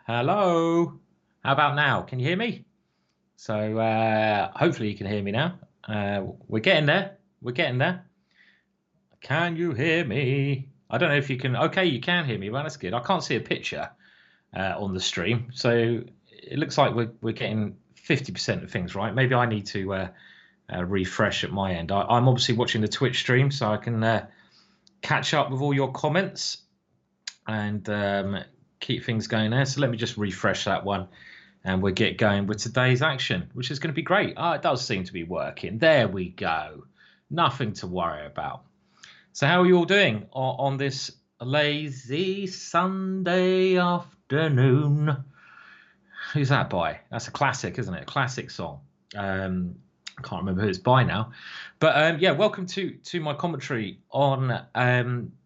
Hello. How about now? Can you hear me? So hopefully you can hear me now. We're getting there. We're getting there. Can you hear me? I don't know if you can. Okay, you can hear me. Well, that's good. I can't see a picture on the stream, so it looks like we're getting 50% of things right. Maybe I need to refresh at my end. I'm obviously watching the Twitch stream, so I can catch up with all your comments and keep things going there. So let me just refresh that one and we'll get going with today's action, which is going to be great. It does seem to be working. There we go. Nothing to worry about. So how are you all doing on this lazy Sunday afternoon? Who's that by? That's a classic, isn't it? A classic song. I can't remember who it's by now. But yeah, welcome to my commentary on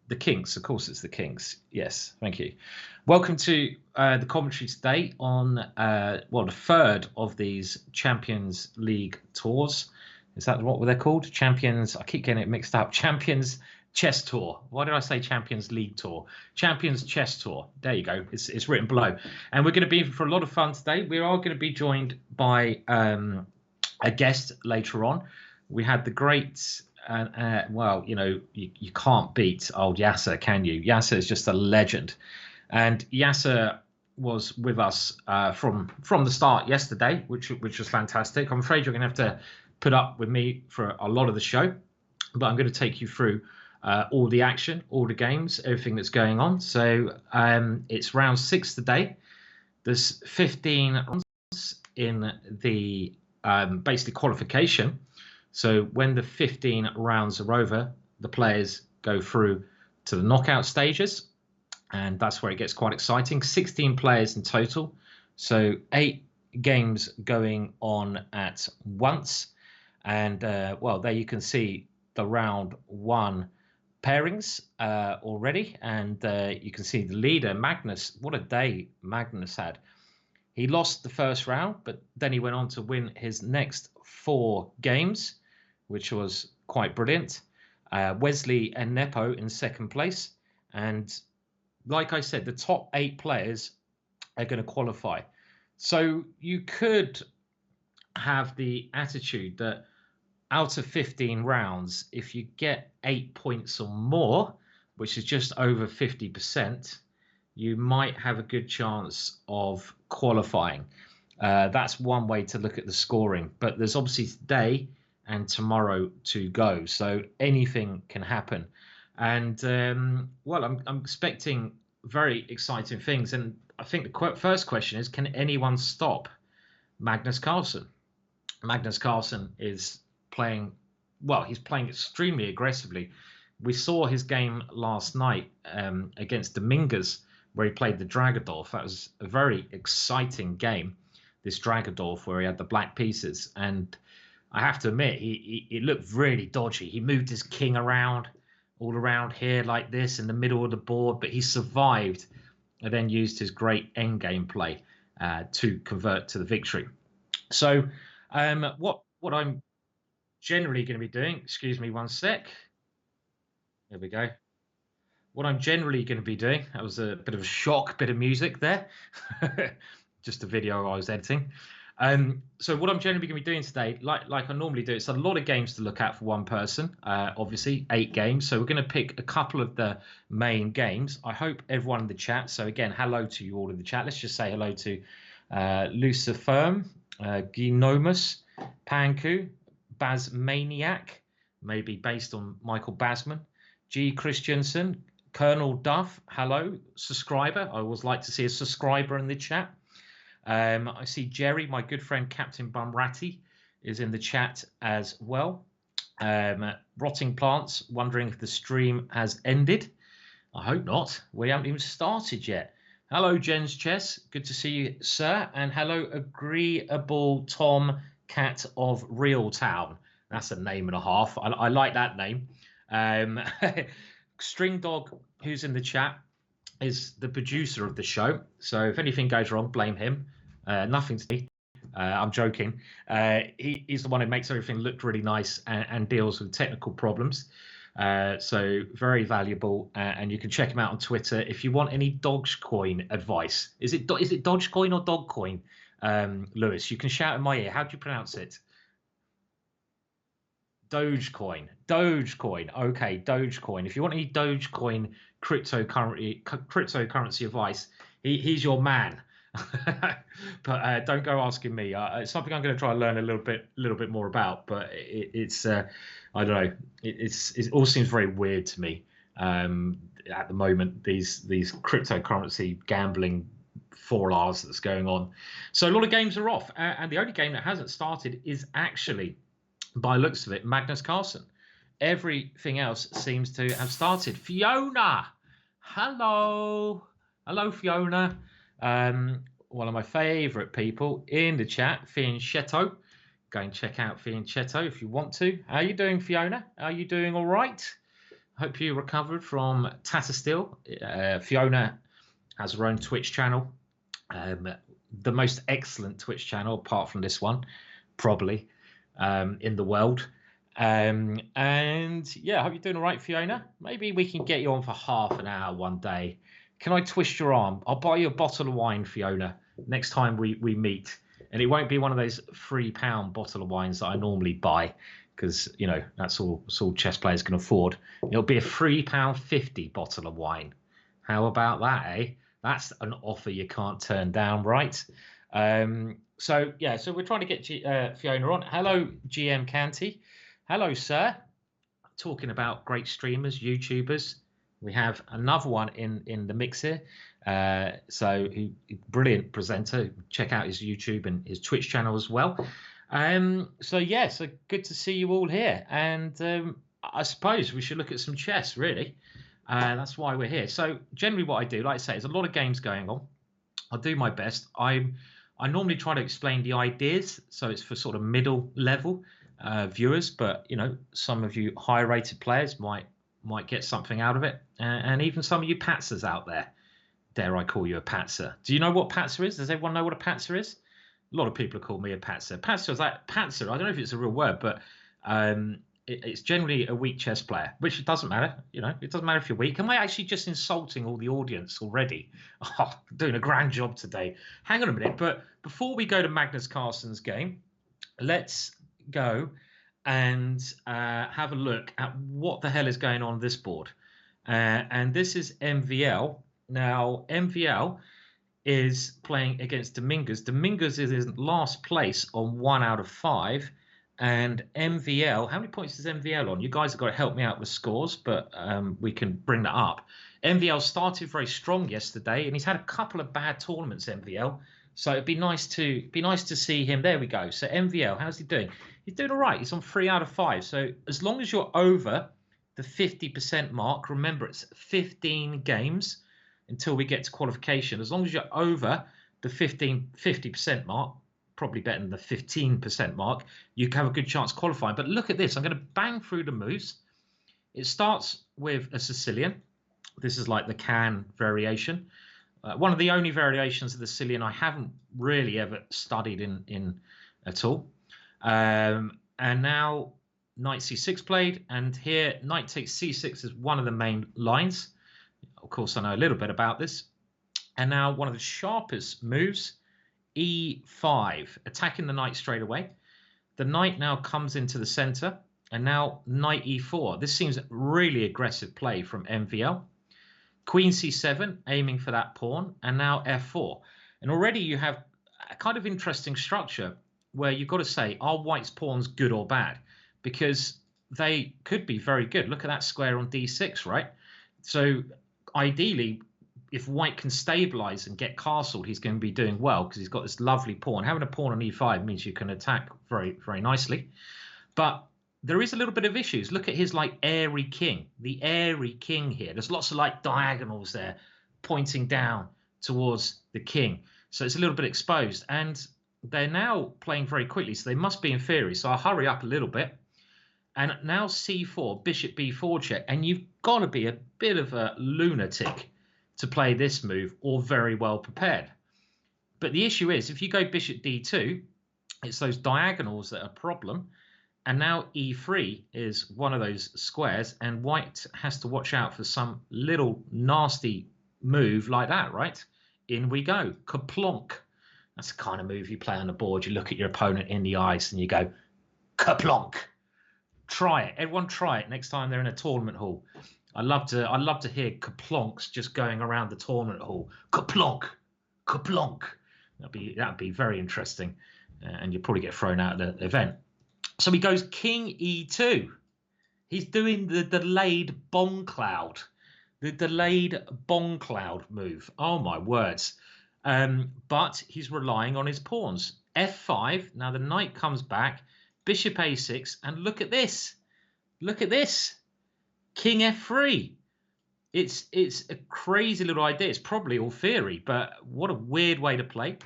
the Kinks. Of course, it's the Kinks. Yes, thank you. Welcome to the commentary today on the third of these Champions League tours. Is that what they're called? Champions. I keep getting it mixed up. Champions Chess Tour. Why did I say Champions League Tour? Champions Chess Tour. There you go. It's written below. And we're going to be in for a lot of fun today. We are going to be joined by a guest later on. We had the great. Well, you know, you can't beat old Yasser, can you? Yasser is just a legend. And Yasser was with us from the start yesterday, which was fantastic. I'm afraid you're going to have to put up with me for a lot of the show, but I'm going to take you through all the action, all the games, everything that's going on. So it's round 6 today. There's 15 rounds in the basically qualification. So when the 15 rounds are over, the players go through to the knockout stages. And that's where it gets quite exciting. 16 players in total. So 8 games going on at once. And, well, there you can see the round 1 pairings already. And you can see the leader, Magnus. What a day Magnus had. He lost the first round, but then he went on to win his next 4 games, which was quite brilliant. Wesley and Nepo in second place. And like I said, the top 8 players are going to qualify. So you could have the attitude that out of 15 rounds, if you get 8 points or more, which is just over 50%, you might have a good chance of qualifying. That's one way to look at the scoring. But there's obviously today and tomorrow to go. So anything can happen. And, well, I'm expecting very exciting things. And I think the first question is, can anyone stop Magnus Carlsen? Magnus Carlsen is playing, well, he's playing extremely aggressively. We saw his game last night against Dominguez, where he played the Dragodolf. That was a very exciting game, this Dragodolf, where he had the black pieces. And I have to admit, he looked really dodgy. He moved his king around, all around here like this in the middle of the board, but he survived and then used his great endgame play to convert to the victory. So what I'm generally going to be doing, excuse me one sec. There we go. What I'm generally going to be doing, that was a bit of a shock, bit of music there. Just a video I was editing. So what I'm generally going to be doing today, like I normally do, it's a lot of games to look at for one person, obviously 8 games. So we're going to pick a couple of the main games. I hope everyone in the chat. So again, hello to you all in the chat. Let's just say hello to Lucifer, Ginomus, Panku, Bazmaniac, maybe based on Michael Basman, G. Christiansen, Colonel Duff, hello, subscriber. I always like to see a subscriber in the chat. I see Jerry, my good friend Captain Bumratty, is in the chat as well. Rotting Plants, wondering if the stream has ended. I hope not. We haven't even started yet. Hello, Jen's Chess. Good to see you, sir. And hello, Agreeable Tom Cat of Real Town. That's a name and a half. I like that name. String Dog, who's in the chat, is the producer of the show. So if anything goes wrong, blame him. Nothing to me. I'm joking. He's the one who makes everything look really nice and deals with technical problems. So very valuable, and you can check him out on Twitter if you want any Dogecoin advice. Is it Dogecoin or Dogcoin, Lewis? You can shout in my ear. How do you pronounce it? Dogecoin. Okay, Dogecoin. If you want any Dogecoin cryptocurrency advice, he's your man. But don't go asking me. It's something I'm going to try and learn a little bit more about. But it's I don't know. It all seems very weird to me at the moment. These cryptocurrency gambling 4Rs that's going on. So a lot of games are off, and the only game that hasn't started is actually, by looks of it, Magnus Carlsen. Everything else seems to have started. Fiona, hello, Fiona. One of my favourite people in the chat, Fianchetto. Go and check out Fianchetto if you want to. How are you doing, Fiona? Are you doing all right? Hope you recovered from Tatterstill. Fiona has her own Twitch channel, the most excellent Twitch channel apart from this one, probably. In the world, and yeah, I hope you're doing all right, Fiona. Maybe we can get you on for half an hour one day. Can I twist your arm? I'll buy you a bottle of wine, Fiona, next time we meet, and it won't be one of those £3 bottle of wines that I normally buy, because you know that's all chess players can afford. It'll be a £3.50 bottle of wine. How about that, eh? That's an offer you can't turn down, right? So yeah, so we're trying to get Fiona on. Hello, GM Canty. Hello, sir. Talking about great streamers, YouTubers. We have another one in the mix here. So brilliant presenter. Check out his YouTube and his Twitch channel as well. So yeah, so good to see you all here. And I suppose we should look at some chess, really. That's why we're here. So generally what I do, like I say, there's a lot of games going on. I'll do my best. I normally try to explain the ideas, so it's for sort of middle level viewers. But you know, some of you higher rated players might get something out of it, and even some of you patzers out there. Dare I call you a patzer? Do you know what patzer is? Does everyone know what a patzer is? A lot of people have called me a patzer. Patzer is like patzer. I don't know if it's a real word, but it's generally a weak chess player, which it doesn't matter. You know, it doesn't matter if you're weak. Am I actually just insulting all the audience already? Oh, doing a grand job today. Hang on a minute. But before we go to Magnus Carlsen's game, let's go and have a look at what the hell is going on this board. And this is MVL. Now, MVL is playing against Dominguez. Dominguez is in last place on 1 out of 5. And MVL, how many points is MVL on? You guys have got to help me out with scores, but we can bring that up. MVL started very strong yesterday, and he's had a couple of bad tournaments, MVL. So it'd be nice to see him. There we go. So MVL, how's he doing? He's doing all right. He's on 3 out of 5. So as long as you're over the 50% mark, remember it's 15 games until we get to qualification. As long as you're over the 50% mark, probably better than the 15% mark, you can have a good chance qualifying. But look at this. I'm going to bang through the moves. It starts with a Sicilian. This is like the can variation. One of the only variations of the Sicilian I haven't really ever studied in at all. And now knight c6 played, and here knight takes c6 is one of the main lines. Of course, I know a little bit about this. And now one of the sharpest moves, e5, attacking the knight straight away. The knight now comes into the center, and now knight e4. This seems really aggressive play from MVL. Queen c7, aiming for that pawn, and now f4. And already you have a kind of interesting structure where you've got to say, are white's pawns good or bad? Because they could be very good. Look at that square on d6, right? So ideally, if white can stabilize and get castled, he's going to be doing well because he's got this lovely pawn. Having a pawn on e5 means you can attack very, very nicely. But there is a little bit of issues. Look at his like airy king, the airy king here. There's lots of like diagonals there pointing down towards the king. So it's a little bit exposed. And they're now playing very quickly, so they must be in theory. So I'll hurry up a little bit. And now c4, bishop b4 check. And you've got to be a bit of a lunatic to play this move, or very well prepared. But the issue is, if you go bishop d2, it's those diagonals that are a problem. And now e3 is one of those squares, and white has to watch out for some little nasty move like that, right? In we go. Kaplonk. That's the kind of move you play on the board. You look at your opponent in the eyes and you go, kaplonk. Try it. Everyone try it next time they're in a tournament hall. I love to hear kaplonks just going around the tournament hall. Kaplonk. Kaplonk. That'd be very interesting. And you'll probably get thrown out of the event. So he goes king e2. He's doing the delayed bomb cloud. The delayed bomb cloud move. Oh, my words. But he's relying on his pawns. f5. Now the knight comes back. Bishop a6. And look at this. Look at this. King f3. It's a crazy little idea. It's probably all theory, but what a weird way to play.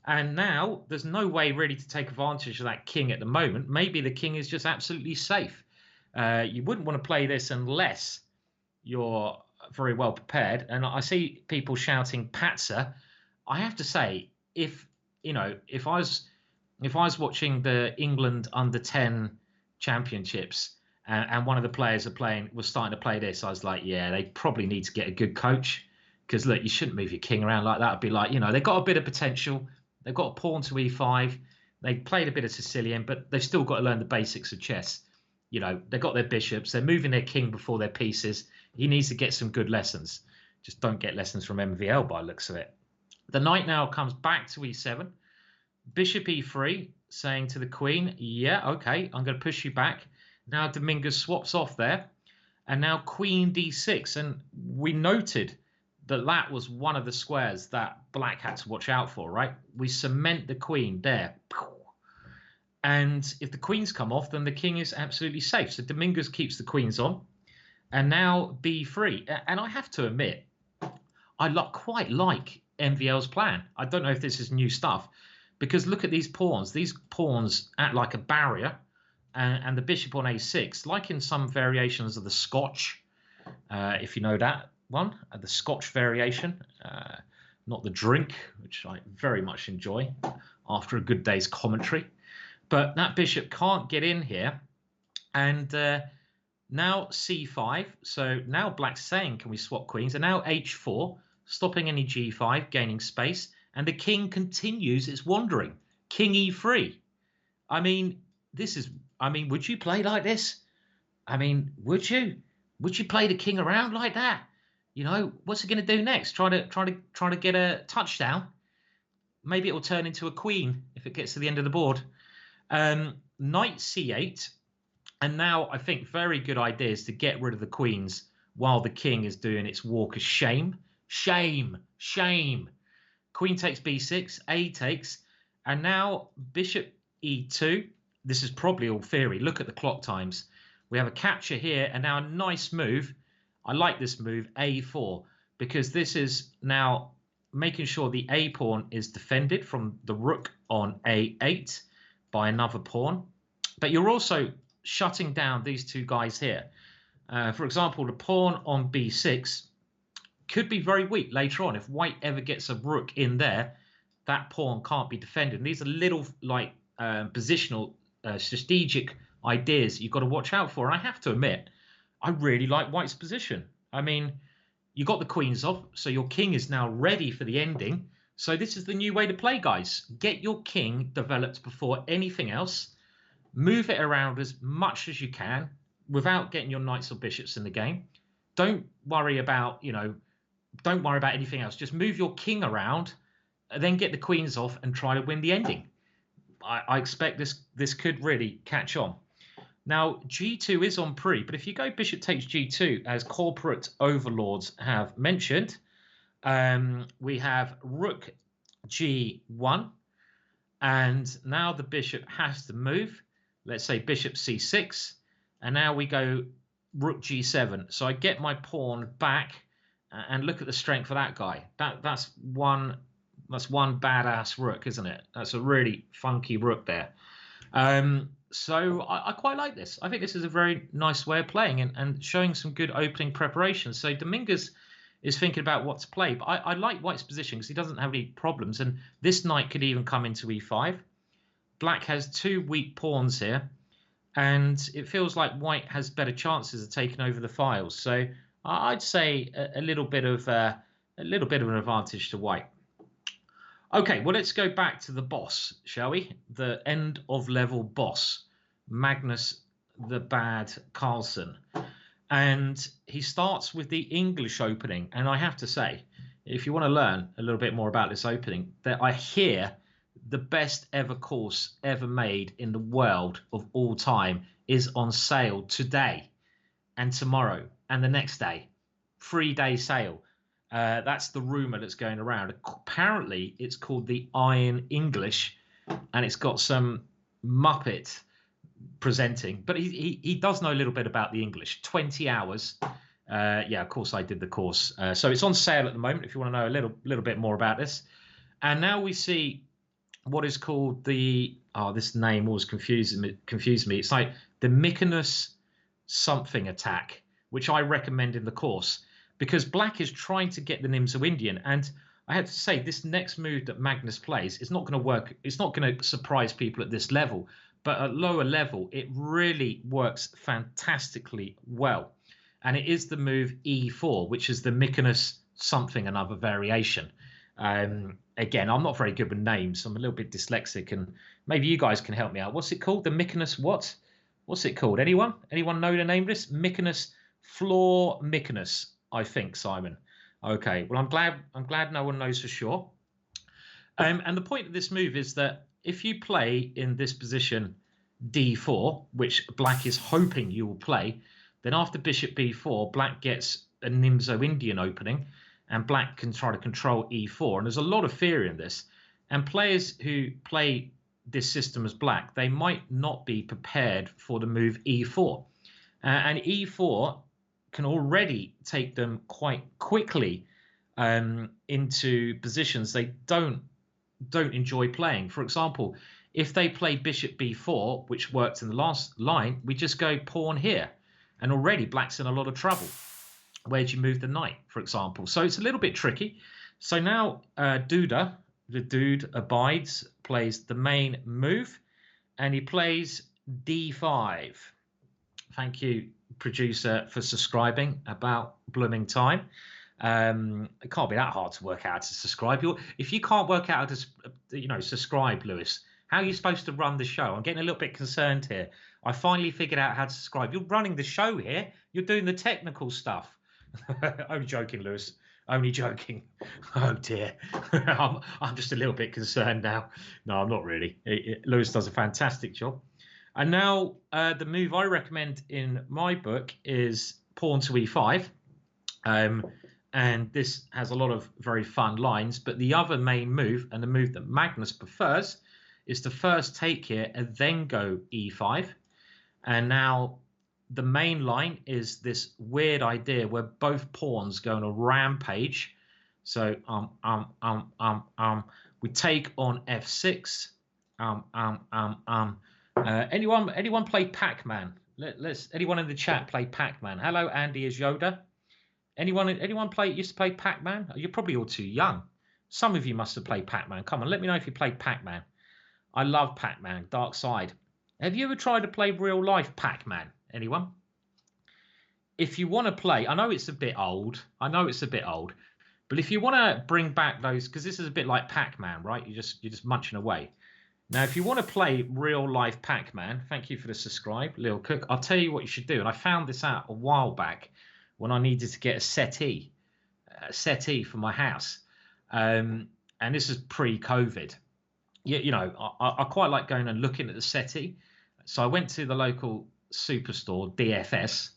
And now there's no way really to take advantage of that king at the moment. Maybe the king is just absolutely safe. You wouldn't want to play this unless you're very well prepared. And I see people shouting Patzer. I have to say, if I was watching the England under-10 championships and one of the players was starting to play this, I was like, yeah, they probably need to get a good coach. Because look, you shouldn't move your king around like that. It'd be like, they've got a bit of potential. They've got a pawn to e5. They played a bit of Sicilian, but they've still got to learn the basics of chess. They've got their bishops. They're moving their king before their pieces. He needs to get some good lessons. Just don't get lessons from MVL by the looks of it. The knight now comes back to e7. Bishop e3, saying to the queen, yeah, okay, I'm going to push you back. Now Dominguez swaps off there. And now queen d6. And we noted that was one of the squares that black had to watch out for, right? We cement the queen there. And if the queens come off, then the king is absolutely safe. So Dominguez keeps the queens on. And now b3. And I have to admit, I quite like MVL's plan. I don't know if this is new stuff. Because look at these pawns. These pawns act like a barrier. And the bishop on a6, like in some variations of the Scotch, if you know that one, the Scotch variation, not the drink, which I very much enjoy after a good day's commentary. But that bishop can't get in here. And now c5. So now black's saying, can we swap queens? And now h4, stopping any g5, gaining space. And the king continues its wandering. King e3. I mean, would you play like this? Would you? Would you play the king around like that? What's he going to do next? Try to get a touchdown? Maybe it will turn into a queen if it gets to the end of the board. Knight c8. And now I think very good ideas to get rid of the queens while the king is doing its walk of shame. Shame. Shame. Queen takes b6. A takes. And now bishop e2. This is probably all theory. Look at the clock times. We have a capture here and now a nice move. I like this move, a4, because this is now making sure the a pawn is defended from the rook on a8 by another pawn. But you're also shutting down these two guys here. For example, the pawn on b6 could be very weak later on. If white ever gets a rook in there, that pawn can't be defended. And these are little positional strategic ideas you've got to watch out for. And I have to admit, I really like white's position. You got the queens off, so your king is now ready for the ending. So this is the new way to play, guys. Get your king developed before anything else. Move it around as much as you can without getting your knights or bishops in the game. Don't worry about, anything else. Just move your king around, then get the queens off and try to win the ending. I expect this could really catch on. Now, g2 is on pre, but if you go bishop takes g2, as corporate overlords have mentioned, we have rook g1, and now the bishop has to move. Let's say bishop c6, and now we go rook g7. So I get my pawn back, and look at the strength of that guy. That's one badass rook, isn't it? That's a really funky rook there. So I quite like this. I think this is a very nice way of playing and showing some good opening preparation. So Dominguez is thinking about what to play. But I like white's position because he doesn't have any problems. And this knight could even come into e5. Black has two weak pawns here. and it feels like white has better chances of taking over the files. So I'd say a little bit of an advantage to white. Okay, well, let's go back to the boss, shall we? The end of level boss, Magnus the Bad Carlsen. And he starts with the English opening. And I have to say, if you want to learn a little bit more about this opening, that I hear the best ever course ever made in the world of all time is on sale today and tomorrow and the next day. 3-day sale. That's the rumor that's going around. Apparently, it's called the Iron English, and it's got some Muppet presenting, but he does know a little bit about the English. 20 hours. Yeah, of course I did the course. So it's on sale at the moment if you want to know a little bit more about this. And now we see what is called the this name always confused me. It's like the Magnus something attack, which I recommend in the course because black is trying to get the Nimzo Indian. And I have to say, this next move that Magnus plays is not going to work. It's not going to surprise people at this level, but at lower level, it really works fantastically well. And it is the move E4, which is the Magnus something, another variation. Again, I'm not very good with names. I'm a little bit dyslexic, and maybe you guys can help me out. What's it called? The Magnus what? What's it called? Anyone? Anyone know the name of this? Magnus Floor Magnus, I think, Simon. Okay, well, I'm glad no one knows for sure. And the point of this move is that if you play in this position D4, which black is hoping you will play, then after bishop B4, black gets a Nimzo Indian opening, and black can try to control E4. And there's a lot of theory in this. And players who play this system as black, they might not be prepared for the move E4. And E4 can already take them quite quickly into positions they don't enjoy playing. For example, if they play bishop b4, which worked in the last line, we just go pawn here, and already black's in a lot of trouble. Where do you move the knight, for example? So it's a little bit tricky. So now Duda, the dude abides, plays the main move, and he plays d5. Thank you, producer, for subscribing about blooming time. It can't be that hard to work out how to subscribe. If you can't work out how to, subscribe, Lewis, how are you supposed to run the show? I'm getting a little bit concerned here. I finally figured out how to subscribe. You're running the show here. You're doing the technical stuff. Only joking, Lewis. Only joking. Oh dear. I'm just a little bit concerned now. No, I'm not really. Lewis does a fantastic job. And now the move I recommend in my book is pawn to e5. And this has a lot of very fun lines. But the other main move, and the move that Magnus prefers, is to first take here and then go e5. And now the main line is this weird idea where both pawns go on a rampage. So we take on f6. Anyone play Pac-Man? Anyone in the chat play Pac-Man? Hello, Andy is Yoda. Anyone used to play Pac-Man? You're probably all too young. Some of you must have played Pac-Man. Come on, let me know if you played Pac-Man. I love Pac-Man, Dark Side. Have you ever tried to play real life Pac-Man? Anyone? If you want to play, I know it's a bit old. But if you want to bring back those, because this is a bit like Pac-Man, right? You're just munching away. Now, if you want to play real life Pac-Man, thank you for the subscribe, Lil Cook. I'll tell you what you should do. And I found this out a while back when I needed to get a settee for my house. And this is pre-COVID. I quite like going and looking at the settee. So I went to the local superstore, DFS,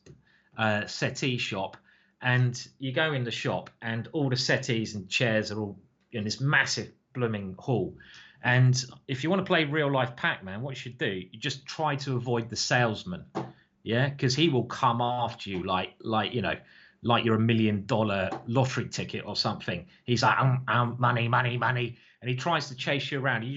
settee shop, and you go in the shop and all the settees and chairs are all in this massive blooming hall. And if you want to play real life Pac-Man, what you should do, you just try to avoid the salesman. Yeah, because he will come after you like you're $1 million lottery ticket or something. He's like, money, money, money. And he tries to chase you around. You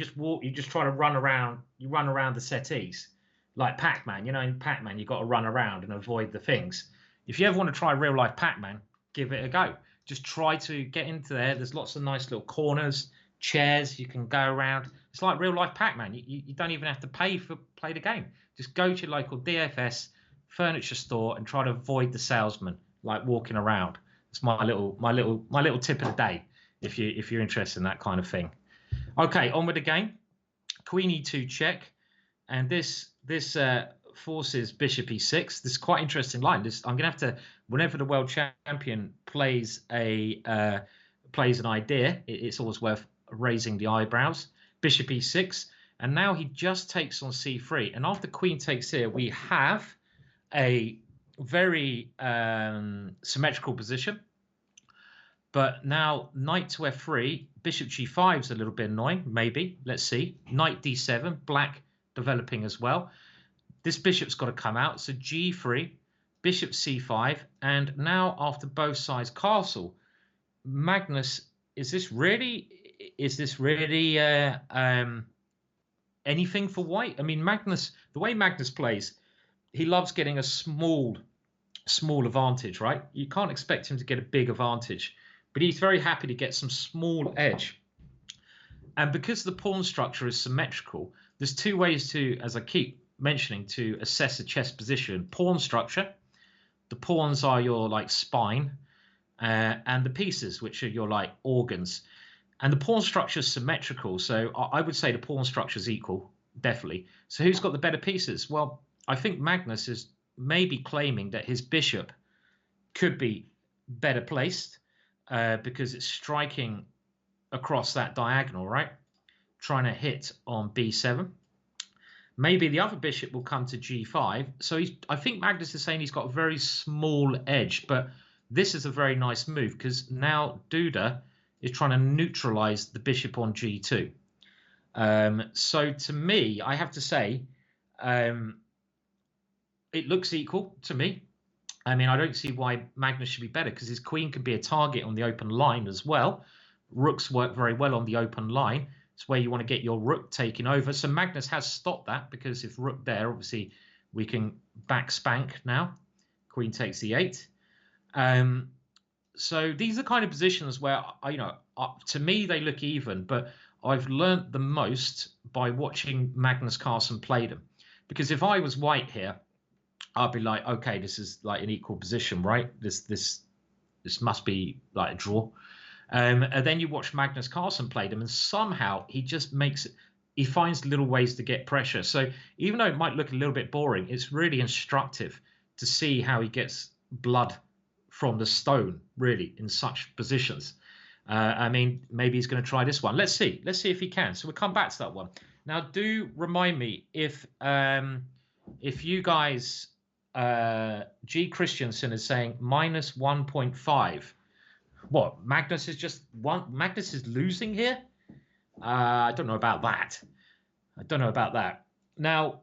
just try to run around. You run around the settees like Pac-Man. In Pac-Man, you've got to run around and avoid the things. If you ever want to try real life Pac-Man, give it a go. Just try to get into there. There's lots of nice little corners, chairs you can go around. It's like real life Pac-Man. You don't even have to pay the game. Just go to your local DFS furniture store and try to avoid the salesman, like walking around. It's my little tip of the day if you're interested in that kind of thing. Okay, on with the game. Queen e2 check, and this forces bishop e6. This is quite interesting line. I'm gonna have to, whenever the world champion plays an idea, it's always worth raising the eyebrows. Bishop e6, and now he just takes on c3, and after queen takes here, we have a very symmetrical position. But now knight to f3, bishop g5 is a little bit annoying, maybe. Let's see. Knight d7, black developing as well. This bishop's got to come out. So g3, bishop c5, and now after both sides castle, Magnus, is this really anything for white? I mean, Magnus, the way Magnus plays, he loves getting a small advantage, right? You can't expect him to get a big advantage, but he's very happy to get some small edge. And because the pawn structure is symmetrical, there's two ways to, as I keep mentioning, to assess a chess position. Pawn structure, the pawns are your like spine, and the pieces, which are your like organs. And the pawn structure is symmetrical, so I would say the pawn structure is equal, definitely. So who's got the better pieces? Well, I think Magnus is maybe claiming that his bishop could be better placed because it's striking across that diagonal, right? Trying to hit on b7. Maybe the other bishop will come to g5. So I think Magnus is saying he's got a very small edge, but this is a very nice move because now Duda is trying to neutralize the bishop on g2. So to me, I have to say, it looks equal to me. I mean, I don't see why Magnus should be better because his queen could be a target on the open line as well. Rooks work very well on the open line. It's where you want to get your rook taken over. So Magnus has stopped that because if rook there, obviously we can back spank now. Queen takes e8. So these are kind of positions where, to me, they look even, but I've learned the most by watching Magnus Carlsen play them. Because if I was white here, I'd be like, okay, this is like an equal position, right? This must be like a draw. And then you watch Magnus Carlsen play them, and somehow he just he finds little ways to get pressure. So even though it might look a little bit boring, it's really instructive to see how he gets blood from the stone, really, in such positions. I mean, maybe he's going to try this one. Let's see if he can. So we'll come back to that one. Now, do remind me if you guys, G Christiansen is saying minus 1.5. What, Magnus is just one? Magnus is losing here? I don't know about that. Now,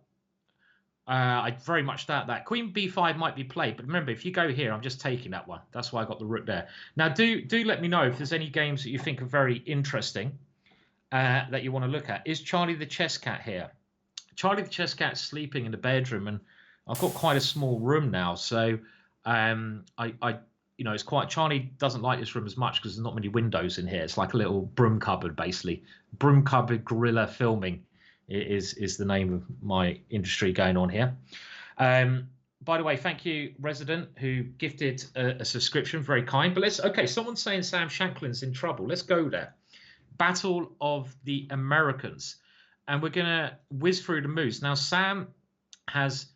I very much doubt that. Queen b5 might be played, but remember, if you go here, I'm just taking that one. That's why I got the rook there. Now, do let me know if there's any games that you think are very interesting that you want to look at. Is Charlie the Chess Cat here? Charlie the Chess Cat's sleeping in the bedroom, and I've got quite a small room now, so it's quite. Charlie doesn't like this room as much because there's not many windows in here. It's like a little broom cupboard, basically. Broom cupboard guerrilla filming is the name of my industry going on here. By the way, thank you, Resident, who gifted a subscription. Very kind. But someone's saying Sam Shankland's in trouble. Let's go there. Battle of the Americans. And we're going to whiz through the moves. Now, Sam has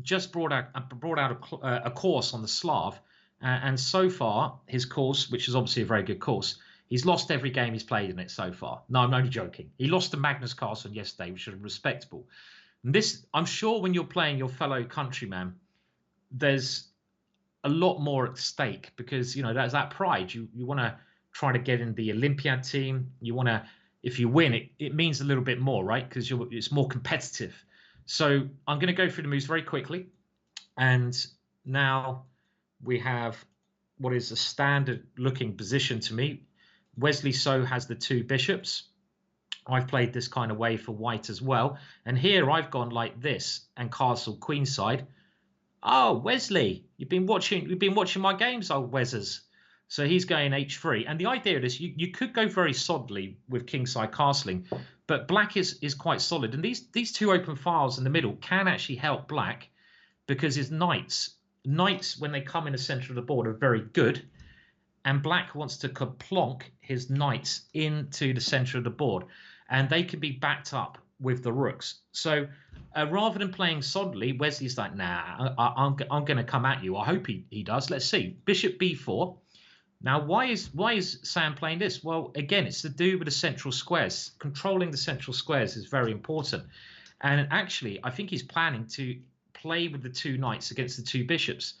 just brought out a course on the Slav. And so far, his course, which is obviously a very good course, he's lost every game he's played in it so far. No, I'm only joking. He lost to Magnus Carlsen yesterday, which is respectable. And this, I'm sure when you're playing your fellow countryman, there's a lot more at stake because, there's that pride. You want to try to get in the Olympiad team. You want to, if you win, it means a little bit more, right? Because it's more competitive. So I'm going to go through the moves very quickly. And now we have what is a standard looking position to me. Wesley So has the two bishops. I've played this kind of way for white as well. And here I've gone like this and castle queenside. Oh, Wesley, you've been watching my games, old Wezzers. So he's going h3. And the idea of this, you could go very solidly with kingside castling, But black is quite solid. And these two open files in the middle can actually help black because his knights, when they come in the center of the board, are very good. And black wants to plonk his knights into the center of the board. And they can be backed up with the rooks. So rather than playing solidly, Wesley's like, nah, I'm going to come at you. I hope he does. Let's see. Bishop b4. Now, why is Sam playing this? Well, again, it's to do with the central squares. Controlling the central squares is very important. And actually, I think he's planning to play with the two knights against the two bishops,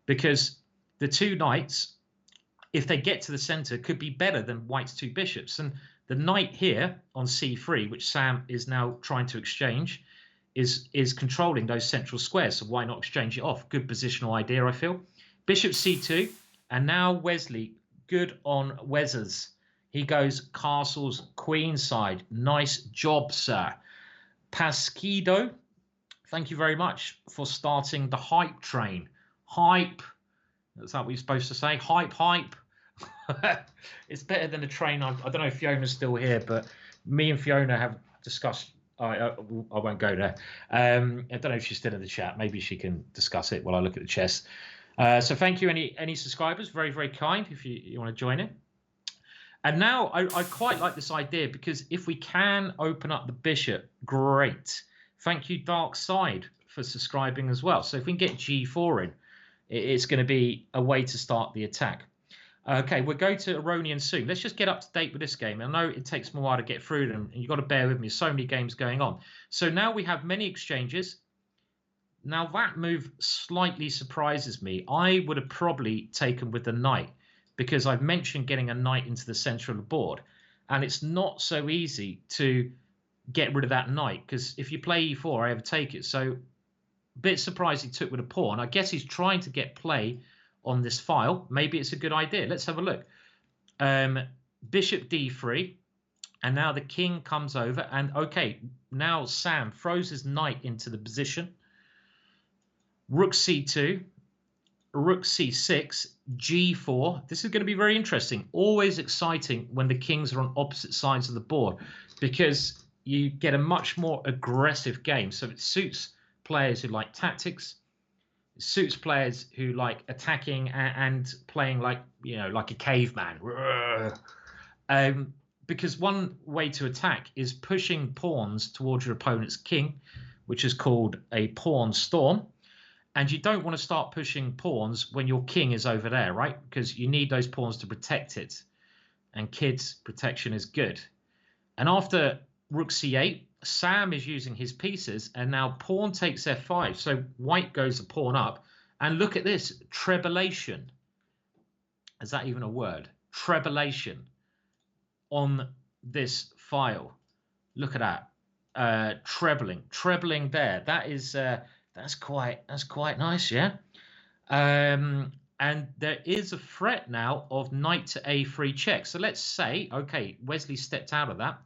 because the two knights, if they get to the center, could be better than white's two bishops. And the knight here on c3, which Sam is now trying to exchange, is controlling those central squares. So why not exchange it off? Good positional idea, I feel. Bishop c2. And now Wesley, good on Wezzers. He goes castles, queenside. Nice job, sir. Pasquido, thank you very much for starting the hype train. Hype. Is that what you're supposed to say? Hype, hype. It's better than a train. I don't know if Fiona's still here, but me and Fiona have discussed. I won't go there. I don't know if she's still in the chat. Maybe she can discuss it while I look at the chess. So thank you, any subscribers. Very, very kind if you want to join in. And now I quite like this idea, because if we can open up the bishop, great. Thank you, Dark Side, for subscribing as well. So if we can get g4 in, it's going to be a way to start the attack. Okay, we'll go to Aronian soon. Let's just get up to date with this game. I know it takes me a while to get through them, and you've got to bear with me. So many games going on. So now we have many exchanges. Now that move slightly surprises me. I would have probably taken with the knight, because I've mentioned getting a knight into the center of the board, and it's not so easy to get rid of that knight, because if you play e4, I overtake it. So a bit surprised he took with a pawn. I guess he's trying to get play on this file. Maybe it's a good idea. Let's have a look. Bishop d3, and now the king comes over, and okay, now Sam throws his knight into the position. Rook c2, rook c6, g4. This is going to be very interesting. Always exciting when the kings are on opposite sides of the board, because you get a much more aggressive game. So it suits players who like tactics. It suits players who like attacking and playing like a caveman. Because one way to attack is pushing pawns towards your opponent's king, which is called a pawn storm. And you don't want to start pushing pawns when your king is over there, right? Because you need those pawns to protect it. And kids, protection is good. And after rook c8, Sam is using his pieces, and now pawn takes f5. So white goes a pawn up. And look at this, trebellation. Is that even a word? Trebellation on this file. Look at that. Trebling there. That is... That's quite nice, yeah. And there is a threat now of knight to a3 check. So let's say, okay, Wesley stepped out of that.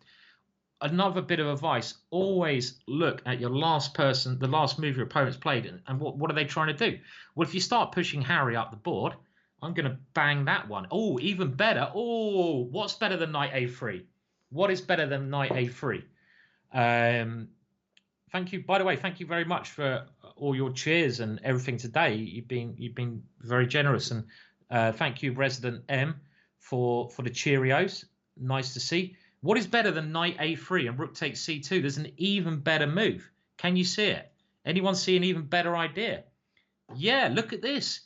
Another bit of advice: always look at your last person, the last move your opponent's played, and what are they trying to do? Well, if you start pushing Harry up the board, I'm going to bang that one. Oh, even better. Oh, what's better than knight a3? What is better than knight a3? Thank you. By the way, thank you very much for all your cheers and everything today. You've been very generous, and thank you, Resident M, for the Cheerios. Nice to see. What is better than knight a3 and rook takes c2? There's an even better move. Can you see it? Anyone see an even better idea? Yeah, look at this.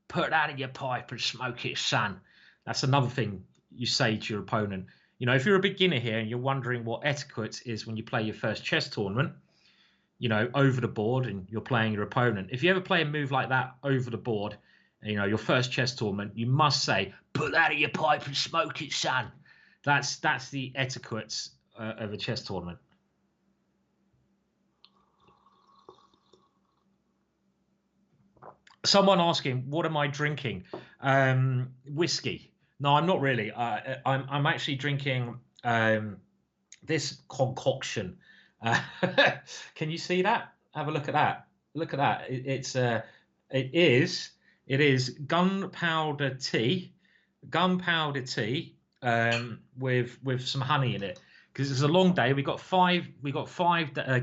Put that in your pipe and smoke it, son. That's another thing you say to your opponent. If you're a beginner here and you're wondering what etiquette is when you play your first chess tournament, over the board and you're playing your opponent, if you ever play a move like that over the board, your first chess tournament, you must say, put that in your pipe and smoke it, son. That's the etiquette of a chess tournament. Someone asking, what am I drinking? Whiskey. No, I'm not really. I'm actually drinking this concoction. Can you see that? Have a look at that. Look at that. It is gunpowder tea with some honey in it. because it's a long day. We got five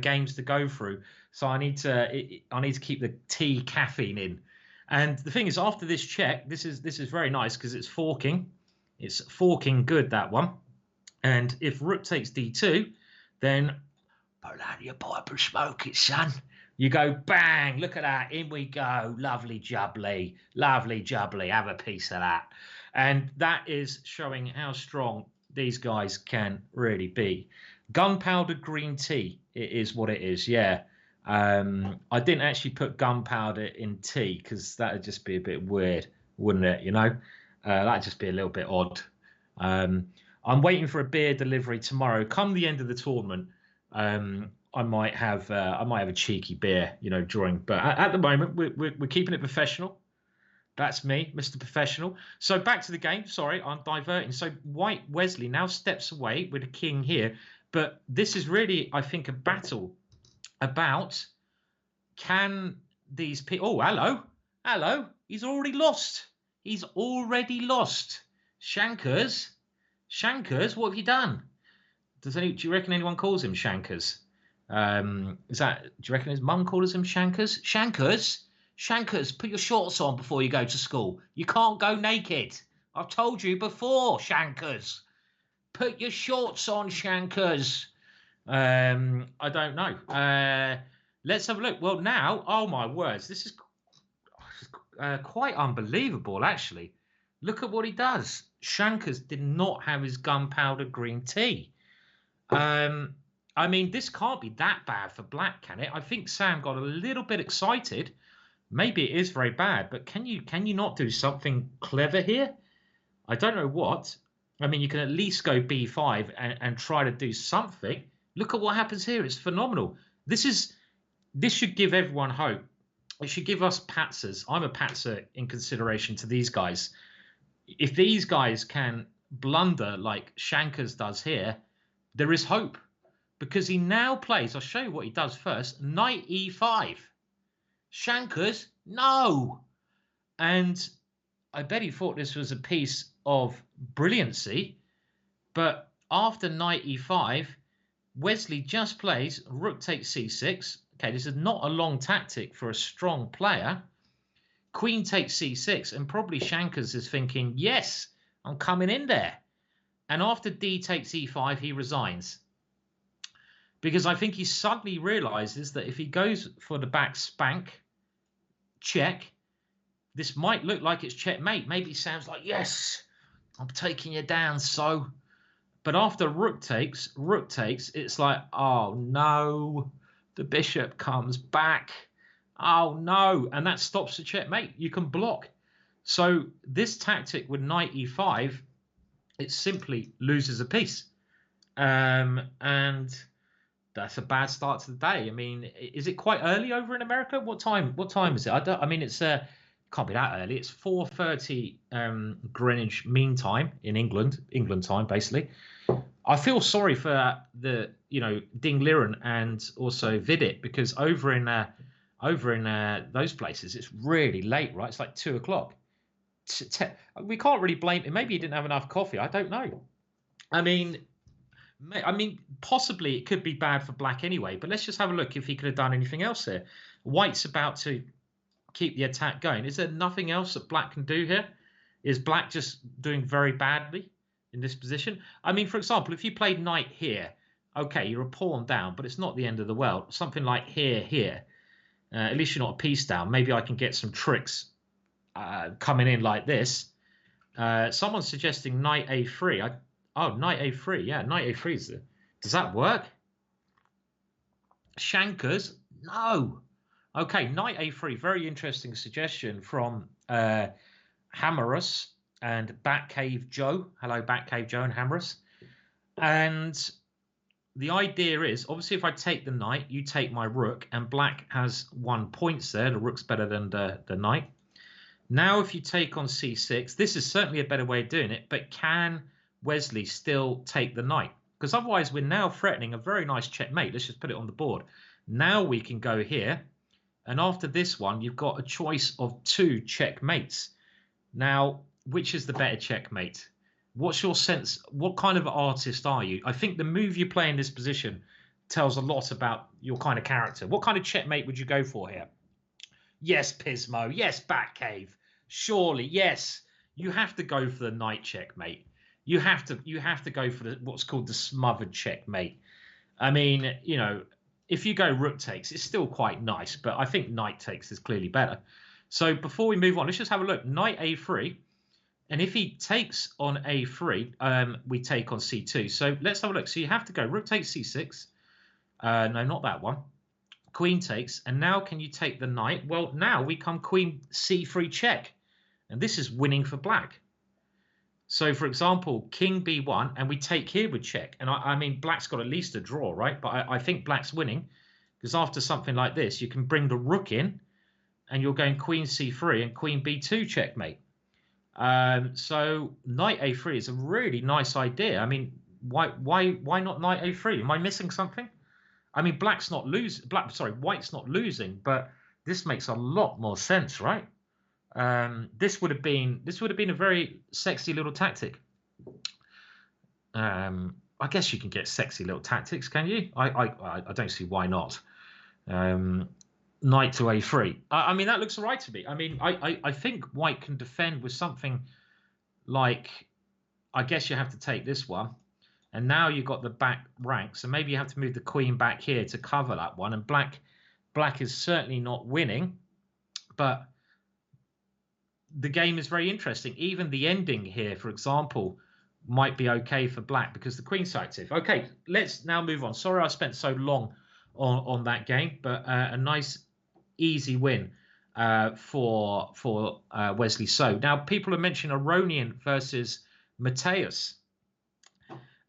games to go through, so I need to keep the tea caffeine in. And the thing is, after this check, this is very nice because it's forking. It's forking good, that one. And if rook takes d2, then pull out your pipe and smoke it, son. You go bang, look at that, in we go, lovely jubbly, have a piece of that. And that is showing how strong these guys can really be. Gunpowder green tea, it is what it is, yeah. I didn't actually put gunpowder in tea because that would just be a bit weird, wouldn't it, you know? That'd just be a little bit odd. I'm waiting for a beer delivery tomorrow. Come the end of the tournament, I might have a cheeky beer, you know, during. But at the moment, we're keeping it professional. That's me, Mr. Professional. So back to the game. Sorry, I'm diverting. So White Wesley now steps away with a king here. But this is really, I think, a battle about can these people. Oh, hello. He's already lost. Shankers, what have you done? Do you reckon anyone calls him Shankers? Do you reckon his mum calls him Shankers? Shankers, put your shorts on before you go to school. You can't go naked. I've told you before, Shankers. Put your shorts on, Shankers. I don't know. Let's have a look. Well, now, oh my words, this is quite unbelievable, actually. Look at what he does. Shankers did not have his gunpowder green tea. I mean, this can't be that bad for black, can it? I think Sam got a little bit excited. Maybe it is very bad, but can you not do something clever here? I don't know what. I mean, you can at least go b5 and try to do something. Look at what happens here. It's phenomenal. This should give everyone hope. It should give us patsers. I'm a patser in consideration to these guys. If these guys can blunder like Shankers does here, there is hope. Because he now plays, I'll show you what he does first, knight e5. Shankers, no. And I bet he thought this was a piece of brilliancy. But after knight e5, Wesley just plays rook takes c6. Okay, this is not a long tactic for a strong player. Queen takes c6, and probably Shankers is thinking, yes, I'm coming in there. And after d takes e5, he resigns. Because I think he suddenly realizes that if he goes for the back spank, check, this might look like it's checkmate. Maybe it sounds like, yes, I'm taking you down, so. But after rook takes, it's like, oh, no, the bishop comes back. Oh, no. And that stops the checkmate. You can block. So this tactic with knight e5, it simply loses a piece. And that's a bad start to the day. I mean, is it quite early over in America? What time is it? I mean, it's can't be that early. It's 4:30 Greenwich Mean Time in England time, basically. I feel sorry for the Ding Liren and also Vidit, because over in those places it's really late, right? It's like 2 o'clock. We can't really blame him. Maybe he didn't have enough coffee. I don't know. I mean, possibly it could be bad for black anyway, but let's just have a look if he could have done anything else here. White's about to keep the attack going. Is there nothing else that black can do here? Is black just doing very badly in this position? I mean, for example, if you played knight here, okay, you're a pawn down, but it's not the end of the world. Something like here. At least you're not a piece down. Maybe I can get some tricks coming in like this. Someone's suggesting knight a3. Knight a3. Yeah, knight a3 is there. Does that work? Shankers? No. Okay, knight a3. Very interesting suggestion from Hammerus and Batcave Joe. Hello, Batcave Joe and Hammerus. And the idea is, obviously, if I take the knight, you take my rook, and black has 1 point there. The rook's better than the knight. Now, if you take on c6, this is certainly a better way of doing it, but can Wesley still take the knight? Because otherwise we're now threatening a very nice checkmate. Let's just put it on the board. Now we can go here, and after this one you've got a choice of 2 checkmates. Now, which is the better checkmate? What's your sense? What kind of artist are you? I think the move you play in this position tells a lot about your kind of character. What kind of checkmate would you go for here? Yes, Pismo. Yes, Batcave. Surely, yes. You have to go for the knight checkmate. You have to go for what's called the smothered checkmate. I mean, you know, if you go rook takes, it's still quite nice, but I think knight takes is clearly better. So before we move on, let's just have a look. Knight a3, and if he takes on a3, we take on c2. So let's have a look. So you have to go rook takes c6. No, not that one. Queen takes, and now can you take the knight? Well, now we come queen c3 check, and this is winning for black. So, for example, king b1, and we take here with check. And I mean, black's got at least a draw, right? But I think black's winning, because after something like this, you can bring the rook in, and you're going queen c3 and queen b2 checkmate. So knight a3 is a really nice idea. I mean, why not knight a3? Am I missing something? I mean, white's not losing, but this makes a lot more sense, right? This would have been a very sexy little tactic. I guess you can get sexy little tactics, can you? I don't see why not. Knight to a3. I mean, that looks all right to me. I mean, I think white can defend with something like, I guess you have to take this one. And now you've got the back rank, so maybe you have to move the queen back here to cover that one. And black is certainly not winning, but the game is very interesting. Even the ending here, for example, might be okay for black because the queen's active. Okay, let's now move on. Sorry I spent so long on that game, but a nice, easy win for Wesley So. Now, people have mentioned Aronian versus Mateus.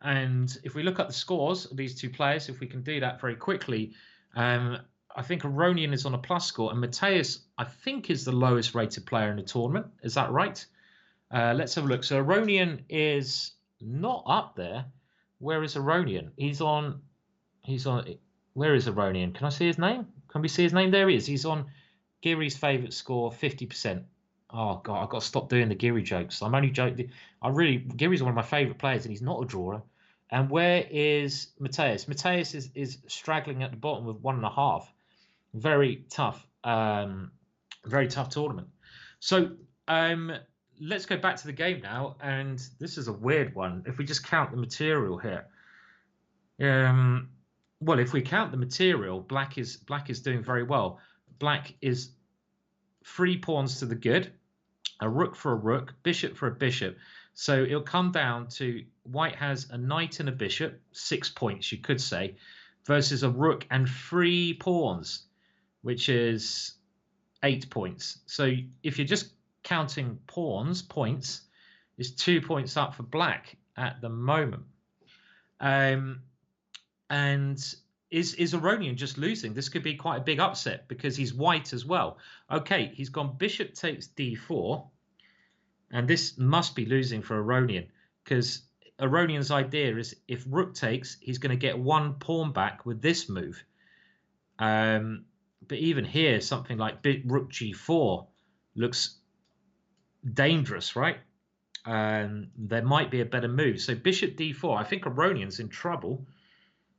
And if we look at the scores of these two players, if we can do that very quickly, I think Aronian is on a plus score, and Mateus, I think, is the lowest rated player in the tournament. Is that right? Let's have a look. So Aronian is not up there. Where is Aronian? He's on. Where is Aronian? Can I see his name? Can we see his name? There he is. He's on Giri's favourite score, 50%. Oh God, I've got to stop doing the Giri jokes. I'm only joking. Giri's one of my favourite players, and he's not a drawer. And where is Mateus? Mateus is straggling at the bottom with 1.5. Very tough tournament. So let's go back to the game now, and this is a weird one. If we just count the material here, well, if we count the material, black is doing very well. Black is 3 pawns to the good, a rook for a rook, bishop for a bishop. So it'll come down to white has a knight and a bishop, 6 points, you could say, versus a rook and 3 pawns, which is 8 points. So if you're just counting points, it's 2 points up for black at the moment. And is Aronian just losing? This could be quite a big upset because he's white as well. Okay, he's gone bishop takes d4, and this must be losing for Aronian because Aronian's idea is if rook takes, he's going to get 1 pawn back with this move. But even here, something like rook g4 looks dangerous, right? There might be a better move. So bishop d4, I think Aronian's in trouble.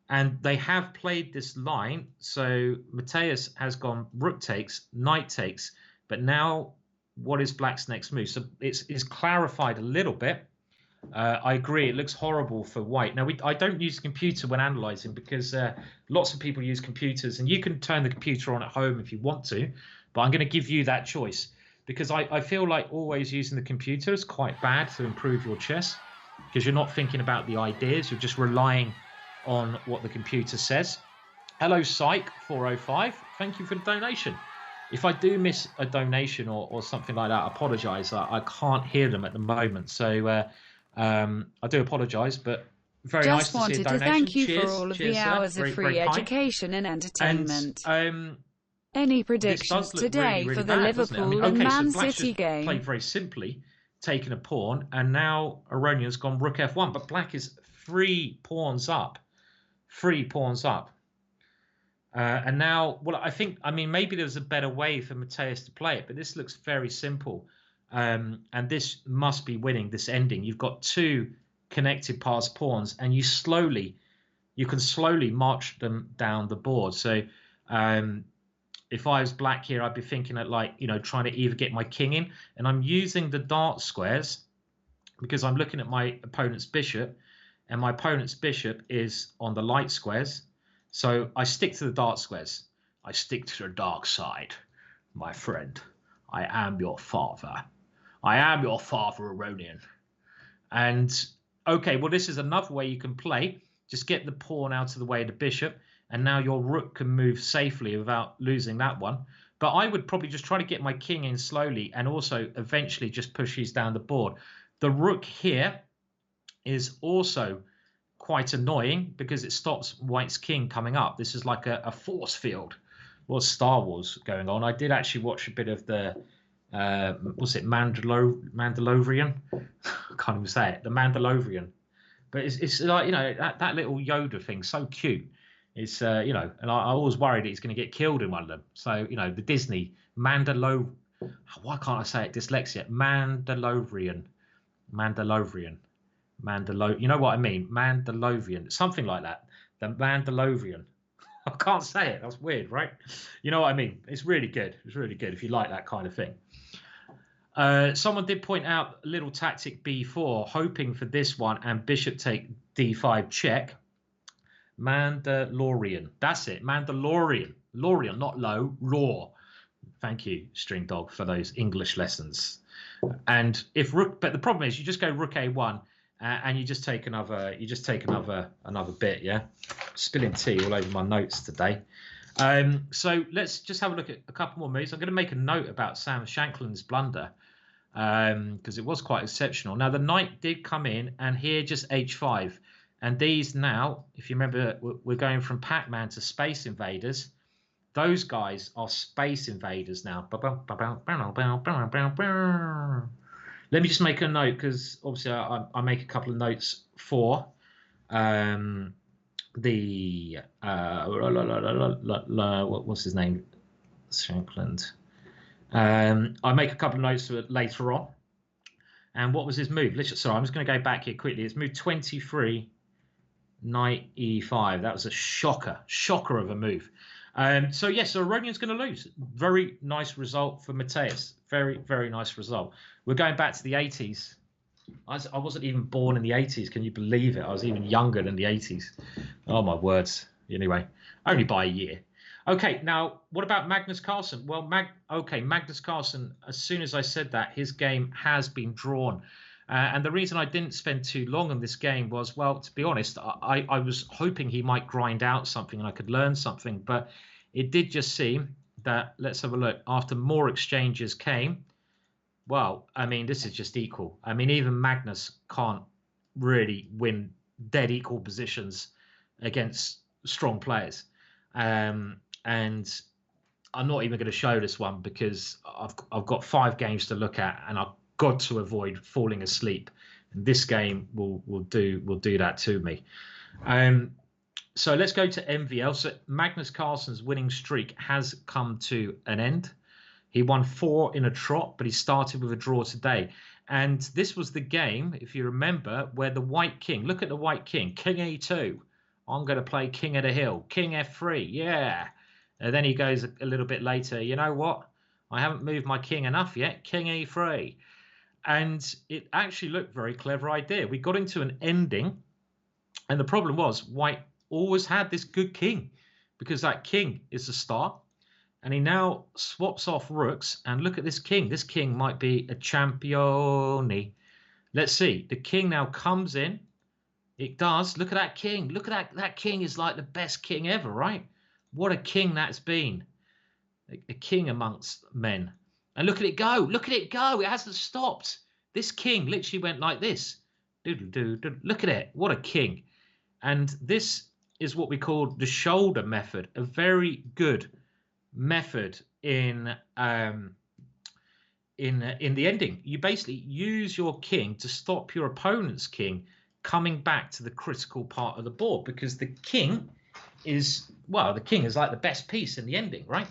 And they have played this line. So Mateus has gone rook takes, knight takes. But now what is black's next move? So it's clarified a little bit. I agree. It looks horrible for white. Now, I don't use a computer when analysing because lots of people use computers. And you can turn the computer on at home if you want to. But I'm going to give you that choice. Because I feel like always using the computer is quite bad to improve your chess. Because you're not thinking about the ideas. You're just relying on what the computer says. Hello, Psych405. Thank you for the donation. If I do miss a donation or something like that, I apologise. I can't hear them at the moment. So I do apologise, but very nice to see a donation. Just wanted to thank you for all of the hours of free education and entertainment. Any predictions today for the Liverpool and Man City game? Played very simply, taking a pawn, and now Aronian's gone rook f1, but black is 3 pawns up. 3 pawns up. And now, well, I mean, maybe there's a better way for Mateus to play it, but this looks very simple. And this must be winning this ending. You've got 2 connected passed pawns, and you can slowly march them down the board. So if I was black here, I'd be thinking at like, trying to either get my king in, and I'm using the dark squares because I'm looking at my opponent's bishop, and my opponent's bishop is on the light squares. So I stick to the dark squares. I stick to the dark side, my friend. I am your father. I am your father, Aronian. And okay, well, this is another way you can play. Just get the pawn out of the way of the bishop, and now your rook can move safely without losing that one. But I would probably just try to get my king in slowly, and also eventually just push these down the board. The rook here is also quite annoying because it stops white's king coming up. This is like a force field. Well, Star Wars going on. I did actually watch a bit of the was it Mandalorian? I can't even say it. The Mandalorian. But it's like, that little Yoda thing, so cute. It's and I always worried that he's going to get killed in one of them. So the Disney Mandalorian. Why can't I say it? Dyslexia. Mandalorian. You know what I mean? Mandalorian. Something like that. The Mandalorian. I can't say it. That's weird, right? You know what I mean? It's really good. It's really good if you like that kind of thing. Someone did point out a little tactic b4, hoping for this one, and bishop take d5 check. Mandalorian. That's it. Mandalorian. Lorian, not low. Raw. Thank you, String Dog, for those English lessons. And if rook, but the problem is you just go rook a1, and you just take another. Another bit. Yeah. Spilling tea all over my notes today. So let's just have a look at a couple more moves. I'm going to make a note about Sam Shankland's blunder because it was quite exceptional. Now, the knight did come in, and here just h5. And these now, if you remember, we're going from Pac-Man to Space Invaders. Those guys are Space Invaders now. Let me just make a note because obviously I make a couple of notes for the what's his name, Shankland. I make a couple of notes for it later on. And what was his move? Sorry, I'm just going to go back here quickly. It's move 23, knight e5. That was a shocker of a move. So yes, so Aronian's going to lose. Very nice result for Mateus. Very, very nice result. We're going back to the 80s. I wasn't even born in the 80s. Can you believe it? I was even younger than the 80s. Oh, my words. Anyway, only by a year. Okay, now, what about Magnus Carlsen? Well, Magnus Carlsen, as soon as I said that, his game has been drawn. And the reason I didn't spend too long on this game was, well, to be honest, I was hoping he might grind out something and I could learn something. But it did just seem that, let's have a look, after more exchanges came, well, I mean, this is just equal. I mean, even Magnus can't really win dead equal positions against strong players. And I'm not even going to show this one because I've got 5 games to look at, and I've got to avoid falling asleep. And this game will do that to me. So let's go to MVL. So Magnus Carlsen's winning streak has come to an end. He won 4 in a trot, but he started with a draw today. And this was the game, if you remember, where the white king, look at the white king, king e2. I'm going to play king of the hill, king f3, yeah. And then he goes a little bit later, you know what? I haven't moved my king enough yet, king e3. And it actually looked very clever idea. We got into an ending, and the problem was white always had this good king because that king is a star. And he now swaps off rooks, and look at this king. This king might be a champione. Let's see. The king now comes in. It does. Look at that king. Look at that. That king is like the best king ever, right? What a king that's been. A king amongst men. And look at it go. Look at it go. It hasn't stopped. This king literally went like this. Look at it. What a king. And this is what we call the shoulder method. A very good method in the ending. You basically use your king to stop your opponent's king coming back to the critical part of the board, because the king is, well, the king is like the best piece in the ending, right?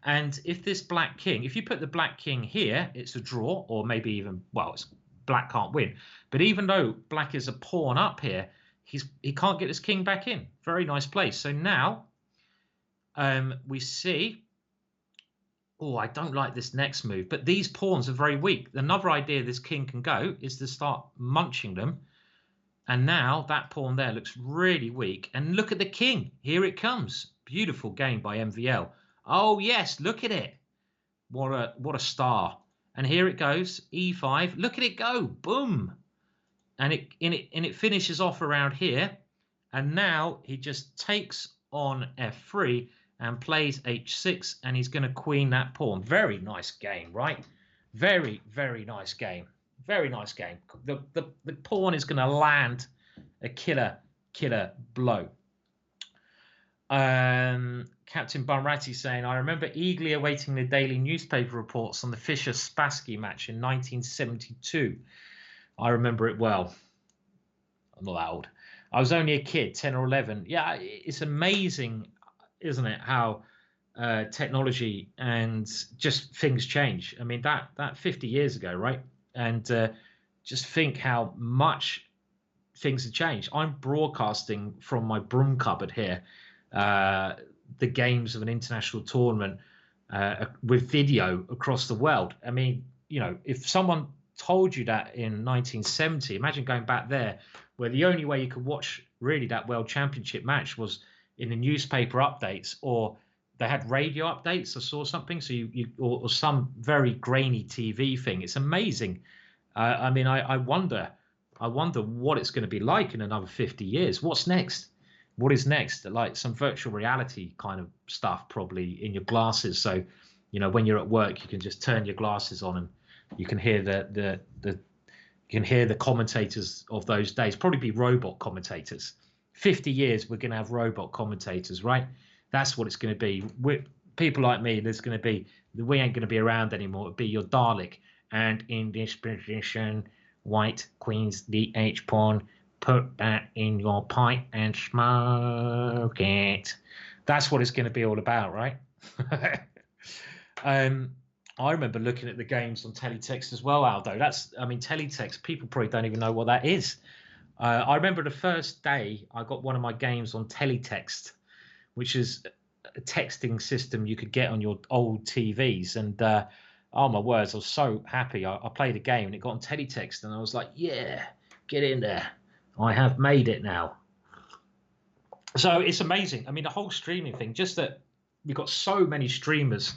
And if this black king, if you put the black king here, it's a draw, or maybe even, well, it's black can't win. But even though black is a pawn up here, he can't get his king back in. Very nice place. So now we see, oh, I don't like this next move, but these pawns are very weak. Another idea this king can go is to start munching them. And now that pawn there looks really weak. And look at the king. Here it comes. Beautiful game by MVL. Oh, yes, look at it. What a star. And here it goes, e5. Look at it go. Boom. And it finishes off around here. And now he just takes on f3 and plays h6. And he's going to queen that pawn. Very nice game, right? Very, very nice game. Very nice game. The pawn is going to land a killer blow. Captain Bunratty saying, I remember eagerly awaiting the daily newspaper reports on the Fischer-Spassky match in 1972. I remember it well. I'm not that old. I was only a kid, 10 or 11. Yeah, it's amazing, isn't it, how technology and just things change. I mean, that 50 years ago, right? And just think how much things have changed. I'm broadcasting from my broom cupboard here, the games of an international tournament with video across the world. I mean, you know, if someone told you that in 1970, imagine going back there, where the only way you could watch really that World Championship match was in the newspaper updates, or they had radio updates. I saw something, so or some very grainy TV thing. It's amazing. I mean, I wonder what it's going to be like in another 50 years. What's next? What is next? Like some virtual reality kind of stuff, probably in your glasses. So, you know, when you're at work, you can just turn your glasses on and you can hear the commentators of those days. Probably be robot commentators. 50 years, we're going to have robot commentators, right? That's what it's going to be. People like me, we ain't going to be around anymore. It'll be your Dalek. And in this position, white queens the H pawn. Put that in your pipe and smoke it. That's what it's going to be all about, right? I remember looking at the games on teletext as well, Aldo. Teletext, people probably don't even know what that is. I remember the first day I got one of my games on teletext, which is a texting system you could get on your old TVs. And oh my words, I was so happy. I played a game and it got on teletext and I was like, yeah, get in there. I have made it now. So it's amazing. I mean, the whole streaming thing, just that we've got so many streamers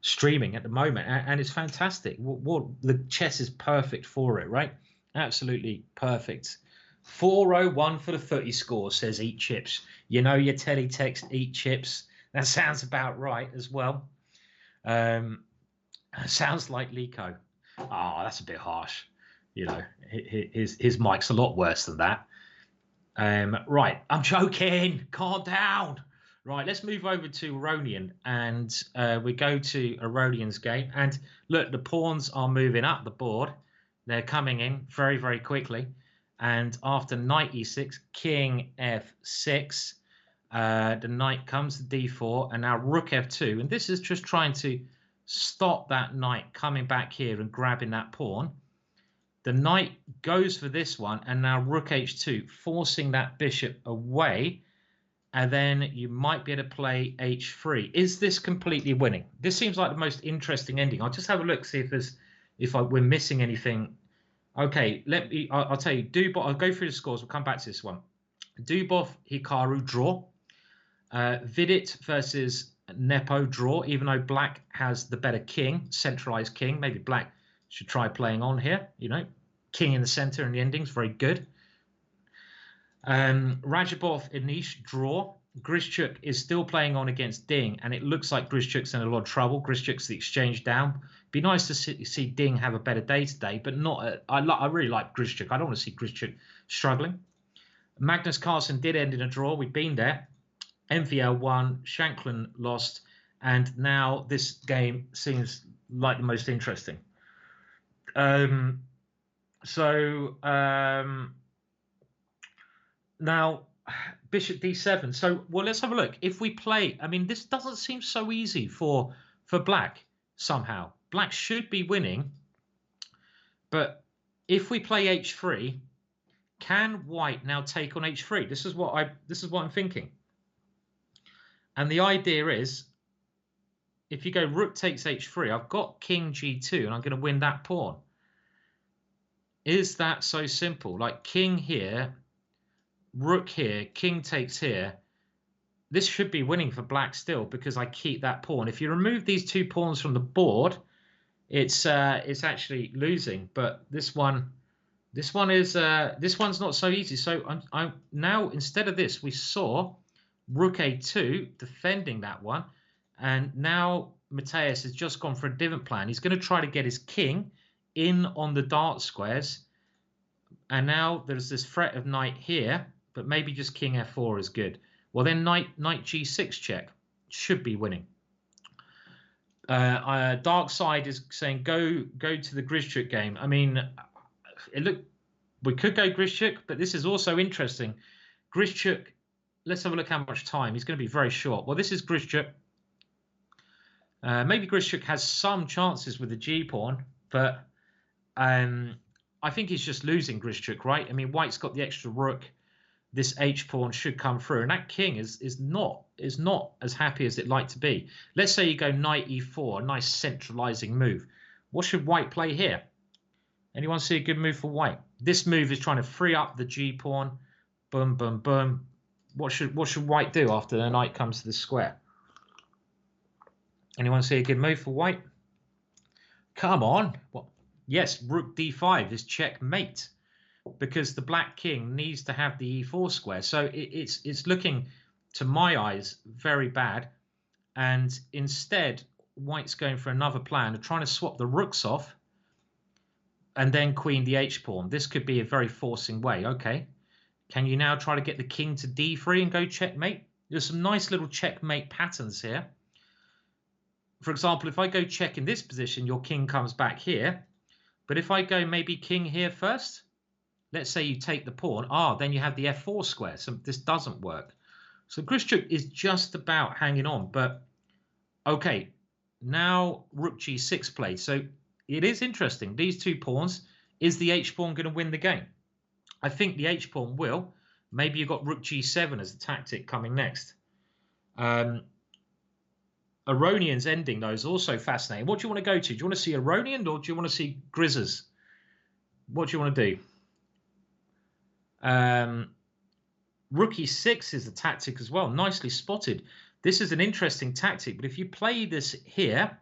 streaming at the moment, and it's fantastic. The chess is perfect for it, right? Absolutely perfect. 401 for the footy score, says Eat Chips. You know your teletext, Eat Chips. That sounds about right as well. Sounds like Lico. Oh, that's a bit harsh. You know, his mic's a lot worse than that. Right, I'm joking. Calm down. Right, let's move over to Aronian, and we go to Aronian's game. And look, the pawns are moving up the board. They're coming in very, very quickly. And after knight e6, king f6, the knight comes to d4, and now rook f2. And this is just trying to stop that knight coming back here and grabbing that pawn. The knight goes for this one, and now rook h2, forcing that bishop away. And then you might be able to play h3. Is this completely winning? This seems like the most interesting ending. I'll just have a look, see if we're missing anything. Okay, I'll tell you. Dubov, I'll go through the scores. We'll come back to this one. Dubov, Hikaru, draw. Vidit versus Nepo, draw. Even though black has the better king, centralized king. Maybe black should try playing on here. You know, king in the center and the ending's very good. Rajabov, Anish, draw. Grischuk is still playing on against Ding, and it looks like Grischuk's in a lot of trouble. Grischuk's the exchange down. Be nice to see Ding have a better day today, but not. I really like Grischuk. I don't want to see Grischuk struggling. Magnus Carlsen did end in a draw. We've been there. MVL won. Shankland lost, and now this game seems like the most interesting. Now, bishop d7. So, well, let's have a look. If we play, I mean, this doesn't seem so easy for for black somehow. Black should be winning, but if we play h3, can white now take on h3? This is what I'm thinking. And the idea is, if you go rook takes h3, I've got king g2, and I'm going to win that pawn. Is that so simple? Like king here, rook here, king takes here. This should be winning for black still because I keep that pawn. If you remove these 2 pawns from the board, it's actually losing. But this one's not so easy. So I'm now, instead of this, we saw rook a2 defending that one, and now Mateus has just gone for a different plan. He's going to try to get his king in on the dark squares, and now there's this threat of knight here, but maybe just king f4 is good. Well, then knight g6 check should be winning. Dark side is saying go to the Grischuk game. I mean, we could go Grischuk, but this is also interesting. Grischuk, let's have a look how much time. He's going to be very short. Well, this is Grischuk. Maybe Grischuk has some chances with the G pawn, but I think he's just losing Grischuk, right? I mean, white's got the extra rook. This H pawn should come through, and that king is not as happy as it'd like to be. Let's say you go knight e4, a nice centralizing move. What should white play here? Anyone see a good move for white? This move is trying to free up the G pawn. Boom, boom, boom. What should white do after the knight comes to the square? Anyone see a good move for white? Come on. What? Yes, rook d5 is checkmate, because the black king needs to have the e4 square. So it's looking, to my eyes, very bad. And instead, white's going for another plan of trying to swap the rooks off and then queen the h pawn. This could be a very forcing way. Okay. Can you now try to get the king to d3 and go checkmate? There's some nice little checkmate patterns here. For example, if I go check in this position, your king comes back here. But if I go maybe king here first, let's say you take the pawn, then you have the f4 square. So this doesn't work. So Grischuk is just about hanging on. But okay, now rook g6 play. So it is interesting. These 2 pawns, is the h pawn going to win the game? I think the h pawn will. Maybe you've got rook g7 as a tactic coming next. Aronian's ending, though, is also fascinating. What do you want to go to? Do you want to see Aronian or do you want to see Grizzers? What do you want to do? Rook e6 is a tactic as well. Nicely spotted. This is an interesting tactic, but if you play this here,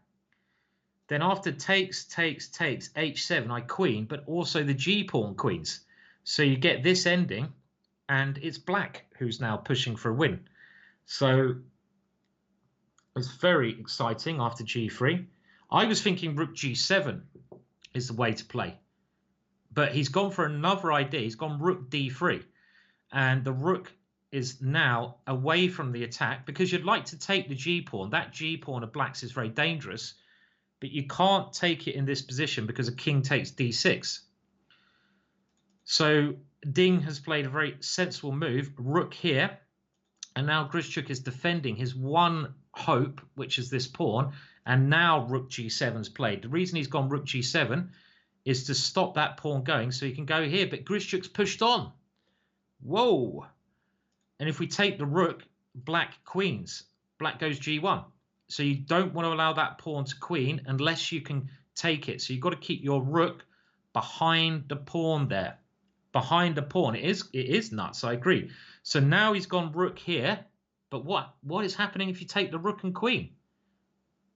then after takes, h7, I queen, but also the g pawn queens. So you get this ending, and it's black who's now pushing for a win. So it's very exciting after g3. I was thinking rook g7 is the way to play. But he's gone for another idea. He's gone rook d3. And the rook is now away from the attack because you'd like to take the g pawn. That g pawn of black's is very dangerous. But you can't take it in this position because a king takes d6. So Ding has played a very sensible move. Rook here. And now Grischuk is defending his one hope, which is this pawn. And now rook g7's played. The reason he's gone rook g7 is to stop that pawn going so he can go here. But Grischuk's pushed on. Whoa. And if we take the rook, black queens. Black goes g1. So you don't want to allow that pawn to queen unless you can take it. So you've got to keep your rook behind the pawn there. Behind the pawn. It is nuts, I agree. So now he's gone rook here. But what is happening if you take the rook and queen?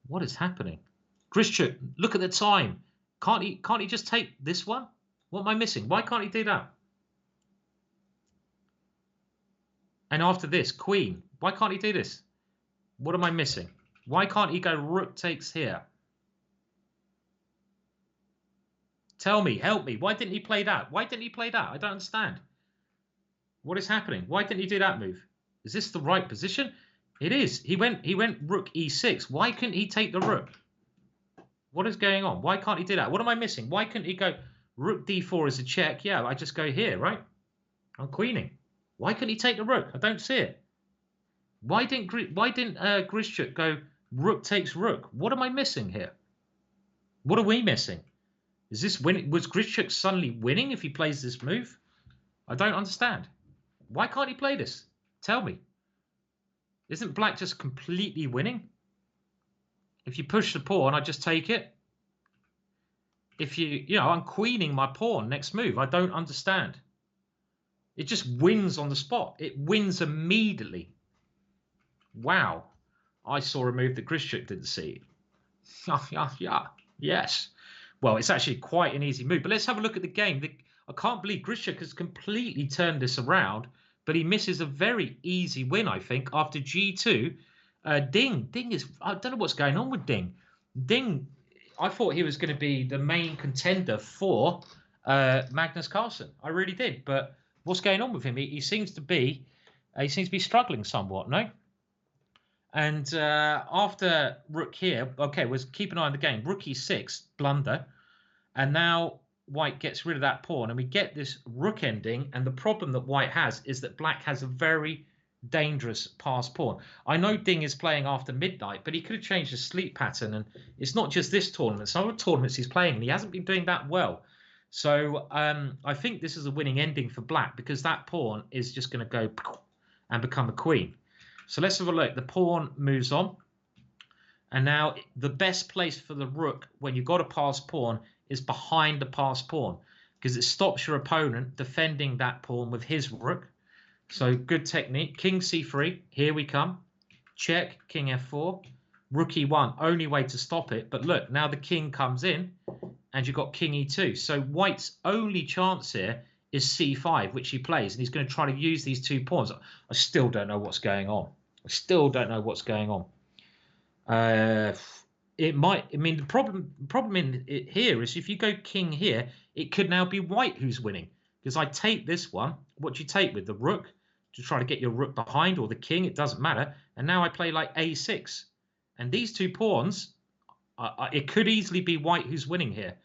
What is happening? Grischuk, look at the time. Can't he just take this one? What am I missing? Why can't he do that? And after this, queen. Why can't he do this? What am I missing? Why can't he go rook takes here? Tell me, help me. Why didn't he play that? Why didn't he play that? I don't understand. What is happening? Why didn't he do that move? Is this the right position? It is. He went rook e6. Why couldn't he take the rook? What is going on? Why can't he do that? What am I missing? Why couldn't he go rook d4 as a check? Yeah, I just go here, right? I'm queening. Why couldn't he take the rook? I don't see it. Why didn't Grischuk go Rook takes rook. What am I missing here? What are we missing? Is this winning? Was Grischuk suddenly winning if he plays this move? I don't understand. Why can't he play this? Tell me. Isn't black just completely winning? If you push the pawn, I just take it. If I'm queening my pawn next move. I don't understand. It just wins on the spot. It wins immediately. Wow. I saw a move that Grischuk didn't see. Yeah. Yes. Well, it's actually quite an easy move. But let's have a look at the game. I can't believe Grischuk has completely turned this around, but he misses a very easy win, I think, after G2. Ding is... I don't know what's going on with Ding. Ding, I thought he was going to be the main contender for Magnus Carlsen. I really did. But what's going on with him? He seems to be struggling somewhat, no? And after rook here, okay, was keep an eye on the game. Rook e6, blunder. And now white gets rid of that pawn. And we get this rook ending. And the problem that white has is that black has a very dangerous pass pawn. I know Ding is playing after midnight, but he could have changed his sleep pattern. And it's not just this tournament. Some other tournaments he's playing, and he hasn't been doing that well. So I think this is a winning ending for black, because that pawn is just going to go and become a queen. So let's have a look. The pawn moves on. And now the best place for the rook when you've got a passed pawn is behind the passed pawn, because it stops your opponent defending that pawn with his rook. So good technique. King c3. Here we come. Check. King f4. Rook e1. Only way to stop it. But look, now the king comes in and you've got king e2. So white's only chance here is c5, which he plays. And he's going to try to use these two pawns. I still don't know what's going on. I still don't know what's going on. It might. I mean, the problem in it here is if you go king here, it could now be white who's winning, because I take this one. What do you take with the rook to try to get your rook behind, or the king? It doesn't matter. And now I play like a6, and these two pawns, it could easily be white who's winning here,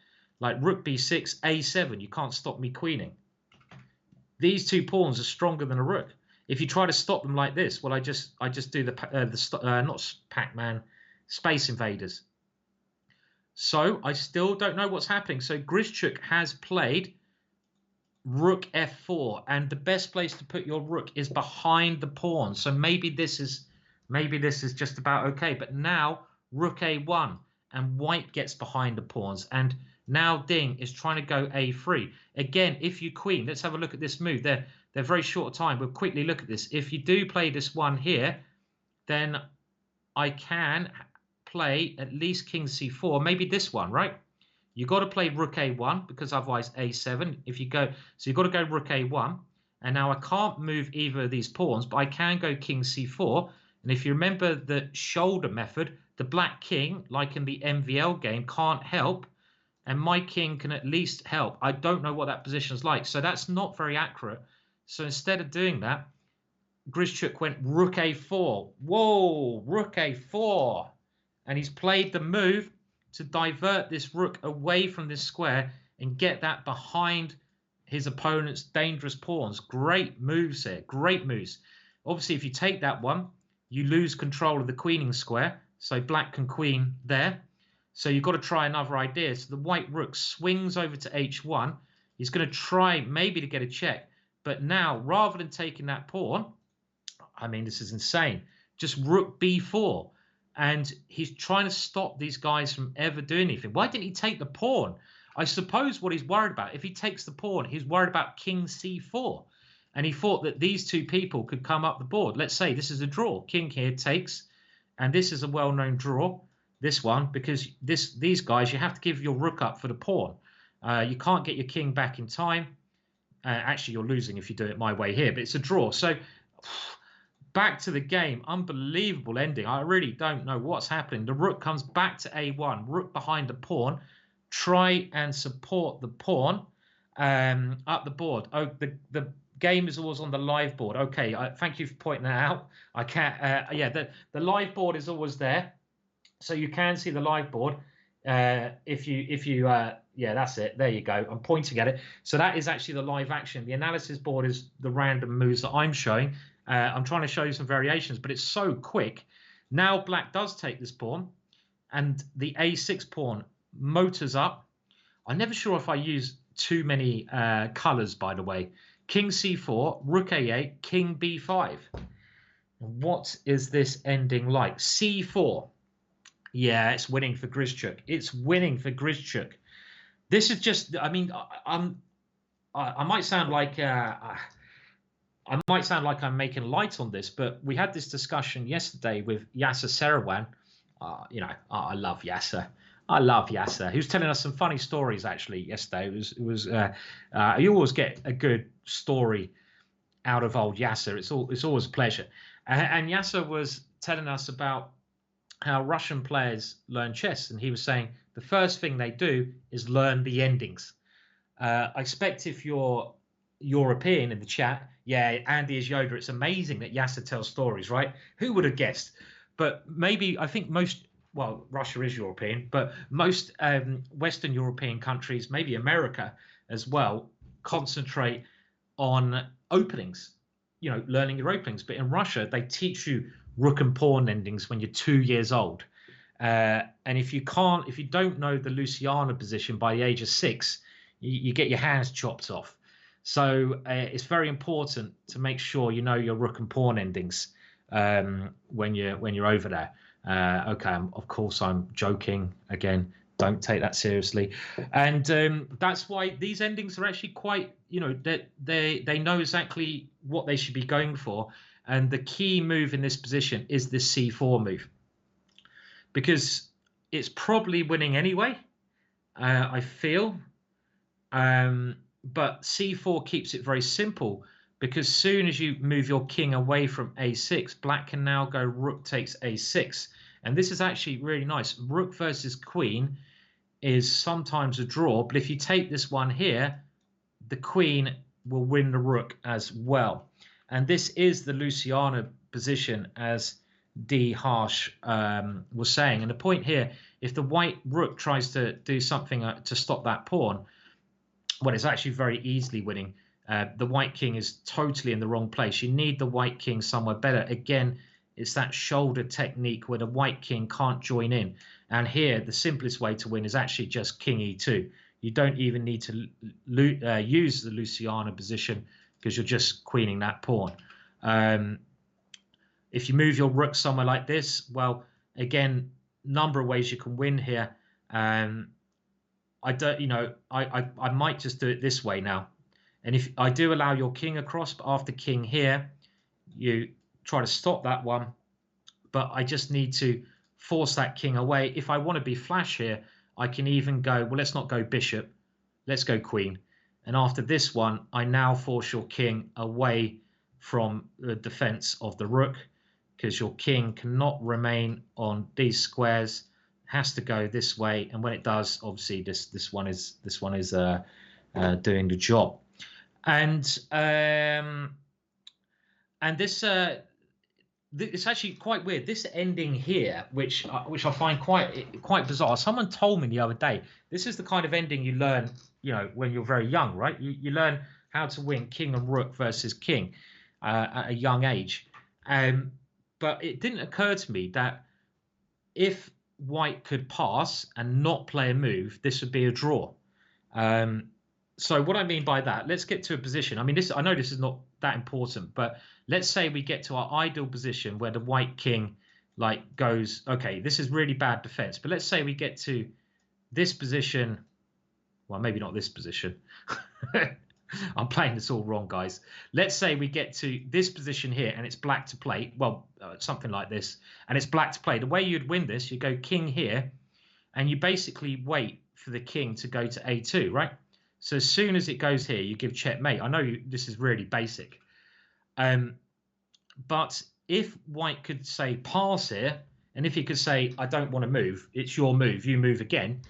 like rook b6, a7. You can't stop me queening. These two pawns are stronger than a rook. If you try to stop them like this, well, I just do not Pac-Man, Space Invaders. So I still don't know what's happening. So Grischuk has played rook f4, and the best place to put your rook is behind the pawn. So maybe this is just about okay. But now rook a1, and white gets behind the pawns, and now Ding is trying to go a3 again. If you queen, let's have a look at this move. They're very short time. We'll quickly look at this. If you do play this one here, then I can play at least king c4, maybe this one, right? You've got to play rook a1, because otherwise a7. If you go, so you've got to go rook a1, and now I can't move either of these pawns, but I can go king c4. And if you remember the shoulder method, the black king, like in the MVL game, can't help, and my king can at least help. I don't know what that position is like, so that's not very accurate. So instead of doing that, Grischuk went rook a4. Whoa, rook a4. And he's played the move to divert this rook away from this square and get that behind his opponent's dangerous pawns. Great moves here. Great moves. Obviously, if you take that one, you lose control of the queening square. So black can queen there. So you've got to try another idea. So the white rook swings over to h1. He's going to try maybe to get a check. But now, rather than taking that pawn, I mean, this is insane. Just rook b4. And he's trying to stop these guys from ever doing anything. Why didn't he take the pawn? I suppose what he's worried about, if he takes the pawn, he's worried about king c4. And he thought that these two people could come up the board. Let's say this is a draw. King here takes. And this is a well-known draw, this one, because these guys, you have to give your rook up for the pawn. You can't get your king back in time. Actually, you're losing if you do it my way here, but it's a draw. So back to the game. Unbelievable ending. I really don't know what's happening. The rook comes back to a1. Rook behind the pawn. Try and support the pawn up the board. Oh, the game is always on the live board. Okay, thank you for pointing that out. I can't. Yeah, the live board is always there, so you can see the live board. If you yeah, that's it. There you go. I'm pointing at it. So that is actually the live action. The analysis board is the random moves that I'm showing. I'm trying to show you some variations, but it's so quick Now black does take this pawn, and the a6 pawn motors up. I'm never sure if I use too many colors, by the way. King c4, rook a8, king b5. What is this ending like? c4. Yeah, it's winning for Grischuk. It's winning for Grischuk. This is just, I mean, I might sound like I'm making light on this, but we had this discussion yesterday with Yasser Serawan. I love Yasser. I love Yasser. He was telling us some funny stories actually yesterday. You always get a good story out of old Yasser. It's always a pleasure. And Yasser was telling us about how Russian players learn chess, and he was saying the first thing they do is learn the endings. I expect if you're European in the chat, yeah, Andy is Yoda. It's amazing that Yasser tells stories, right? Who would have guessed? But maybe I think Russia is European, but most Western European countries, maybe America as well, concentrate on openings, learning your openings. But in Russia, they teach you rook and pawn endings when you're 2 years old. And if you don't know the Luciana position by the age of 6, you get your hands chopped off. So it's very important to make sure you know your rook and pawn endings when you're over there. Okay, of course I'm joking again. Don't take that seriously. And that's why these endings are actually quite, they know exactly what they should be going for. And the key move in this position is this c4 move, because it's probably winning anyway, I feel. But c4 keeps it very simple, because soon as you move your king away from a6, black can now go rook takes a6. And this is actually really nice. Rook versus queen is sometimes a draw, but if you take this one here, the queen will win the rook as well. And this is the Luciana position, as D. Harsh was saying. And the point here, if the white rook tries to do something to stop that pawn, well, it's actually very easily winning. The white king is totally in the wrong place. You need the white king somewhere better. Again, it's that shoulder technique where the white king can't join in. And here, the simplest way to win is actually just king e2. You don't even need to use the Luciana position, because you're just queening that pawn. If you move your rook somewhere like this, well, again, number of ways you can win here. I might just do it this way now. And if I do allow your king across, but after king here, you try to stop that one. But I just need to force that king away. If I want to be flash here, I can even go, well, let's not go bishop. Let's go queen. And after this one, I now force your king away from the defense of the rook, because your king cannot remain on these squares. It has to go this way. And when it does, obviously this one is doing the job. And this it's actually quite weird. This ending here, which I find quite bizarre. Someone told me the other day, this is the kind of ending you learn, when you're very young, right? You learn how to win king and rook versus king at a young age. But it didn't occur to me that if white could pass and not play a move, this would be a draw. So what I mean by that, let's get to a position. I mean, I know this is not that important, but let's say we get to our ideal position where the white king goes, okay, this is really bad defense, but let's say we get to this position. Well, maybe not this position. I'm playing this all wrong, guys. Let's say we get to this position here and it's black to play. Well, something like this, and it's black to play. The way you'd win this, you go king here, and you basically wait for the king to go to a2, right? So as soon as it goes here, you give checkmate. I know this is really basic. But if white could say pass here, and if he could say, I don't want to move, it's your move, you move again.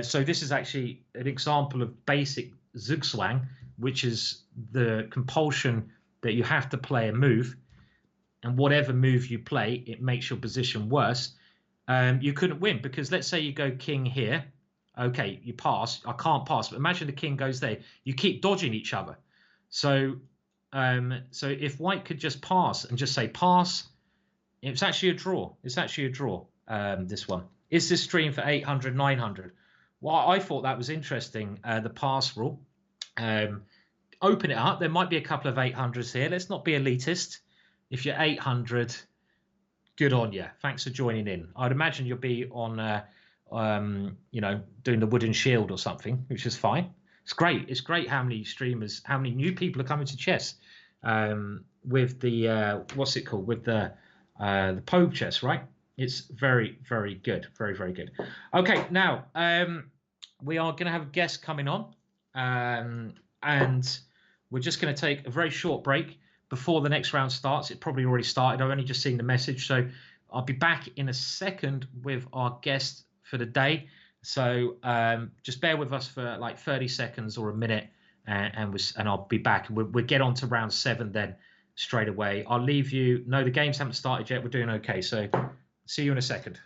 So this is actually an example of basic zugzwang, which is the compulsion that you have to play a move. And whatever move you play, it makes your position worse. You couldn't win, because let's say you go king here. Okay, you pass. I can't pass. But imagine the king goes there. You keep dodging each other. So if white could just pass and just say pass, It's actually a draw. It's actually a draw, this one. Is this stream for 800, 900? Well, I thought that was interesting, the pass rule. Open it up. There might be a couple of 800s here. Let's not be elitist. If you're 800, good on you. Thanks for joining in. I'd imagine you'll be on, you know, doing the wooden shield or something, which is fine. It's great. It's great how many streamers, how many new people are coming to chess with the, what's it called? With the Pogue chess, right? It's very, very good. Very, very good. Okay, now we are going to have a guest coming on, and we're just going to take a very short break before the next round starts. It probably already started. I've only just seen the message, so I'll be back in a second with our guest for the day. So just bear with us for like 30 seconds or a minute, and I'll be back. We'll get on to round 7 then straight away. I'll leave you. No, the games haven't started yet. We're doing okay. So see you in a second.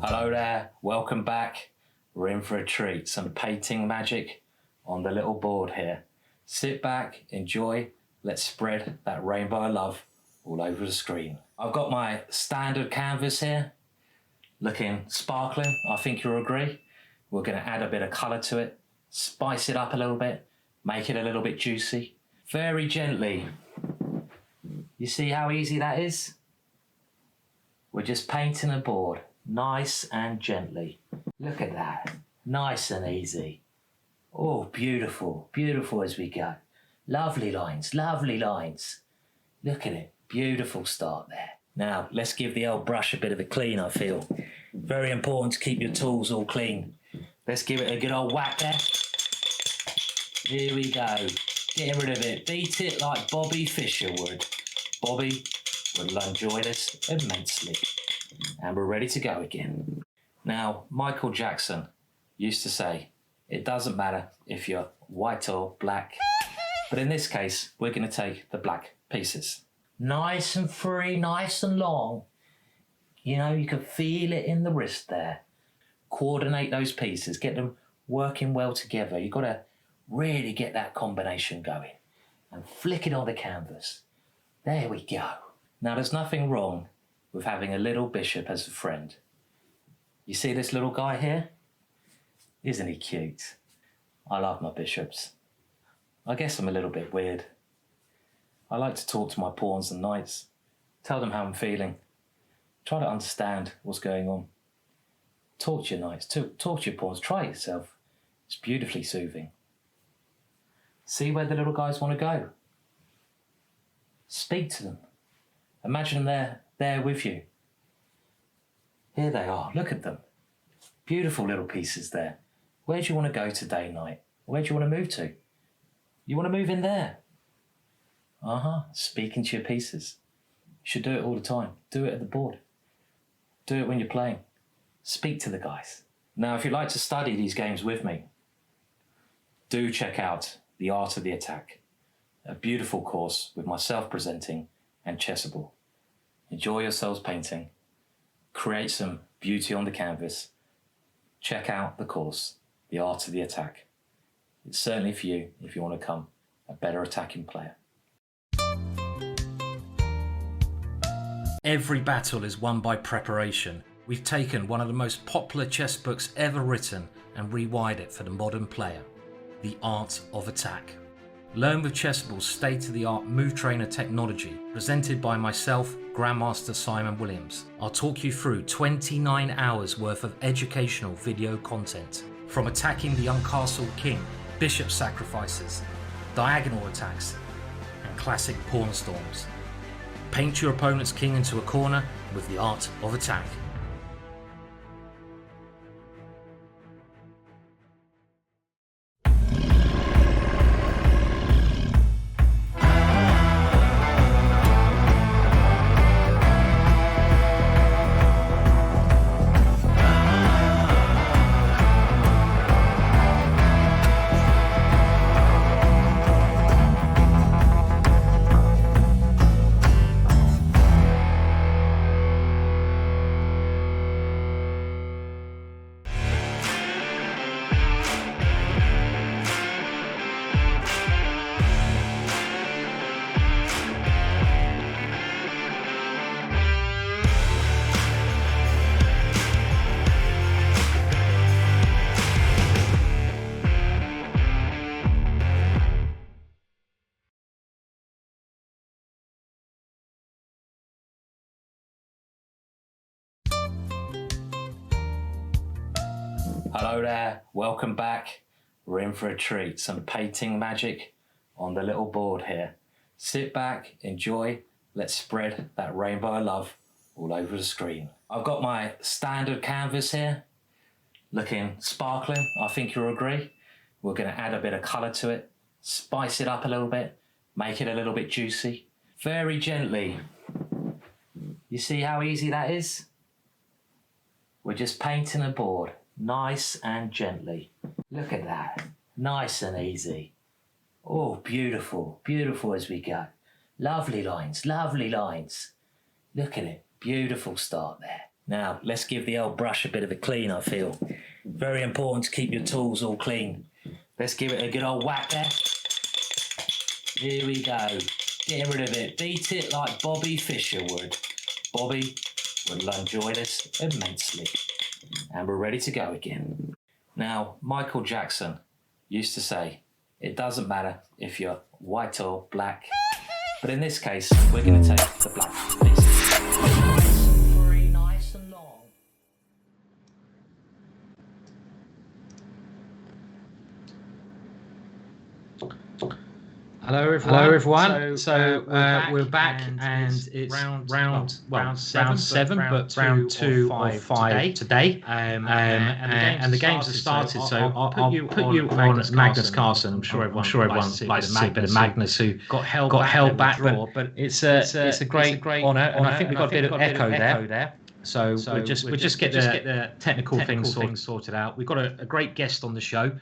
Hello there, welcome back. We're in for a treat, some painting magic on the little board here. Sit back, enjoy, let's spread that rainbow of love all over the screen. I've got my standard canvas here, looking sparkling, I think you'll agree. We're gonna add a bit of color to it, spice it up a little bit, make it a little bit juicy. Very gently. You see how easy that is? We're just painting a board. Nice and gently. Look at that. Nice and easy. Oh, beautiful. Beautiful as we go. Lovely lines. Lovely lines. Look at it. Beautiful start there. Now, let's give the old brush a bit of a clean, I feel. Very important to keep your tools all clean. Let's give it a good old whack there. Here we go. Getting rid of it. Beat it like Bobby Fischer would. Bobby will enjoy this immensely. And we're ready to go again. Now, Michael Jackson used to say, it doesn't matter if you're white or black, but in this case, we're going to take the black pieces. Nice and free, nice and long. You know, you can feel it in the wrist there. Coordinate those pieces, get them working well together. You've got to really get that combination going and flick it on the canvas. There we go. Now, there's nothing wrong with having a little bishop as a friend. You see this little guy here? Isn't he cute? I love my bishops. I guess I'm a little bit weird. I like to talk to my pawns and knights, tell them how I'm feeling, try to understand what's going on. Talk to your knights, talk to your pawns, try it yourself. It's beautifully soothing. See where the little guys want to go. Speak to them. Imagine they're there with you. Here they are, look at them. Beautiful little pieces there. Where do you want to go today, knight? Where do you want to move to? You want to move in there? Speaking to your pieces. You should do it all the time. Do it at the board. Do it when you're playing. Speak to the guys. Now, if you'd like to study these games with me, do check out The Art of the Attack, a beautiful course with myself presenting and Chessable. Enjoy yourselves painting, create some beauty on the canvas. Check out the course, The Art of the Attack. It's certainly for you if you want to become a better attacking player. Every battle is won by preparation. We've taken one of the most popular chess books ever written and rewired it for the modern player, The Art of Attack. Learn with Chessable's state-of-the-art move trainer technology, presented by myself, Grandmaster Simon Williams. I'll talk you through 29 hours worth of educational video content, from attacking the uncastled king, bishop sacrifices, diagonal attacks, and classic pawn storms. Paint your opponent's king into a corner with The Art of Attack. Hello there, welcome back. We're in for a treat, some painting magic on the little board here. Sit back, enjoy, let's spread that rainbow of love all over the screen. I've got my standard canvas here, looking sparkling, I think you'll agree. We're going to add a bit of colour to it, spice it up a little bit, make it a little bit juicy. Very gently. You see how easy that is? We're just painting a board, nice and gently. Look at that, nice and easy. Oh, beautiful, beautiful as we go. Lovely lines, lovely lines. Look at it, beautiful start there. Now, let's give the old brush a bit of a clean, I feel. Very important to keep your tools all clean. Let's give it a good old whack there. Here we go, getting rid of it. Beat it like Bobby Fischer would. Bobby would enjoy this immensely. And we're ready to go again. Now, Michael Jackson used to say, it doesn't matter if you're white or black, but in this case, we're going to take the black piece. Very nice and long. Hello everyone. So we're back and it's round seven, but round 2 or 5 today. And the games have started. So I'll put you on Magnus Carlsen. I'm sure everyone likes to see a bit of Magnus, who got held back, but it's a great honour, and I think we've got a bit of echo there. So we'll just get the technical things sorted out. We've got a great guest on the show.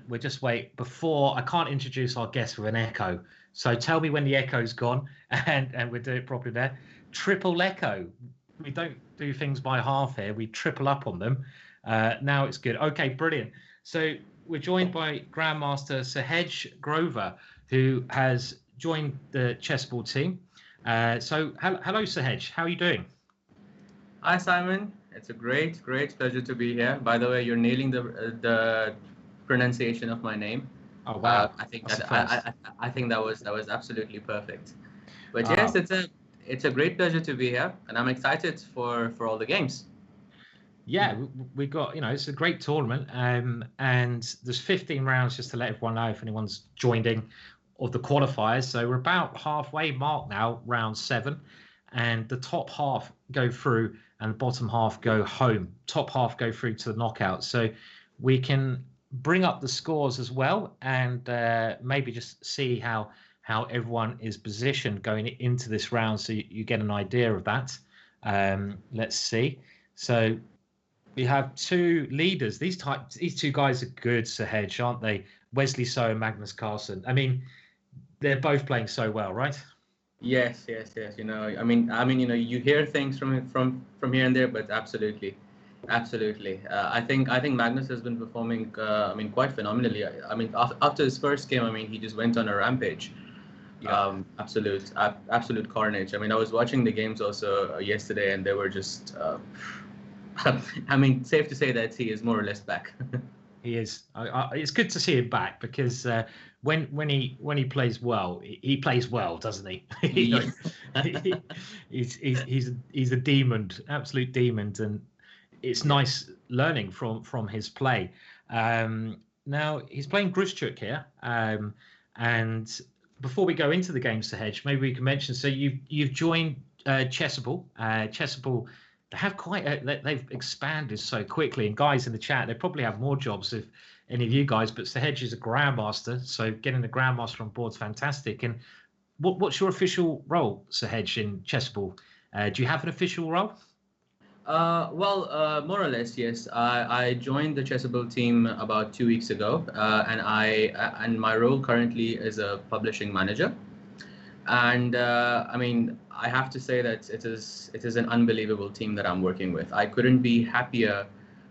We'll just wait before I can't introduce our guest with an echo. So tell me when the echo's gone, and we'll do it properly there. Triple echo. We don't do things by half here. We triple up on them. Now it's good. Okay, brilliant. So we're joined by Grandmaster Sahej Grover, who has joined the chessboard team. So hello, Sahej. How are you doing? Hi, Simon. It's a great pleasure to be here. By the way, you're nailing the pronunciation of my name. Oh wow! I think that was absolutely perfect. But yes, it's a great pleasure to be here, and I'm excited for all the games. Yeah, we've got, it's a great tournament, and there's 15 rounds, just to let everyone know if anyone's joined in, of the qualifiers. So we're about halfway mark now, round 7, and the top half go through and the bottom half go home. Top half go through to the knockout. So we can bring up the scores as well, and maybe just see how everyone is positioned going into this round, so you get an idea of that. Let's see. So we have 2 leaders. These 2 guys are good, Sahej, aren't they? Wesley So and Magnus Carlsen. I mean, they're both playing so well, right? Yes. I mean, you hear things from here and there, but absolutely. I think Magnus has been performing, quite phenomenally. After his first game, he just went on a rampage. Yeah. Absolute carnage. I was watching the games also yesterday, and they were just. Safe to say that he is more or less back. He is. It's good to see him back, because when he plays well, he plays well, doesn't he? He's a demon, absolute demon, and it's nice learning from his play. Now he's playing Grischuk here, and before we go into the game, Sahej, maybe we can mention. So you've joined Chessable. Chessable, they have they've expanded so quickly. And guys in the chat, they probably have more jobs if any of you guys. But Sahej is a grandmaster, so getting the grandmaster on board is fantastic. And what's your official role, Sahej, in Chessable? Do you have an official role? More or less, yes. I joined the Chessable team about 2 weeks ago, and my role currently is a publishing manager. And I have to say that it is an unbelievable team that I'm working with. I couldn't be happier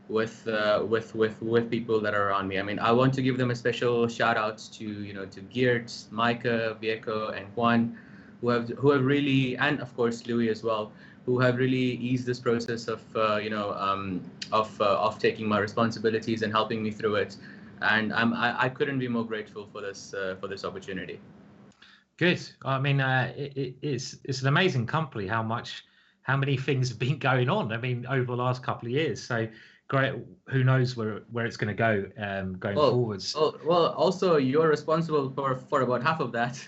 with people that are around me. I want to give them a special shout out to Geert, Micah, Vieko, and Juan, who have really, and of course Louis as well, who have really eased this process of taking my responsibilities and helping me through it. And I couldn't be more grateful for this opportunity. Good. It's an amazing company. How many things have been going on? Over the last couple of years. So great. Who knows where it's going to go going forwards? Well, also you're responsible for about half of that.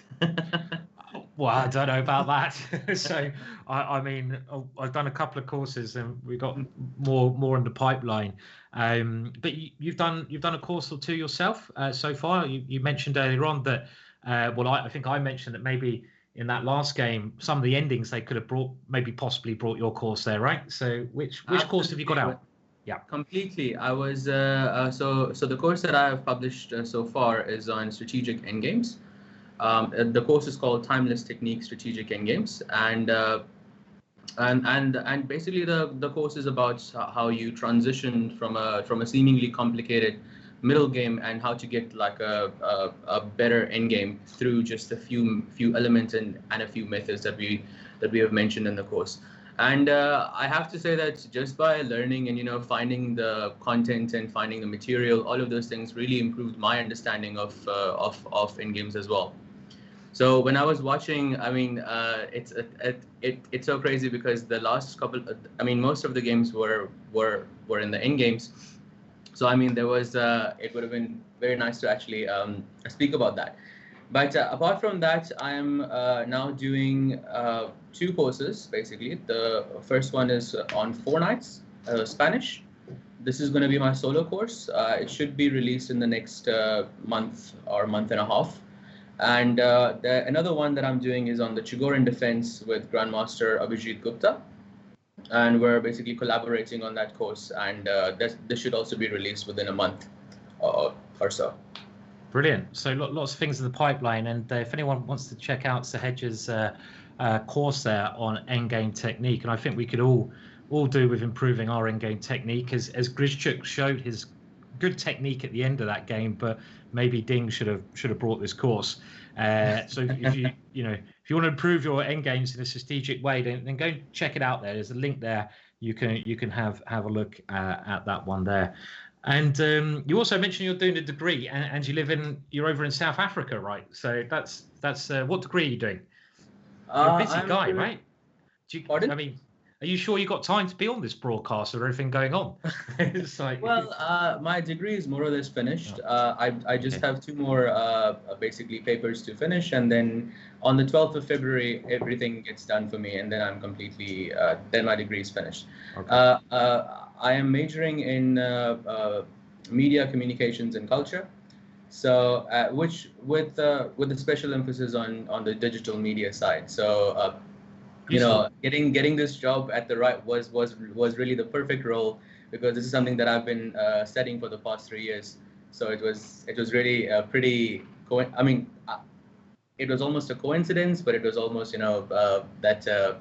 Well, I don't know about that. So, I mean, I've done a couple of courses, and we've got more in the pipeline. But you've done a course or two yourself so far. You mentioned earlier on that. I think I mentioned that maybe in that last game, some of the endings they could have possibly brought your course there, right? So, which course have you got out? Yeah, completely. I was so the course that I have published so far is on strategic endgames. The course is called Timeless Technique Strategic Endgames, and basically the course is about how you transition from a seemingly complicated middle game and how to get like a better end game through just a few elements and a few methods that we have mentioned in the course. And I have to say that just by learning and finding the content and finding the material, all of those things really improved my understanding of end games as well. So when I was watching, I mean, it's so crazy because the last couple, I mean, most of the games were in the end games. So I mean, there was it would have been very nice to actually speak about that. But apart from that, I am now doing 2 courses basically. The first one is on 4 nights Spanish. This is going to be my solo course. It should be released in the next month or month and a half. And another one that I'm doing is on the Chigorin defense with Grandmaster Abhijit Gupta. And we're basically collaborating on that course. And this should also be released within a month or so. Brilliant. So lots of things in the pipeline. And if anyone wants to check out Sahej's course there on endgame technique, and I think we could all do with improving our endgame technique, as Grischuk showed his good technique at the end of that game, but maybe Ding should have brought this course. So if you want to improve your end games in a strategic way, then go check it out. There's a link there. You can have a look at that one there. And you also mentioned you're doing a degree, and you're over in South Africa, right? So that's what degree are you doing? You're a busy guy, right? Pardon? I mean, are you sure you got time to be on this broadcast or everything going on? It's like... Well, my degree is more or less finished. I just have 2 more basically papers to finish, and then on the 12th of February, everything gets done for me, and then I'm completely then my degree is finished. Okay. I am majoring in media communications and culture, so which with a special emphasis on the digital media side. So. Getting this job at the right was really the perfect role, because this is something that I've been studying for the past 3 years. So it was really pretty. I mean, it was almost a coincidence, but it was almost that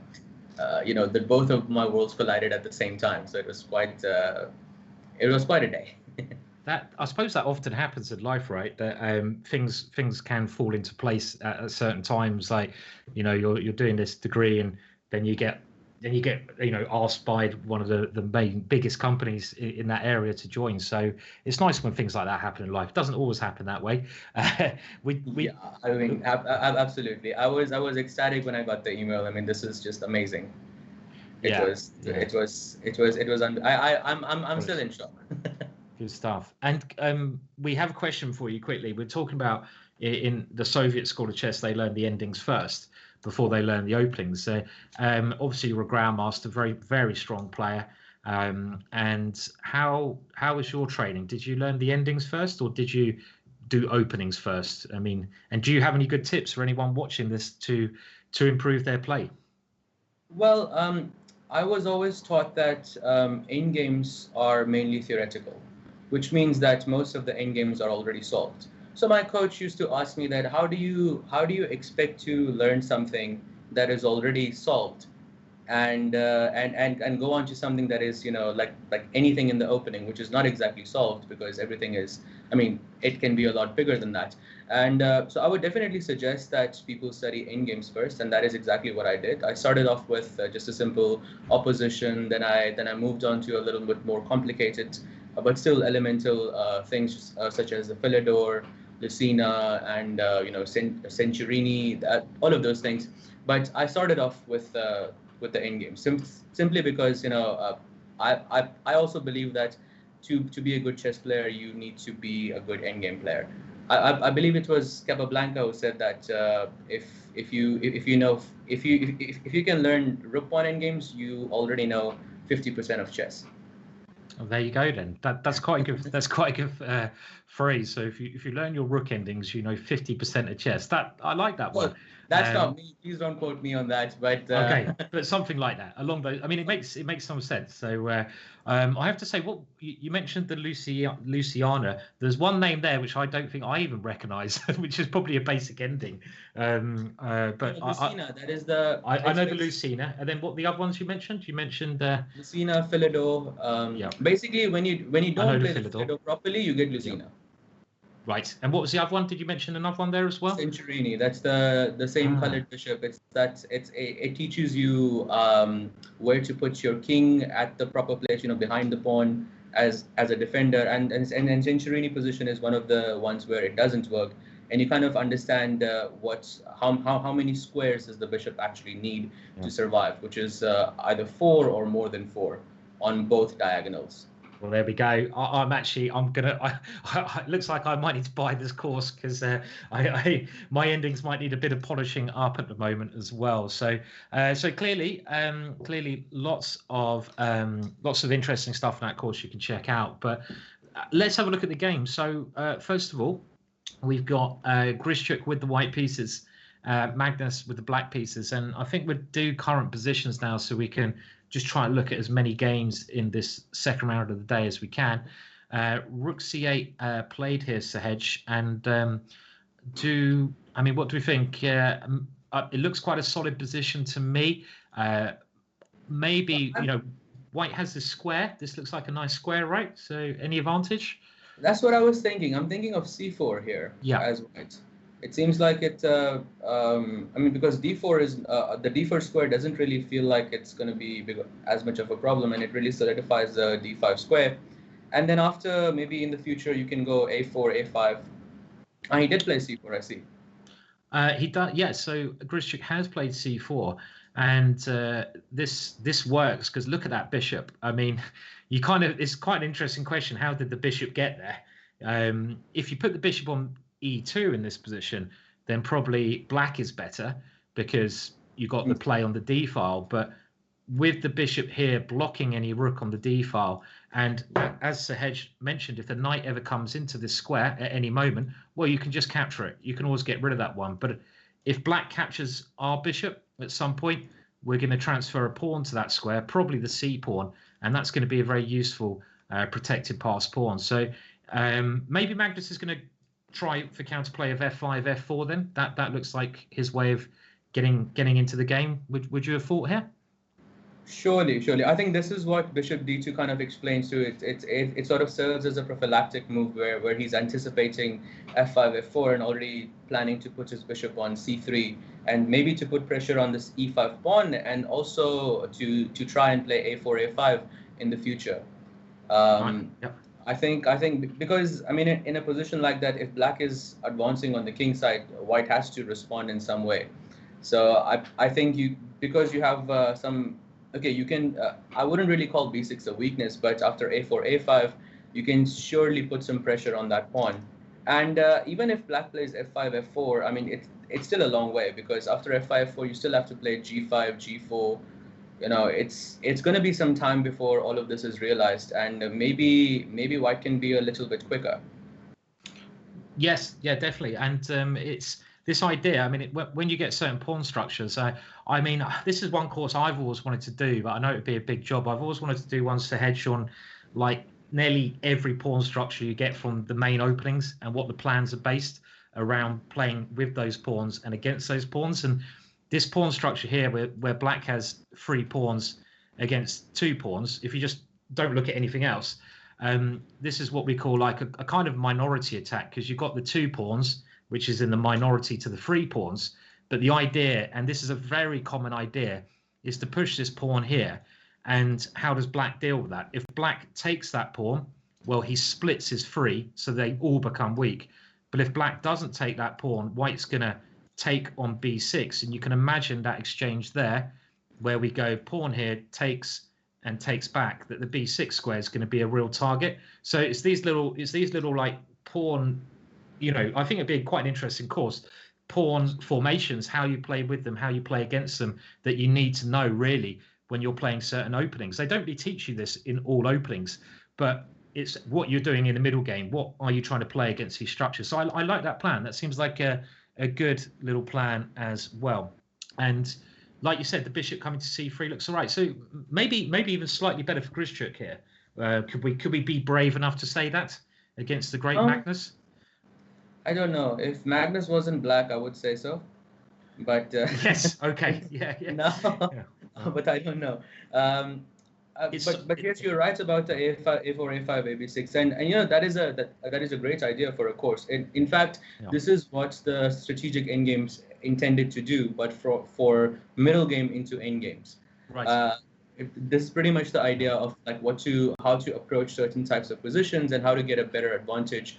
both of my worlds collided at the same time. So it was quite a day. That, I suppose, that often happens in life, right? That things can fall into place at certain times. Like, you're doing this degree, and then you get asked by one of the main biggest companies in that area to join. So it's nice when things like that happen in life. It doesn't always happen that way. Yeah, I mean, absolutely. I was ecstatic when I got the email. I mean, this is just amazing. It was. I'm still in shock. Good stuff. And we have a question for you quickly. We're talking about in the Soviet school of chess, they learn the endings first before they learn the openings. So obviously you're a grandmaster, very, very strong player. And how was your training? Did you learn the endings first, or did you do openings first? I mean, and do you have any good tips for anyone watching this to improve their play? Well, I was always taught that end games are mainly theoretical, which means that most of the end games are already solved. So my coach used to ask me that, how do you expect to learn something that is already solved, and go on to something that is like anything in the opening, which is not exactly solved, because everything is, I mean, it can be a lot bigger than that. And so I would definitely suggest that people study end games first, and that is exactly what I did. I started off with just a simple opposition, then I moved on to a little bit more complicated, but still elemental things such as the Philidor, Lucina, and Centurini, all of those things. But I started off with the end game simply because I also believe that to be a good chess player, you need to be a good endgame player. I believe it was Capablanca who said that if you can learn rook pawn endgames, you already know 50% of chess. Well, there you go then. That's quite a good. That's quite a good phrase. So if you learn your rook endings, you know 50% of chess. I like that one. That's not me. Please don't quote me on that. But okay, but something like that along those. I mean, it makes some sense. So I have to say, what you mentioned the Luciana. There's one name there which I don't think I even recognise, which is probably a basic ending. But Lucina, that is the. I know the Lucina, and then what the other ones you mentioned? You mentioned Lucina, Philido. Yeah. Basically, when you don't play the Philido properly, you get Lucina. Yeah. Right, and what was the other one? Did you mention another one there as well? Centurini. That's the same colored bishop. It teaches you where to put your king at the proper place, behind the pawn as a defender, and Centurini position is one of the ones where it doesn't work, and you kind of understand how many squares does the bishop actually need to survive, which is either 4 or more than 4 on both diagonals. Well, there we go. It looks like I might need to buy this course because my endings might need a bit of polishing up at the moment as well. So clearly, lots of interesting stuff in that course you can check out. But let's have a look at the game. So first of all, we've got Grischuk with the white pieces, Magnus with the black pieces, and I think we'll do current positions now so we can just try and look at as many games in this second round of the day as we can. Rook c8 played here, Sahej, and what do we think? It looks quite a solid position to me. Maybe, white has this square. This looks like a nice square, right? So any advantage? That's what I was thinking. I'm thinking of c4 here as white. It seems like it. Because d4 is the d4 square doesn't really feel like it's going to be as much of a problem, and it really solidifies the d5 square. And then after, maybe in the future, you can go a4, a5. He did play c4, I see. He does, yeah. So Grischuk has played c4, and this works because look at that bishop. I mean, it's quite an interesting question. How did the bishop get there? If you put the bishop on e2 in this position, then probably black is better because you got the play on the d file. But with the bishop here blocking any rook on the d file, and as Sahej mentioned, if the knight ever comes into this square at any moment, well, you can just capture it. You can always get rid of that one. But if black captures our bishop at some point, we're going to transfer a pawn to that square, probably the c pawn, and that's going to be a very useful protected pass pawn. So maybe Magnus is going to try for counterplay of f5, f4 then. That looks like his way of getting into the game. Would you have thought here? Surely. I think this is what bishop d2 kind of explains to it. It sort of serves as a prophylactic move where he's anticipating f5, f4 and already planning to put his bishop on c3 and maybe to put pressure on this e5 pawn and also to try and play a4, a5 in the future. I think because in a position like that, if black is advancing on the king side, white has to respond in some way. So I think because you have some. Okay, you can. I wouldn't really call b6 a weakness, but after a4, a5, you can surely put some pressure on that pawn. And even if black plays f5, f4, it's still a long way because after f5, f4, you still have to play g5, g4. It's going to be some time before all of this is realized, and maybe white can be a little bit quicker. Yes, yeah, definitely, and it's this idea. When you get certain pawn structures, this is one course I've always wanted to do, but I know it'd be a big job. I've always wanted to do ones to hedge on, like nearly every pawn structure you get from the main openings and what the plans are based around playing with those pawns and against those pawns. And this pawn structure here, where black has 3 pawns against 2 pawns, if you just don't look at anything else, this is what we call like a kind of minority attack, because you've got the 2 pawns, which is in the minority to the 3 pawns. But the idea, and this is a very common idea, is to push this pawn here. And how does black deal with that? If black takes that pawn, well, he splits his 3, so they all become weak. But if black doesn't take that pawn, white's going to take on b6, and you can imagine that exchange there where we go pawn here takes and takes back, that the b6 square is going to be a real target. So it's these little like pawn, I think it'd be quite an interesting course. Pawn formations, how you play with them, how you play against them, that you need to know really when you're playing certain openings. They don't really teach you this in all openings, but it's what you're doing in the middle game. What are you trying to play against these structures? So I like that plan. That seems like a good little plan as well. And like you said, the bishop coming to c3 looks all right. So maybe even slightly better for Grischuk here. Could we be brave enough to say that against the great Magnus? I don't know. If Magnus wasn't black, I would say so. But yes, okay, yeah. No, yeah. But I don't know. But yes, you're right about the a4, a5, ab6, and that is a great idea for a course. In fact, this is what the strategic endgames intended to do, but for middle game into endgames. Right. This is pretty much the idea of like how to approach certain types of positions and how to get a better advantage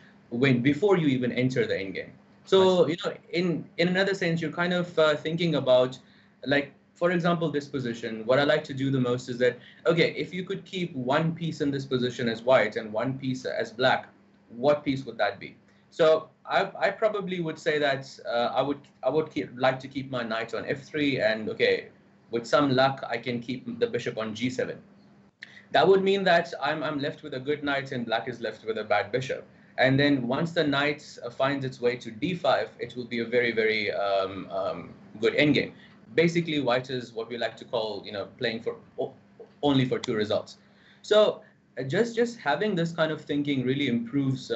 before you even enter the endgame. So in another sense, you're kind of thinking about, like, for example, this position. What I like to do the most is that, okay, if you could keep one piece in this position as white and one piece as black, what piece would that be? So I probably would say that I would like to keep my knight on f3, and okay, with some luck, I can keep the bishop on g7. That would mean that I'm left with a good knight and black is left with a bad bishop. And then once the knight finds its way to d5, it will be a very, very good endgame. Basically, white is what we like to call, playing for only for 2 results. So just having this kind of thinking really improves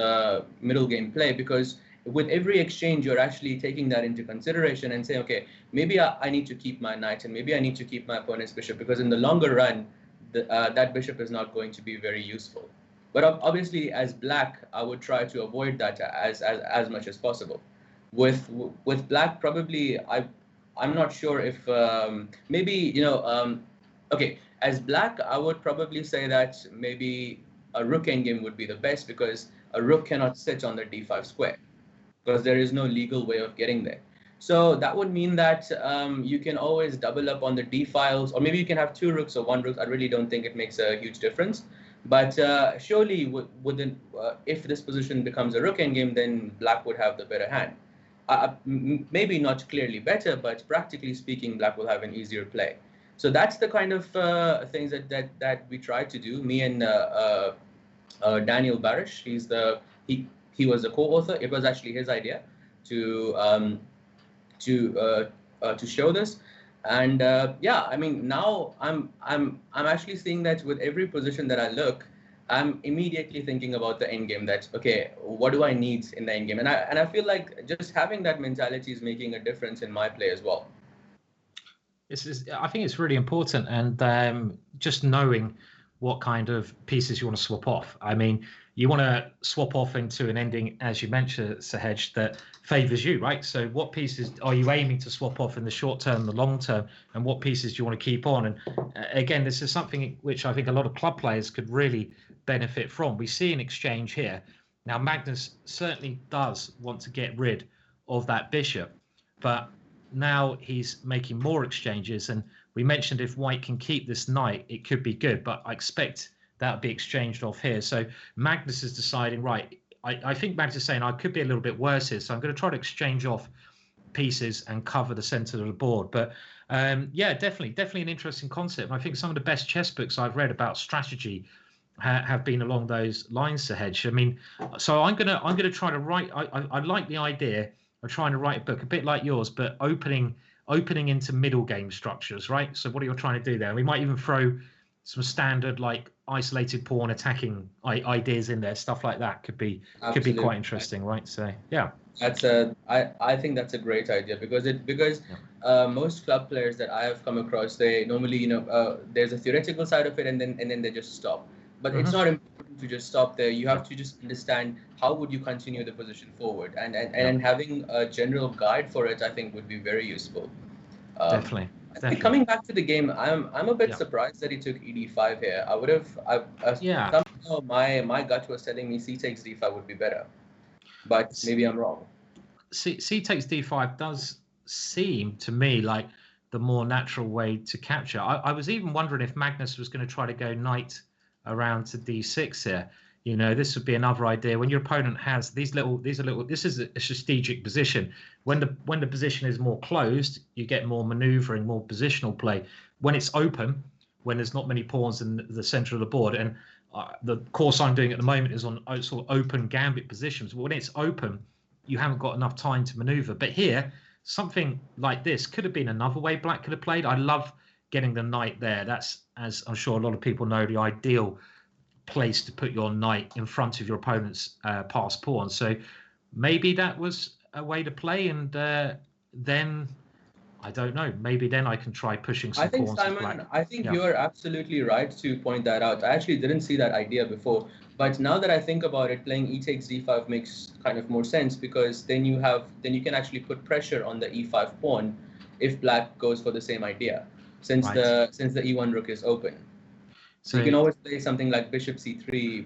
middle game play, because with every exchange, you're actually taking that into consideration and saying, okay, maybe I need to keep my knight and maybe I need to keep my opponent's bishop, because in the longer run, that bishop is not going to be very useful. But obviously, as black, I would try to avoid that as much as possible. With black, probably I'm not sure if okay, as black, I would probably say that maybe a rook endgame would be the best, because a rook cannot sit on the d5 square because there is no legal way of getting there. So that would mean that you can always double up on the d files, or maybe you can have 2 rooks or 1 rook. I really don't think it makes a huge difference. But surely, if this position becomes a rook endgame, then black would have the better hand. Maybe not clearly better, but practically speaking, black will have an easier play. So that's the kind of things that we try to do. Me and Daniel Barish, he was a co-author. It was actually his idea to show this. And now I'm actually seeing that with every position that I look, I'm immediately thinking about the end game. That, okay, what do I need in the end game? And I feel like just having that mentality is making a difference in my play as well. I think it's really important, and just knowing what kind of pieces you want to swap off. I mean, you want to swap off into an ending, as you mentioned, Sahej, that favors you, right? So what pieces are you aiming to swap off in the short term, the long term, and what pieces do you want to keep on? And again, this is something which I think a lot of club players could really benefit from. We see an exchange here. Now, Magnus certainly does want to get rid of that bishop, but now he's making more exchanges. And we mentioned if white can keep this knight, it could be good, but I expect that would be exchanged off here. So Magnus is deciding, right, I think Magnus is saying I could be a little bit worse here, so I'm going to try to exchange off pieces and cover the center of the board. But yeah, definitely an interesting concept. And I think some of the best chess books I've read about strategy have been along those lines, Sahej. I mean, so I'm gonna try to write. I like the idea of trying to write a book a bit like yours, but opening into middle game structures, right? So what are you trying to do there? We might even throw some standard like isolated pawn attacking ideas in there, stuff like that could be quite interesting, right? So yeah, I think that's a great idea, because most club players that I have come across, they normally there's a theoretical side of it, and then they just stop. But it's not important to just stop there. You have to just understand how would you continue the position forward, and having a general guide for it, I think, would be very useful. Definitely. Coming back to the game, I'm a bit surprised that he took e5 here. I would have. Somehow my gut was telling me c takes d5 would be better, but maybe I'm wrong. C takes d5 does seem to me like the more natural way to capture. I was even wondering if Magnus was going to try to go knight around to d6 here. You know, this would be another idea when your opponent has these are little. This is a strategic position. When the position is more closed, you get more maneuvering, more positional play. When it's open, when there's not many pawns in the center of the board, and the course I'm doing at the moment is on sort of open gambit positions. But when it's open, you haven't got enough time to maneuver. But here, something like this could have been another way Black could have played. I love getting the knight there. That's, as I'm sure a lot of people know, the ideal place to put your knight in front of your opponent's passed pawn. So maybe that was a way to play, and then I don't know. Maybe then I can try pushing some pawns. I think, Simon, I think you are absolutely right to point that out. I actually didn't see that idea before, but now that I think about it, playing e takes d5 makes kind of more sense, because then you can actually put pressure on the e5 pawn if Black goes for the same idea, since the e1 rook is open. So you can always play something like bishop c3.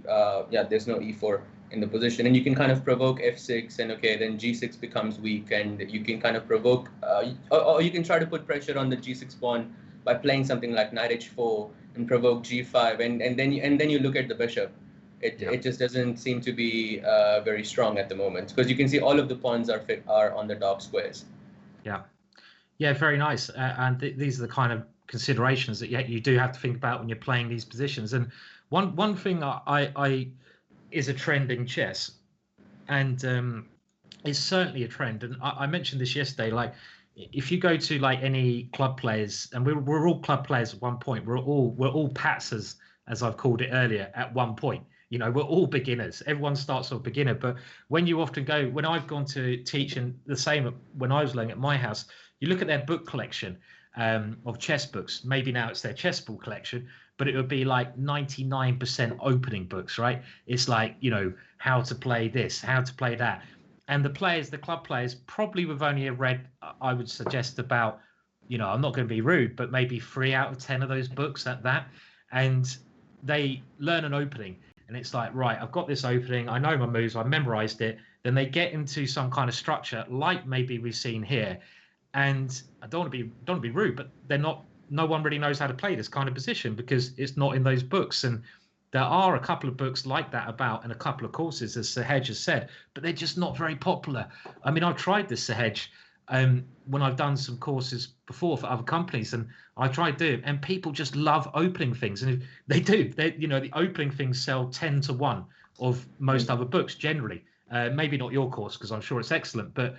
There's no e4 in the position, and you can kind of provoke f6, and then g6 becomes weak, and you can kind of provoke, or you can try to put pressure on the g6 pawn by playing something like knight h4 and provoke g5, and then you look at the bishop. It just doesn't seem to be very strong at the moment, because you can see all of the pawns are on the dark squares. Yeah, very nice. And these are the kind of considerations that you do have to think about when you're playing these positions. And one thing I is a trend in chess, and it's certainly a trend. And I mentioned this yesterday. Like, if you go to like any club players, and we're all club players at one point. We're all patsers, as I've called it earlier, at one point. You know, we're all beginners. Everyone starts off beginner. But when you often go, when I've gone to teach, and the same when I was learning at my house, you look at their book collection of chess books. Maybe now it's their chessboard collection, but it would be like 99% opening books, right? It's like, you know, how to play this, how to play that. And the club players, probably have only read, I would suggest about, you know, I'm not going to be rude, but maybe 3 out of 10 of those books at that. And they learn an opening. And it's like, right, I've got this opening. I know my moves. I memorized it. Then they get into some kind of structure, like maybe we've seen here. And I don't want to be rude, but no one really knows how to play this kind of position because it's not in those books. And there are a couple of books like that about, and a couple of courses, as Sahej has said, but they're just not very popular. I mean, I've tried this, Sahej, when I've done some courses before for other companies, and I tried doing it, and people just love opening things, and they do. The opening things sell 10 to 1 of most other books generally. Maybe not your course, because I'm sure it's excellent, but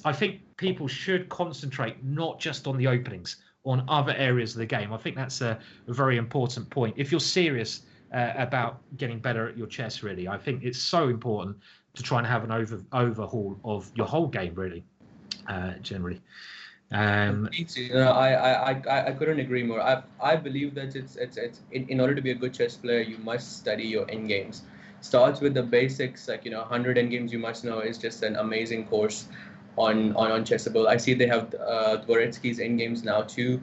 I think people should concentrate not just on the openings, on other areas of the game. I think that's a very important point. If you're serious about getting better at your chess, really, I think it's so important to try and have an overhaul of your whole game, really, generally. I couldn't agree more. I believe that it's in order to be a good chess player, you must study your endgames. Starts with the basics, like 100 endgames you must know is just an amazing course on Chessable. I see they have Dvoretsky's endgames now too.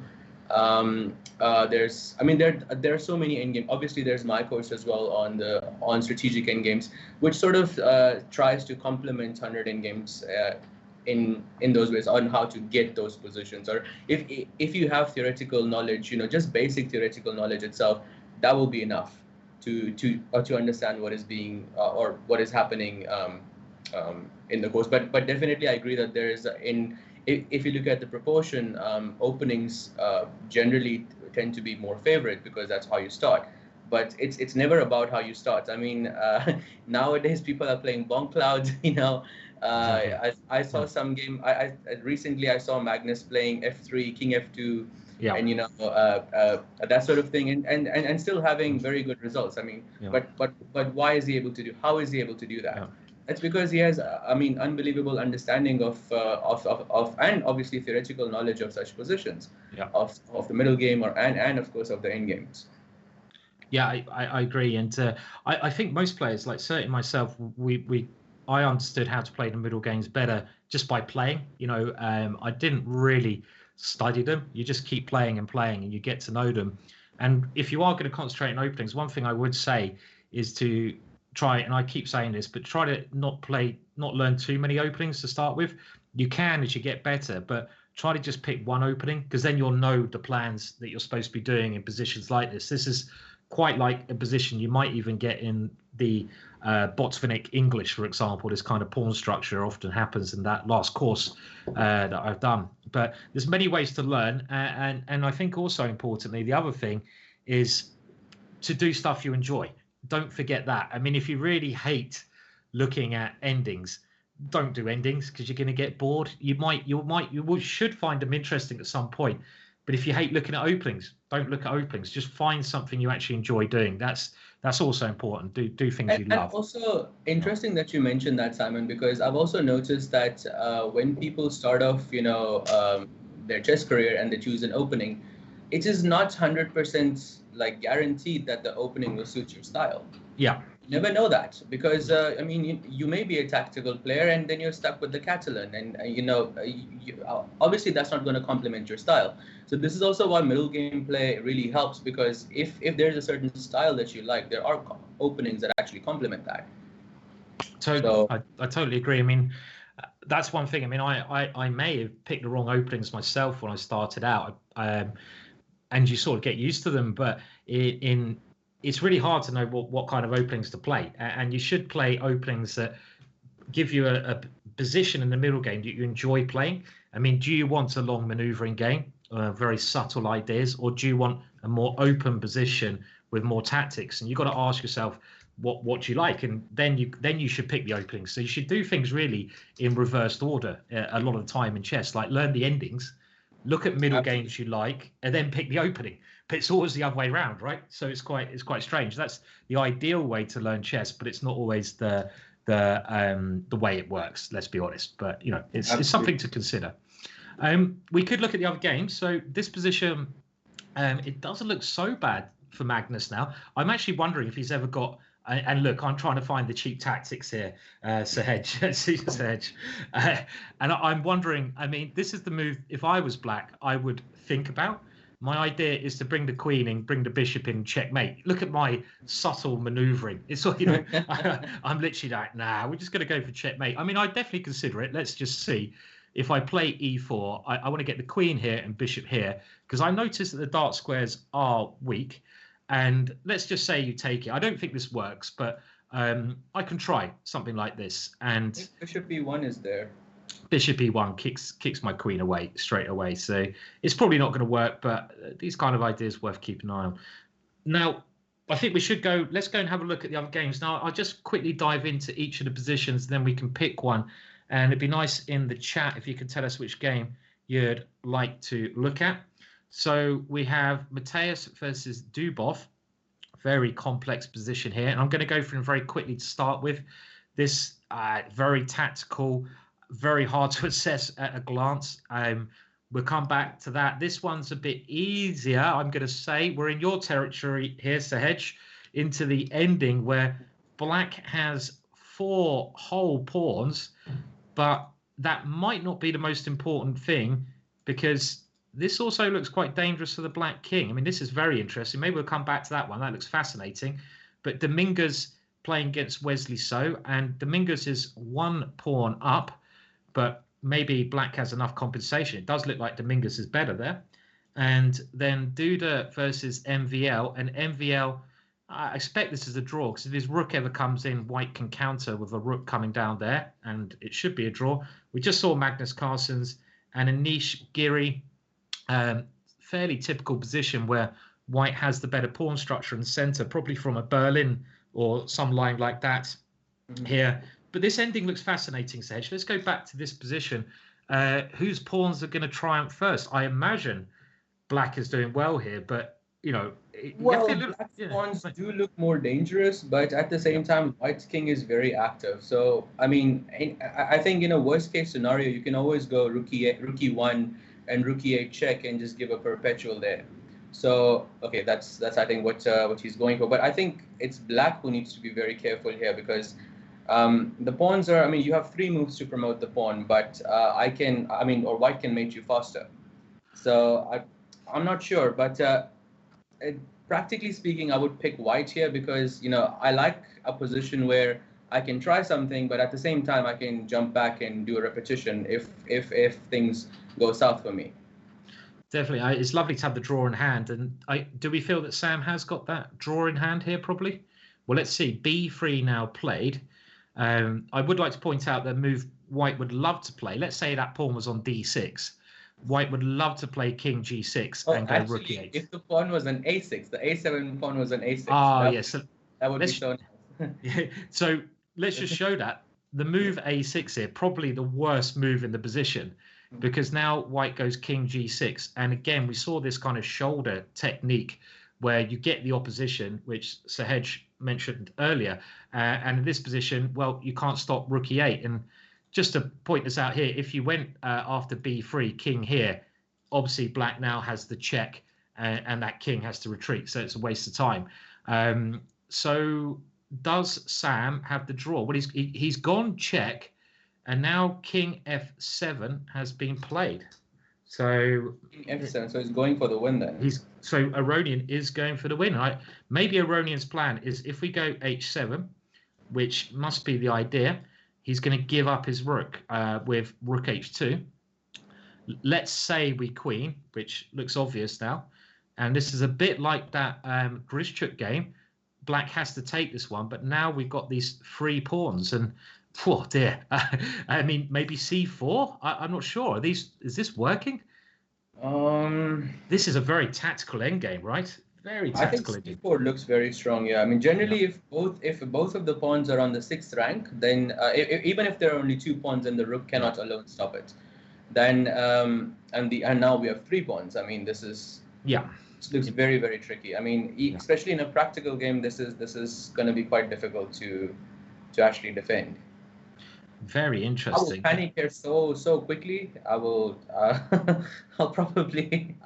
There are so many endgames. Obviously, there's my course as well on strategic endgames, which sort of tries to complement 100 endgames in those ways on how to get those positions. Or if you have theoretical knowledge, just basic theoretical knowledge itself, that will be enough to understand what is being or what is happening in the course. But definitely I agree that there is if you look at the proportion, openings generally tend to be more favorite because that's how you start. But it's never about how you start. I mean, nowadays people are playing bomb clouds. I saw some game. I recently I saw Magnus playing f3, king f2. Yeah. And that sort of thing, and still having very good results. I mean, but why is he able to do? How is he able to do that? Yeah. It's because he has, unbelievable understanding of and obviously theoretical knowledge of such positions, of the middle game and of course of the end games. Yeah, I agree, and I think most players, like certainly myself, I understood how to play the middle games better just by playing. I didn't really study them. You just keep playing and playing, and you get to know them. And if you are going to concentrate on openings, one thing I would say is to try, and I keep saying this, but try to not learn too many openings to start with. You can as you get better, but try to just pick one opening, because then you'll know the plans that you're supposed to be doing in positions like this. This is quite like a position you might even get in the Botswanic English, for example. This kind of pawn structure often happens in that last course that I've done. But there's many ways to learn, and I think also importantly, the other thing is to do stuff you enjoy. Don't forget that. I mean, if you really hate looking at endings, don't do endings, because you're going to get bored. You should find them interesting at some point. But if you hate looking at openings, don't look at openings. Just find something you actually enjoy doing. That's also important. Do things you love. And also interesting that you mentioned that, Simon, because I've also noticed that when people start off, their chess career and they choose an opening, it is not 100% like guaranteed that the opening will suit your style. Yeah. You never know that, because you may be a tactical player and then you're stuck with the Catalan, and obviously that's not going to complement your style. So this is also why middle game play really helps, because if there's a certain style that you like, there are openings that actually complement that. So I totally agree. I mean, that's one thing. I mean, I may have picked the wrong openings myself when I started out, and you sort of get used to them, but it's really hard to know what kind of openings to play, and you should play openings that give you a position in the middle game that you enjoy playing. I mean, do you want a long maneuvering game, very subtle ideas, or do you want a more open position with more tactics? And you've got to ask yourself what you like, and then you should pick the openings. So you should do things really in reversed order a lot of the time in chess, like learn the endings, look at middle games you like, and then pick the opening. But it's always the other way around, right? So it's quite strange. That's the ideal way to learn chess, but it's not always the way it works. Let's be honest. But it's something to consider. We could look at the other games. So this position, it doesn't look so bad for Magnus now. I'm actually wondering if he's ever got. And look, I'm trying to find the cheap tactics here, Sahej. And I'm wondering. I mean, this is the move. If I was black, I would think about. My idea is to bring the queen in, bring the bishop in, checkmate. Look at my subtle maneuvering. It's I'm literally like, nah, we're just going to go for checkmate. I mean, I'd definitely consider it. Let's just see. If I play e4, I want to get the queen here and bishop here, because I noticed that the dark squares are weak. And let's just say you take it. I don't think this works, but I can try something like this. And bishop e1 is there. Bishop e1 kicks my queen away straight away. So it's probably not going to work, but these kind of ideas worth keeping an eye on. Now, I think we should go. Let's go and have a look at the other games. Now, I'll just quickly dive into each of the positions, then we can pick one. And it'd be nice in the chat if you could tell us which game you'd like to look at. So we have Mateus versus Dubov. Very complex position here. And I'm going to go through them very quickly to start with. This very tactical, very hard to assess at a glance. We'll come back to that. This one's a bit easier, I'm going to say. We're in your territory here, Sahej, into the ending where black has 4 whole pawns, but that might not be the most important thing, because this also looks quite dangerous for the black king. I mean, this is very interesting. Maybe we'll come back to that one. That looks fascinating. But Dominguez playing against Wesley So, and Dominguez is 1 pawn up, but maybe black has enough compensation. It does look like Dominguez is better there. And then Duda versus MVL, and MVL, I expect this is a draw, because if his rook ever comes in, white can counter with a rook coming down there, and it should be a draw. We just saw Magnus Carlsen's and Anish Giri, fairly typical position where white has the better pawn structure in the center, probably from a Berlin or some line like that here. But this ending looks fascinating, Sej. Let's go back to this position. Whose pawns are going to triumph first? I imagine black is doing well here, but black pawns do look more dangerous, but at the same time, white's king is very active. So, I mean, I think in a worst case scenario, you can always go rook e1 and rook e8 check and just give a perpetual there. So, okay, that's I think what he's going for. But I think it's black who needs to be very careful here, because the pawns are, I mean, you have 3 moves to promote the pawn, but or white can mate you faster. So I'm not sure, but practically speaking, I would pick white here, because, I like a position where I can try something, but at the same time, I can jump back and do a repetition if things go south for me. Definitely. It's lovely to have the draw in hand. And do we feel that Sam has got that draw in hand here, probably? Well, let's see. B3 now played. I would like to point out that move White would love to play. Let's say that pawn was on D6. White would love to play King G6 and go Rook E8. If the pawn was an A6, the A7 pawn was an A6. Ah, yes. So that would be so nice. So let's just show that. The move A6 here, probably the worst move in the position, because now White goes King G6. And again, we saw this kind of shoulder technique where you get the opposition, which Sahej mentioned earlier. And in this position, well, you can't stop Rook E8. And just to point this out here, if you went after B3, King here, obviously Black now has the check and that King has to retreat. So it's a waste of time. So does Sam have the draw? Well, he's gone check, and now King F7 has been played. So King F7, so he's going for the win then. So Aronian is going for the win. Maybe Aronian's plan is if we go H7, which must be the idea, he's going to give up his rook with Rook H2. Let's say we queen, which looks obvious now. And this is a bit like that Grischuk game. Black has to take this one, but now we've got these 3 pawns. And, oh dear. I mean, maybe C4? I'm not sure. Is this working? This is a very tactical endgame, right? Very tactical. I think C4 looks very strong. Yeah, I mean, generally, if both of the pawns are on the 6th rank, then even if there are only 2 pawns and the rook cannot alone stop it, then and now we have 3 pawns. I mean, this looks very, very tricky. I mean, especially in a practical game, this is going to be quite difficult to actually defend. Very interesting. I will panic here so quickly. I will. I'll probably.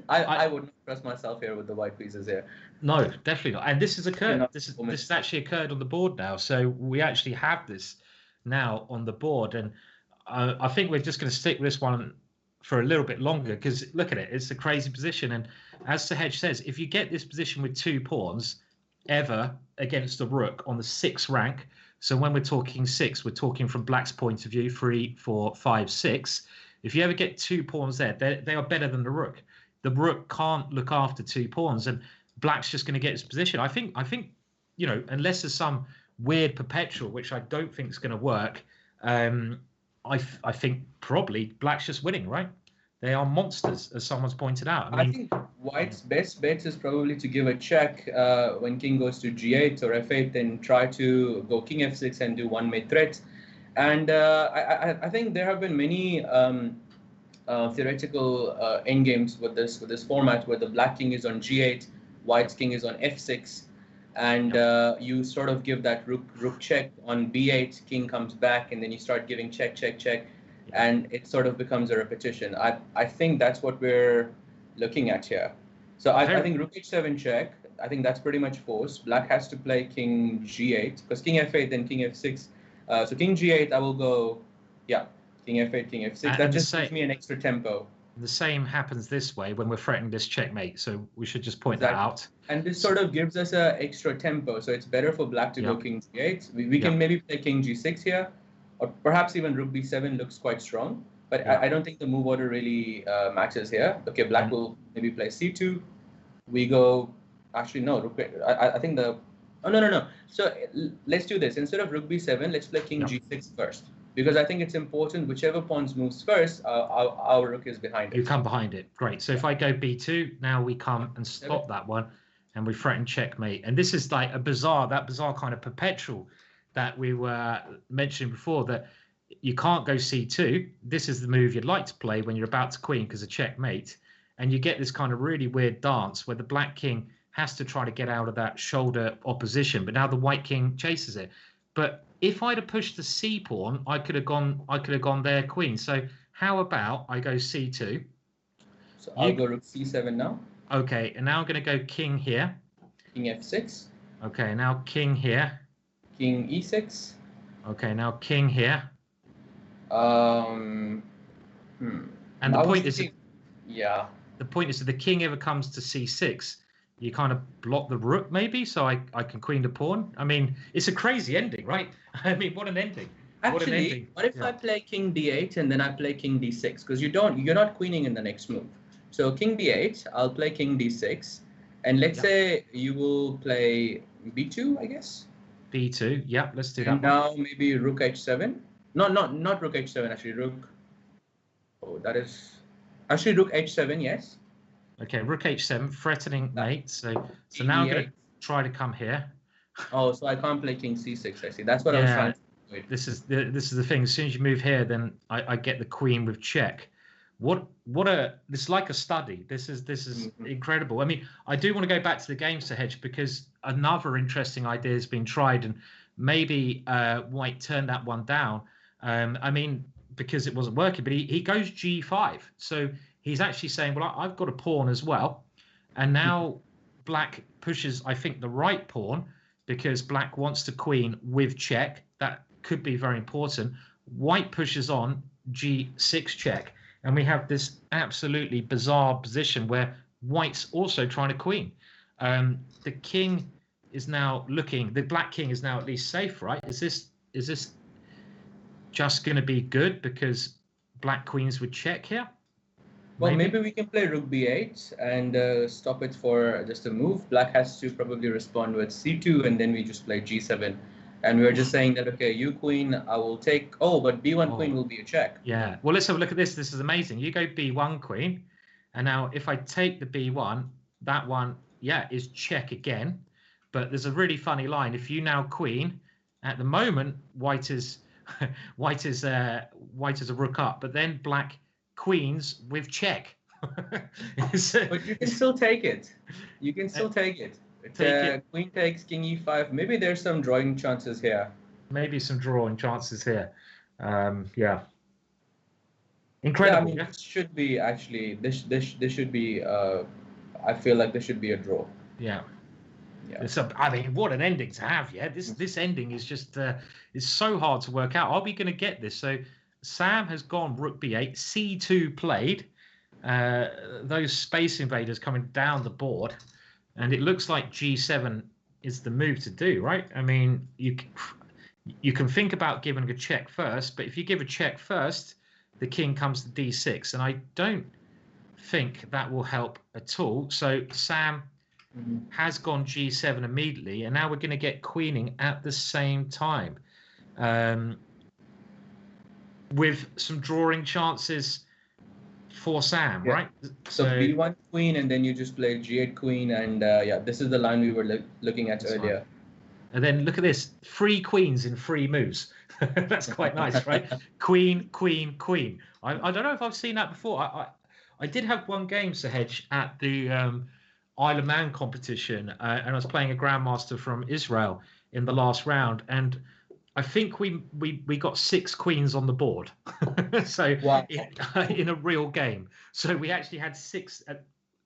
I would not trust myself here with the white pieces here. No, definitely not. And this has occurred. This has actually occurred on the board now. So we actually have this now on the board, and I think we're just going to stick with this one for a little bit longer because look at it. It's a crazy position, and as Sahej says, if you get this position with 2 pawns ever against the rook on the 6th rank. So when we're talking 6, we're talking from Black's point of view, 3, 4, 5, 6. If you ever get 2 pawns there, they are better than the rook. The rook can't look after 2 pawns, and Black's just going to get his position. I think unless there's some weird perpetual, which I don't think is going to work, I think probably Black's just winning, right? They are monsters, as someone's pointed out. I think White's best bet is probably to give a check when King goes to G8 or F8, then try to go King F6 and do one-mate threat. And I think there have been many theoretical endgames with this format where the Black King is on G8, White's King is on F6, and you sort of give that rook check on B8, King comes back, and then you start giving check, check, check. And it sort of becomes a repetition. I think that's what we're looking at here. So I think Rook H7 check. I think that's pretty much forced. Black has to play King G8 because King F8 then King F6. So King G8, I will go, King F8, King F6. That just gives me an extra tempo. The same happens this way when we're threatening this checkmate. So we should just point that out. And this sort of gives us an extra tempo. So it's better for Black to go King G8. We can maybe play King G6 here. Or perhaps even Rook B7 looks quite strong, but I don't think the move order really matches here. Okay, Black will maybe play C2. We go, actually no, Rook. I think the. Oh no. So let's do this. Instead of Rook B7, let's play King G6 first, because I think it's important. Whichever pawns moves first, our Rook is behind it. You come behind it. Great. So if I go B2, now we come and stop that one, and we threaten checkmate. And this is like that bizarre kind of perpetual that we were mentioning before, that you can't go C2. This is the move you'd like to play when you're about to queen because of checkmate. And you get this kind of really weird dance where the Black King has to try to get out of that shoulder opposition, but now the White King chases it. But if I'd have pushed the C pawn, I could have gone there queen. So how about I go C2? So I'll go Rook C7 now. Okay, and now I'm going to go King here. King F6. Okay, now King here. King E6. Okay, now King here. And the point is, the point is if the King ever comes to C6, you kind of block the rook maybe, so I can queen the pawn. I mean, it's a crazy ending, right? I mean, what an ending. Actually, what if I play king d8 and then I play king d6? Because you're not queening in the next move. So king d8, I'll play king d6, and let's say you will play b2, I guess. b2, yeah, let's do that. And now maybe rook h7. No, not rook h7. Actually, rook. Oh, that is actually rook h7. Yes. Okay, rook h7, threatening mate. So now I'm going to try to come here. Oh, so I can't play king c6. I see. That's what I was trying to avoid. This is the thing. As soon as you move here, then I get the queen with check. It's like a study. This is incredible. I mean, I do want to go back to the game, Sir Hedge, because another interesting idea has been tried, and maybe White turned that one down. I mean, because it wasn't working, but he goes g5. So he's actually saying, well, I've got a pawn as well. And now Black pushes, I think, the right pawn, because Black wants to queen with check. That could be very important. White pushes on g6 check. And we have this absolutely bizarre position where White's also trying to queen. The king is now looking, the Black king is now at least safe, right? Is this just going to be good because Black queens would check here? Well, maybe we can play rook b8 and stop it for just a move. Black has to probably respond with c2, and then we just play g7. And we were just saying that, okay, you queen, I will take. Oh, but b1 queen will be a check. Yeah. Well, let's have a look at this. This is amazing. You go b1 queen. And now if I take the b1, that one, is check again. But there's a really funny line. If you now queen, at the moment, white is a rook up. But then Black queens with check. But you can still take it. You can still take it. Queen takes king e5. Maybe there's some drawing chances here. Maybe some drawing chances here. Incredible. Yeah, I mean, this should be actually. This should be. I feel like this should be a draw. Yeah. I mean, what an ending to have. Yeah. This ending is just is so hard to work out. Are we going to get this? So Sam has gone rook b8, c2 played. Those space invaders coming down the board. And it looks like g7 is the move to do, right? I mean, you can think about giving a check first, but if you give a check first, the king comes to d6. And I don't think that will help at all. So Sam has gone g7 immediately, and now we're going to get queening at the same time. With some drawing chances for Sam, right? So b1 queen, and then you just play g8 queen, and this is the line we were looking at earlier. Right. And then look at this, 3 queens in 3 moves. That's quite nice, right? Queen, queen, queen. I don't know if I've seen that before. I did have one game, Sir Hedge, at the Isle of Man competition, and I was playing a grandmaster from Israel in the last round, and I think we got 6 queens on the board. So wow. in a real game. So we actually had 6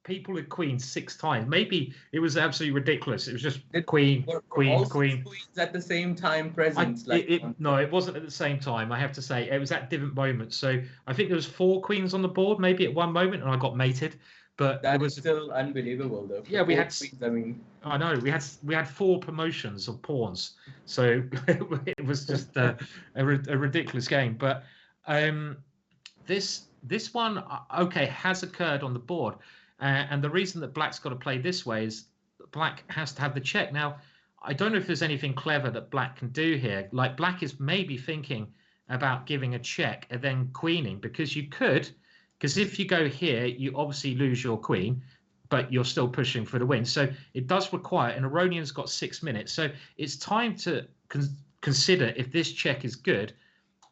people with queens 6 times. Maybe it was absolutely ridiculous. It was just queen, queen. Queens at the same time present. No, it wasn't at the same time. I have to say it was at different moments. So I think there was 4 queens on the board, maybe at one moment, and I got mated. But that was still unbelievable, though. Yeah, we had. Queens, I mean, I know we had 4 promotions of pawns, so it was just a ridiculous game. But this one, has occurred on the board, and the reason that Black's got to play this way is Black has to have the check. Now, I don't know if there's anything clever that Black can do here. Like Black is maybe thinking about giving a check and then queening, because you could. Because if you go here, you obviously lose your queen, but you're still pushing for the win. So it does require, and Aronian's got 6 minutes. So it's time to consider if this check is good,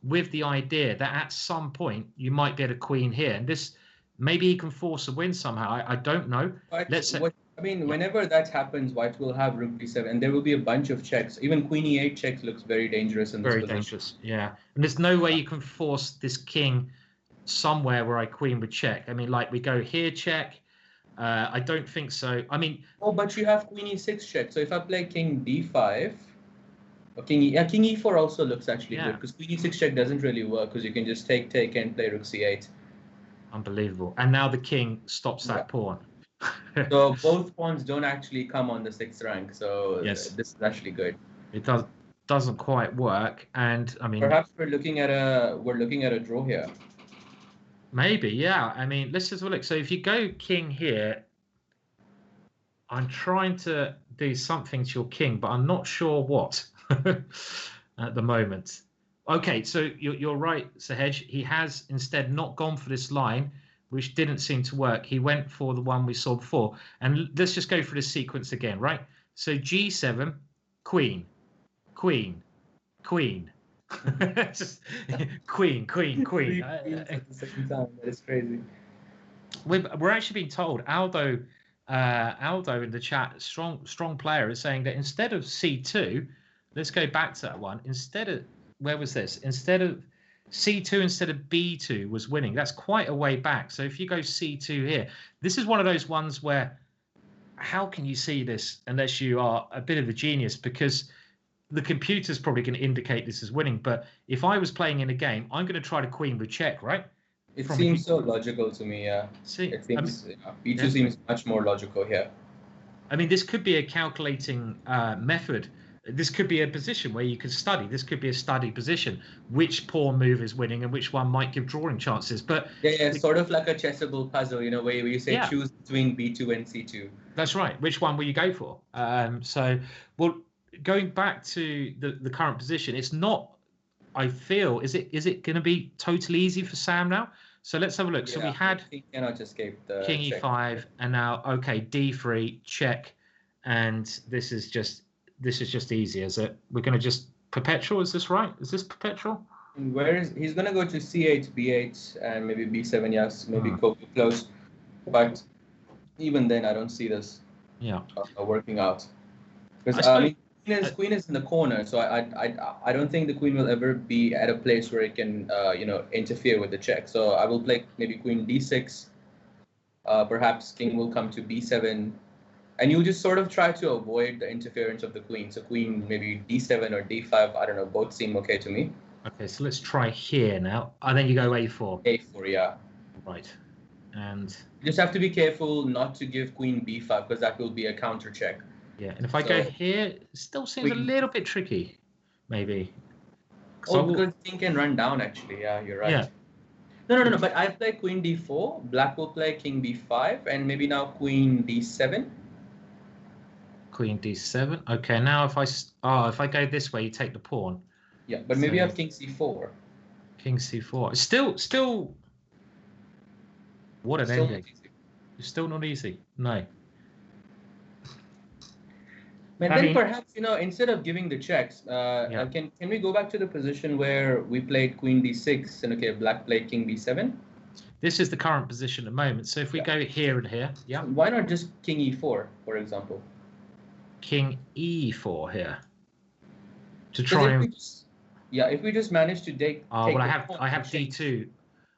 with the idea that at some point you might get a queen here. And this, maybe he can force a win somehow. I don't know. Whenever that happens, White will have rook d7, and there will be a bunch of checks. Even queen e8 checks looks very dangerous in this position. Very dangerous, yeah. And there's no way you can force this king somewhere where I queen would check. I mean, like we go here, check. I don't think so. I mean, but you have queen e6 check. So if I play king d5, or king e4 also looks actually good, because queen e6 check doesn't really work, because you can just take and play rook c8. Unbelievable. And now the king stops that pawn. So both pawns don't actually come on the 6th rank. So yes, this is actually good. It doesn't quite work, and I mean perhaps we're looking at a draw here. Maybe, yeah. I mean, let's just look. So if you go king here, I'm trying to do something to your king, but I'm not sure what at the moment. Okay, so you're right, Sahej. He has instead not gone for this line, which didn't seem to work. He went for the one we saw before. And let's just go through the sequence again, right? So G7, queen, queen, queen. Just queen. At the same time. That is crazy. We're actually being told, Aldo in the chat, strong player, is saying that instead of C2, let's go back to that one. Instead of, where was this? Instead of C2, instead of B2 was winning. That's quite a way back. So if you go C2 here, this is one of those ones where, how can you see this unless you are a bit of a genius? Because the computer's probably going to indicate this is winning. But if I was playing in a game, I'm going to try to queen with check, right? It seems so logical to me, yeah. It seems, B2 seems much more logical here. I mean, this could be a calculating method. This could be a position where you can study. This could be a study position. Which pawn move is winning and which one might give drawing chances. But yeah, sort of like a chessable puzzle, where you say choose between B2 and C2. That's right. Which one will you go for? Going back to the current position, it's not. I feel is it going to be totally easy for Sam now? So let's have a look. So we had he cannot escape the king e5, and now d3 check, and this is just easy, is it? We're going to just perpetual. Is this right? Is this perpetual? He's going to go to c8, b8, and maybe b7. Yes, maybe go close. But even then, I don't see this working out. Because queen is in the corner, so I don't think the queen will ever be at a place where it can interfere with the check. So I will play maybe queen d6. Perhaps king will come to b7. And you just sort of try to avoid the interference of the queen. So queen, maybe d7 or d5, I don't know, both seem okay to me. Okay, so let's try here now. And then you go a4. a4, yeah. Right. And you just have to be careful not to give queen b5, because that will be a counter check. Yeah, and if I go here, it still seems a little bit tricky, maybe. Because king can run down, actually. Yeah, you're right. Yeah. No. But I play queen d4, black will play king b5, and maybe now queen d7. Queen d7. Okay, now if I go this way, you take the pawn. Yeah, but maybe you have king c4. King c4. Still. What an ending! It's still not easy. No. But then perhaps instead of giving the checks, can we go back to the position where we played queen d6 and black played king b7? This is the current position at the moment. So if we go here and here, so why not just king e4, for example? King e4 here to try and if we just manage to take. I have d2.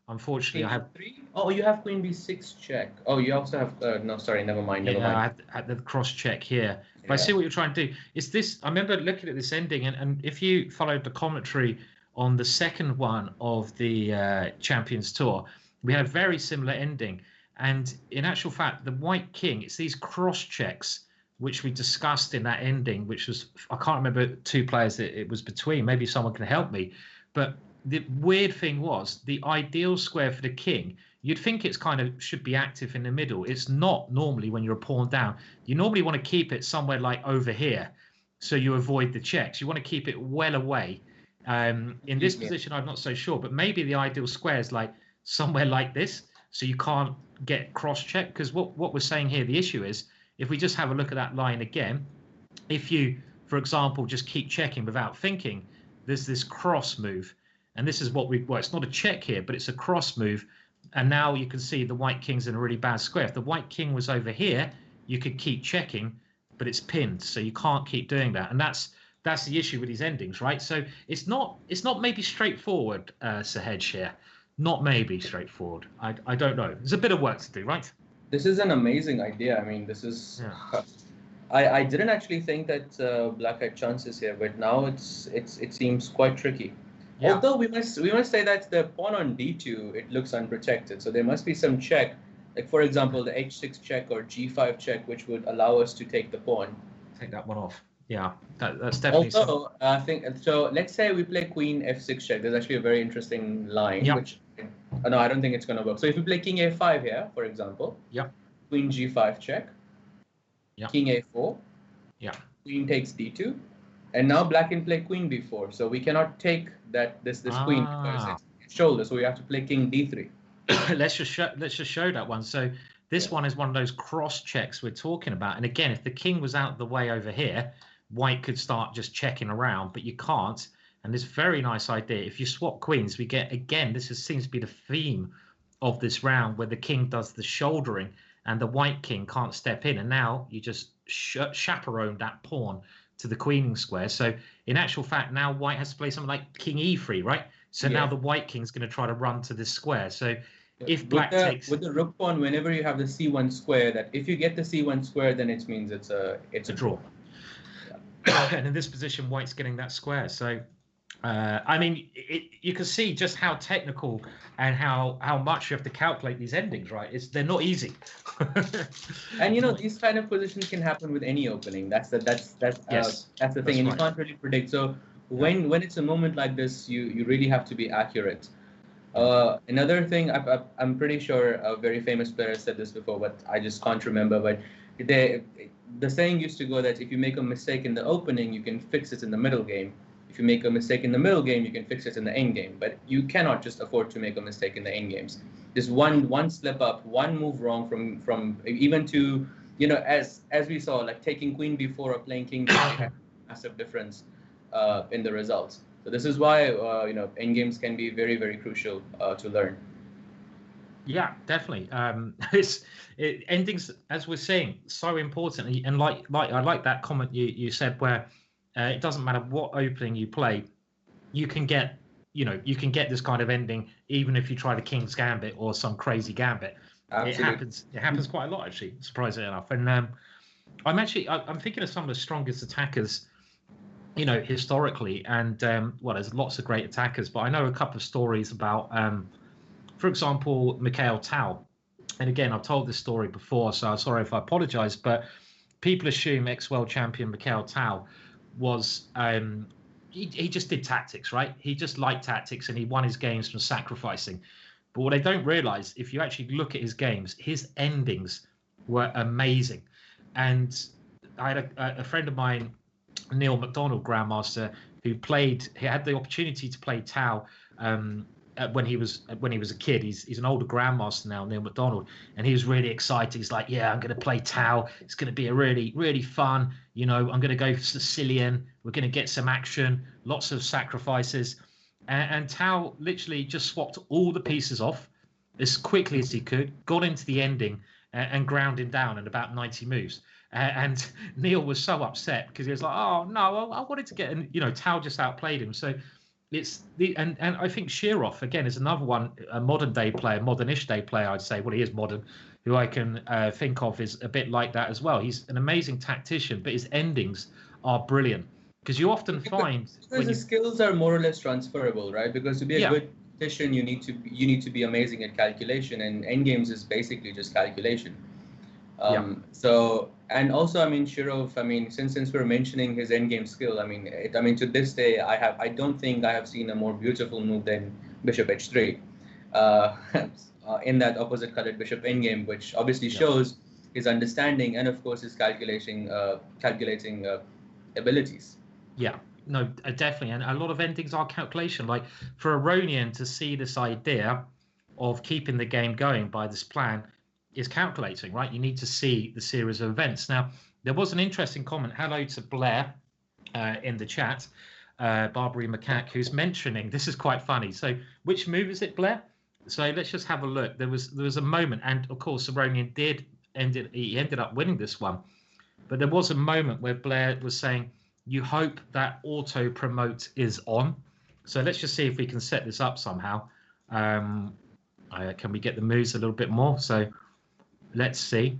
Unfortunately, I have 3. Oh, you have queen b6 check. Oh, you also have no. Sorry, never mind. I had the cross check here. But I see what you're trying to do. It's this. I remember looking at this ending, and if you followed the commentary on the second one of the Champions Tour, we had a very similar ending. And in actual fact, the white king, it's these cross checks which we discussed in that ending, which was, I can't remember two players that it was between. Maybe someone can help me. But the weird thing was the ideal square for the king, you'd think it's kind of should be active in the middle. It's not normally when you're a pawn down. You normally want to keep it somewhere like over here, so you avoid the checks. You want to keep it well away. In this position, I'm not so sure, but maybe the ideal square is like somewhere like this, so you can't get cross-check. Because what we're saying here, the issue is, if we just have a look at that line again, if you, for example, just keep checking without thinking, there's this cross move. And this is what it's not a check here, but it's a cross move. And now you can see the white king's in a really bad square. If the white king was over here, you could keep checking, but it's pinned, so you can't keep doing that. And that's the issue with these endings, right? So it's not maybe straightforward, Sahej here. Not maybe straightforward. I don't know. There's a bit of work to do, right? This is an amazing idea. I mean, this is. Yeah. I didn't actually think that black had chances here, but now it seems quite tricky. Yeah. Although we must say that the pawn on d2, it looks unprotected, so there must be some check Like, for example, the h6 check or g5 check, which would allow us to take the pawn. Take that one off. Yeah, that's definitely. Also, I think so. Let's say we play queen f6 check. There's actually a very interesting line, which no, I don't think it's going to work. So if we play king a5 here, for example, queen g5 check, king a4, queen takes d2, and now black can play queen b4. So we cannot take this queen because it's shoulder. So we have to play king d3. let's just show that one. So this one is one of those cross checks we're talking about. And again, if the king was out of the way over here, white could start just checking around, but you can't. And this very nice idea. If you swap queens, we get, again, seems to be the theme of this round, where the king does the shouldering and the white king can't step in. And now you just chaperone that pawn to the queening square. So in actual fact, now white has to play something like king e3, right? So now the white king's going to try to run to this square. So if black takes with the rook pawn, whenever you have the c1 square, that if you get the c1 square, then it means it's a draw. And in this position, white's getting that square. So I mean, you can see just how technical and how much you have to calculate these endings, right? They're not easy. And these kind of positions can happen with any opening. That's the thing, and you can't really predict. So when it's a moment like this, you really have to be accurate. Another thing, I'm pretty sure a very famous player said this before, but I just can't remember. But the saying used to go that if you make a mistake in the opening, you can fix it in the middle game. If you make a mistake in the middle game, you can fix it in the end game. But you cannot just afford to make a mistake in the end games. Just one slip up, one move wrong from even to as we saw, like taking queen b4 or playing king b3 had a massive difference in the results. So this is why end games can be very, very crucial to learn. Yeah, definitely. Endings, as we're saying, so important. And like I like that comment you said where it doesn't matter what opening you play, you can get this kind of ending even if you try the King's Gambit or some crazy gambit. Absolutely. It happens quite a lot, actually, surprisingly enough. And I'm thinking of some of the strongest attackers, historically. And there's lots of great attackers, but I know a couple of stories about, for example, Mikhail Tal. And again, I've told this story before, so I'm sorry if I apologize, but people assume ex-world champion Mikhail Tal was he just did tactics, right? He just liked tactics and he won his games from sacrificing. But what they don't realize, if you actually look at his games, his endings were amazing. And I had a friend of mine, Neil McDonald, Grandmaster, who had the opportunity to play Tau when he was a kid. He's an older Grandmaster now, Neil McDonald, and he was really excited. He's like, yeah, I'm going to play Tau. It's going to be a really, really fun. I'm going to go Sicilian. We're going to get some action, lots of sacrifices. And Tau literally just swapped all the pieces off as quickly as he could, got into the ending and ground him down in about 90 moves. And Neil was so upset because he was like, oh, no, I wanted to get... And, Tau just outplayed him. So and I think Shirov, again, is another one, a modern-day player, modern-ish day player, I'd say. Well, he is modern, who I can think of is a bit like that as well. He's an amazing tactician, but his endings are brilliant. Because you often find the skills are more or less transferable, right? Because to be a good tactician, you need to be amazing at calculation, and endgames is basically just calculation. So, and also, Shirov, since we're mentioning his endgame skill, to this day, I don't think I have seen a more beautiful move than Bishop h3, in that opposite colored Bishop endgame, which obviously shows his understanding and, of course, his calculating abilities. Yeah, no, definitely. And a lot of endings are calculation. Like for Aronian to see this idea of keeping the game going by this plan is calculating, right? You need to see the series of events. Now, there was an interesting comment. Hello to Blair in the chat, Barbary Macaque, who's mentioning, this is quite funny. So which move is it, Blair? So let's just have a look. There was a moment, and of course, Aronian ended up winning this one. But there was a moment where Blair was saying, you hope that auto promote is on. So let's just see if we can set this up somehow. Can we get the moves a little bit more? So let's see.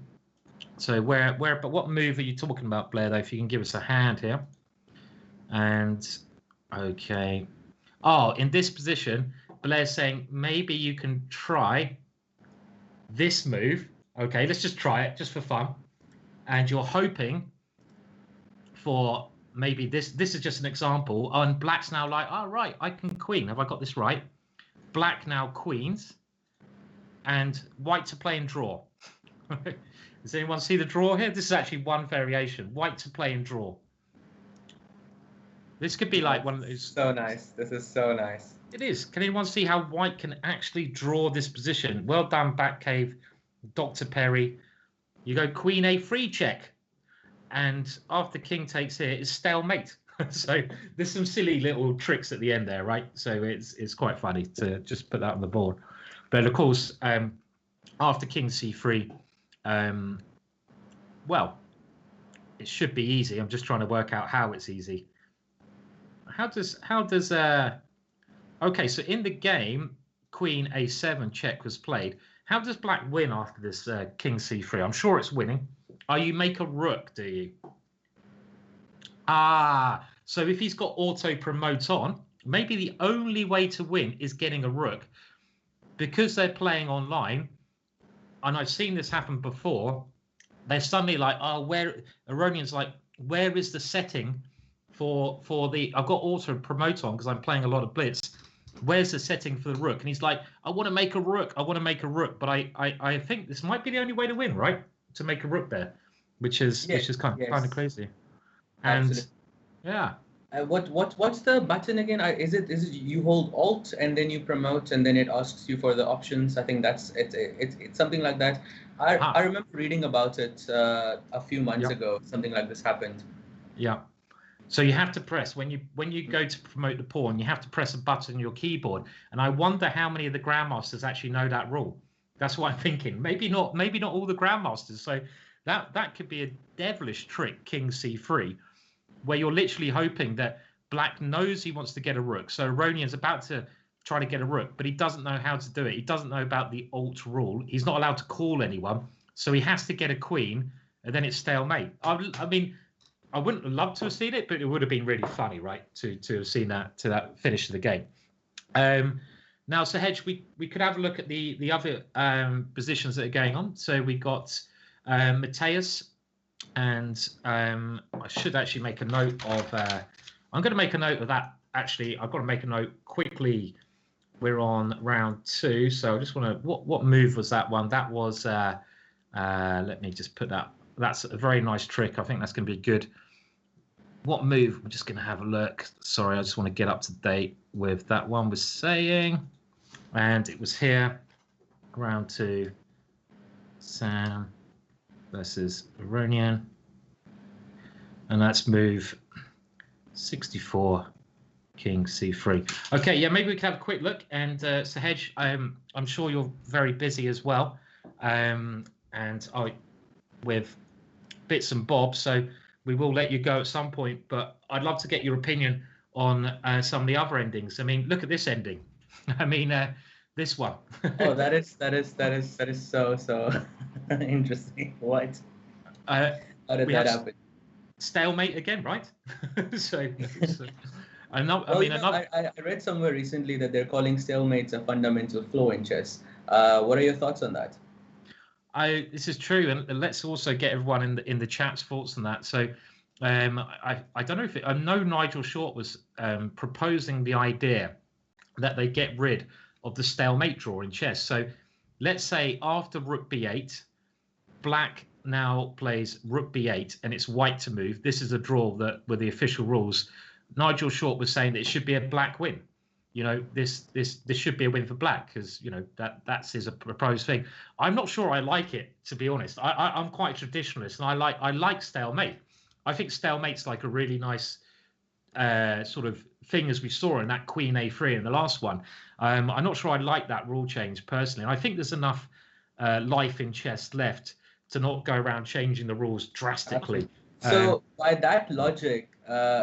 So but what move are you talking about, Blair, though? If you can give us a hand here. And okay. Oh, in this position, Blair's saying maybe you can try this move. Okay, let's just try it just for fun. And you're hoping for maybe this. This is just an example. Oh, and black's now like, oh, right, I can queen. Have I got this right? Black now queens. And white to play and draw. Does anyone see the draw here? This is actually one variation. White to play and draw. This could be like one of those. So nice. This is so nice. It is. Can anyone see how white can actually draw this position? Well done, Batcave, Dr. Perry. You go queen a free check. And after king takes here, it's stalemate. So there's some silly little tricks at the end there, right? So it's quite funny to just put that on the board. But of course, after king c3, well, it should be easy. I'm just trying to work out how it's easy. How does okay, so in the game, queen a7 check was played. How does black win after this king c3? I'm sure it's winning. Oh, you make a rook, do you? Ah, so if he's got auto promote on, maybe the only way to win is getting a rook. Because they're playing online, and I've seen this happen before, they're suddenly like, oh, Aronian's like, where is the setting for the, I've got auto promote on because I'm playing a lot of blitz. Where's the setting for the rook? And he's like, I want to make a rook. I want to make a rook. But I think this might be the only way to win, right? To make a rook there, which is kind of crazy. And absolutely. Yeah. What's the button again? Is it you hold Alt and then you promote and then it asks you for the options? I think that's it's something like that. I remember reading about it a few months ago. Something like this happened. Yeah. So you have to press when you go to promote the pawn, you have to press a button on your keyboard. And I wonder how many of the grandmasters actually know that rule. That's what I'm thinking. Maybe not all the grandmasters. So that could be a devilish trick, king c3, where you're literally hoping that black knows he wants to get a rook. So Aronian's about to try to get a rook, but he doesn't know how to do it. He doesn't know about the alt rule. He's not allowed to call anyone. So he has to get a queen, and then it's stalemate. I mean, I wouldn't have loved to have seen it, but it would have been really funny, right, to have seen that finish of the game. Now, so Hedge, we could have a look at the other positions that are going on. So we got Mateus, and I should actually make a note of. I'm going to make a note of that. Actually, I've got to make a note quickly. We're on round 2, so I just want to. What move was that one? That was. Let me just put that. That's a very nice trick. I think that's going to be good. What move? I'm just going to have a look. Sorry, I just want to get up to date with that one was saying. And it was here. Round 2. Sam versus Aronian. And that's move 64. King c3. Okay, yeah, maybe we can have a quick look. And Sahej, I'm sure you're very busy as well. And with bits and bobs, so we will let you go at some point, but I'd love to get your opinion on some of the other endings. I mean, look at this ending. I mean, this one. Oh, that is so interesting. What? How did that happen? Stalemate again, right? I read somewhere recently that they're calling stalemates a fundamental flaw in chess. What are your thoughts on that? This is true, and let's also get everyone in the chat's thoughts on that. So, I don't know if I know Nigel Short was proposing the idea that they get rid of the stalemate draw in chess. So, let's say after Rook B8, Black now plays Rook B8, and it's White to move. This is a draw that were the official rules. Nigel Short was saying that it should be a Black win. You know, this should be a win for Black because, you know, that's his proposed thing. I'm not sure I like it, to be honest. I'm quite traditionalist, and I like stalemate. I think stalemate's like a really nice sort of thing, as we saw in that Queen A3 in the last one. I'm not sure I like that rule change personally. And I think there's enough life in chess left to not go around changing the rules drastically. So by that logic,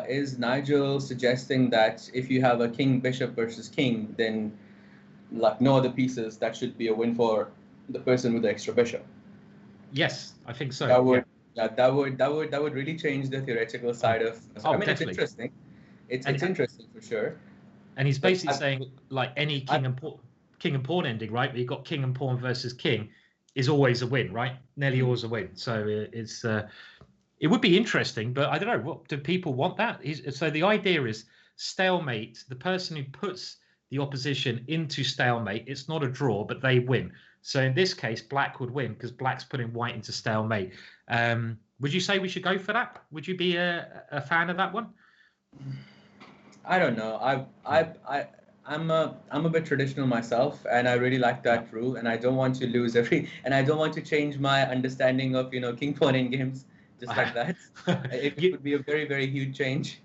is Nigel suggesting that if you have a king bishop versus king, then like no other pieces, that should be a win for the person with the extra bishop? Yes, I think so. That would really change the theoretical side of. I mean, definitely. It's interesting. It's interesting for sure. And he's basically saying like any king and pawn ending, right? Where you've got king and pawn versus king. is always a win, right? Nearly always a win. So it would be interesting, but I don't know. What do people want that? So the idea is stalemate. The person who puts the opposition into stalemate, it's not a draw, but they win. So in this case, black would win because black's putting white into stalemate. Would you say we should go for that? Would you be a fan of that one? I don't know. I'm a bit traditional myself, and I really like that rule, and I don't want to lose and I don't want to change my understanding of king pawn in games just like that. It would be a very, very huge change.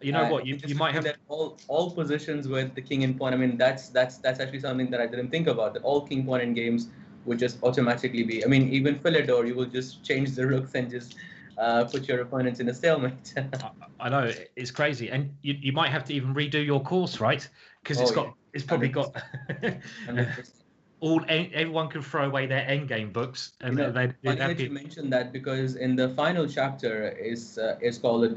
You know what? You might have that all positions with the king and pawn. I mean, that's actually something that I didn't think about. That all king pawn in games would just automatically be. I mean, even Philidor, you will just change the rooks and just put your opponents in a stalemate. I know, it's crazy, and you might have to even redo your course, right? Because it's probably 100%. Got everyone can throw away their endgame books, and funny that you mentioned that, because in the final chapter is called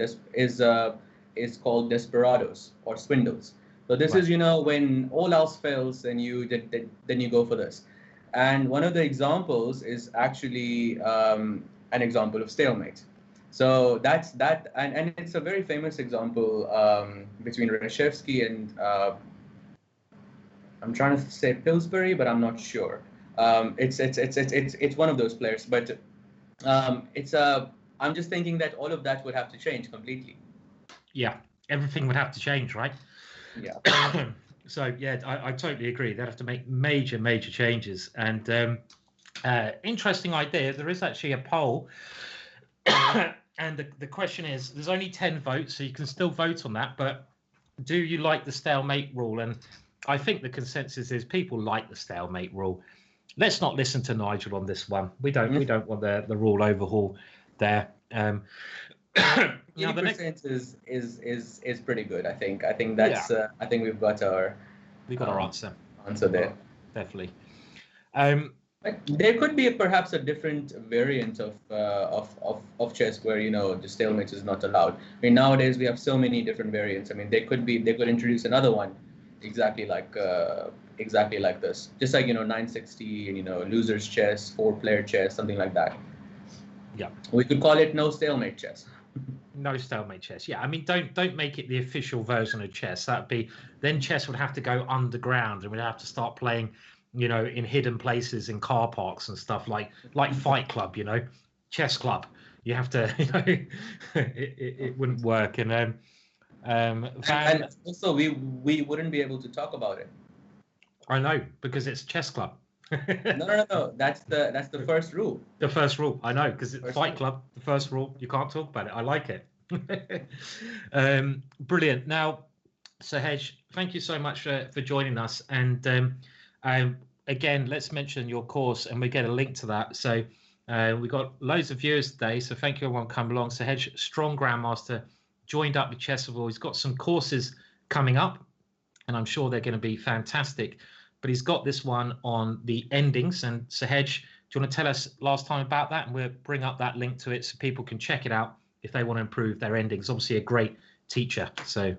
Desperados or Swindles. So this is when all else fails, then you go for this, and one of the examples is actually an example of stalemate. So that's that, and it's a very famous example between Reshevsky and I'm trying to say Pillsbury, but I'm not sure. It's one of those players, but I'm just thinking that all of that would have to change completely. Yeah, everything would have to change, right? Yeah. So yeah, I totally agree. They'd have to make major changes. And interesting idea. There is actually a poll. And the question is, there's only 10 votes, so you can still vote on that. But do you like the stalemate rule? And I think the consensus is people like the stalemate rule. Let's not listen to Nigel on this one. We don't want the rule overhaul there. 80% is pretty good. I think that's I think we've got our answer there. Definitely. There could be perhaps a different variant of chess where the stalemate is not allowed. I mean, nowadays we have so many different variants. I mean, they could introduce another one exactly like this, just like 960 and losers chess, 4-player chess, something like that. Yeah, we could call it no stalemate chess. No stalemate chess. Yeah, I mean, don't make it the official version of chess. Then chess would have to go underground, and we'd have to start playing in hidden places in car parks and stuff like Fight Club, chess club. You have to, it wouldn't work. And also we wouldn't be able to talk about it. I know, because it's chess club. No. That's the first rule. The first rule, I know, because it's Fight Club. The first rule, you can't talk about it. I like it. Brilliant. Now, Sahej, thank you so much for joining us. And again, let's mention your course, and we get a link to that. So we got loads of viewers today. So thank you everyone coming along. Sahej, strong grandmaster, joined up with Chessable. He's got some courses coming up, and I'm sure they're going to be fantastic. But he's got this one on the endings. And Sahej, do you want to tell us last time about that? And we'll bring up that link to it so people can check it out if they want to improve their endings. Obviously, a great teacher. So.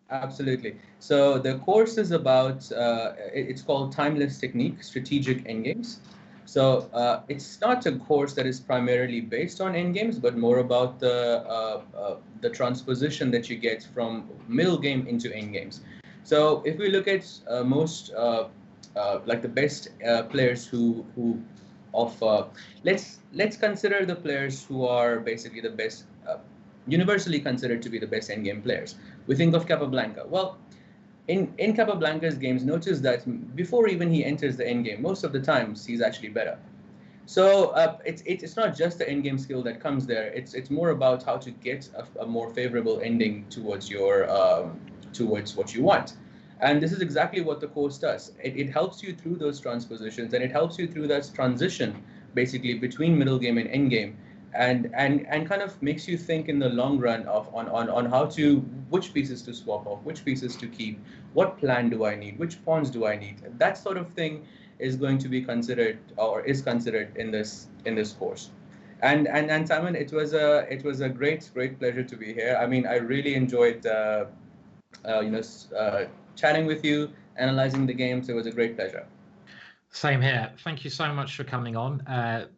Absolutely. So the course is about, it's called Timeless Technique, Strategic Endgames. So it's not a course that is primarily based on endgames, but more about the transposition that you get from middle game into endgames. So if we look at most, like the best players let's consider the players who are basically the best, universally considered to be the best endgame players. We think of Capablanca. Well, in Capablanca's games, notice that before even he enters the endgame, most of the times he's actually better. So it's not just the endgame skill that comes there. It's more about how to get a more favorable ending towards towards what you want. And this is exactly what the course does. It helps you through those transpositions, and it helps you through that transition, basically between middle game and end game, and kind of makes you think in the long run on how to, which pieces to swap off, which pieces to keep, what plan do I need, which pawns do I need. That sort of thing is going to be considered, or is considered in this course. And Simon, it was a great pleasure to be here. I mean, I really enjoyed chatting with you, analyzing the games. It was a great pleasure. Same here. Thank you so much for coming on.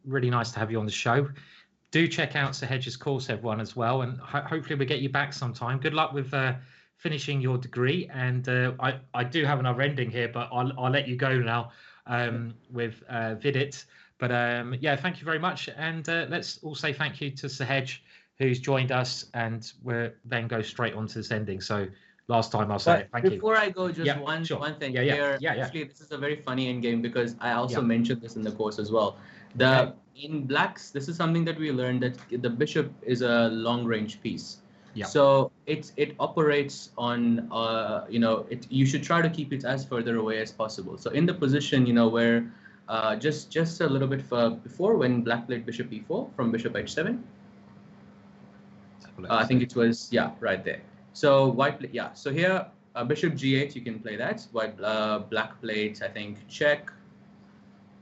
Really nice to have you on the show. Do check out Sir Hedge's course, everyone, as well, and hopefully we'll get you back sometime. Good luck with finishing your degree, and I do have another ending here, but I'll let you go now with Vidit. But yeah, thank you very much, and let's all say thank you to Sir Hedge, who's joined us, and we'll then go straight on to this ending. So last time I'll say thank you. Before I go, just one thing here. Actually, this is a very funny endgame because I also mentioned this in the course as well. In blacks, this is something that we learned, that the bishop is a long-range piece. Yeah. So it operates on you should try to keep it as further away as possible. So in the position where just a little bit before, when black played bishop e4 from bishop h7, I think it was right there. So white so here bishop g8, you can play that. White black played, I think, check,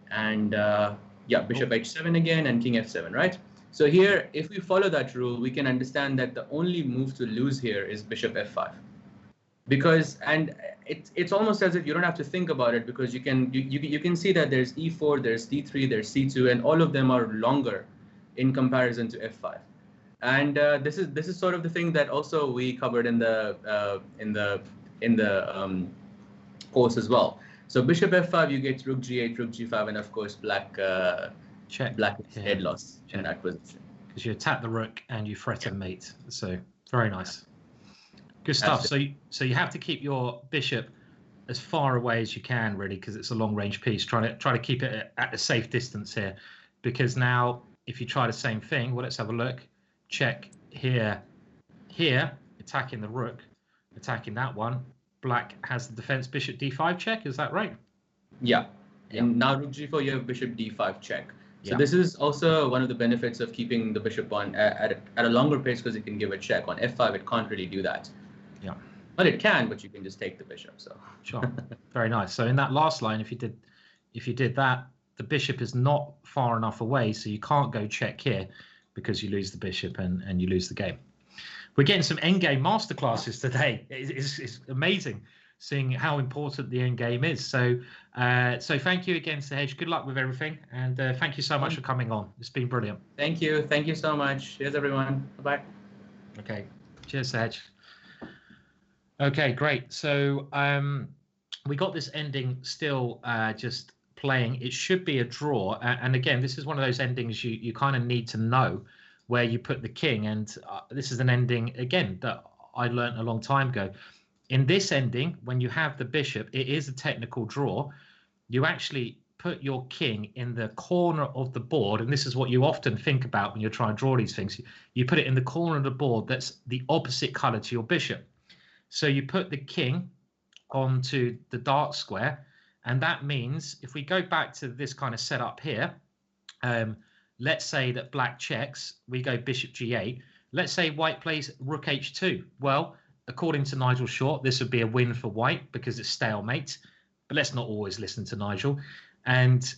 and bishop h7 again, and king f7, right? So here, if we follow that rule, we can understand that the only move to lose here is bishop f5, and it's almost as if you don't have to think about it, because you can see that there's e4, there's d3, there's c2, and all of them are longer in comparison to f5. And this is sort of the thing that also we covered in the course as well. So bishop f5, you get rook g8, rook g5, and of course black is head loss in that position. Because you attack the rook and you threaten mate. So very nice. Good stuff. So you have to keep your bishop as far away as you can, really, because it's a long range piece. Try to keep it at a safe distance here, because now if you try the same thing, well, let's have a look. Check here, attacking the rook, attacking that one. Black has the defense bishop d5 check. Is that right? Yeah. And now rook g4, you have bishop d5 check. So this is also one of the benefits of keeping the bishop on at a longer pace, because it can give a check. On f5, it can't really do that. Yeah. Well, it can, but you can just take the bishop. So sure. Very nice. So in that last line, if you did that, the bishop is not far enough away, so you can't go check here, because you lose the bishop and you lose the game. We're getting some endgame masterclasses today. It's amazing seeing how important the endgame is. So thank you again, Sir Hedge. Good luck with everything, and thank you so much for coming on. It's been brilliant. Thank you so much. Cheers, everyone. Bye-bye. Okay. Cheers, Sir Hedge. Okay, great. So we got this ending still just playing. It should be a draw, and again, this is one of those endings you kind of need to know where you put the king, and this is an ending again that I learned a long time ago. In this ending, when you have the bishop, it is a technical draw. You actually put your king in the corner of the board, and this is what you often think about when you're trying to draw these things. You put it in the corner of the board that's the opposite color to your bishop. So you put the king onto the dark square, and that means if we go back to this kind of setup here, let's say that black checks, we go bishop g8. Let's say white plays rook h2. Well, according to Nigel Short, this would be a win for white because it's stalemate. But let's not always listen to Nigel. And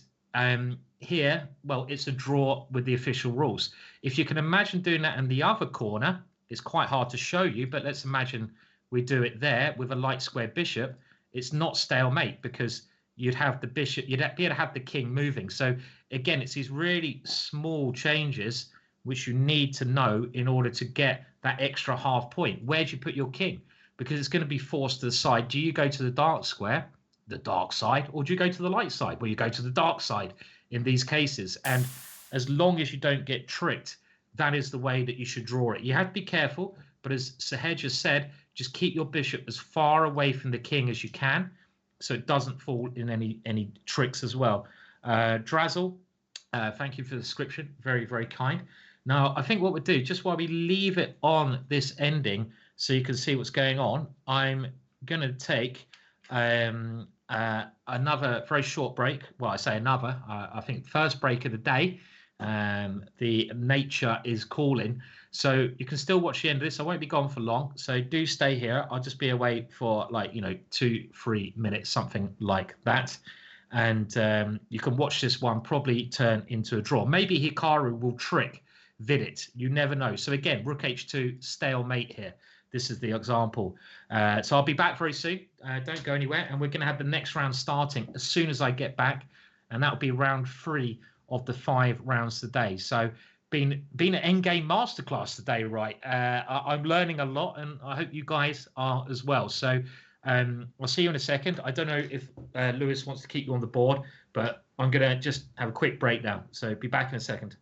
here, well, it's a draw with the official rules. If you can imagine doing that in the other corner, it's quite hard to show you, but let's imagine we do it there with a light square bishop. It's not stalemate because you'd have the bishop, you'd be able to have the king moving. So again, it's these really small changes which you need to know in order to get that extra half point. Where do you put your king? Because it's going to be forced to the side. Do you go to the dark square, the dark side, or do you go to the light side? Well, you go to the dark side in these cases. And as long as you don't get tricked, that is the way that you should draw it. You have to be careful, but as Sir Hedge has said, just keep your bishop as far away from the king as you can, so it doesn't fall in any tricks as well. Drazzle, thank you for the description. Very, very kind. Now, I think what we'll do, just while we leave it on this ending so you can see what's going on, I'm going to take another very short break. Well, I say another. I think first break of the day. The nature is calling. So you can still watch the end of this. I won't be gone for long. So do stay here. I'll just be away for 2-3 minutes, something like that. And you can watch this one probably turn into a draw. Maybe Hikaru will trick Vidit. You never know. So again, rook h2, stalemate here. this is the example. So I'll be back very soon. Don't go anywhere. And we're going to have the next round starting as soon as I get back. And that'll be round 3 of the 5 rounds today. So been an Endgame masterclass today, right? I'm learning a lot, and I hope you guys are as well. So I'll see you in a second. I don't know if Lewis wants to keep you on the board, but I'm going to just have a quick break now. So be back in a second.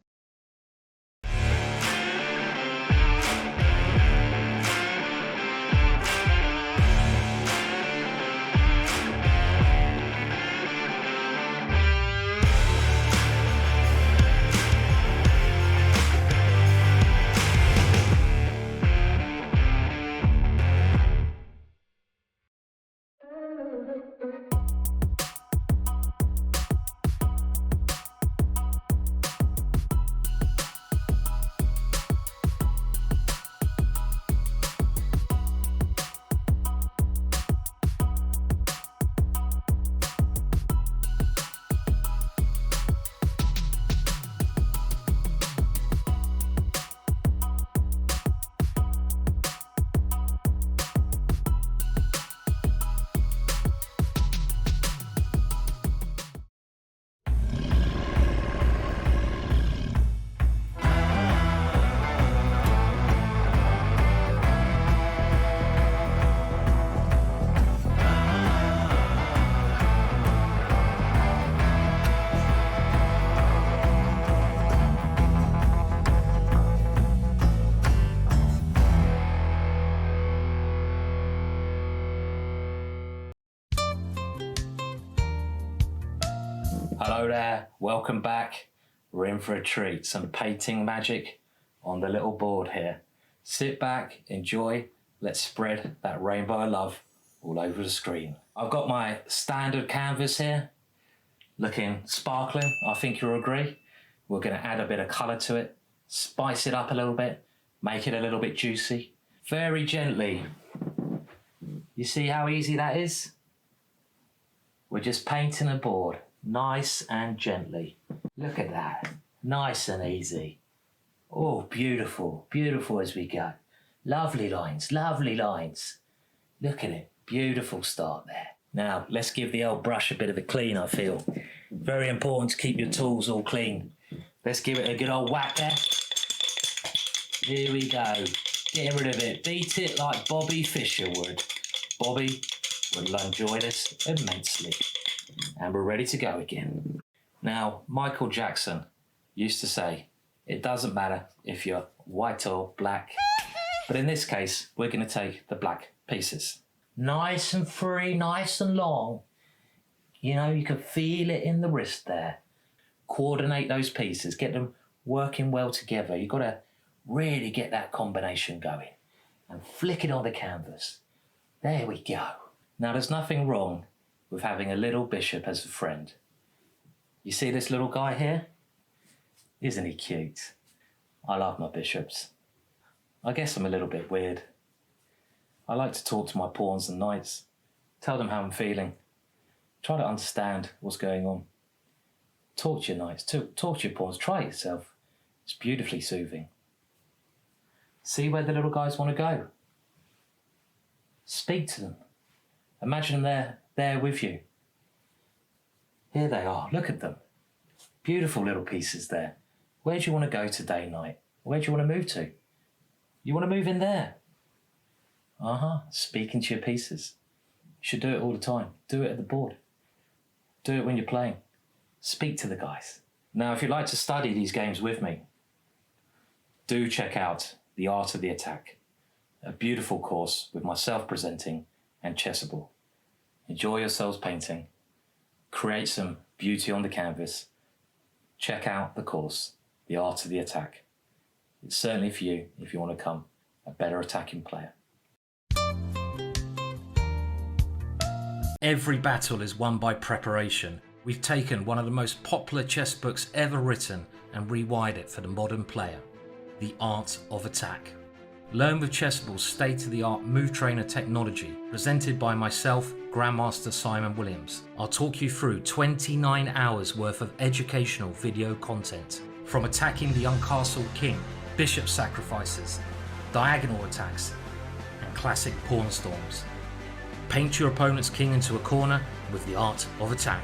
Hello there, welcome back. We're in for a treat. Some painting magic on the little board here. Sit back, enjoy. Let's spread that rainbow of love all over the screen. I've got my standard canvas here, looking sparkling. I think you'll agree. We're going to add a bit of colour to it, spice it up a little bit, make it a little bit juicy. Very gently. You see how easy that is? We're just painting a board, nice and gently. Look at that, nice and easy. Oh, beautiful, beautiful as we go. Lovely lines, lovely lines. Look at it, beautiful start there. Now, let's give the old brush a bit of a clean, I feel. Very important to keep your tools all clean. Let's give it a good old whack there. Here we go. Getting rid of it. Beat it like Bobby Fischer would. Bobby will enjoy this immensely. And we're ready to go again. Now, Michael Jackson used to say, it doesn't matter if you're white or black. But in this case, we're going to take the black pieces. Nice and free, nice and long. You know, you can feel it in the wrist there. Coordinate those pieces, get them working well together. You've got to really get that combination going and flick it on the canvas. There we go. Now, there's nothing wrong with having a little bishop as a friend. You see this little guy here? Isn't he cute? I love my bishops. I guess I'm a little bit weird. I like to talk to my pawns and knights, tell them how I'm feeling, try to understand what's going on. Talk to your knights, talk to your pawns, try it yourself. It's beautifully soothing. See where the little guys want to go. Speak to them. Imagine they're there with you. Here they are, look at them. Beautiful little pieces there. Where do you want to go today, knight? Where do you want to move to? You want to move in there? Speaking to your pieces. You should do it all the time. Do it at the board. Do it when you're playing. Speak to the guys. Now, if you'd like to study these games with me, do check out The Art of the Attack, a beautiful course with myself presenting and Chessable. Enjoy yourselves painting. Create some beauty on the canvas. Check out the course, The Art of the Attack. It's certainly for you if you want to become a better attacking player. Every battle is won by preparation. We've taken one of the most popular chess books ever written and rewired it for the modern player, The Art of Attack. Learn with Chessable's state-of-the-art move trainer technology, presented by myself, Grandmaster Simon Williams. I'll talk you through 29 hours worth of educational video content, from attacking the uncastled king, bishop sacrifices, diagonal attacks, and classic pawn storms. Paint your opponent's king into a corner with the art of attack.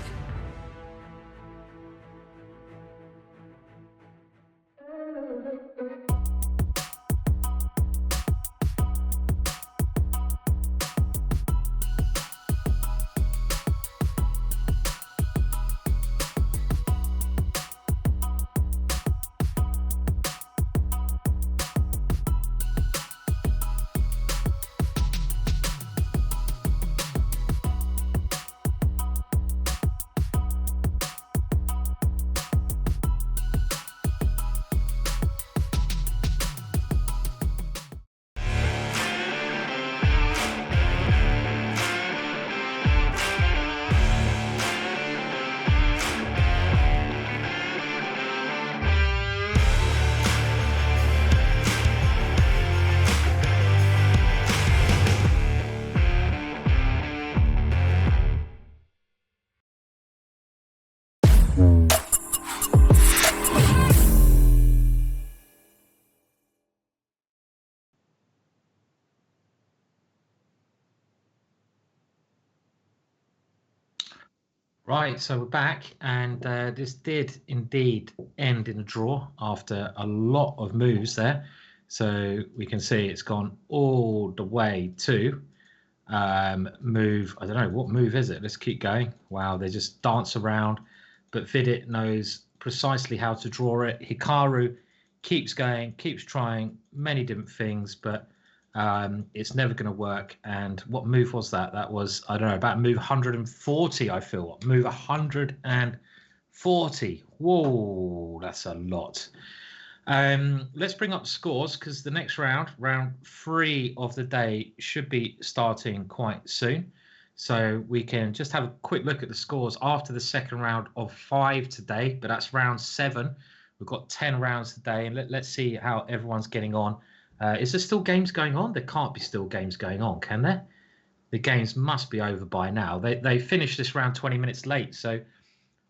Right, so we're back, and this did indeed end in a draw after a lot of moves there. So we can see it's gone all the way to move. I don't know, what move is it? Let's keep going. Wow, they just dance around, but Vidit knows precisely how to draw it. Hikaru keeps going, keeps trying many different things, but it's never going to work. And what move was that? That was, I don't know, about move 140, I feel. Move 140. Whoa, that's a lot. Let's bring up scores, because the next round 3 of the day, should be starting quite soon. So we can just have a quick look at the scores after the second round of 5 today, but that's round 7. We've got 10 rounds today, and let's see how everyone's getting on. Is there still games going on? There can't be still games going on, can there? The games must be over by now. They finished this round 20 minutes late, so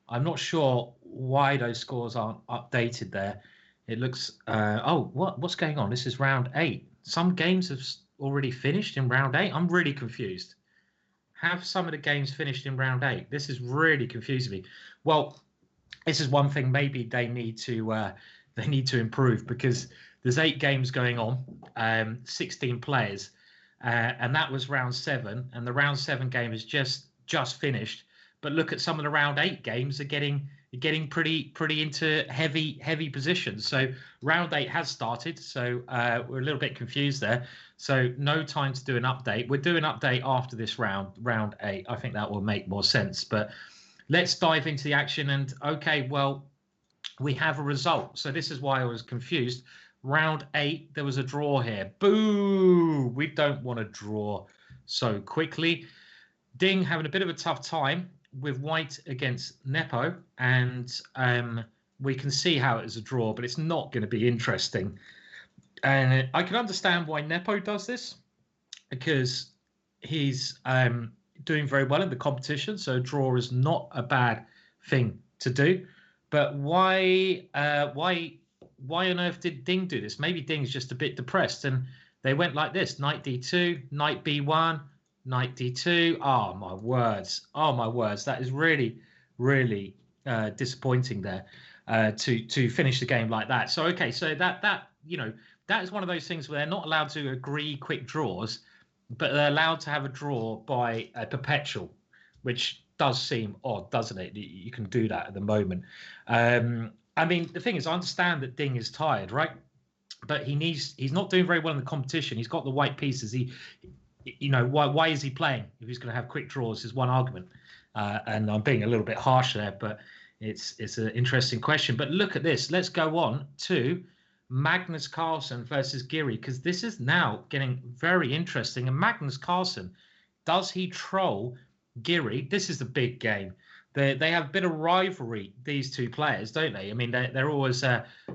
I'm not sure why those scores aren't updated there. It looks... what's going on? This is round 8. Some games have already finished in round 8. I'm really confused. Have some of the games finished in round 8? This is really confusing me. Well, this is one thing maybe they need to improve, because there's 8 games going on, 16 players, and that was round 7, and the round 7 game is just finished. But look at some of the round 8 games are getting pretty into heavy positions. So round 8 has started, so we're a little bit confused there. So no time to do an update. We'll do an update after this round 8. I think that will make more sense. But let's dive into the action. And okay, well, we have a result. So this is why I was confused. Round 8, there was a draw here. Boo! We don't want to draw so quickly. Ding having a bit of a tough time with white against Nepo, and we can see how it is a draw, but it's not going to be interesting. And I can understand why Nepo does this, because he's doing very well in the competition, so a draw is not a bad thing to do. But why on earth did Ding do this? Maybe Ding's just a bit depressed, and they went like this: knight d2, knight b1, knight d2. Oh my words! That is really disappointing there, to finish the game like that. So okay, so that is one of those things where they're not allowed to agree quick draws, but they're allowed to have a draw by a perpetual, which does seem odd, doesn't it? You can do that at the moment. I mean, the thing is, I understand that Ding is tired, right? But he's not doing very well in the competition. He's got the white pieces. Why is he playing if he's going to have quick draws? Is one argument. And I'm being a little bit harsh there, but it's an interesting question. But look at this. Let's go on to Magnus Carlsen versus Giri, because this is now getting very interesting. And Magnus Carlsen, does he troll Giri? This is the big game. They have a bit of rivalry, these two players, don't they? I mean, they're always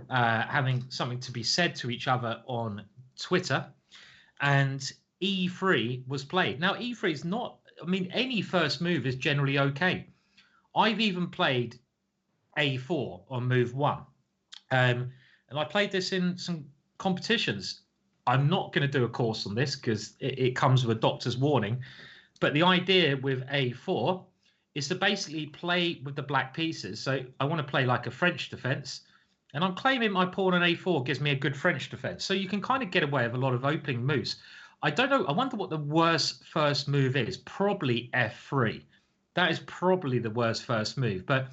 having something to be said to each other on Twitter. And E3 was played. Now, E3 is not... I mean, any first move is generally okay. I've even played A4 on move 1. And I played this in some competitions. I'm not going to do a course on this because it comes with a doctor's warning. But the idea with a4 is to basically play with the black pieces. So I want to play like a French defense. And I'm claiming my pawn on a4 gives me a good French defense. So you can kind of get away with a lot of opening moves. I don't know. I wonder what the worst first move is. Probably f3. That is probably the worst first move. But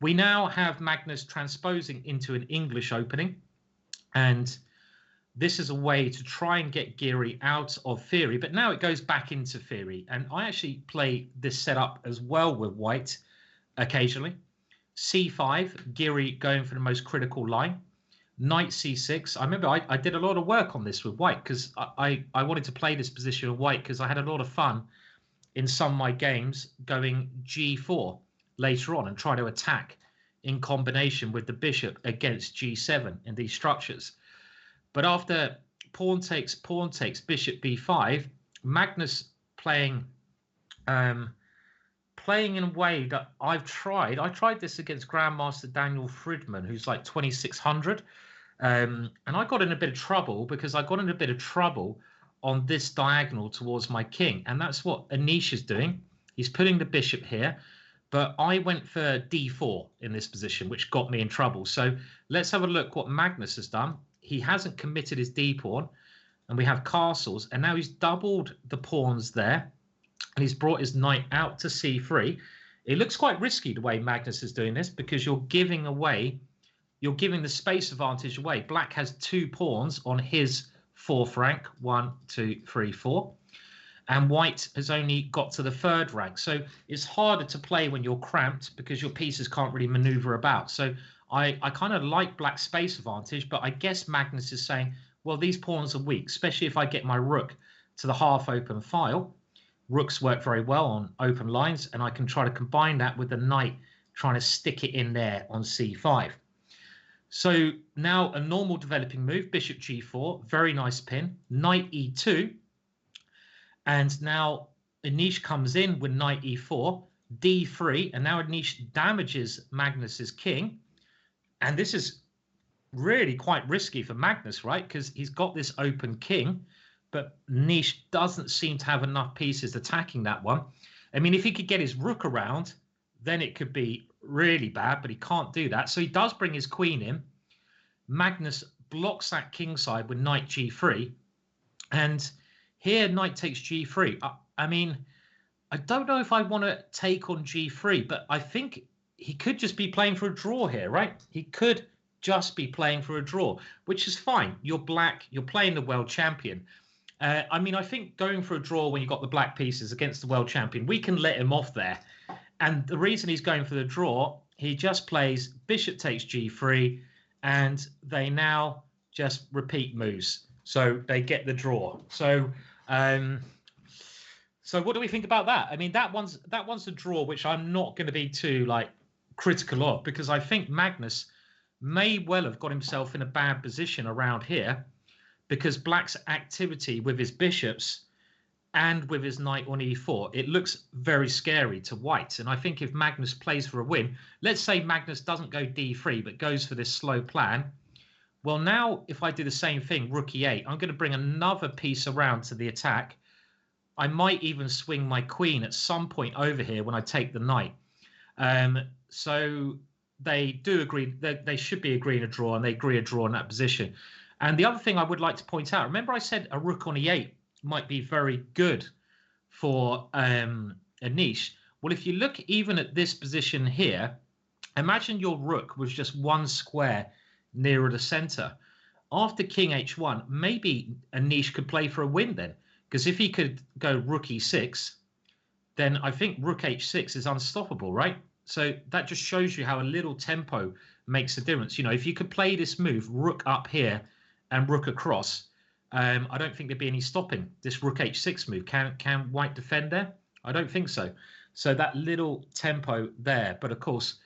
we now have Magnus transposing into an English opening. And this is a way to try and get Giri out of theory. But now it goes back into theory. And I actually play this setup as well with white occasionally. c5, Giri going for the most critical line. Knight c6. I remember I did a lot of work on this with white because I wanted to play this position of white because I had a lot of fun in some of my games going g4 later on and try to attack in combination with the bishop against g7 in these structures. But after pawn takes, bishop b5, Magnus playing in a way that I've tried. I tried this against Grandmaster Daniel Fridman, who's like 2600. And I got in a bit of trouble because I got in a bit of trouble on this diagonal towards my king. And that's what Anish is doing. He's putting the bishop here. But I went for d4 in this position, which got me in trouble. So let's have a look what Magnus has done. He hasn't committed his d-pawn. And we have castles. And now he's doubled the pawns there. And he's brought his knight out to c3. It looks quite risky the way Magnus is doing this because you're giving the space advantage away. Black has 2 pawns on his 4th rank, 1, 2, 3, 4. And white has only got to the 3rd rank. So it's harder to play when you're cramped because your pieces can't really maneuver about. So I kind of like black's space advantage, but I guess Magnus is saying, well, these pawns are weak, especially if I get my rook to the half-open file. Rooks work very well on open lines, and I can try to combine that with the knight trying to stick it in there on c5. So now a normal developing move, bishop g4, very nice pin, knight e2, and now Anish comes in with knight e4, d3, and now Anish damages Magnus's king, and this is really quite risky for Magnus, right? Because he's got this open king, but Anish doesn't seem to have enough pieces attacking that one. I mean, if he could get his rook around, then it could be really bad, but he can't do that. So he does bring his queen in. Magnus blocks that kingside with knight g3. And here, knight takes g3. I mean, I don't know if I want to take on g3, but I think he could just be playing for a draw here, right? He could just be playing for a draw, which is fine. You're black. You're playing the world champion. I mean, I think going for a draw when you've got the black pieces against the world champion, we can let him off there. And the reason he's going for the draw, he just plays bishop takes g3, and they now just repeat moves. So they get the draw. So what do we think about that? I mean, that one's a draw, which I'm not going to be too critical of, because I think Magnus may well have got himself in a bad position around here, because black's activity with his bishops and with his knight on e4, it looks very scary to white. And I think if Magnus plays for a win, let's say Magnus doesn't go d3 but goes for this slow plan. Well, now if I do the same thing, rook e8, I'm going to bring another piece around to the attack. I might even swing my queen at some point over here when I take the knight. So they do agree, they should be agreeing a draw, and they agree a draw in that position. And the other thing I would like to point out, remember I said a rook on e8 might be very good for Anish. Well, if you look even at this position here, imagine your rook was just one square nearer the center. After king h1, maybe Anish could play for a win then. Because if he could go rook e6, then I think rook h6 is unstoppable, right? So that just shows you how a little tempo makes a difference. You know, if you could play this move, rook up here and rook across, I don't think there'd be any stopping this rook h6 move. Can white defend there? I don't think so. So that little tempo there. But of course,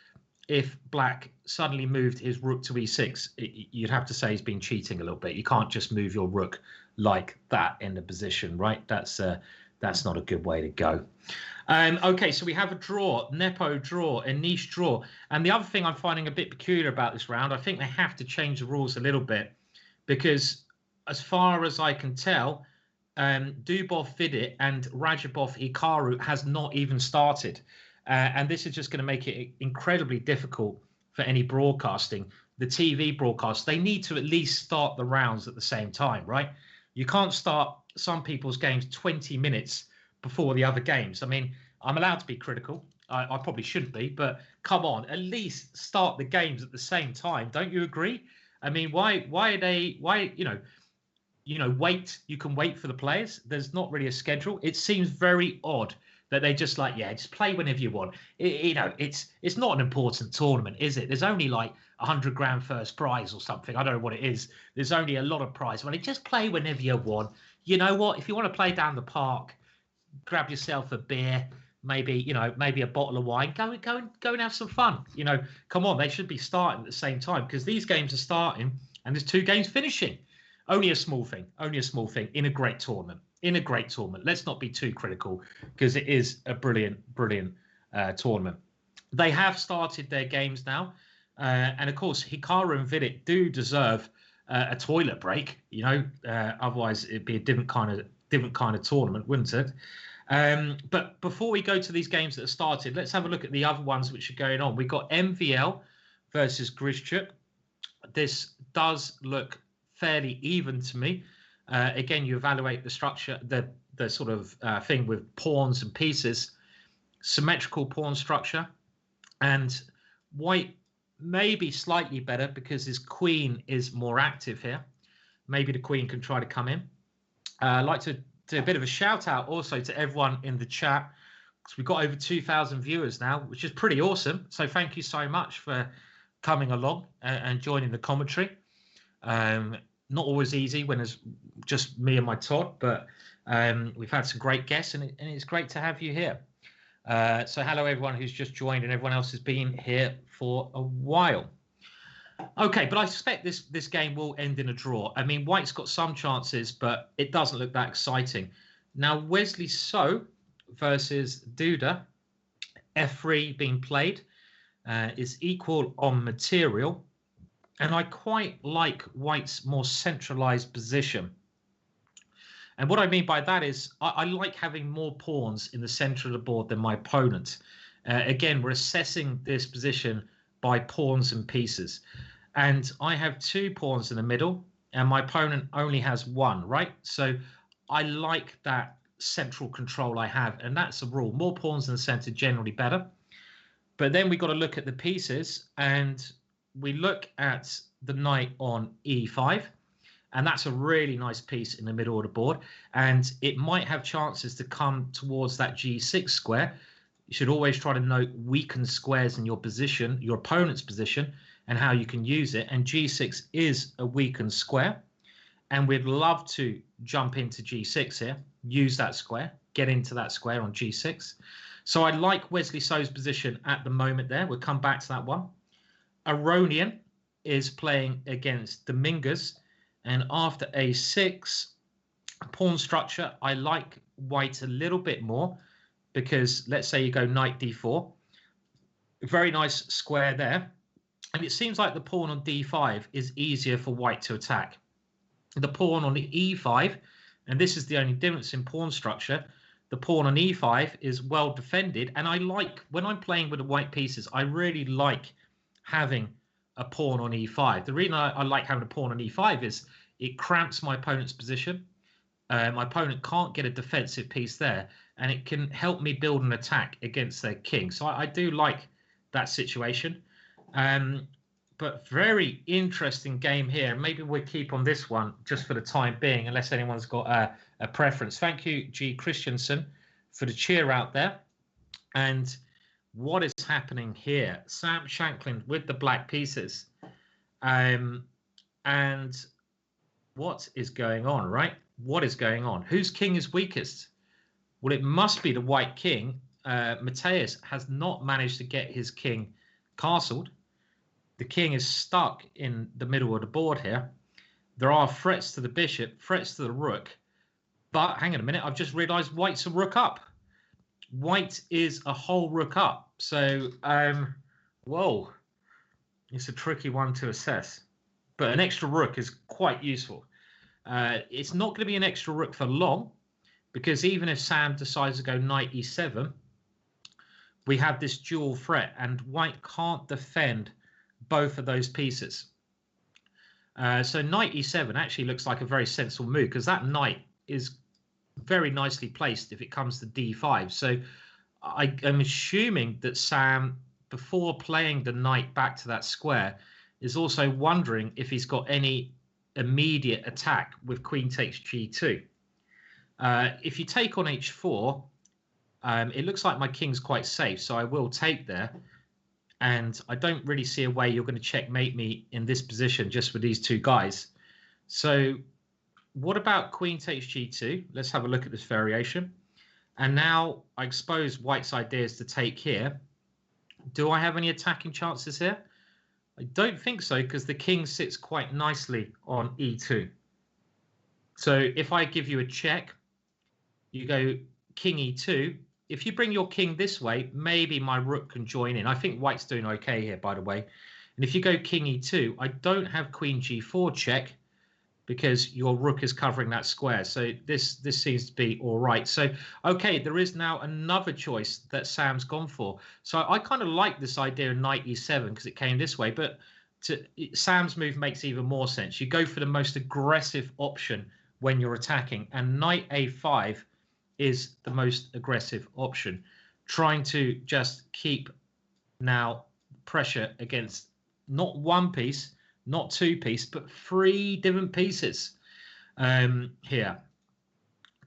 if black suddenly moved his rook to e6, you'd have to say he's been cheating a little bit. You can't just move your rook like that in the position, right? That's not a good way to go. Okay, so we have a draw, Nepo draw, Anish draw. And the other thing I'm finding a bit peculiar about this round, I think they have to change the rules a little bit, because as far as I can tell, Dubov Vidit and Rajabov Hikaru has not even started. And this is just going to make it incredibly difficult for any broadcasting. The TV broadcast, they need to at least start the rounds at the same time, right? You can't start some people's games 20 minutes before the other games. I mean, I'm allowed to be critical. I probably shouldn't be, but come on, at least start the games at the same time. Don't you agree? I mean, why wait. You can wait for the players. There's not really a schedule. It seems very odd that they just just play whenever you want. It's not an important tournament, is it? There's only like 100 grand first prize or something. I don't know what it is. There's only a lot of prize money. Just play whenever you want. You know what? If you want to play down the park, grab yourself a beer, maybe a bottle of wine. Go and have some fun. Come on. They should be starting at the same time because these games are starting and there's 2 games finishing. Only a small thing in a great tournament. Let's not be too critical because it is a brilliant tournament. They have started their games now. And of course, Hikaru and Vidit do deserve a toilet break, otherwise it'd be a different kind of tournament, wouldn't it? But before we go to these games that have started, let's have a look at the other ones which are going on. We've got MVL versus Grischuk. This does look fairly even to me. Again, you evaluate the structure, the sort of thing with pawns and pieces, symmetrical pawn structure, and white may be slightly better because his queen is more active here. Maybe the queen can try to come in. I'd like to do a bit of a shout out also to everyone in the chat because we've got over 2,000 viewers now, which is pretty awesome. So thank you so much for coming along and joining the commentary. Not always easy when it's just me and my Todd, but we've had some great guests and it's great to have you here. So hello everyone who's just joined and everyone else has been here for a while. Okay, but I suspect this game will end in a draw. I mean, white's got some chances, but it doesn't look that exciting. Now, Wesley So versus Duda, F3 being played, is equal on material. And I quite like white's more centralized position. And what I mean by that is I like having more pawns in the center of the board than my opponent. Again, we're assessing this position by pawns and pieces. And I have 2 pawns in the middle and my opponent only has 1, right? So I like that central control I have. And that's a rule. More pawns in the center, generally better. But then we've got to look at the pieces and we look at the knight on e5. And that's a really nice piece in the middle of the board. And it might have chances to come towards that g6 square. You should always try to note weakened squares in your position, your opponent's position, and how you can use it. And g6 is a weakened square. And we'd love to jump into g6 here, use that square, get into that square on g6. So I like Wesley So's position at the moment there. We'll come back to that one. Aronian is playing against Dominguez. And after a6 pawn structure, I like white a little bit more because let's say you go knight d4. Very nice square there. And it seems like the pawn on d5 is easier for white to attack. The pawn on the e5, and this is the only difference in pawn structure, the pawn on e5 is well defended. And I like, when I'm playing with the white pieces, I really like having a pawn on e5. The reason I like having a pawn on e5 is it cramps my opponent's position. My opponent can't get a defensive piece there, and it can help me build an attack against their king. So I do like that situation. But very interesting game here. Maybe we'll keep on this one just for the time being, unless anyone's got a preference. Thank you, G. Christensen, for the cheer out there. And what is happening here? Sam Shankland with the black pieces. And what is going on, right? What is going on? Whose king is weakest? Well, it must be the white king. Mateus has not managed to get his king castled. The king is stuck in the middle of the board here. There are threats to the bishop, threats to the rook. But hang on a minute, I've just realized white's a rook up. White is a whole rook up. So, whoa, it's a tricky one to assess. But an extra rook is quite useful. It's not going to be an extra rook for long, because even if Sam decides to go knight e7, we have this dual threat, and white can't defend both of those pieces. So knight e7 actually looks like a very sensible move, because that knight is very nicely placed if it comes to d5. So I'm assuming that Sam, before playing the knight back to that square, is also wondering if he's got any immediate attack with queen takes g2. If you take on h4, it looks like my king's quite safe, so I will take there. And I don't really see a way you're going to checkmate me in this position just with these two guys. So what about queen takes g2? Let's have a look at this variation. And now I expose white's idea is to take here. Do I have any attacking chances here? I don't think so, because the king sits quite nicely on e2. So if I give you a check, you go king e2. If you bring your king this way, maybe my rook can join in. I think white's doing okay here, by the way. And if you go king e2, I don't have queen g4 check, because your rook is covering that square. So this seems to be all right. So, okay, there is now another choice that Sam's gone for. So I kind of like this idea of knight e7 because it came this way, but Sam's move makes even more sense. You go for the most aggressive option when you're attacking, and knight a5 is the most aggressive option, trying to just keep now pressure against not one piece, not two pieces, but three different pieces here.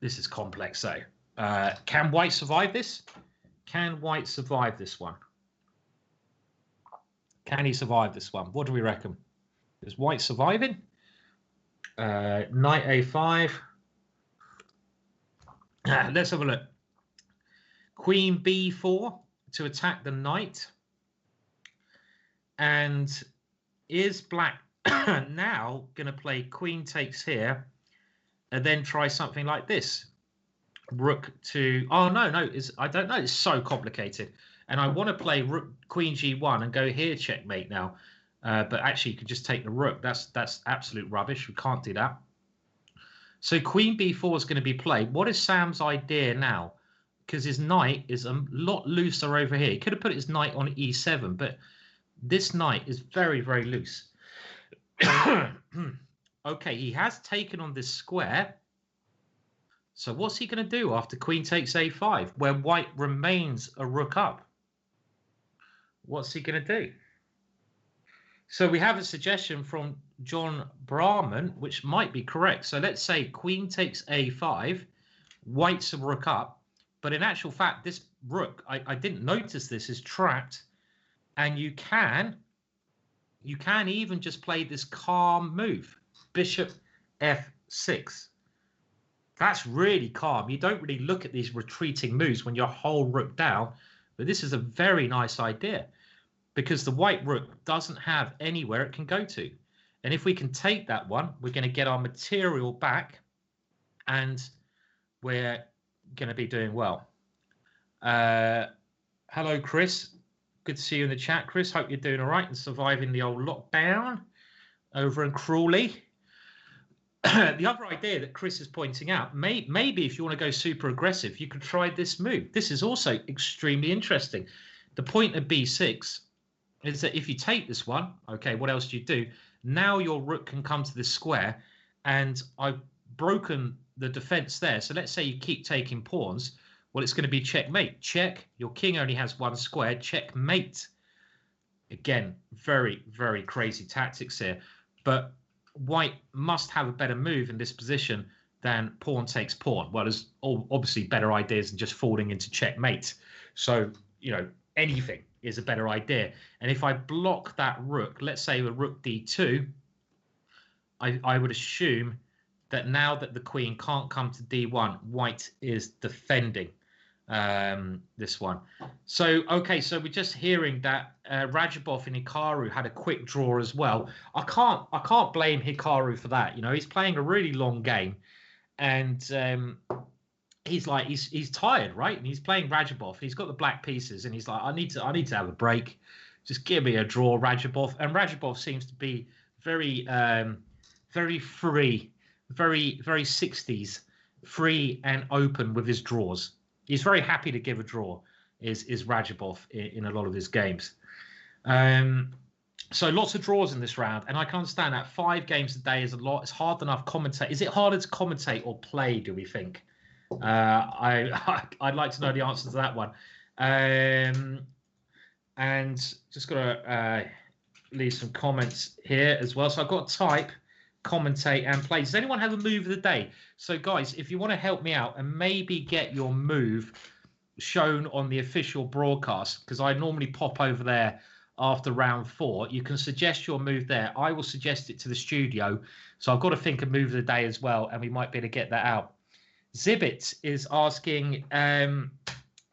This is complex, though. Can white survive this? Can white survive this one? Can he survive this one? What do we reckon? Is white surviving? Knight a5. Let's have a look. Queen b4 to attack the knight. And is black now going to play queen takes here and then try something like this? Rook to... Oh, no. I don't know. It's so complicated. And I want to play rook queen g1 and go here checkmate now. But actually, you could just take the rook. That's absolute rubbish. We can't do that. So queen b4 is going to be played. What is Sam's idea now? Because his knight is a lot looser over here. He could have put his knight on e7, but this knight is very, very loose. Okay, he has taken on this square. So what's he going to do after queen takes a5, where white remains a rook up? What's he going to do? So we have a suggestion from John Brahman, which might be correct. So let's say queen takes a5, white's a rook up. But in actual fact, this rook, I didn't notice this, is trapped. And you can even just play this calm move, bishop f6. That's really calm. You don't really look at these retreating moves when you're whole rook down, but this is a very nice idea because the white rook doesn't have anywhere it can go to. And if we can take that one, we're going to get our material back and we're going to be doing well. Hello, Chris. Good to see you in the chat, Chris. Hope you're doing all right and surviving the old lockdown over in Crawley. The other idea that Chris is pointing out, maybe if you want to go super aggressive, you could try this move. This is also extremely interesting. The point of b6 is that if you take this one, okay, what else do you do? Now your rook can come to this square, and I've broken the defense there. So let's say you keep taking pawns. Well, it's going to be checkmate. Check. Your king only has one square. Checkmate. Again, very, very crazy tactics here. But white must have a better move in this position than pawn takes pawn. Well, there's obviously better ideas than just falling into checkmate. So, you know, anything is a better idea. And if I block that rook, let's say with rook d2, I would assume that now that the queen can't come to d1, white is defending this one. So, okay, so we're just hearing that Rajabov and Hikaru had a quick draw as well. I can't blame Hikaru for that. You know, he's playing a really long game, and he's tired, right? And he's playing Rajabov. He's got the black pieces, and he's like, I need to have a break. Just give me a draw, Rajabov. And Rajabov seems to be very very free, very 60s, free and open with his draws. He's very happy to give a draw. Is Radjabov in a lot of his games. So lots of draws in this round, and I can understand that 5 games a day is a lot. It's hard enough commentate. Is it harder to commentate or play, do we think? I'd like to know the answer to that one. And just got to leave some comments here as well. So I've got to type, commentate, and play. Does anyone have a move of the day? So guys, if you want to help me out and maybe get your move shown on the official broadcast, because I normally pop over there after round 4, you can suggest your move there. I will suggest it to the studio. So I've got to think of move of the day as well, and we might be able to get that out. Zibbit is asking,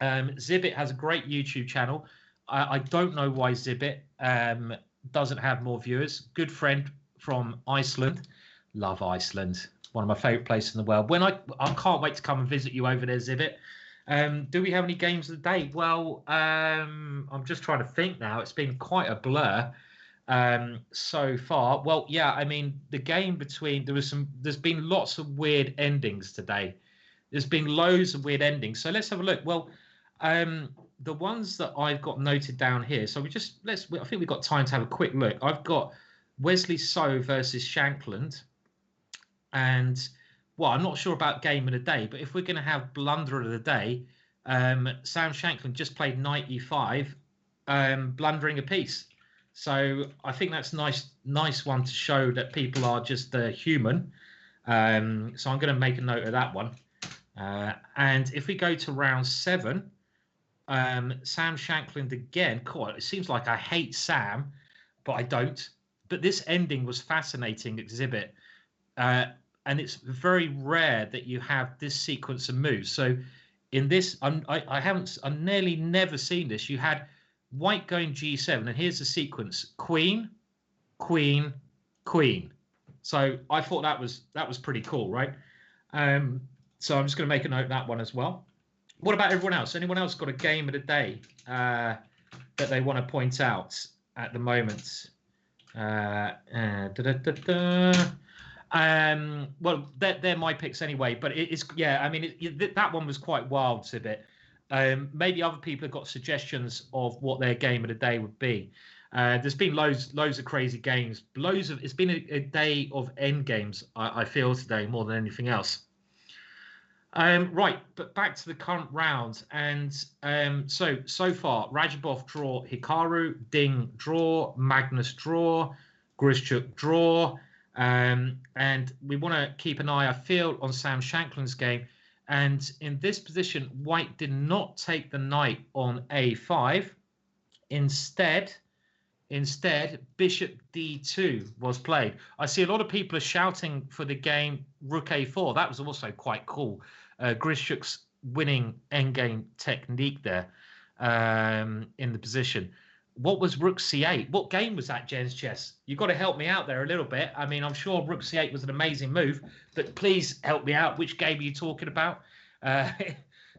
Zibbit has a great YouTube channel. I don't know why Zibbit doesn't have more viewers. Good friend from Iceland. Love Iceland. One of my favourite places in the world. I can't wait to come and visit you over there, Zibbit. Do we have any games of the day? Well, I'm just trying to think now. It's been quite a blur so far. Well, yeah, I mean, the game between there's been lots of weird endings today. There's been loads of weird endings. So let's have a look. Well, the ones that I've got noted down here. So I think we've got time to have a quick look. I've got Wesley So versus Shankland, and well, I'm not sure about game of the day, but if we're going to have blunder of the day, Sam Shankland just played knight e5, blundering a piece. So I think that's nice one to show that people are just human. So I'm going to make a note of that one. And if we go to round 7, Sam Shankland again. God, it seems like I hate Sam, but I don't. But this ending was fascinating exhibit. And it's very rare that you have this sequence of moves. So in this, I've nearly never seen this. You had white going g7, and here's the sequence: queen, queen, queen. So I thought that was pretty cool, right? So I'm just going to make a note of that one as well. What about everyone else? Anyone else got a game of the day that they want to point out at the moment? Well, they're my picks anyway, but it's, yeah, I mean, that one was quite wild a bit. Maybe other people have got suggestions of what their game of the day would be. There's been loads of crazy games. It's been a day of end games, I feel, today more than anything else. Right, but back to the current round. And so far, Radjabov draw, Hikaru, Ding draw, Magnus draw, Grischuk draw. And we want to keep an eye, I feel, on Sam Shankland's game. And in this position, white did not take the knight on a5. Instead, bishop d2 was played. I see a lot of people are shouting for the game rook a4. That was also quite cool. Grischuk's winning endgame technique there in the position. What was rook c8? What game was that, Jen's Chess? You've got to help me out there a little bit. I mean, I'm sure rook c8 was an amazing move, but please help me out. Which game are you talking about?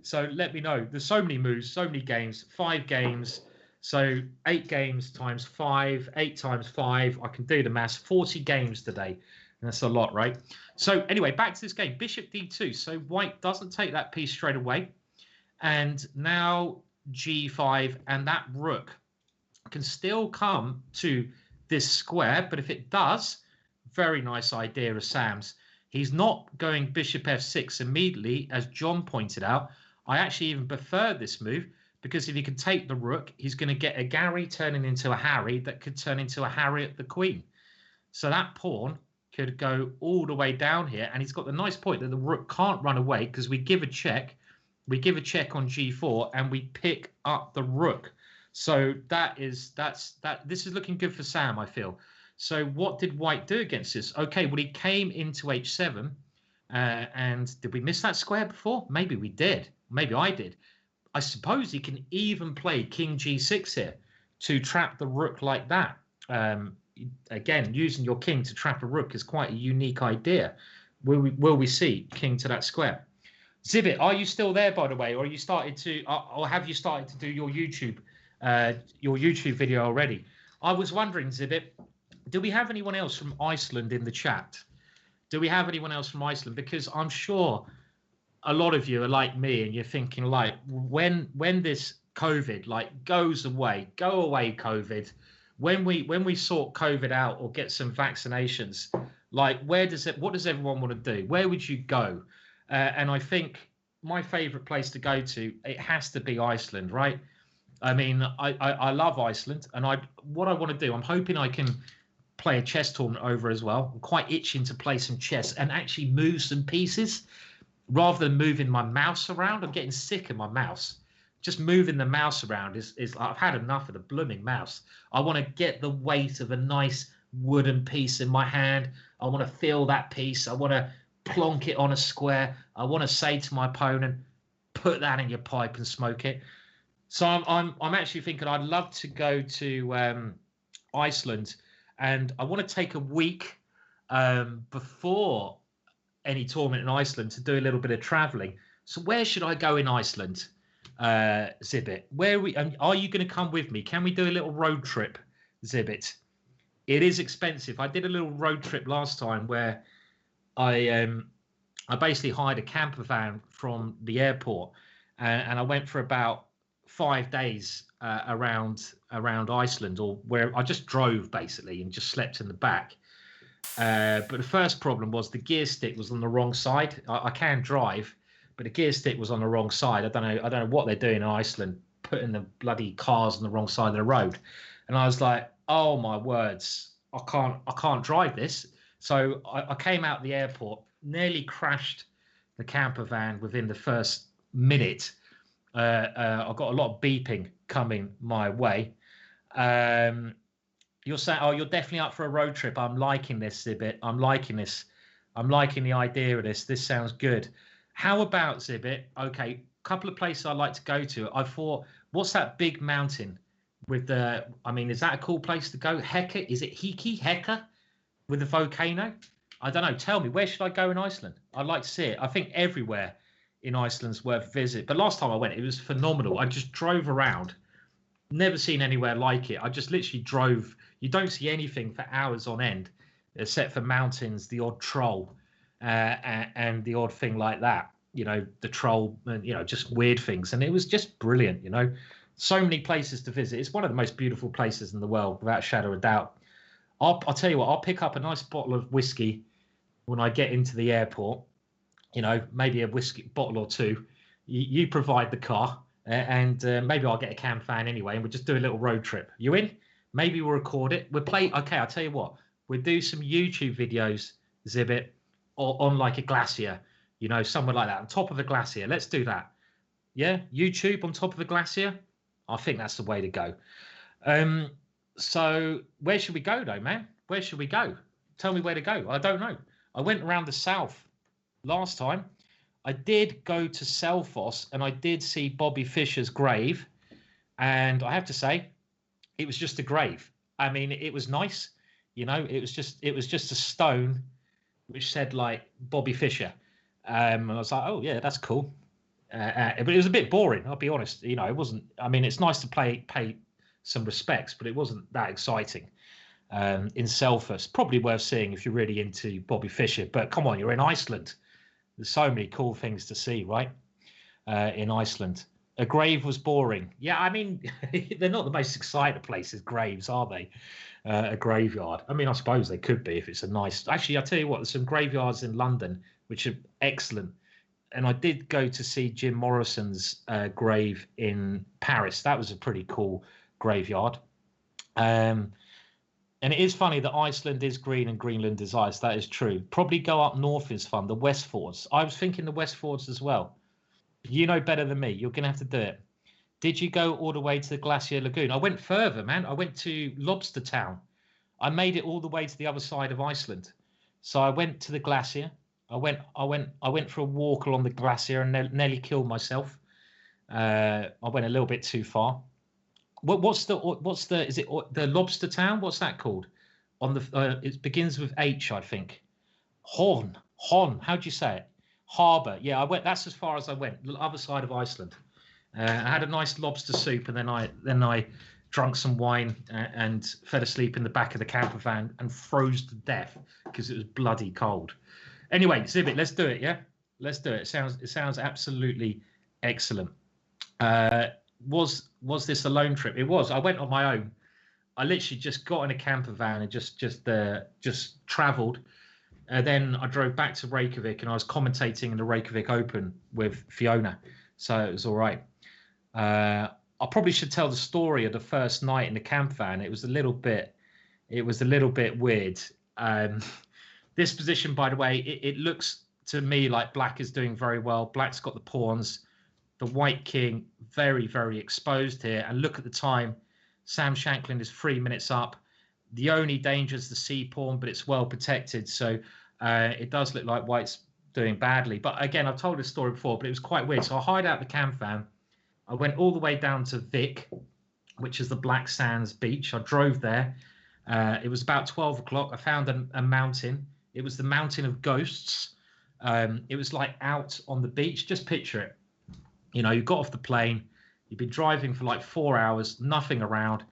So let me know. There's so many moves, so many games, 5 games. So 8 games times 5, 8 times 5. I can do the maths. 40 games today. And that's a lot, right? So anyway, back to this game. Bishop d2. So white doesn't take that piece straight away. And now g5, and that rook can still come to this square. But if it does, very nice idea of Sam's. He's not going bishop f6 immediately, as John pointed out. I actually even prefer this move, because if he can take the rook, he's going to get a Gary turning into a Harry that could turn into a Harry at the queen. So that pawn could go all the way down here. And he's got the nice point that the rook can't run away, because we give a check. We give a check on g4 and we pick up the rook. So this is looking good for Sam, I feel. So what did white do against this? Okay, well, he came into h7. And did we miss that square before? Maybe we did. Maybe I did. I suppose he can even play king g6 here to trap the rook like that. Again, using your king to trap a rook is quite a unique idea. Will we see king to that square? Zibbit, are you still there, by the way, or have you started to do your YouTube video already? I was wondering, Zibbit, do we have anyone else from Iceland in the chat? Do we have anyone else from Iceland? Because I'm sure a lot of you are like me, and you're thinking like, when this COVID like goes away, go away COVID. When we sort COVID out or get some vaccinations, like what does everyone want to do? Where would you go? And I think my favorite place to go to, it has to be Iceland, right? I mean, I love Iceland, and what I want to do, I'm hoping I can play a chess tournament over as well. I'm quite itching to play some chess and actually move some pieces rather than moving my mouse around. I'm getting sick of my mouse. Just moving the mouse around is I've had enough of the blooming mouse. I want to get the weight of a nice wooden piece in my hand. I want to feel that piece. I want to plonk it on a square. I want to say to my opponent, put that in your pipe and smoke it. So I'm actually thinking I'd love to go to Iceland, and I want to take a week before any tournament in Iceland to do a little bit of traveling. So where should I go in Iceland, Zibbit? Are you going to come with me? Can we do a little road trip, Zibbit? It is expensive. I did a little road trip last time where I basically hired a camper van from the airport, and I went for about 5 days around Iceland, or where I just drove basically and just slept in the back. But the first problem was the gear stick was on the wrong side. I can drive, but the gear stick was on the wrong side. I don't know what they're doing in Iceland, putting the bloody cars on the wrong side of the road. And I was like, oh my words, I can't drive this. So I came out the airport, nearly crashed the camper van within the first minute. I got a lot of beeping coming my way. You're saying, oh, you're definitely up for a road trip. I'm liking this, Zibbit. I'm liking this. I'm liking the idea of this. This sounds good. How about, Zibbit? Okay, a couple of places I'd like to go to. I thought, what's that big mountain with the, I mean, is that a cool place to go? Heka? Is it Heka with the volcano? I don't know. Tell me, where should I go in Iceland? I'd like to see it. I think everywhere in Iceland's worth a visit. But last time I went, it was phenomenal. I just drove around. Never seen anywhere like it. I just literally drove. You don't see anything for hours on end, except for mountains, the odd troll, and the odd thing like that. You know, the troll, just weird things. And it was just brilliant, So many places to visit. It's one of the most beautiful places in the world, without a shadow of a doubt. I'll tell you what, I'll pick up a nice bottle of whiskey when I get into the airport. Maybe a whiskey bottle or two. You provide the car. And maybe I'll get a cam fan anyway, and we'll just do a little road trip. You in? Maybe we'll record it. Okay, I'll tell you what. We'll do some YouTube videos, Zibbit, on like a glacier, somewhere like that, on top of a glacier. Let's do that. Yeah, YouTube on top of a glacier. I think that's the way to go. So where should we go, though, man? Where should we go? Tell me where to go. I don't know. I went around the south last time. I did go to Selfoss, and I did see Bobby Fischer's grave, and I have to say, it was just a grave. I mean, it was nice, it was just a stone which said like Bobby Fischer, and I was like, oh yeah, that's cool, but it was a bit boring. I'll be honest, it wasn't. I mean, it's nice to pay some respects, but it wasn't that exciting. In Selfoss, probably worth seeing if you're really into Bobby Fischer. But come on, you're in Iceland. There's so many cool things to see, right? In Iceland. A grave was boring. Yeah, I mean, they're not the most exciting places, graves, are they? A graveyard. I mean, I suppose they could be if it's a nice... Actually, I'll tell you what, there's some graveyards in London which are excellent. And I did go to see Jim Morrison's grave in Paris. That was a pretty cool graveyard. And it is funny that Iceland is green and Greenland is ice. That is true. Probably go up north is fun. The Westfords. I was thinking the Westfords as well. You know better than me. You're going to have to do it. Did you go all the way to the Glacier Lagoon? I went further, man. I went to Lobster Town. I made it all the way to the other side of Iceland. So I went to the glacier. I went for a walk along the glacier and nearly killed myself. I went a little bit too far. What's the is it the Lobster Town? What's that called? It begins with H, I think. Horn. How do you say it? Harbour. Yeah, I went. That's as far as I went. The other side of Iceland. I had a nice lobster soup, and then I drank some wine and fell asleep in the back of the camper van and froze to death because it was bloody cold. Anyway, Zibit, let's do it. Yeah, let's do it. It sounds absolutely excellent. Was this a lone trip? It was. I went on my own. I literally just got in a camper van and just travelled. And then I drove back to Reykjavik, and I was commentating in the Reykjavik Open with Fiona, so it was all right. I probably should tell the story of the first night in the camp van. It was a little bit weird. This position, by the way, it looks to me like Black is doing very well. Black's got the pawns, the White King very, very exposed here. And look at the time. Sam Shankland is 3 minutes up. The only danger is the C pawn, but it's well protected. So it does look like White's doing badly. But again, I've told this story before, but it was quite weird. So I hired out the camp van. I went all the way down to Vic, which is the Black Sands beach. I drove there. It was about 12 o'clock. I found a mountain. It was the Mountain of Ghosts. It was like out on the beach. Just picture it. You know, you got off the plane. You've been driving for like 4 hours, nothing around.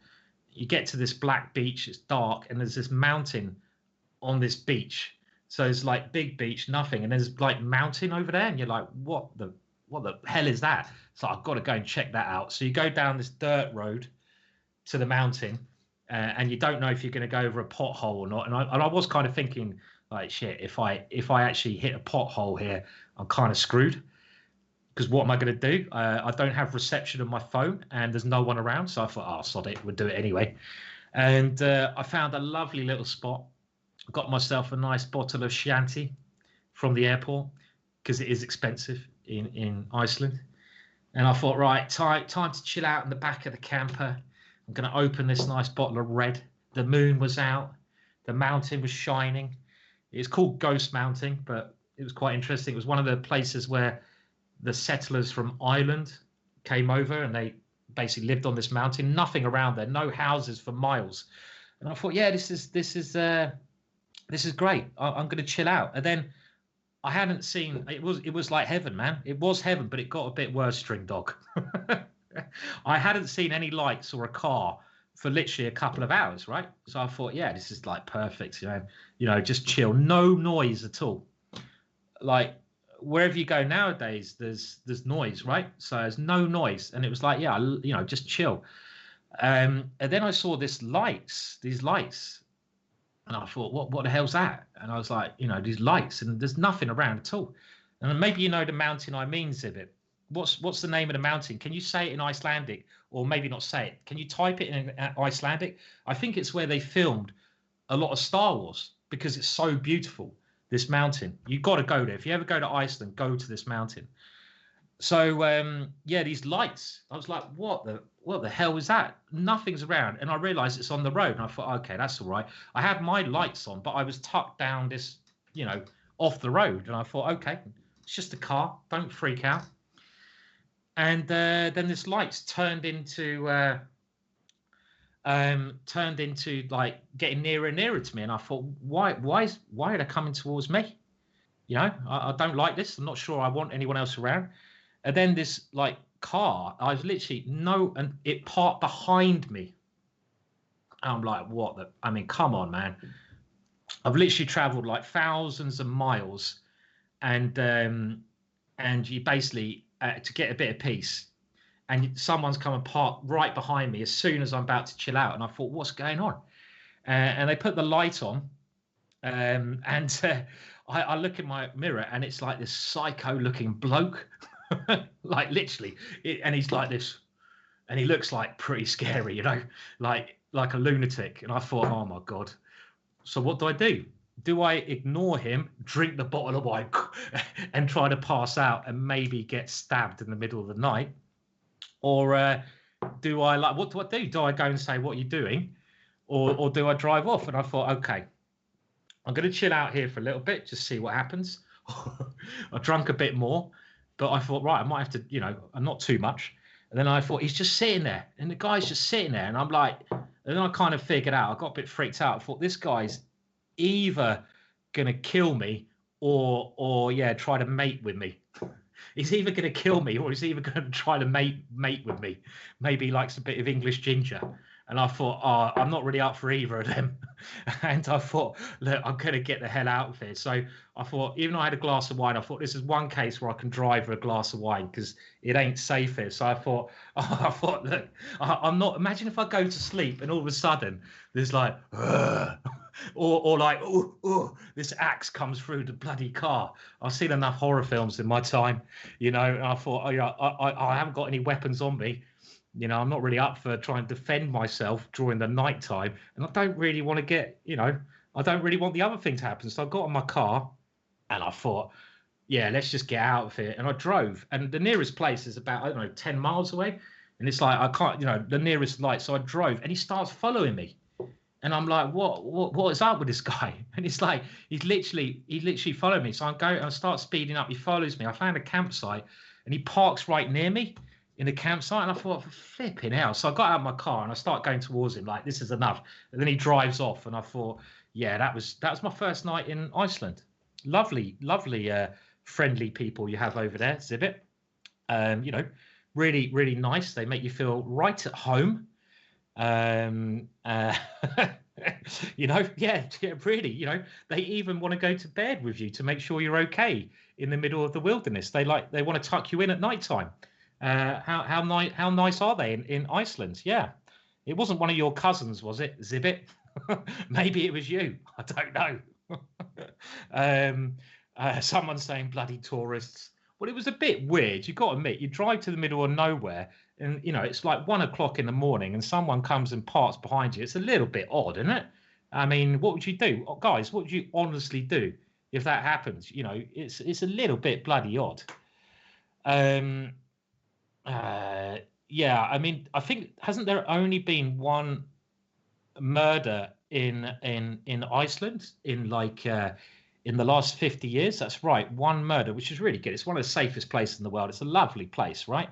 You get to this black beach. It's dark, and there's this mountain on this beach. So it's like big beach, nothing, and there's like mountain over there, and you're like, what the hell is that? So I've got to go and check that out. So you go down this dirt road to the mountain, and you don't know if you're going to go over a pothole or not. And I was kind of thinking, like, shit, if I actually hit a pothole here, I'm kind of screwed. Because what am I going to do? I don't have reception on my phone, and there's no one around. So I thought, oh, sod it, we'll do it anyway. And I found a lovely little spot. Got myself a nice bottle of Chianti from the airport, because it is expensive in Iceland. And I thought, right, time to chill out in the back of the camper. I'm going to open this nice bottle of red. The moon was out. The mountain was shining. It's called Ghost Mountain, but it was quite interesting. It was one of the places where the settlers from Ireland came over, and they basically lived on this mountain. Nothing around there, no houses for miles. And I thought, yeah, this is great. I'm going to chill out. And then I hadn't seen. It was like heaven, man. It was heaven, but it got a bit worse, String Dog. I hadn't seen any lights or a car for literally a couple of hours, right? So I thought, yeah, this is like perfect. You know, just chill, no noise at all. Like, wherever you go nowadays, there's noise, right? So there's no noise, and it was like, yeah, you know, just chill. And then I saw these lights, and I thought, what the hell's that? And I was like, you know, these lights, and there's nothing around at all. And maybe you know the mountain I mean, Zibit. What's the name of the mountain? Can you say it in Icelandic, or maybe not say it? Can you type it in Icelandic? I think it's where they filmed a lot of Star Wars, because it's so beautiful. This mountain, you got to go there. If you ever go to Iceland, go to this mountain. So yeah, these lights. I was like, what the hell is that? Nothing's around, and I realised it's on the road. And I thought, okay, that's all right. I had my lights on, but I was tucked down this, you know, off the road, and I thought, okay, it's just a car. Don't freak out. And then this lights turned into like getting nearer and nearer to me, and I thought, why are they coming towards me? You know, I don't like this. I'm not sure I want anyone else around. And then this like car, I was literally and it parked behind me. And I'm like, what? I mean, come on, man. I've literally travelled like thousands of miles, and you basically to get a bit of peace. And someone's come and parked right behind me as soon as I'm about to chill out. And I thought, what's going on? And they put the light on. I look in my mirror, and it's like this psycho-looking bloke. Like, literally. And he's like this. And he looks like pretty scary, you know, like a lunatic. And I thought, oh, my God. So what do? Do I ignore him, drink the bottle of wine, and try to pass out and maybe get stabbed in the middle of the night? Or do I like what do I do? Do I go and say, what are you doing? Or do I drive off? And I thought, okay, I'm going to chill out here for a little bit, just see what happens. I drank a bit more, but I thought, right, I might have to, you know, not too much. And then I thought, he's just sitting there, and the guy's just sitting there. And I'm like, and then I kind of figured out, I got a bit freaked out. I thought, this guy's either going to kill me or yeah, try to mate with me. He's either going to kill me, or he's either going to try to mate with me. Maybe he likes a bit of English ginger. And I thought, oh, I'm not really up for either of them. And I thought, look, I'm going to get the hell out of here. So I thought, even though I had a glass of wine, I thought this is one case where I can drive with a glass of wine because it ain't safe here. So I thought, look, I'm not. Imagine if I go to sleep and all of a sudden there's like, or like, this axe comes through the bloody car. I've seen enough horror films in my time, you know. And I thought, oh yeah, I haven't got any weapons on me. You know, I'm not really up for trying to defend myself during the night time. And I don't really want to get, you know, I don't really want the other thing to happen. So I got in my car and I thought, yeah, let's just get out of here. And I drove. And the nearest place is about, I don't know, 10 miles away. And it's like, I can't, you know, the nearest light. So I drove and he starts following me. And I'm like, what is up with this guy? And it's like, he literally followed me. So I start speeding up. He follows me. I found a campsite and he parks right near me in the campsite, and I thought, flipping hell. So I got out of my car and I start going towards him like, this is enough. And then he drives off, and I thought, yeah, that was my first night in Iceland. Lovely, friendly people you have over there, Zibit. You know, really, really nice. They make you feel right at home. You know, yeah, really, you know, they even want to go to bed with you to make sure you're okay in the middle of the wilderness. They want to tuck you in at nighttime. How nice are they in Iceland? Yeah, it wasn't one of your cousins, was it, Zibit? Maybe it was you. I don't know. Someone's saying bloody tourists. Well, it was a bit weird. You got to admit, you drive to the middle of nowhere, and you know it's like 1 o'clock in the morning, and someone comes and parks behind you. It's a little bit odd, isn't it? I mean, what would you do, guys? What would you honestly do if that happens? You know, it's a little bit bloody odd. Yeah, I mean, I think hasn't there only been one murder in Iceland in like in the last 50 years? That's right, one murder, which is really good. It's one of the safest places in the world. It's a lovely place, right?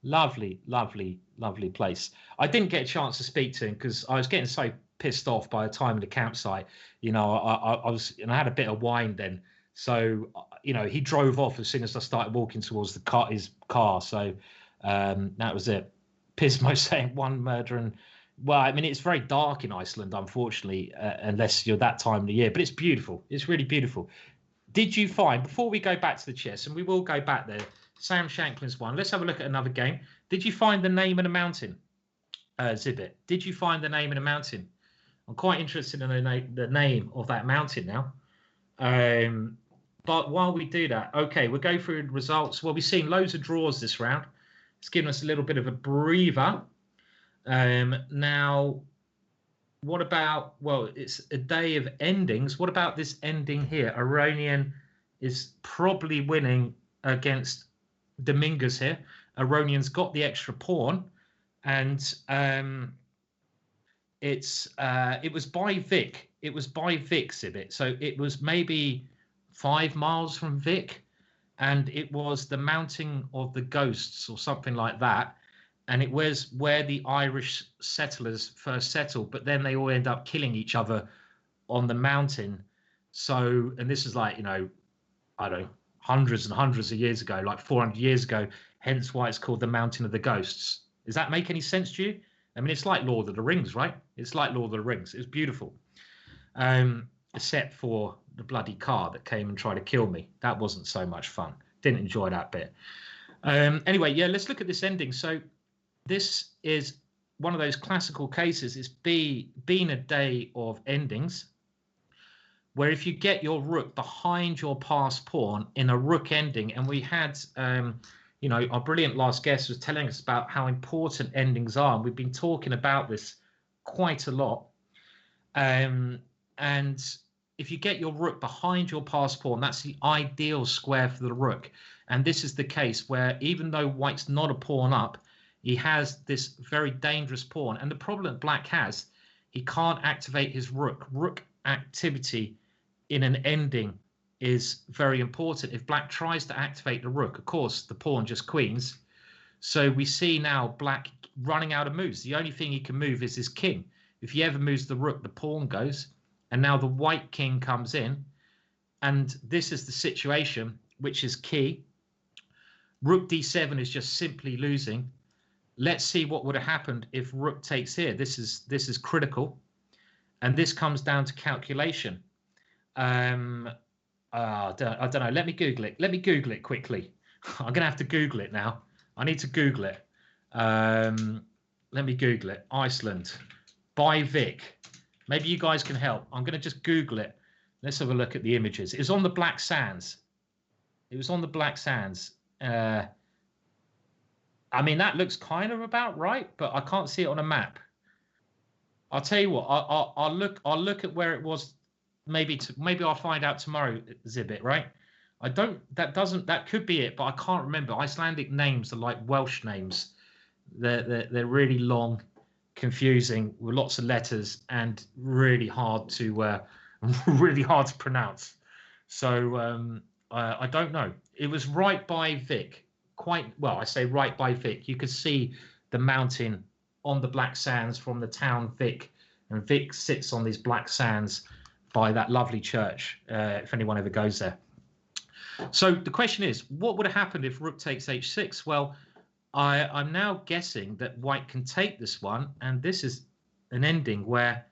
Lovely, lovely, lovely place. I didn't get a chance to speak to him because I was getting so pissed off by the time of the campsite. You know, I was, and I had a bit of wine then. So, you know, he drove off as soon as I started walking towards his car. So that was it. Pismo saying one murder. And well, I mean, it's very dark in Iceland, unfortunately, unless you're that time of the year. But it's beautiful. It's really beautiful. Did you find, before we go back to the chess, and we will go back there, Sam Shankland's one. Let's have a look at another game. Did you find the name of the mountain, Zibit? Did you find the name of the mountain? I'm quite interested in the name of that mountain now. But while we do that, okay, we'll go through the results. Well, we've seen loads of draws this round. It's given us a little bit of a breather. Now, what about, well, it's a day of endings. What about this ending here? Aronian is probably winning against Dominguez here. Aronian's got the extra pawn, and it was by Vic. It was by Vic, Zibit. So it was maybe 5 miles from Vic, and it was the Mountain of the Ghosts or something like that. And it was where the Irish settlers first settled, but then they all end up killing each other on the mountain. So, and this is like, you know, I don't know, hundreds and hundreds of years ago, like 400 years ago, hence why it's called the Mountain of the Ghosts. Does that make any sense to you? I mean, it's like Lord of the Rings, right? It's like Lord of the Rings. It's beautiful. Except for the bloody car that came and tried to kill me. That wasn't so much fun. Didn't enjoy that bit. Anyway, yeah, let's look at this ending. So this is one of those classical cases. It's been a day of endings, where if you get your rook behind your passed pawn in a rook ending, and we had, you know, our brilliant last guest was telling us about how important endings are. And we've been talking about this quite a lot. And if you get your rook behind your passed pawn, that's the ideal square for the rook. And this is the case where even though white's not a pawn up, he has this very dangerous pawn. And the problem that black has, he can't activate his rook. Rook activity in an ending is very important. If black tries to activate the rook, of course, the pawn just queens. So we see now black running out of moves. The only thing he can move is his king. If he ever moves the rook, the pawn goes. And now the white king comes in. And this is the situation, which is key. Rook d7 is just simply losing. Let's see what would have happened if rook takes here. This is critical. And this comes down to calculation. I don't know. Let me Google it. Let me Google it quickly. I'm going to have to Google it now. I need to Google it. Let me Google it. Iceland by Vic. Maybe you guys can help. I'm going to just Google it. Let's have a look at the images. It was on the Black Sands. It was on the Black Sands. I mean, that looks kind of about right, but I can't see it on a map. I'll tell you what. I'll look at where it was. Maybe I'll find out tomorrow, Zibit, right? That could be it, but I can't remember. Icelandic names are like Welsh names. They're really long, confusing, with lots of letters and really hard to pronounce. So I don't know. It was right by Vic. Quite well, I say right by Vic. You could see the mountain on the Black Sands from the town Vic, and Vic sits on these Black Sands by that lovely church, if anyone ever goes there. So the question is, what would have happened if rook takes h6? Well, I'm now guessing that white can take this one, and this is an ending where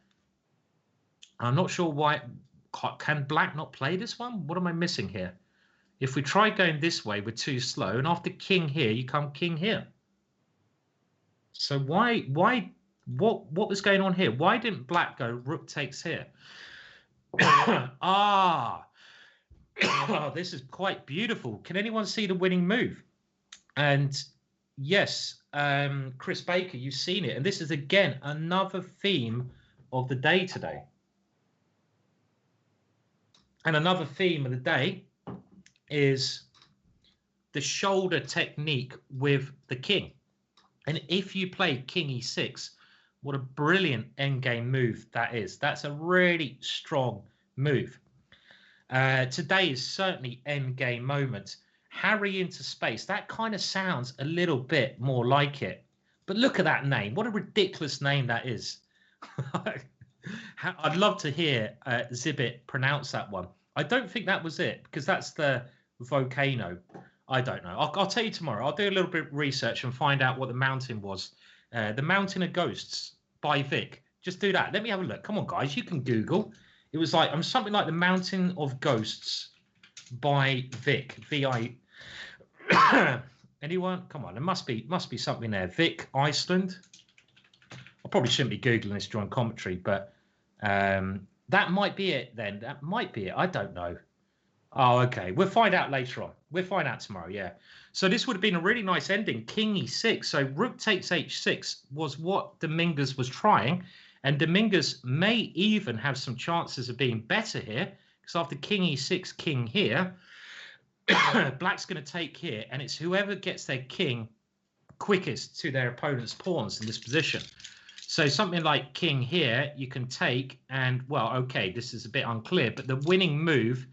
I'm not sure why. Can black not play this one? What am I missing here? If we try going this way, we're too slow, and after king here, you come king here. So what was going on here? Why didn't black go rook takes here? This is quite beautiful. Can anyone see the winning move? And yes, Chris Baker, you've seen it. And this is, again, another theme of the day today. And another theme of the day is the shoulder technique with the king. And if you play king e6, what a brilliant endgame move that is. That's a really strong move. Today is certainly endgame moment. Harry into space. That kind of sounds a little bit more like it. But look at that name. What a ridiculous name that is. I'd love to hear Zibit pronounce that one. I don't think that was it, because that's the volcano. I don't know. I'll tell you tomorrow. I'll do a little bit of research and find out what the mountain was. The Mountain of Ghosts by Vic. Just do that. Let me have a look. Come on, guys. You can Google. It was like something like the Mountain of Ghosts by Vic. V-I. Anyone? Come on. There must be something there. Vic, Iceland. I probably shouldn't be Googling this during commentary, but that might be it then. That might be it. I don't know. Oh, okay. We'll find out later on. We'll find out tomorrow, yeah. So this would have been a really nice ending. King e6. So rook takes h6 was what Dominguez was trying. And Dominguez may even have some chances of being better here. Because after king e6, king here, black's going to take here. And it's whoever gets their king quickest to their opponent's pawns in this position. So something like king here, you can take. And, well, okay, this is a bit unclear. But the winning move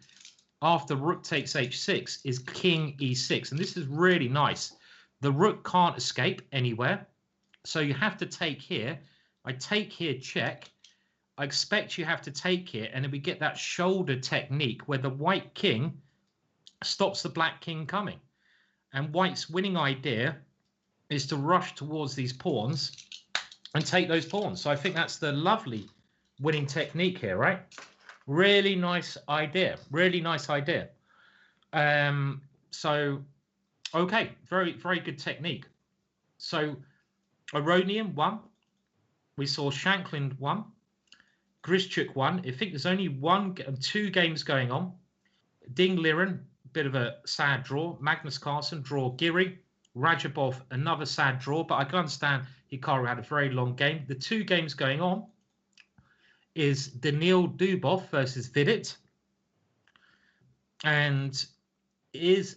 after rook takes h6 is king e6. And this is really nice. The rook can't escape anywhere. So you have to take here. I take here, check. I expect you have to take here. And then we get that shoulder technique where the white king stops the black king coming. And white's winning idea is to rush towards these pawns and take those pawns. So I think that's the lovely winning technique here, right? Really nice idea. Really nice idea. So, okay, very, very good technique. So, Aronian won. We saw Shankland won. Grischuk won. I think there's only two games going on. Liren, bit of a sad draw. Magnus Carlsen, draw. Giri. Rajabov, another sad draw. But I can understand Hikaru had a very long game. The two games going on is Daniil Dubov versus Vidit. And is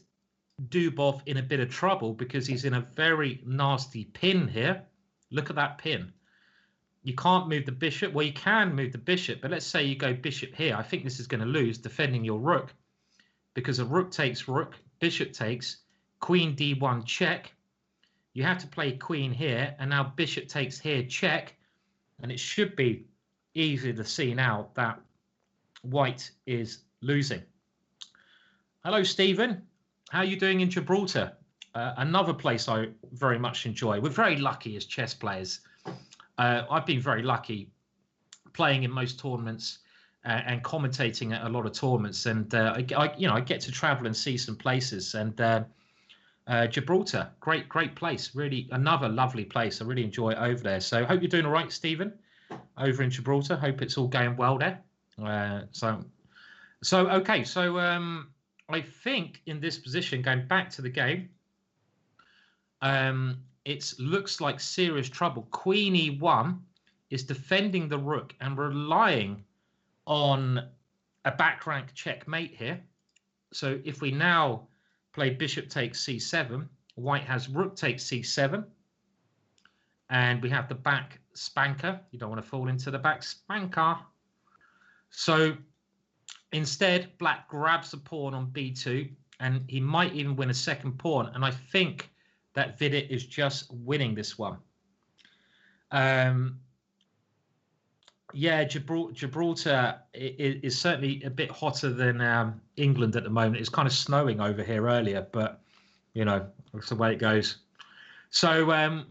Dubov in a bit of trouble because he's in a very nasty pin here? Look at that pin. You can't move the bishop. Well, you can move the bishop, but let's say you go bishop here. I think this is going to lose defending your rook because a rook takes rook, bishop takes, queen d1 check. You have to play queen here, and now bishop takes here check, and it should be easy to see now that white is losing. Hello, Stephen. How are you doing in Gibraltar? Another place I very much enjoy. We're very lucky as chess players. I've been very lucky playing in most tournaments and commentating at a lot of tournaments, and I get to travel and see some places. And Gibraltar, great place, really another lovely place. I really enjoy it over there. So hope you're doing all right, Stephen, over in Gibraltar. Hope it's all going well there. So I think in this position, going back to the game, it looks like serious trouble. Queen E1 is defending the rook and relying on a back rank checkmate here. So if we now play bishop takes c7, white has rook takes c7, and we have the back spanker. You don't want to fall into the back spanker. So instead, black grabs the pawn on b2, and he might even win a second pawn. And I think that Vidit is just winning this one. Yeah, Gibraltar is certainly a bit hotter than England at the moment. It's kind of snowing over here earlier, but, you know, that's the way it goes. So,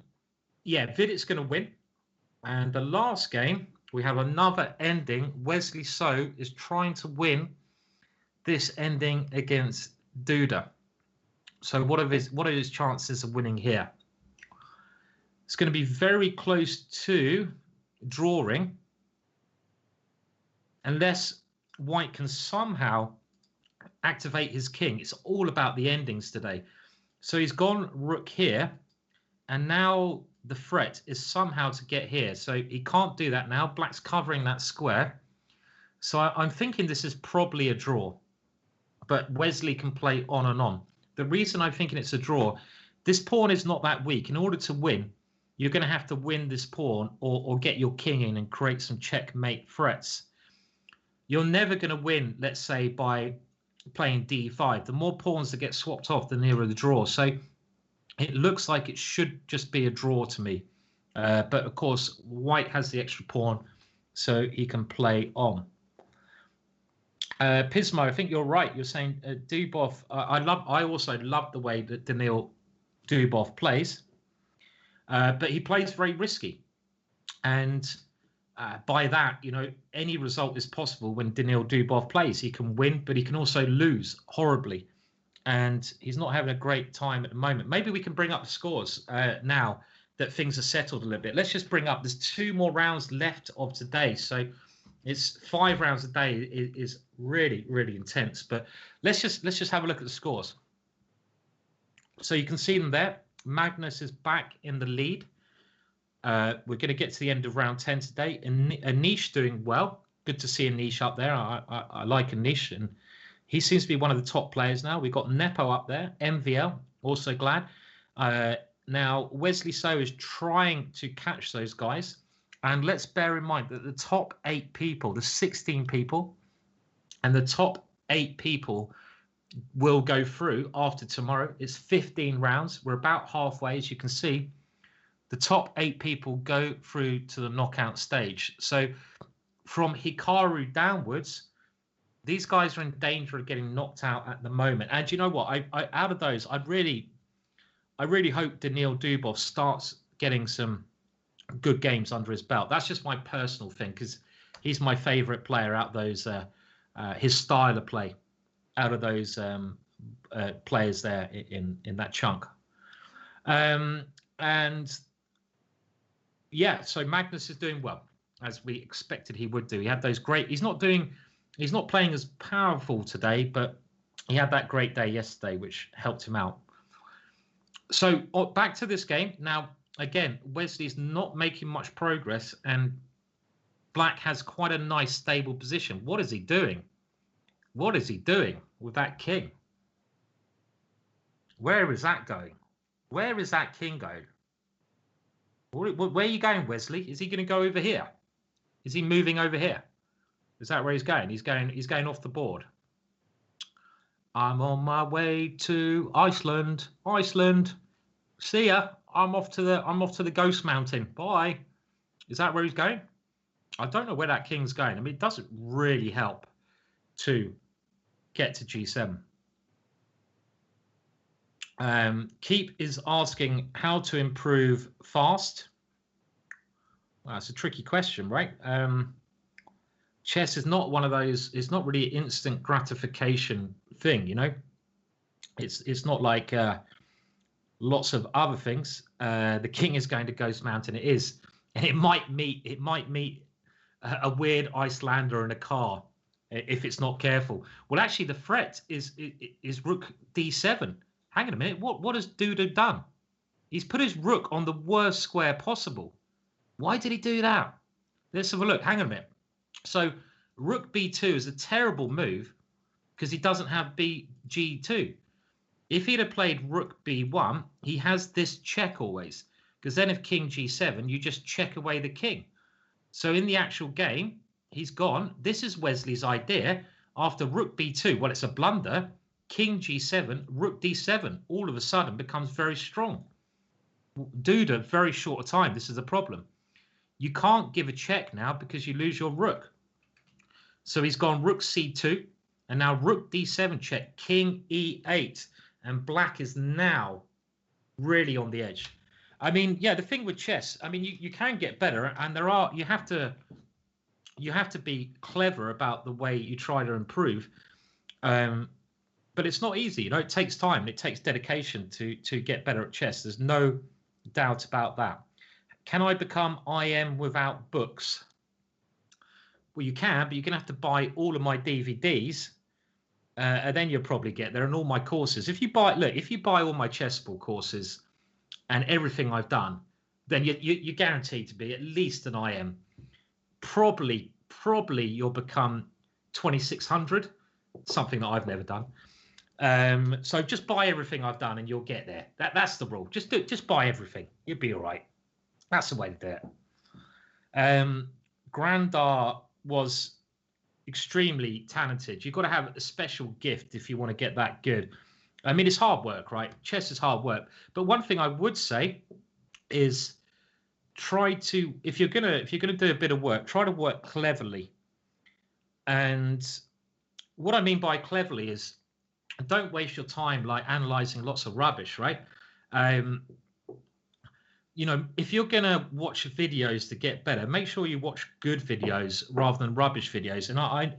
yeah, Vidit's going to win. And the last game, we have another ending. Wesley So is trying to win this ending against Duda. So what are his chances of winning here? It's going to be very close to drawing, unless white can somehow activate his king. It's all about the endings today. So he's gone rook here, and now the threat is somehow to get here. So he can't do that now. Black's covering that square. So I'm thinking this is probably a draw, but Wesley can play on and on. The reason I'm thinking it's a draw, this pawn is not that weak. In order to win, you're going to have to win this pawn or get your king in and create some checkmate threats. You're never going to win, let's say, by playing d5. The more pawns that get swapped off, the nearer the draw. So it looks like it should just be a draw to me. But, of course, white has the extra pawn, so he can play on. Pismo, I think you're right. You're saying Dubov. I also love the way that Daniil Dubov plays, but he plays very risky, and by that, you know, any result is possible when Daniil Dubov plays. He can win, but he can also lose horribly, and he's not having a great time at the moment. Maybe we can bring up the scores now that things are settled a little bit. Let's just bring up. There's 2 more rounds left of today, so. It's 5 rounds a day is really, really intense. But let's just have a look at the scores. So you can see them there. Magnus is back in the lead. We're going to get to the end of round 10 today. Anish doing well. Good to see Anish up there. I like Anish, and he seems to be one of the top players now. We've got Nepo up there. MVL, also glad. Now, Wesley So is trying to catch those guys. And let's bear in mind that the top 8 people, the 16 people, and the top 8 people will go through after tomorrow. It's 15 rounds. We're about halfway, as you can see. The top 8 people go through to the knockout stage. So from Hikaru downwards, these guys are in danger of getting knocked out at the moment. And you know what? I out of those, I really hope Daniil Dubov starts getting some good games under his belt. That's just my personal thing, because he's my favorite player out of those his style of play out of those players there in that chunk. And yeah, so Magnus is doing well, as we expected he would do. He had those great. He's not playing as powerful today, but he had that great day yesterday, which helped him out. So back to this game now. Again, Wesley's not making much progress, and Black has quite a nice stable position. What is he doing? What is he doing with that king? Where is that going? Where is that king going? Where are you going, Wesley? Is he going to go over here? Is he moving over here? Is that where he's going? He's going off the board. I'm on my way to Iceland. Iceland. See ya. I'm off to the Ghost Mountain. Bye. Is that where he's going? I don't know where that king's going. I mean, it doesn't really help to get to G7. Keep is asking how to improve fast. Well, that's a tricky question, right? chess is not one of those. It's not really an instant gratification thing, you know. It's not like lots of other things. The king is going to Ghost Mountain. It is, and it might meet a weird Icelander in a car if it's not careful. Well, actually, the threat is Rook D7. Hang on a minute. What has Duda done? He's put his rook on the worst square possible. Why did he do that? Let's have a look. Hang on a minute. So Rook B2 is a terrible move because he doesn't have G2. If he'd have played Rook B1, he has this check always. Because then if King G7, you just check away the king. So in the actual game, he's gone. This is Wesley's idea. After Rook B2, well, it's a blunder. King G7, Rook D7, all of a sudden becomes very strong. Duda, very short a time. This is a problem. You can't give a check now because you lose your rook. So he's gone Rook C2, and now Rook D7 check, King E8. And black is now really on the edge. I mean, yeah, the thing with chess, I mean, you can get better, and you have to be clever about the way you try to improve. But it's not easy, you know. It takes time. It takes dedication to get better at chess. There's no doubt about that. Can I become IM without books? Well, you can, but you're going to have to buy all of my DVDs. And then you'll probably get there, and all my courses. If you buy all my chessball courses and everything I've done, then you're guaranteed to be at least an IM. Probably you'll become 2600, something that I've never done. So just buy everything I've done, and you'll get there. That's the rule. Just buy everything. You'll be all right. That's the way to do it. Grandar was extremely talented. You've got to have a special gift if you want to get that good. I mean, it's hard work, right? Chess is hard work. But one thing I would say is try to, if you're gonna do a bit of work, try to work cleverly. And what I mean by cleverly is don't waste your time like analyzing lots of rubbish, right? You know, if you're going to watch videos to get better, make sure you watch good videos rather than rubbish videos. And I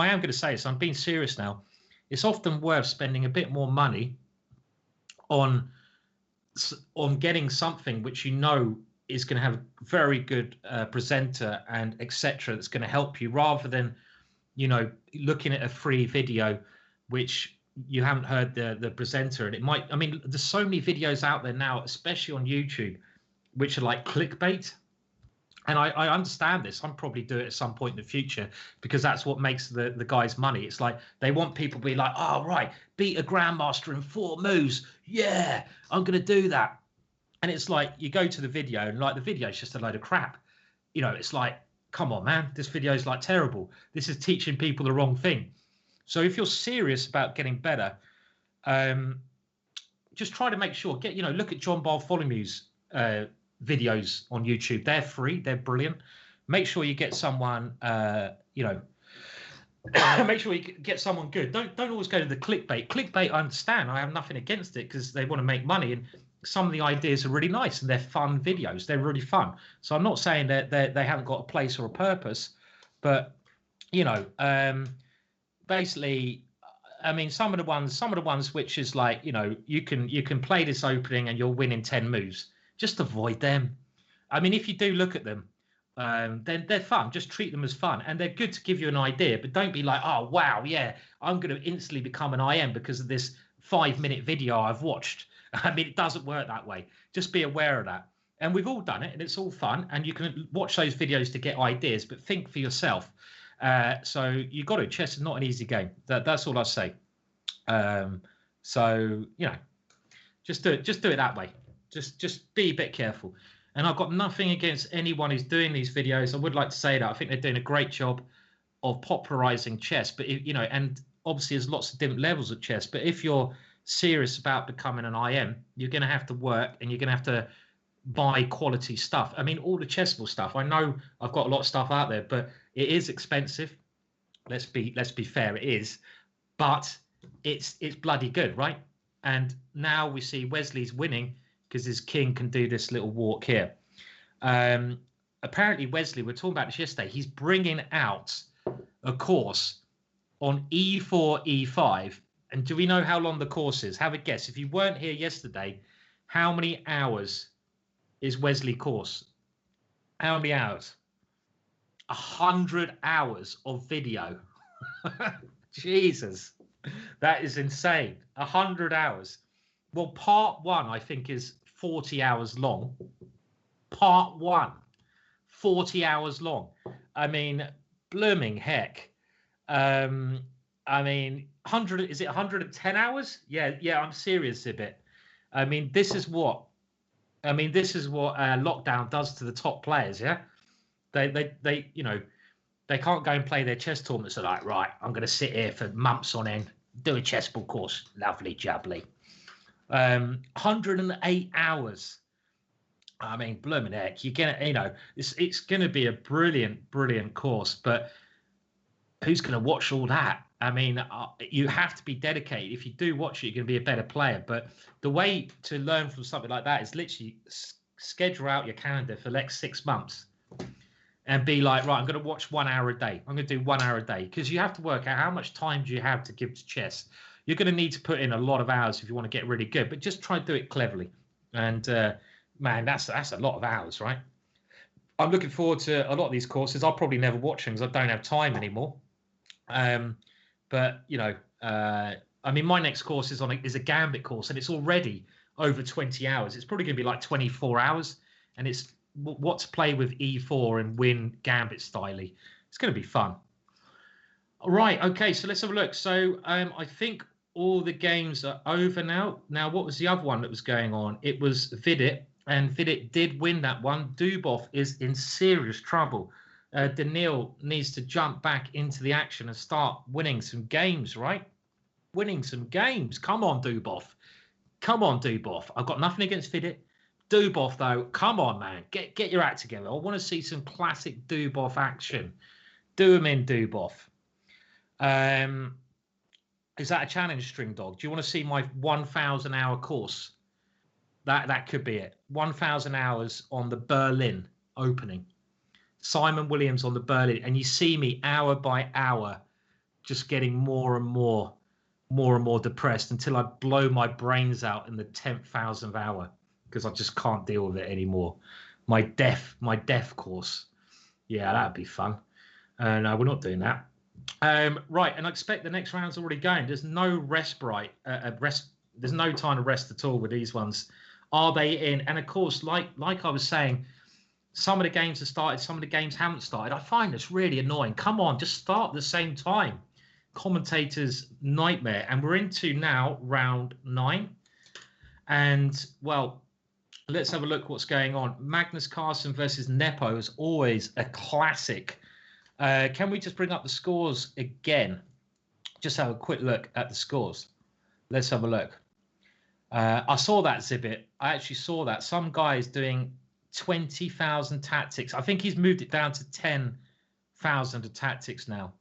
am going to say this, I'm being serious now. It's often worth spending a bit more money on getting something which you know is going to have a very good presenter and etc. that's going to help you, rather than, you know, looking at a free video which you haven't heard the presenter. And it might, I mean, there's so many videos out there now, especially on YouTube, which are like clickbait. And I understand this. I'll probably do it at some point in the future because that's what makes the guys money. It's like they want people to be like, oh, right, beat a grandmaster in 4 moves. Yeah, I'm going to do that. And it's like you go to the video and like the video is just a load of crap. You know, it's like, come on, man, this video is like terrible. This is teaching people the wrong thing. So if you're serious about getting better, just try to make sure, look at John Bartholomew's videos on YouTube. They're free. They're brilliant. Make sure you get someone, make sure you get someone good. Don't always go to the clickbait. Clickbait, I understand. I have nothing against it because they want to make money, and some of the ideas are really nice and they're fun videos. They're really fun. So I'm not saying that they haven't got a place or a purpose, but basically, I mean, some of the ones which is like, you can play this opening and you'll win in 10 moves. Just avoid them. I mean, if you do look at them, then they're fun. Just treat them as fun, and they're good to give you an idea. But don't be like, oh wow, yeah, I'm going to instantly become an IM because of this 5-minute video I've watched. I mean, it doesn't work that way. Just be aware of that. And we've all done it, and it's all fun. And you can watch those videos to get ideas, but think for yourself. So you got to. Chess is not an easy game. That's all I say. So just do it that way. Just be a bit careful. And I've got nothing against anyone who's doing these videos. I would like to say that I think they're doing a great job of popularizing chess. But and obviously there's lots of different levels of chess. But if you're serious about becoming an IM, you're going to have to work, and you're going to have to buy quality stuff. I mean, all the chessable stuff. I know I've got a lot of stuff out there, but it is expensive. Let's be fair, it is. But it's bloody good, right? And now we see Wesley's winning because his king can do this little walk here. Apparently, Wesley, we were talking about this yesterday, he's bringing out a course on E4, E5. And do we know how long the course is? Have a guess. If you weren't here yesterday, how many hours is Wesley course? How many hours? 100 hours of video. Jesus, that is insane. 100 hours. Well, part 1, I think, is 40 hours long. Part 1, 40 hours long. I mean, blooming heck. I mean, 100, is it 110 hours? Yeah, I'm serious a bit. I mean, this is what lockdown does to the top players, yeah? They you know, they can't go and play their chess tournaments. They're like, right, I'm going to sit here for months on end, do a chessball course. Lovely jubbly. 108 hours. I mean, blooming heck, you're going to, you know, it's going to be a brilliant course, but who's going to watch all that? I mean, you have to be dedicated. If you do watch it, you're going to be a better player. But the way to learn from something like that is literally schedule out your calendar for the next 6 months and be like, right, I'm going to watch 1 hour a day. I'm going to do 1 hour a day, because you have to work out how much time do you have to give to chess. You're going to need to put in a lot of hours if you want to get really good, but just try and do it cleverly. And man, that's a lot of hours, right? I'm looking forward to a lot of these courses. I'll probably never watch them because I don't have time anymore. But you know, I mean, my next course is a Gambit course, and it's already over 20 hours. It's probably going to be like 24 hours, and it's what to play with E4 and win Gambit styly. It's going to be fun. All right, okay, so let's have a look. So I think all the games are over now. Now, what was the other one that was going on? It was Vidit, and Vidit did win that one. Dubov is in serious trouble. Daniil needs to jump back into the action and start winning some games, right? Winning some games. Come on, Dubov. Come on, Dubov. I've got nothing against Vidit. Dubov, though, come on, man. Get your act together. I want to see some classic Dubov action. Do him in, Dubov. Is that a challenge, String Dog? Do you want to see my 1,000-hour course? That could be it. 1,000 hours on the Berlin opening. Simon Williams on the Berlin, and you see me hour by hour just getting more and more depressed until I blow my brains out in the 10,000th hour, because I just can't deal with it anymore. My death course. Yeah, that'd be fun. No, we're not doing that. Right, and I expect the next round's already going. There's no respite. There's no time to rest at all with these ones. Are they in? And of course, like I was saying, some of the games have started, some of the games haven't started. I find this really annoying. Come on, just start at the same time. Commentators' nightmare. And we're into now round 9. And, well, let's have a look what's going on. Magnus Carlsen versus Nepo is always a classic. Can we just bring up the scores again? Just have a quick look at the scores. Let's have a look. I saw that, Zibit. I actually saw that. Some guy is doing 20,000 tactics. I think he's moved it down to 10,000 of tactics now.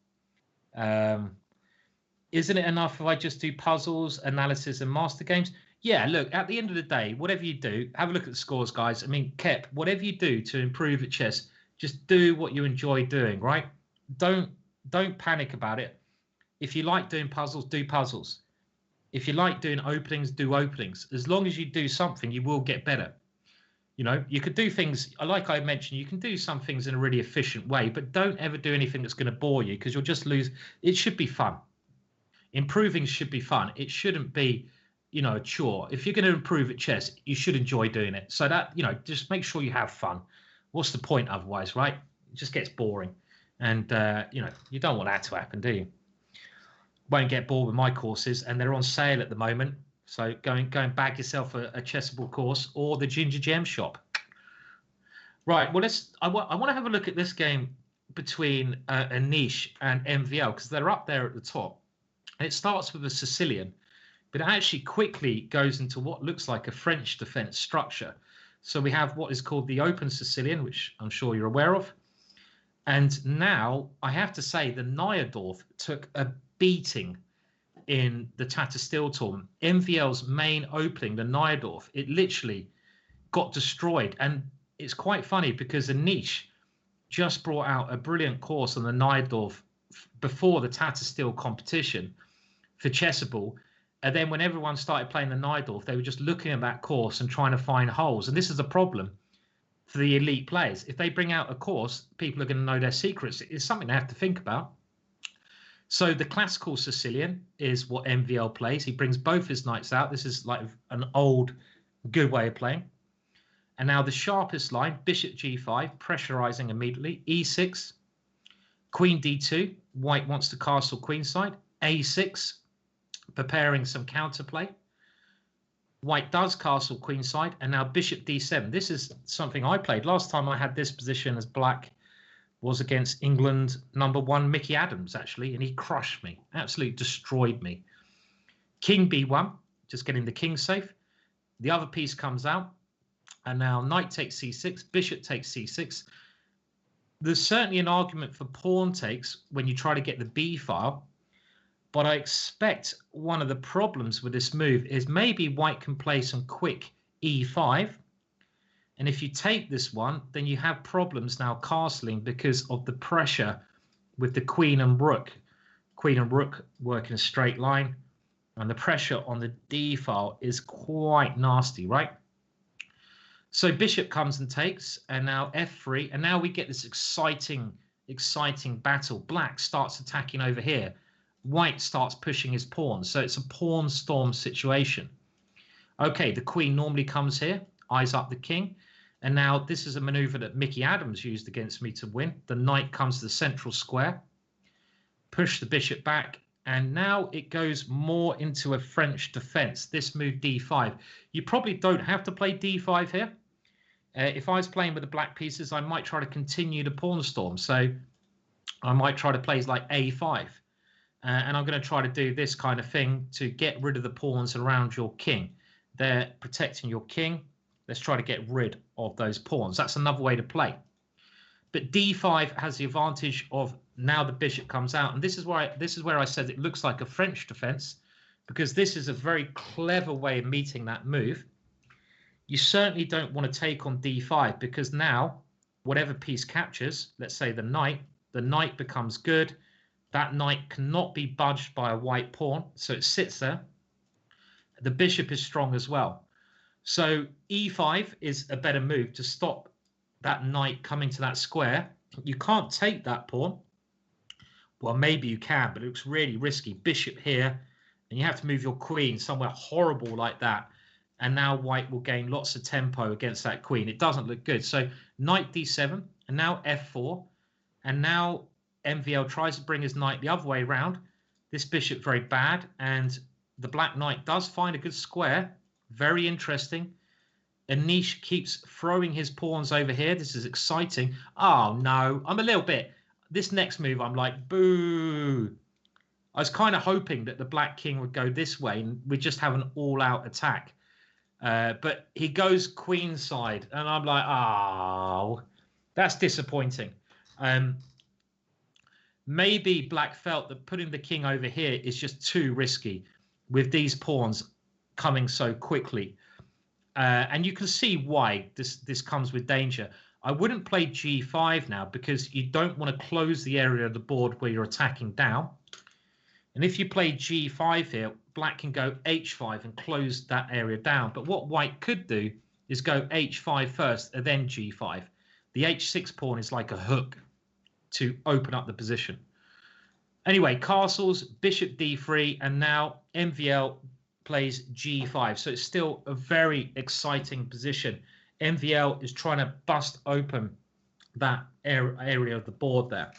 Isn't it enough if I just do puzzles, analysis, and master games? Yeah, look, at the end of the day, whatever you do, have a look at the scores, guys. I mean, Kep, whatever you do to improve at chess, just do what you enjoy doing, right? Don't panic about it. If you like doing puzzles, do puzzles. If you like doing openings, do openings. As long as you do something, you will get better. You know, you could do things, like I mentioned, you can do some things in a really efficient way, but don't ever do anything that's going to bore you, because you'll just lose. It should be fun. Improving should be fun. It shouldn't be, you know, a chore. If you're going to improve at chess, you should enjoy doing it. So that, you know, just make sure you have fun. What's the point otherwise, right? It just gets boring. And, you know, you don't want that to happen, do you? Won't get bored with my courses, and they're on sale at the moment. So go and bag yourself a chessable course or the GingerGM shop. Right, well, I want to have a look at this game between Anish and MVL, because they're up there at the top. And it starts with a Sicilian, but it actually quickly goes into what looks like a French defense structure. So we have what is called the open Sicilian, which I'm sure you're aware of. And now I have to say the Nyadorf took a beating in the Tata Steel tournament. MVL's main opening, the Nyadorf, it literally got destroyed. And it's quite funny because Anish just brought out a brilliant course on the Nyadorf before the Tattersteel competition for Chessable. And then when everyone started playing the Najdorf, they were just looking at that course and trying to find holes. And this is a problem for the elite players. If they bring out a course, people are going to know their secrets. It's something they have to think about. So the classical Sicilian is what MVL plays. He brings both his knights out. This is like an old, good way of playing. And now the sharpest line, bishop g5, pressurizing immediately. e6, queen d2. White wants to castle queenside. a6, preparing some counterplay. White does castle queenside, and now bishop d7. This is something I played. Last time I had this position as black was against England #1 Mickey Adams, actually, and he crushed me, absolutely destroyed me. King b1, just getting the king safe. The other piece comes out, and now knight takes c6, bishop takes c6. There's certainly an argument for pawn takes when you try to get the b file, but I expect one of the problems with this move is maybe white can play some quick e5. And if you take this one, then you have problems now castling because of the pressure with the queen and rook. Queen and rook work in a straight line. And the pressure on the d file is quite nasty, right? So bishop comes and takes, and now f3. And now we get this exciting battle. Black starts attacking over here. White starts pushing his pawns. So it's a pawn storm situation. Okay, the queen normally comes here, eyes up the king. And now this is a maneuver that Mickey Adams used against me to win. The knight comes to the central square, push the bishop back, and now it goes more into a French defense. This move d5. You probably don't have to play d5 here. If I was playing with the black pieces, I might try to continue the pawn storm. So I might try to play like a5. And I'm going to try to do this kind of thing to get rid of the pawns around your king. They're protecting your king. Let's try to get rid of those pawns. That's another way to play. But d5 has the advantage of now the bishop comes out. And this is where I said it looks like a French defense, because this is a very clever way of meeting that move. You certainly don't want to take on d5, because now whatever piece captures, let's say the knight becomes good. That knight cannot be budged by a white pawn, so it sits there. The bishop is strong as well. So e5 is a better move to stop that knight coming to that square. You can't take that pawn. Well, maybe you can, but it looks really risky. Bishop here, and you have to move your queen somewhere horrible like that. And now white will gain lots of tempo against that queen. It doesn't look good. So knight d7, and now f4, and now MVL tries to bring his knight the other way around. This bishop very bad, and the black knight does find a good square. Very interesting. Anish keeps throwing his pawns over here. This is exciting. Oh, no. I'm a little bit... This next move, I'm like, boo. I was kind of hoping that the black king would go this way and we'd just have an all-out attack. But he goes queenside, and I'm like, oh, that's disappointing. Maybe black felt that putting the king over here is just too risky with these pawns coming so quickly. And you can see why this comes with danger. I wouldn't play g5 now, because you don't want to close the area of the board where you're attacking down. And if you play g5 here, black can go h5 and close that area down. But what white could do is go h5 first and then g5. The h6 pawn is like a hook to open up the position. Anyway, castles, bishop d3, and now MVL plays g5. So it's still a very exciting position. MVL is trying to bust open that area of the board there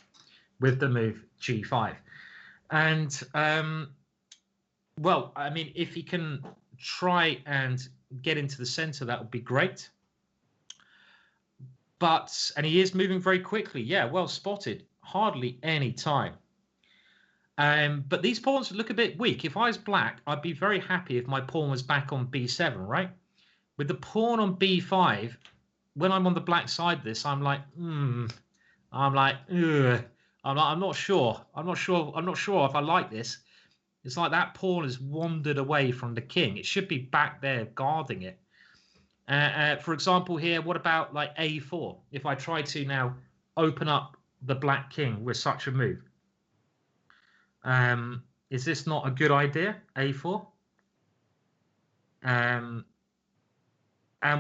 with the move g5. And, well, I mean, if he can try and get into the center, that would be great. And he is moving very quickly. Yeah, well spotted. Hardly any time. But these pawns look a bit weak. If I was black, I'd be very happy if my pawn was back on b7, right? With the pawn on b5, when I'm on the black side of this, I'm like, I'm not sure. I'm not sure if I like this. It's like that pawn has wandered away from the king. It should be back there guarding it. For example, here, what about like a4? If I try to now open up the black king with such a move, Is this not a good idea? A4. And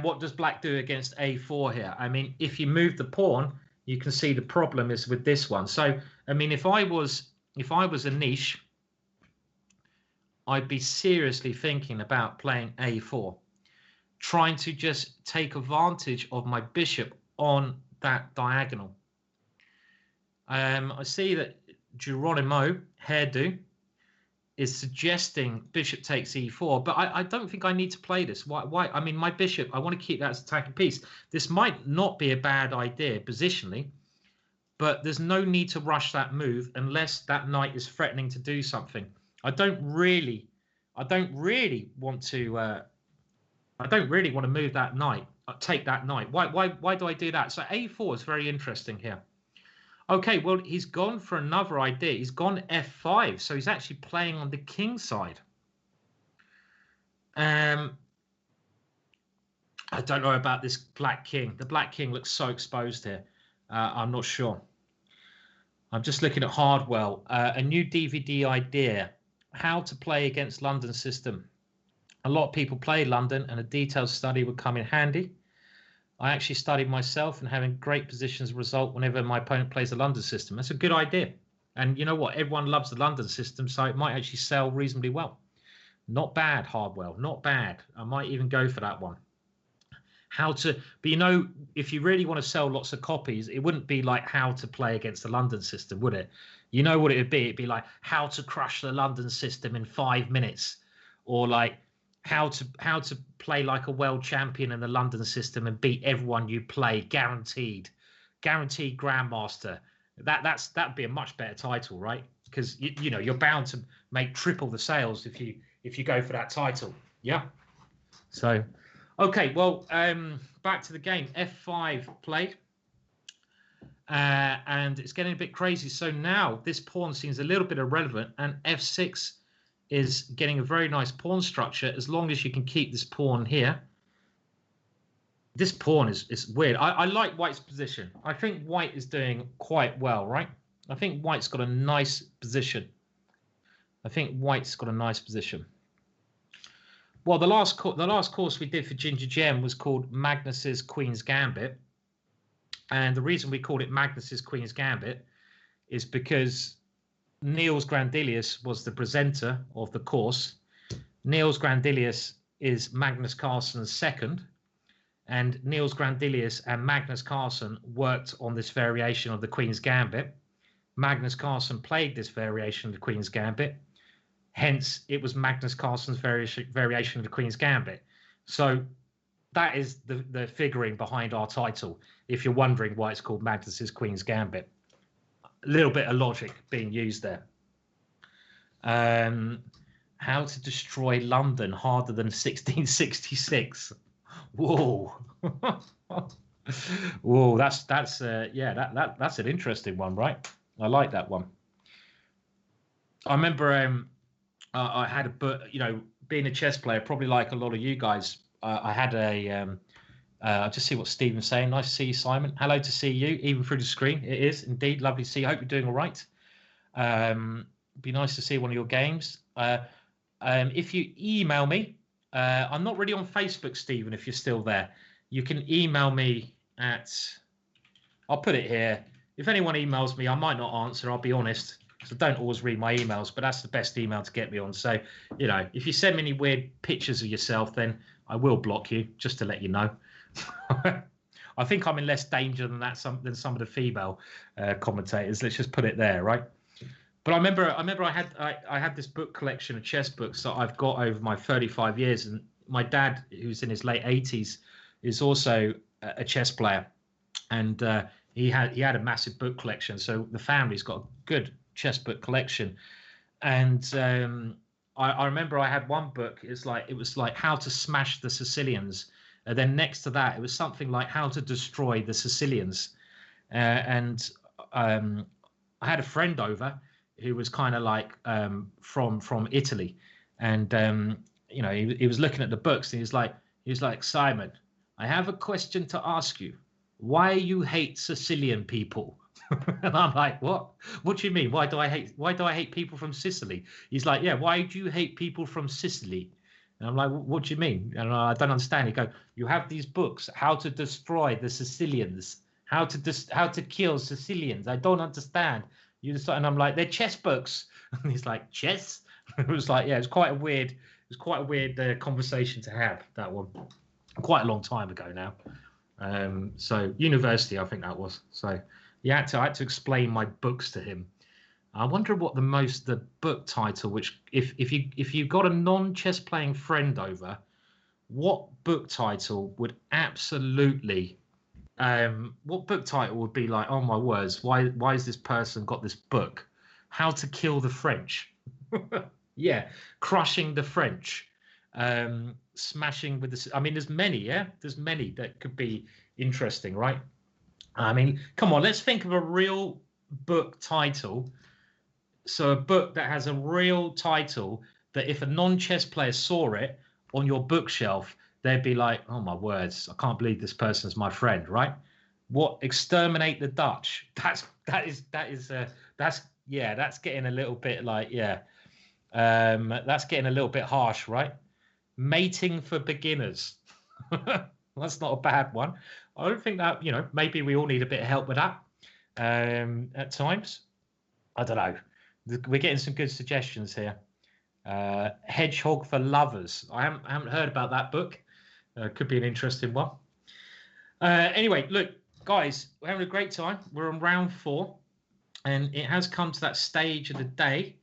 what does black do against A4 here? I mean, if you move the pawn, you can see the problem is with this one. So, I mean, if I was a niche, I'd be seriously thinking about playing A4, trying to just take advantage of my bishop on that diagonal. I see that Geronimo Hairdo is suggesting bishop takes e4, but I don't think I need to play this. Why? I mean, my bishop, I want to keep that as attacking piece. This might not be a bad idea positionally, but there's no need to rush that move unless that knight is threatening to do something. I don't really want to move that knight, take that knight. Why do I do that? So a4 is very interesting here. Okay, well, he's gone for another idea. He's gone f5, so he's actually playing on the king side. I don't know about this black king. The black king looks so exposed here. I'm not sure. I'm just looking at Hardwell. A new DVD idea, how to play against London system. A lot of people play London, and a detailed study would come in handy. I actually studied myself and having great positions result whenever my opponent plays the London system. That's a good idea. And you know what? Everyone loves the London system, so it might actually sell reasonably well. Not bad, Hardwell. Not bad. I might even go for that one. But you know, if you really want to sell lots of copies, it wouldn't be like how to play against the London system, would it? You know what it would be? It'd be like how to crush the London system in 5 minutes, or like how to play like a world champion in the London system and beat everyone you play, guaranteed grandmaster. That'd be a much better title, right? Because you know you're bound to make triple the sales if you go for that title. Yeah. So, okay, well, back to the game. F5 played, and it's getting a bit crazy. So now this pawn seems a little bit irrelevant, and F6 is getting a very nice pawn structure as long as you can keep this pawn here. This pawn is weird. I like white's position. I think white is doing quite well, right? I think white's got a nice position. Well, the last course we did for GingerGM was called Magnus's Queen's Gambit. And the reason we called it Magnus's Queen's Gambit is because Niels Grandelius was the presenter of the course. Niels Grandelius is Magnus Carlsen's second, and Niels Grandelius and Magnus Carlsen worked on this variation of the Queen's Gambit. Magnus Carlsen played this variation of the Queen's Gambit. Hence, it was Magnus Carlsen's variation of the Queen's Gambit. So that is the figuring behind our title, if you're wondering why it's called Magnus's Queen's Gambit. A little bit of logic being used there. How to destroy London harder than 1666. Whoa. Whoa, that's an interesting one, right? I like that one. I remember I had a book, you know, being a chess player, probably like a lot of you guys. I had I'll just see what Stephen's saying. Nice to see you, Simon. Hello to see you, even through the screen. It is indeed lovely to see you. Hope you're doing all right. Be nice to see one of your games. If you email me, I'm not really on Facebook, Stephen, if you're still there. You can email me at, I'll put it here. If anyone emails me, I might not answer, I'll be honest. So don't always read my emails, but that's the best email to get me on. So, you know, if you send me any weird pictures of yourself, then I will block you, just to let you know. I think I'm in less danger than some of the female commentators. Let's just put it there, right? But I remember I had this book collection of chess books that I've got over my 35 years, and my dad, who's in his late 80s, is also a chess player, and he had a massive book collection. So the family's got a good chess book collection, and I remember I had one book. It was like How to Smash the Sicilians. And then next to that, it was something like How to Destroy the Sicilians. And I had a friend over who was kind of like from Italy, and you know, he was looking at the books, and he was like, Simon, I have a question to ask you. Why you hate Sicilian people? And I'm like, what? What do you mean? Why do I hate people from Sicily? He's like, yeah, why do you hate people from Sicily? And I'm like, what do you mean? And I don't understand. He goes, you have these books, how to destroy the Sicilians, how to kill Sicilians. I don't understand. And I'm like, they're chess books. And he's like, chess? It was like, yeah, it's quite a weird conversation to have, that one. Quite a long time ago now. So university, I think that was. So I had to explain my books to him. I wonder what the book title, which if you got a non-chess playing friend over, what book title would absolutely what book title would be like, oh my words, why has this person got this book? How to Kill the French. Yeah, Crushing the French. Smashing with the, I mean, there's many that could be interesting, right? I mean, come on, let's think of a real book title. So a book that has a real title that if a non-chess player saw it on your bookshelf, they'd be like, oh my words, I can't believe this person's my friend, right? What? Exterminate the Dutch. That's getting a little bit like, that's getting a little bit harsh, right? Mating for Beginners. That's not a bad one. I don't think that, maybe we all need a bit of help with that at times. I don't know. We're getting some good suggestions here. Hedgehog for Lovers. I haven't heard about that book. Could be an interesting one. Anyway, look, guys, we're having a great time. We're on round 4, and it has come to that stage of the day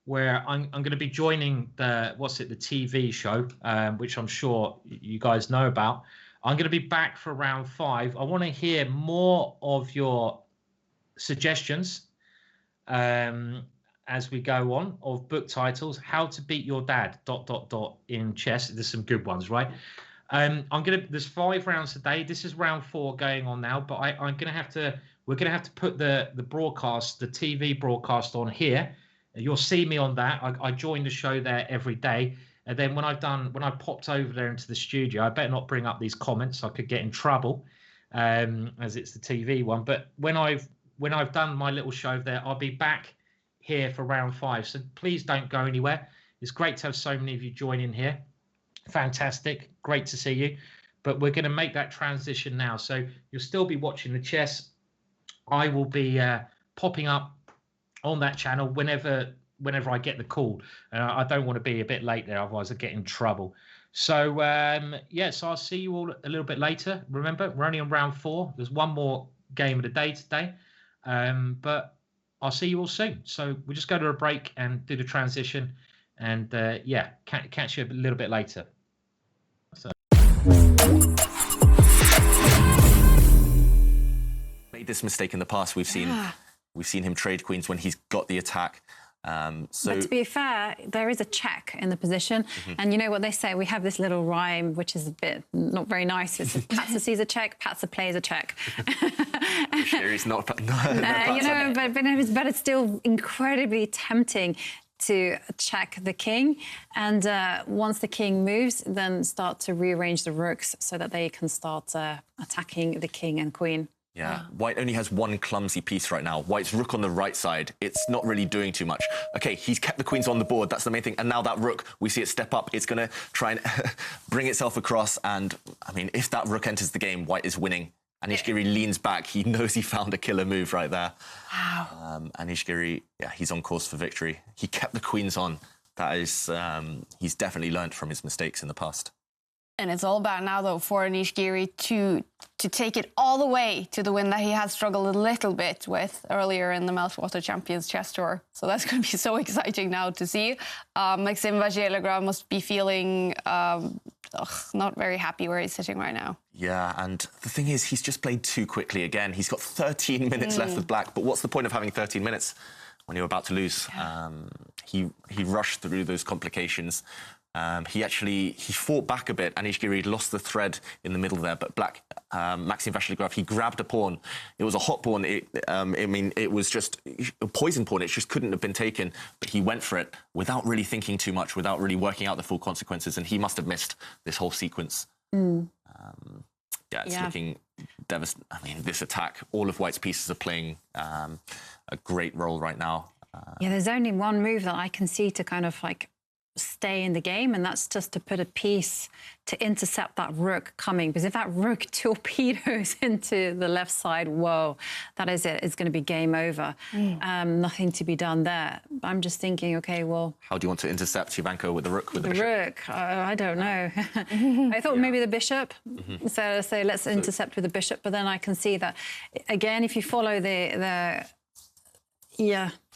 where I'm going to be joining the TV show, which I'm sure you guys know about. I'm going to be back for round 5. I want to hear more of your suggestions as we go on of book titles. How to Beat Your Dad ... in chess. There's some good ones, right? There's 5 rounds a day. This is round 4 going on now, but we're gonna have to put the broadcast, the TV broadcast on here. You'll see me on that. I join the show there every day. And then when I popped over there into the studio, I better not bring up these comments. I could get in trouble, as it's the TV one. But when I've done my little show there, I'll be back here for round 5. So please don't go anywhere. It's great to have so many of you join in here. Fantastic. Great to see you. But we're going to make that transition now. So you'll still be watching the chess. I will be popping up on that channel whenever I get the call. I don't want to be a bit late there, otherwise I get in trouble. So so I'll see you all a little bit later. Remember, we're only on round 4. There's one more game of the day today, but I'll see you all soon. So we'll just go to a break and do the transition, and catch you a little bit later. So made this mistake in the past. We've seen him trade queens when he's got the attack. But to be fair, there is a check in the position. And you know what they say? We have this little rhyme, which is a bit not very nice. It's Patzer sees a check, Patzer plays a check. Sure, he's not. But it's still incredibly tempting to check the king. And once the king moves, then start to rearrange the rooks so that they can start attacking the king and queen. Yeah, White only has one clumsy piece right now. White's rook on the right side. It's not really doing too much. Okay, he's kept the queens on the board. That's the main thing. And now that rook, we see it step up. It's going to try and bring itself across. And, I mean, if that rook enters the game, White is winning. Anish Giri leans back. He knows he found a killer move right there. Wow. Anish Giri, he's on course for victory. He kept the queens on. That is, he's definitely learned from his mistakes in the past. And it's all about now, though, for Anish Giri to take it all the way to the win that he had struggled a little bit with earlier in the Meltwater Champions Chess Tour. So that's going to be so exciting now to see. Maxime Vachier-Legrand must be feeling not very happy where he's sitting right now. Yeah, and the thing is, he's just played too quickly again. He's got 13 minutes left with black, but what's the point of having 13 minutes when you're about to lose? Yeah. He rushed through those complications. He fought back a bit. Anish Giri lost the thread in the middle there, but black, Maxime Vachier-Legrand, he grabbed a pawn. It was a hot pawn. It was just a poison pawn. It just couldn't have been taken, but he went for it without really thinking too much, without really working out the full consequences, and he must have missed this whole sequence. Yeah, it's looking devastating. I mean, this attack, all of White's pieces are playing a great role right now. Yeah, there's only one move that I can see to kind of like stay in the game, and that's just to put a piece to intercept that rook coming. Because if that rook torpedoes into the left side, whoa, that is it. It's going to be game over. Nothing to be done there. I'm just thinking, okay, well... How do you want to intercept Jovanka with the rook? With the rook? I don't know. I thought maybe the bishop. So let's intercept with the bishop, but then I can see that, again, if you follow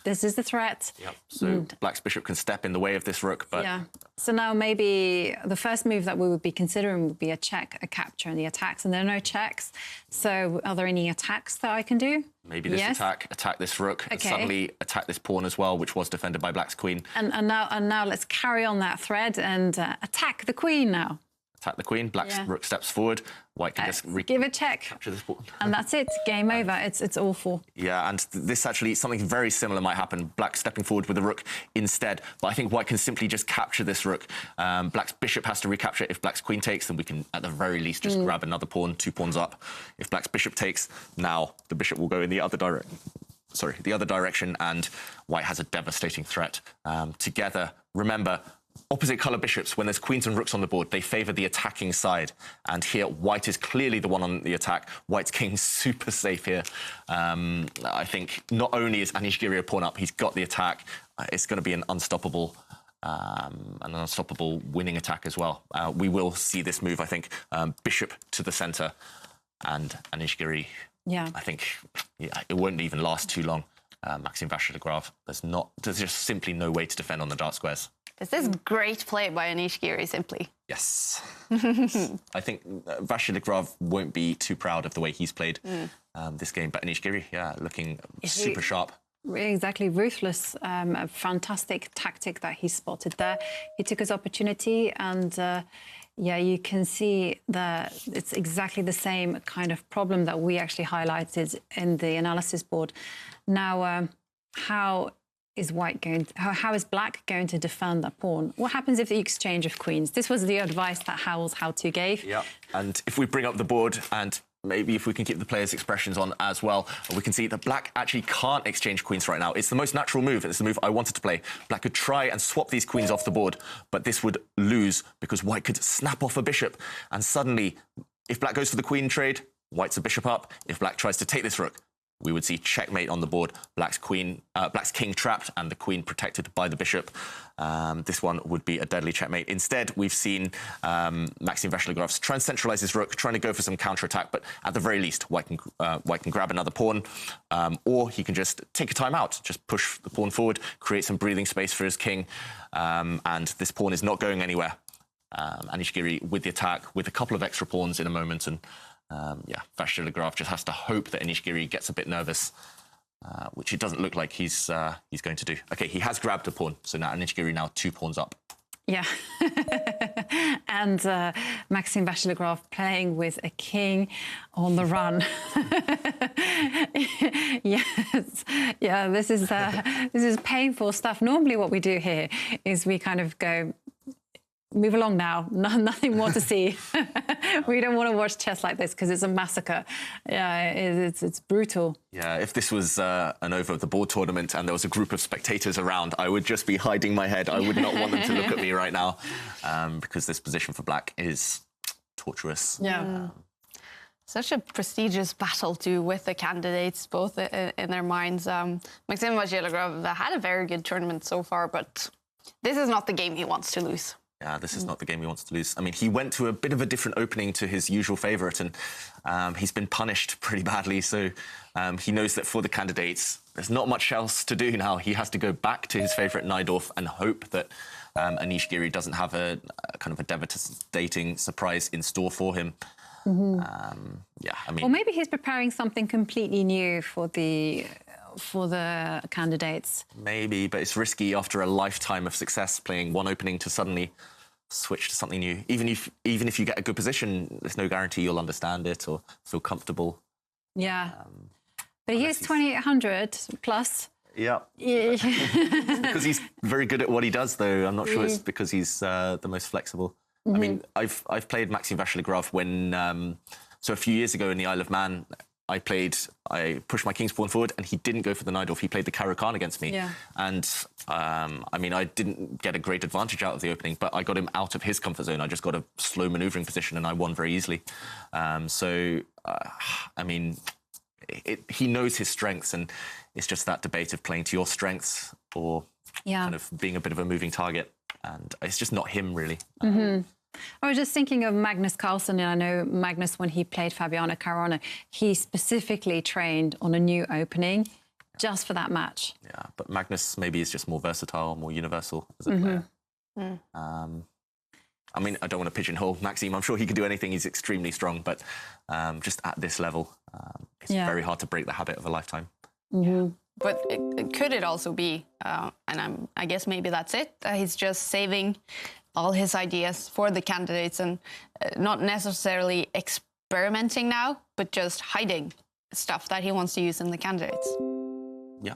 this is the threat. Yep. So Black's bishop can step in the way of this rook, but... Yeah. So now maybe the first move that we would be considering would be a check, a capture, and the attacks, and there are no checks. So are there any attacks that I can do? Maybe this attack this rook, and suddenly attack this pawn as well, which was defended by Black's queen. And now let's carry on that thread and attack the queen now. Attack the queen. Black's rook steps forward. White can just give a check. Capture this pawn. And that's it. Game over. It's awful. Yeah, and this actually, something very similar might happen. Black stepping forward with the rook instead. But I think White can simply just capture this rook. Black's bishop has to recapture it. If Black's queen takes, then we can, at the very least, just grab another pawn, 2 pawns up. If Black's bishop takes, now the bishop will go in the other direction, and White has a devastating threat. Together, remember, opposite colour bishops, when there's queens and rooks on the board, they favour the attacking side. And here, White is clearly the one on the attack. White's king's super safe here. I think not only is Anish Giri a pawn up, he's got the attack. It's going to be an unstoppable winning attack as well. We will see this move, I think, bishop to the centre. And Anish Giri, I think it won't even last too long. Maxime Vachier-Lagrave, there's just simply no way to defend on the dark squares. This is great play by Anish Giri, simply. Yes. I think Vachier-Lagrave won't be too proud of the way he's played this game, but Anish Giri, looking super sharp. Exactly, ruthless, a fantastic tactic that he spotted there. He took his opportunity, and you can see that it's exactly the same kind of problem that we actually highlighted in the analysis board. Now, how is Black going to defend that pawn? What happens if the exchange of queens? This was the advice that Howell's How-To gave. Yeah, and if we bring up the board, and maybe if we can keep the players' expressions on as well, we can see that Black actually can't exchange queens right now. It's the most natural move. It's the move I wanted to play. Black could try and swap these queens off the board, but this would lose because White could snap off a bishop. And suddenly, if Black goes for the queen trade, White's a bishop up. If Black tries to take this rook, we would see checkmate on the board. Black's king trapped and the queen protected by the bishop. This one would be a deadly checkmate. Instead, we've seen Maxime Vachier-Lagrave try and centralise his rook, trying to go for some counter-attack, but at the very least, White can grab another pawn, or he can just take a time out, just push the pawn forward, create some breathing space for his king, and this pawn is not going anywhere. Anish Giri with the attack, with a couple of extra pawns in a moment, and Vachier-Lagrave just has to hope that Anish Giri gets a bit nervous, which it doesn't look like he's going to do. Okay, he has grabbed a pawn, so now Anish Giri now 2 pawns up. Yeah, and Maxime Vachier-Lagrave playing with a king on the run. Yes, yeah, this is painful stuff. Normally, what we do here is we kind of go, move along now. Nothing more to see. We don't want to watch chess like this because it's a massacre. Yeah, it's brutal. Yeah, if this was an over-the-board tournament and there was a group of spectators around, I would just be hiding my head. I would not want them to look at me right now because this position for Black is torturous. Yeah. Such a prestigious battle too with the candidates, both in their minds. Maxime Vachier-Lagrave had a very good tournament so far, but this is not the game he wants to lose. Yeah, this is not the game he wants to lose. I mean, he went to a bit of a different opening to his usual favourite, and he's been punished pretty badly. So he knows that for the candidates, there's not much else to do now. He has to go back to his favourite Najdorf and hope that Anish Giri doesn't have a kind of a devastating surprise in store for him. Yeah, I mean... Or maybe he's preparing something completely new for the candidates. Maybe, but it's risky after a lifetime of success playing one opening to suddenly switch to something new. Even if you get a good position, there's no guarantee you'll understand it or feel comfortable. Yeah. But he is 2800 plus. Yeah. Because he's very good at what he does, though. I'm not sure it's because he's the most flexible. I mean, I've played Maxime Vachier-Lagrave when So a few years ago in the Isle of Man, I pushed my king's pawn forward, and he didn't go for the Najdorf. He played the Caro-Kann against me. Yeah. And, I mean, I didn't get a great advantage out of the opening, but I got him out of his comfort zone. I just got a slow manoeuvring position, and I won very easily. I mean, he knows his strengths, and it's just that debate of playing to your strengths or kind of being a bit of a moving target. And it's just not him, really. I was just thinking of Magnus Carlsen, and I know Magnus, when he played Fabiano Caruana, he specifically trained on a new opening just for that match. Yeah, but Magnus maybe is just more versatile, more universal as a player. I mean, I don't want to pigeonhole Maxime. I'm sure he can do anything. He's extremely strong, but just at this level, it's very hard to break the habit of a lifetime. But could it also be, and I guess maybe that's it, he's just saving all his ideas for the candidates and not necessarily experimenting now, but just hiding stuff that he wants to use in the candidates. Yeah.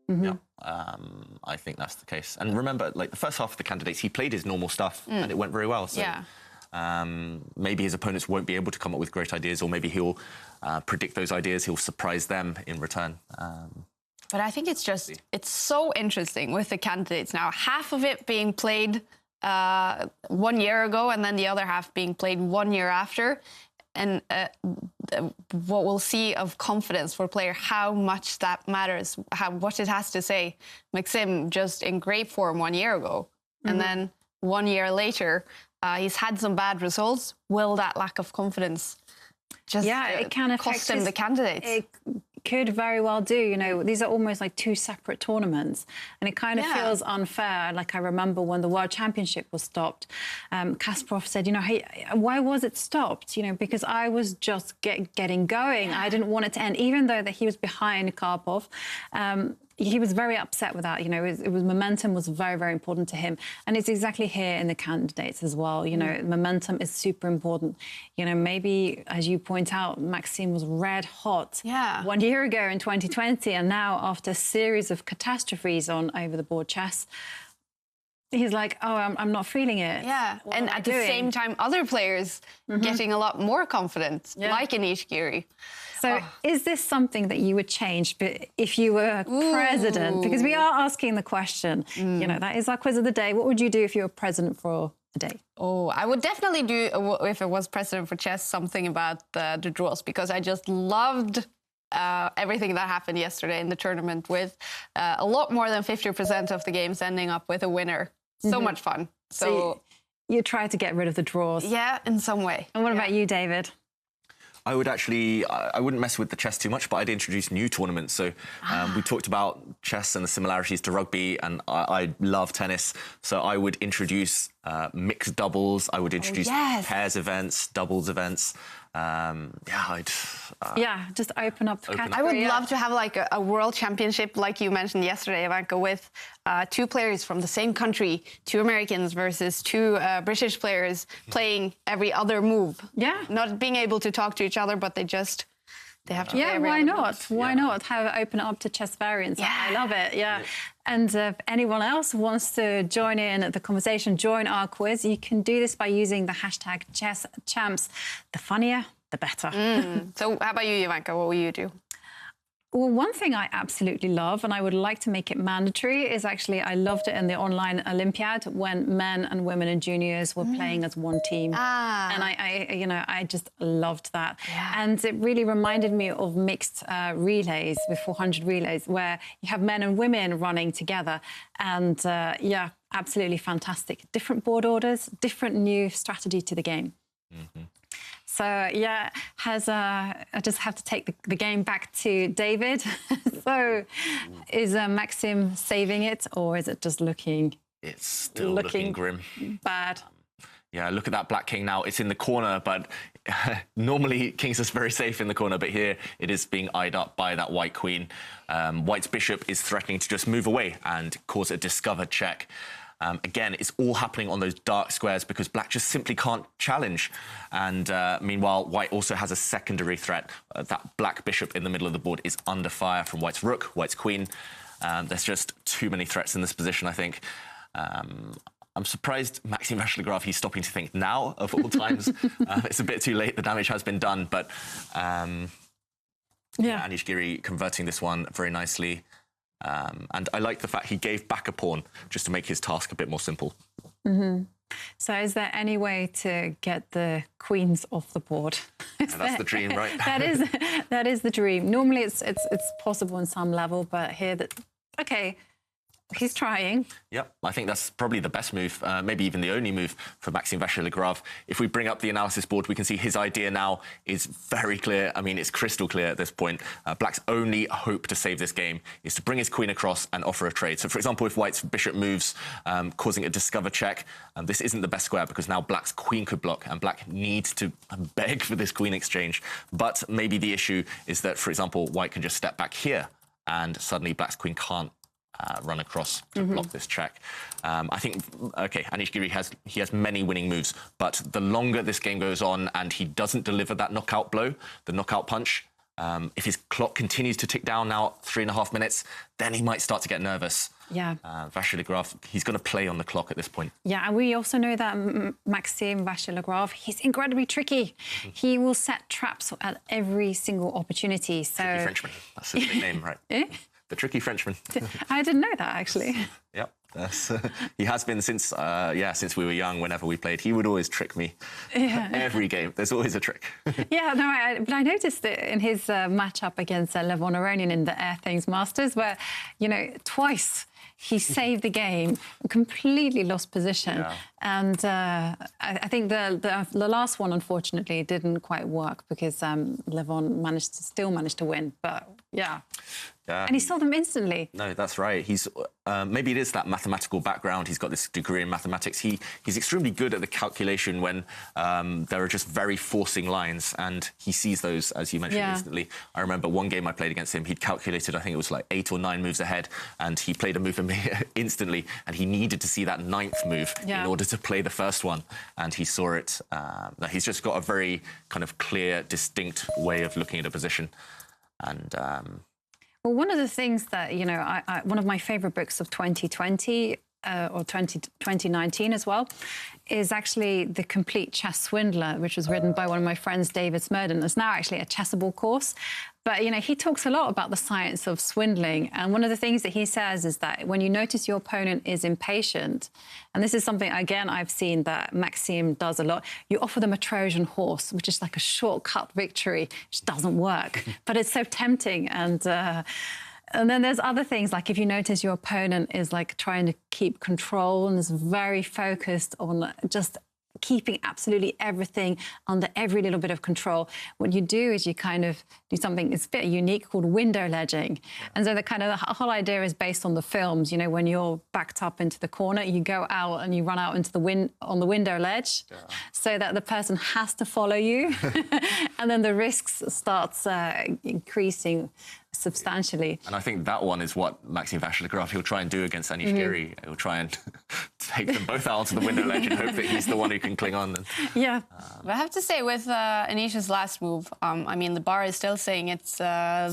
Yeah. I think that's the case. And remember, like the first half of the candidates, he played his normal stuff and it went very well. So maybe his opponents won't be able to come up with great ideas, or maybe he'll predict those ideas. He'll surprise them in return. But I think it's so interesting with the candidates now. Half of it being played 1 year ago, and then the other half being played 1 year after. And what we'll see of confidence for a player, how much that matters, what it has to say. Maxim just in great form 1 year ago, and then 1 year later, he's had some bad results. Will that lack of confidence just it can cost him the candidates? It could very well do. You know, these are almost like two separate tournaments, and it kind of feels unfair. Like, I remember when the World Championship was stopped, Kasparov said, you know, hey, why was it stopped? You know, because I was just getting going. I didn't want it to end, even though that he was behind Karpov. He was very upset with that. You know, it was momentum was very, very important to him. And it's exactly here in the candidates as well. You know, momentum is super important. You know, maybe, as you point out, Maxime was red hot 1 year ago in 2020. And now, after a series of catastrophes on over-the-board chess, he's like, oh, I'm not feeling it. Yeah, and at the same time, other players getting a lot more confident, like Anish Giri. So is this something that you would change if you were president? Because we are asking the question. You know, that is our quiz of the day. What would you do if you were president for a day? Oh, I would definitely do, if I was president for chess, something about the draws, because I just loved everything that happened yesterday in the tournament, with a lot more than 50% of the games ending up with a winner. So much fun. So you try to get rid of the draws. Yeah, in some way. And what about you, David? I would actually, I wouldn't mess with the chess too much, but I'd introduce new tournaments. So we talked about chess and the similarities to rugby, and I love tennis. So I would introduce mixed doubles. I would introduce pairs events, doubles events. Just open up the category. I would love to have like a world championship, like you mentioned yesterday, Ivanka, with two players from the same country, two Americans versus two British players playing every other move. Yeah. Not being able to talk to each other, but they have to play every why other not? move. Why not have it open up to chess variants? I love it, And if anyone else wants to join in the conversation, join our quiz, you can do this by using the hashtag #ChessChamps. The funnier, the better. So how about you, Ivanka? What will you do? Well, one thing I absolutely love, and I would like to make it mandatory, is actually I loved it in the online Olympiad when men and women and juniors were playing as one team. And I just loved that. And it really reminded me of mixed relays, with 400 relays, where you have men and women running together. And absolutely fantastic. Different board orders, different new strategy to the game. So, I just have to take the game back to David. So, is Maxim saving it, or is it just looking... It's still looking grim. Bad. Look at that black king now. It's in the corner, but normally king's is very safe in the corner, but here it is being eyed up by that white queen. White's bishop is threatening to just move away and cause a discovered check. Again, it's all happening on those dark squares because black just simply can't challenge. And meanwhile, white also has a secondary threat. That black bishop in the middle of the board is under fire from white's rook, white's queen. There's just too many threats in this position, I think. I'm surprised Maxime Vachier-Lagrave, he's stopping to think now, of all times. It's a bit too late. The damage has been done, but Anish Giri converting this one very nicely. And I like the fact he gave back a pawn just to make his task a bit more simple. So is there any way to get the queens off the board? That's the dream, right? that is the dream. Normally it's possible on some level, but here he's trying. Yep, I think that's probably the best move, maybe even the only move for Maxime Vachier-Lagrave. If we bring up the analysis board, we can see his idea now is very clear. I mean, it's crystal clear at this point. Black's only hope to save this game is to bring his queen across and offer a trade. So, for example, if White's bishop moves, causing a discover check, this isn't the best square because now Black's queen could block and Black needs to beg for this queen exchange. But maybe the issue is that, for example, White can just step back here and suddenly Black's queen can't run across to block this check. I think, Anish Giri has many winning moves, but the longer this game goes on and he doesn't deliver that knockout blow, the knockout punch, if his clock continues to tick down now 3.5 minutes, then he might start to get nervous. Yeah. Vachier-Lagrave, he's going to play on the clock at this point. Yeah, and we also know that Maxime Vachier-Lagrave, he's incredibly tricky. He will set traps at every single opportunity. So Tricky Frenchman, that's his nickname, right? The tricky Frenchman. I didn't know that, actually. Yep. He has been since we were young. Whenever we played, he would always trick me. Every game, there's always a trick. But I noticed it in his matchup against Levon Aronian in the Air Things Masters, where twice he saved the game, completely lost position, and I think the last one unfortunately didn't quite work because Levon still managed to win, but. Yeah, and he saw them instantly. No, that's right. He's maybe it is that mathematical background. He's got this degree in mathematics. He's extremely good at the calculation when there are just very forcing lines, and he sees those, as you mentioned, instantly. I remember one game I played against him. He'd calculated, I think it was like 8 or 9 moves ahead, and he played a move for me instantly, and he needed to see that 9th move in order to play the first one, and he saw it. He's just got a very kind of clear, distinct way of looking at a position. And well, one of the things that one of my favorite books of 2020 or 2019 as well is actually The Complete Chess Swindler, which was written by one of my friends, David Smurden. It's now actually a chessable course. But, he talks a lot about the science of swindling. And one of the things that he says is that when you notice your opponent is impatient, and this is something, again, I've seen that Maxime does a lot, you offer them a Trojan horse, which is like a shortcut victory, which doesn't work. But it's so tempting. And then there's other things, like if you notice your opponent is like trying to keep control and is very focused on just keeping absolutely everything under every little bit of control, what you do is you kind of do something that's a bit unique called window ledging. And so the whole idea is based on the films. When you're backed up into the corner, you go out and you run out into on the window ledge so that the person has to follow you. And then the risks starts increasing substantially. And I think that one is what Maxime Vachier-Lagrave he'll try and do against Anish Giri. He'll try and take them both out onto the window ledge and hope that he's the one who can cling on. Yeah. But I have to say, with Anish's last move, I mean, the bar is still saying it's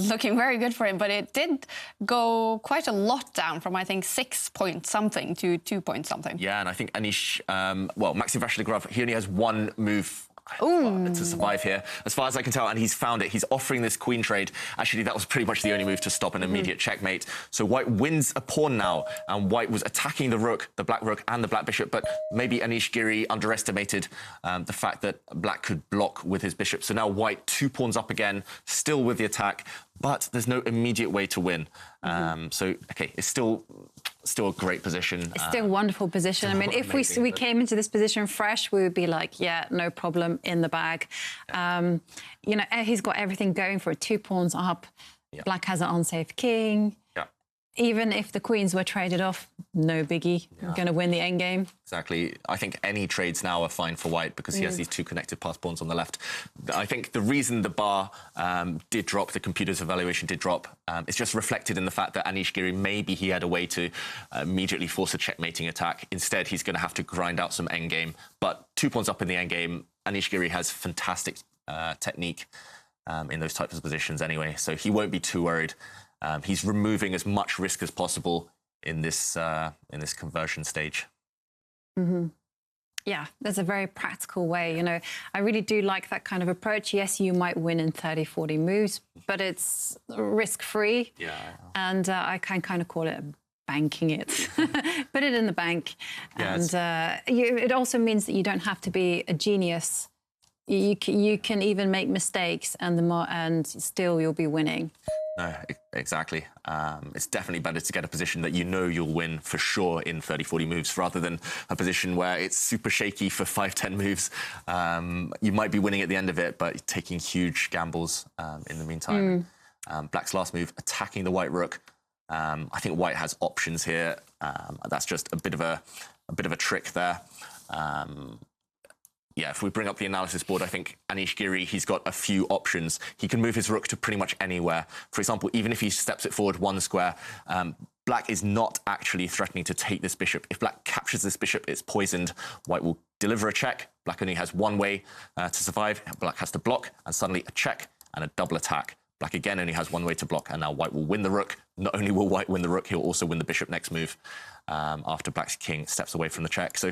looking very good for him, but it did go quite a lot down from, I think, 6 point something to 2 point something. Yeah, and I think Anish, Maxime Vachier-Lagrave, he only has one move to survive here, as far as I can tell, and he's found it. He's offering this queen trade. Actually, that was pretty much the only move to stop an immediate checkmate. So White wins a pawn now, and White was attacking the rook, the black rook, and the black bishop, but maybe Anish Giri underestimated the fact that Black could block with his bishop. So now White 2 pawns up again, still with the attack, but there's no immediate way to win. So, it's still a great position. It's still a wonderful position. I mean, if we came into this position fresh, we would be like, yeah, no problem, in the bag. He's got everything going for it. 2 pawns up. Black has an unsafe king. Even if the queens were traded off, no biggie. Going to win the endgame. Exactly. I think any trades now are fine for White because he has these 2 connected pass pawns on the left. I think the reason the bar did drop, the computer's evaluation did drop, it's just reflected in the fact that Anish Giri, maybe he had a way to immediately force a checkmating attack. Instead, he's going to have to grind out some endgame. But 2 pawns up in the endgame, Anish Giri has fantastic technique in those types of positions anyway, so he won't be too worried. He's removing as much risk as possible in this conversion stage. Yeah, there's a very practical way. You know, I really do like that kind of approach. Yes, you might win in 30, 40 moves, but it's risk-free. Yeah. And I can kind of call it banking it. Put it in the bank. Yes. And it also means that you don't have to be a genius. You can even make mistakes and still you'll be winning. No, exactly. It's definitely better to get a position that you know you'll win for sure in 30, 40 moves rather than a position where it's super shaky for 5, 10 moves. You might be winning at the end of it, but taking huge gambles in the meantime. Black's last move, attacking the white rook. I think white has options here. That's just a bit of a trick there. Yeah, if we bring up the analysis board, I think Anish Giri, he's got a few options. He can move his rook to pretty much anywhere. For example, even if he steps it forward 1 square, black is not actually threatening to take this bishop. If black captures this bishop, it's poisoned. White will deliver a check. Black only has one way to survive. Black has to block, and suddenly a check and a double attack. Black again only has one way to block, and now white will win the rook. Not only will white win the rook, he'll also win the bishop next move after black's king steps away from the check. So,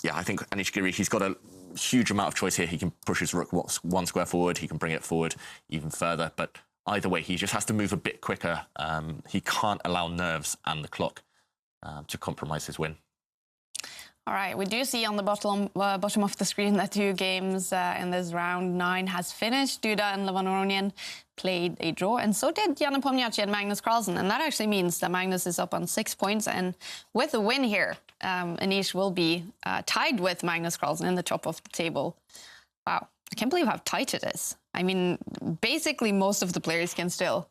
yeah, I think Anish Giri, he's got a huge amount of choice here. He can push his rook 1 square forward. He can bring it forward even further. But either way, he just has to move a bit quicker. He can't allow nerves and the clock to compromise his win. All right, we do see on the bottom of the screen that 2 games in this round 9 has finished. Duda and Aronian played a draw, and so did Jan Nepomniachtchi and Magnus Carlsen. And that actually means that Magnus is up on 6 points. And with a win here, Anish will be tied with Magnus Carlsen in the top of the table. Wow, I can't believe how tight it is. I mean, basically most of the players can still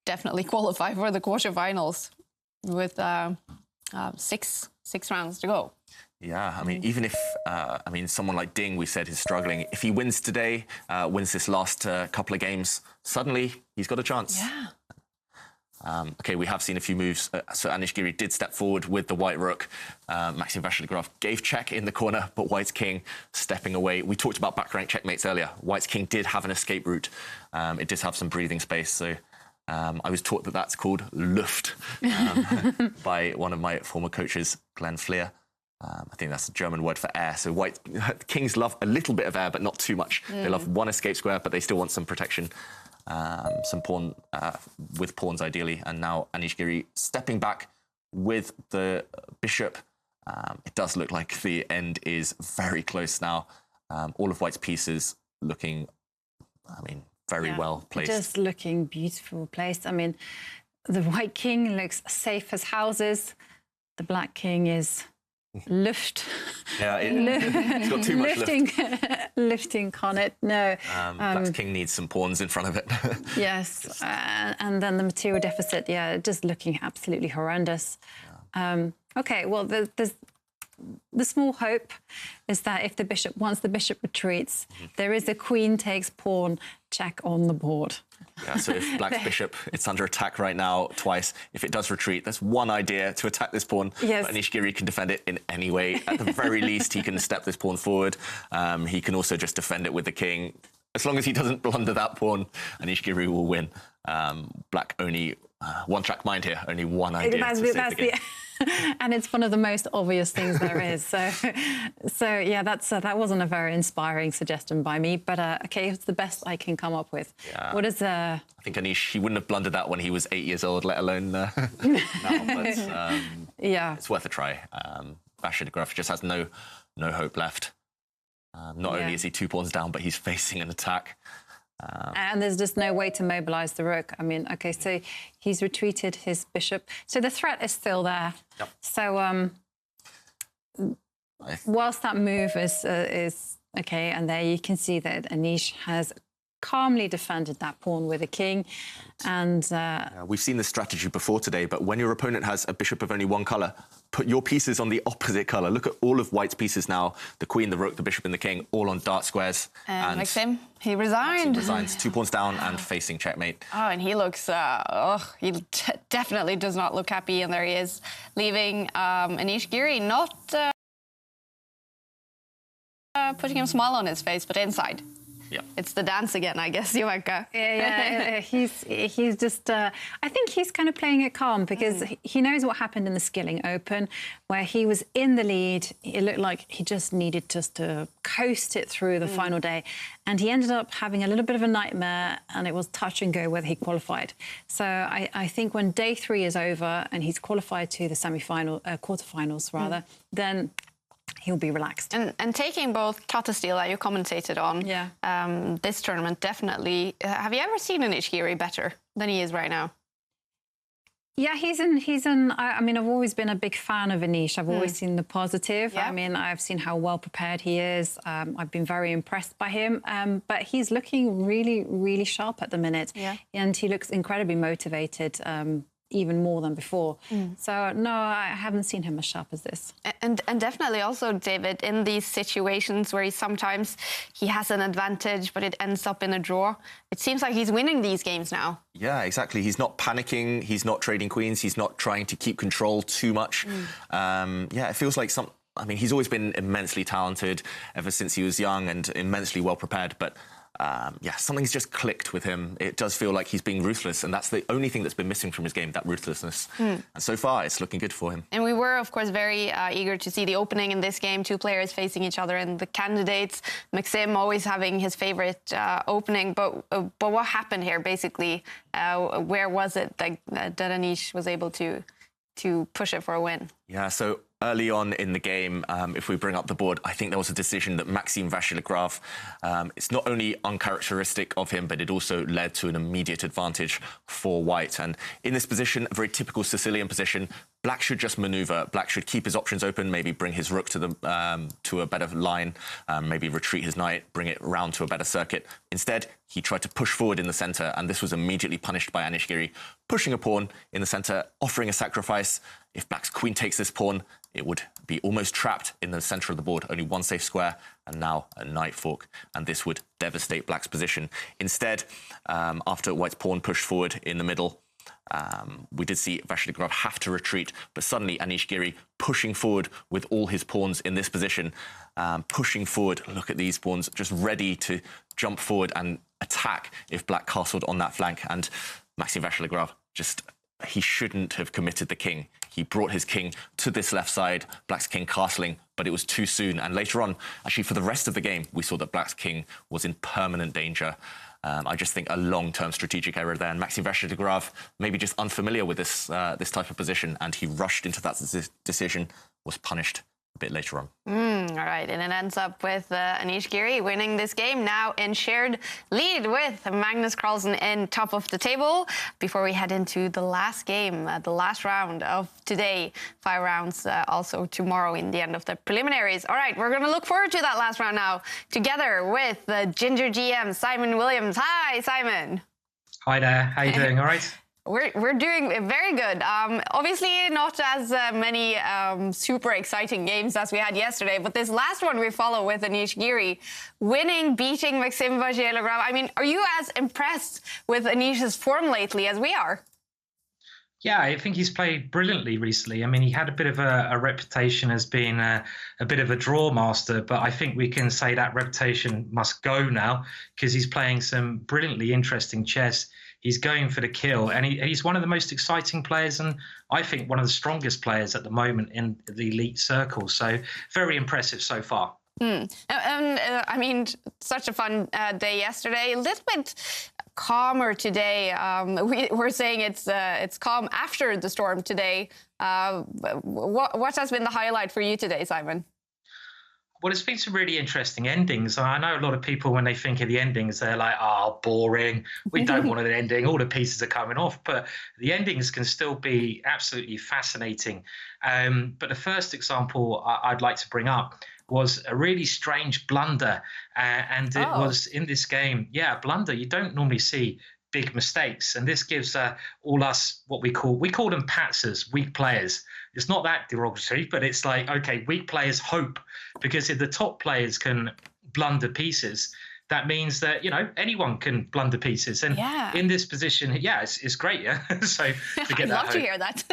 definitely qualify for the quarterfinals with 6 rounds to go. Yeah, I mean, even if, someone like Ding, we said, is struggling. If he wins today, wins this last couple of games, suddenly he's got a chance. Yeah. Okay, we have seen a few moves. So Anish Giri did step forward with the white rook. Maxim Vachier-Lagrave gave check in the corner, but white's king stepping away. We talked about back rank checkmates earlier. White's king did have an escape route. It did have some breathing space, so I was taught that that's called Luft by one of my former coaches, Glenn Fleer. I think that's a German word for air. So white kings love a little bit of air, but not too much. They love 1 escape square, but they still want some protection, some pawn with pawns ideally. And now Anish Giri stepping back with the bishop. It does look like the end is very close now. All of white's pieces looking, very well placed. Just looking beautiful placed. I mean, the white king looks safe as houses. The black king is Luft. Yeah, it's got too much lifting on it. No. Black's king needs some pawns in front of it. Yes. And then the material deficit, just looking absolutely horrendous. Yeah. Okay, well, the small hope is that if once the bishop retreats, there is a queen takes pawn check on the board. Yeah, so if black's bishop, it's under attack right now twice. If it does retreat, there's one idea to attack this pawn. Yes. But Anish Giri can defend it in any way. At the very least, he can step this pawn forward. He can also just defend it with the king. As long as he doesn't blunder that pawn, Anish Giri will win. Black only one-track mind here, only one idea to save the game. And it's one of the most obvious things there is. So yeah, that wasn't a very inspiring suggestion by me, but okay, it's the best I can come up with. Yeah. What is I think Anish, he wouldn't have blundered that when he was 8 years old, let alone now. But yeah, it's worth a try. Vachier-Lagrave just has no hope left. Not only is he 2 pawns down, but he's facing an attack. And there's just no way to mobilize the rook. I mean, okay, so he's retreated his bishop. So the threat is still there. Yep. So whilst that move is okay, and there you can see that Anish has calmly defended that pawn with a king. And we've seen this strategy before today, but when your opponent has a bishop of only one colour, put your pieces on the opposite colour. Look at all of white's pieces now, the queen, the rook, the bishop and the king, all on dark squares. And Maxim, he resigned. Resigns, 2 pawns down and facing checkmate. Oh, and he looks, he definitely does not look happy, and there he is, leaving Anish Giri not putting a smile on his face, but inside. Yeah. It's the dance again, I guess, Joanka. Yeah, he's just. I think he's kind of playing it calm because he knows what happened in the Skilling Open, where he was in the lead. It looked like he just needed just to coast it through the final day, and he ended up having a little bit of a nightmare, and it was touch and go whether he qualified. So I think when day 3 is over and he's qualified to the quarterfinals rather, then he'll be relaxed. And taking both Kattesteel that you commentated on, this tournament, definitely. Have you ever seen Anish Giri better than he is right now? Yeah, he's in. I mean, I've always been a big fan of Anish. I've always seen the positive. Yeah. I mean, I've seen how well prepared he is. I've been very impressed by him. But he's looking really, really sharp at the minute. Yeah. And he looks incredibly motivated, even more than before. So, no, I haven't seen him as sharp as this. And definitely also, David, in these situations where sometimes he has an advantage, but it ends up in a draw, it seems like he's winning these games now. Yeah, exactly. He's not panicking. He's not trading queens. He's not trying to keep control too much. Yeah, it feels like I mean, he's always been immensely talented ever since he was young and immensely well prepared, but yeah, something's just clicked with him. It does feel like he's being ruthless, and that's the only thing that's been missing from his game, that ruthlessness. And so far, it's looking good for him. And we were, of course, very eager to see the opening in this game, 2 players facing each other, and the candidates, Maxim always having his favorite opening. But what happened here, basically? Where was it that Anish was able to push it for a win? Yeah, so early on in the game, if we bring up the board, I think there was a decision that Maxime Vachier-Lagrave, it's not only uncharacteristic of him, but it also led to an immediate advantage for white. And in this position, a very typical Sicilian position, black should just maneuver. Black should keep his options open, maybe bring his rook to a better line, maybe retreat his knight, bring it round to a better circuit. Instead, he tried to push forward in the centre, and this was immediately punished by Anish Giri, pushing a pawn in the centre, offering a sacrifice. If black's queen takes this pawn, it would be almost trapped in the centre of the board, only one safe square, and now a knight fork, and this would devastate black's position. Instead, after white's pawn pushed forward in the middle, we did see Vachier-Lagrave have to retreat, but suddenly Anish Giri pushing forward with all his pawns in this position, pushing forward, look at these pawns, just ready to jump forward and attack if black castled on that flank, and Maxime Vachier-Lagrave he shouldn't have committed the king. He brought his king to this left side, black's king castling, but it was too soon. And later on, actually for the rest of the game, we saw that black's king was in permanent danger. I just think a long-term strategic error there. And Maxime Vachier-Lagrave, maybe just unfamiliar with this type of position, and he rushed into that decision, was punished a bit later on. All right, and it ends up with Anish Giri winning this game, now in shared lead with Magnus Carlsen in top of the table. Before we head into the last game, the last round of today, 5 rounds also tomorrow in the end of the preliminaries. All right, we're going to look forward to that last round now, together with the GingerGM, Simon Williams. Hi, Simon. Hi there, how you doing, all right? We're doing very good. Obviously not as many super exciting games as we had yesterday, but this last one we follow with Anish Giri winning, beating Maxime Vachier-Lagrave. I mean, are you as impressed with Anish's form lately as we are? Yeah, I think he's played brilliantly recently. I mean, he had a bit of a reputation as being a bit of a draw master, but I think we can say that reputation must go now because he's playing some brilliantly interesting chess. He's going for the kill, and he's one of the most exciting players, and I think one of the strongest players at the moment in the elite circle. So very impressive so far. I mean, such a fun day yesterday. A little bit calmer today. We're saying it's calm after the storm today. What has been the highlight for you today, Simon? Well, it's been some really interesting endings. I know a lot of people, when they think of the endings, they're like, oh, boring. We don't want an ending. All the pieces are coming off. But the endings can still be absolutely fascinating. But the first example I'd like to bring up was a really strange blunder. And it was in this game. Yeah, blunder. You don't normally see big mistakes. And this gives all us what we call them patsers, weak players. It's not that derogatory, but it's like, okay, weak players hope, because if the top players can blunder pieces, that means that, you know, anyone can blunder pieces. And in this position, it's great. Yeah. So to get I'd love to hear that.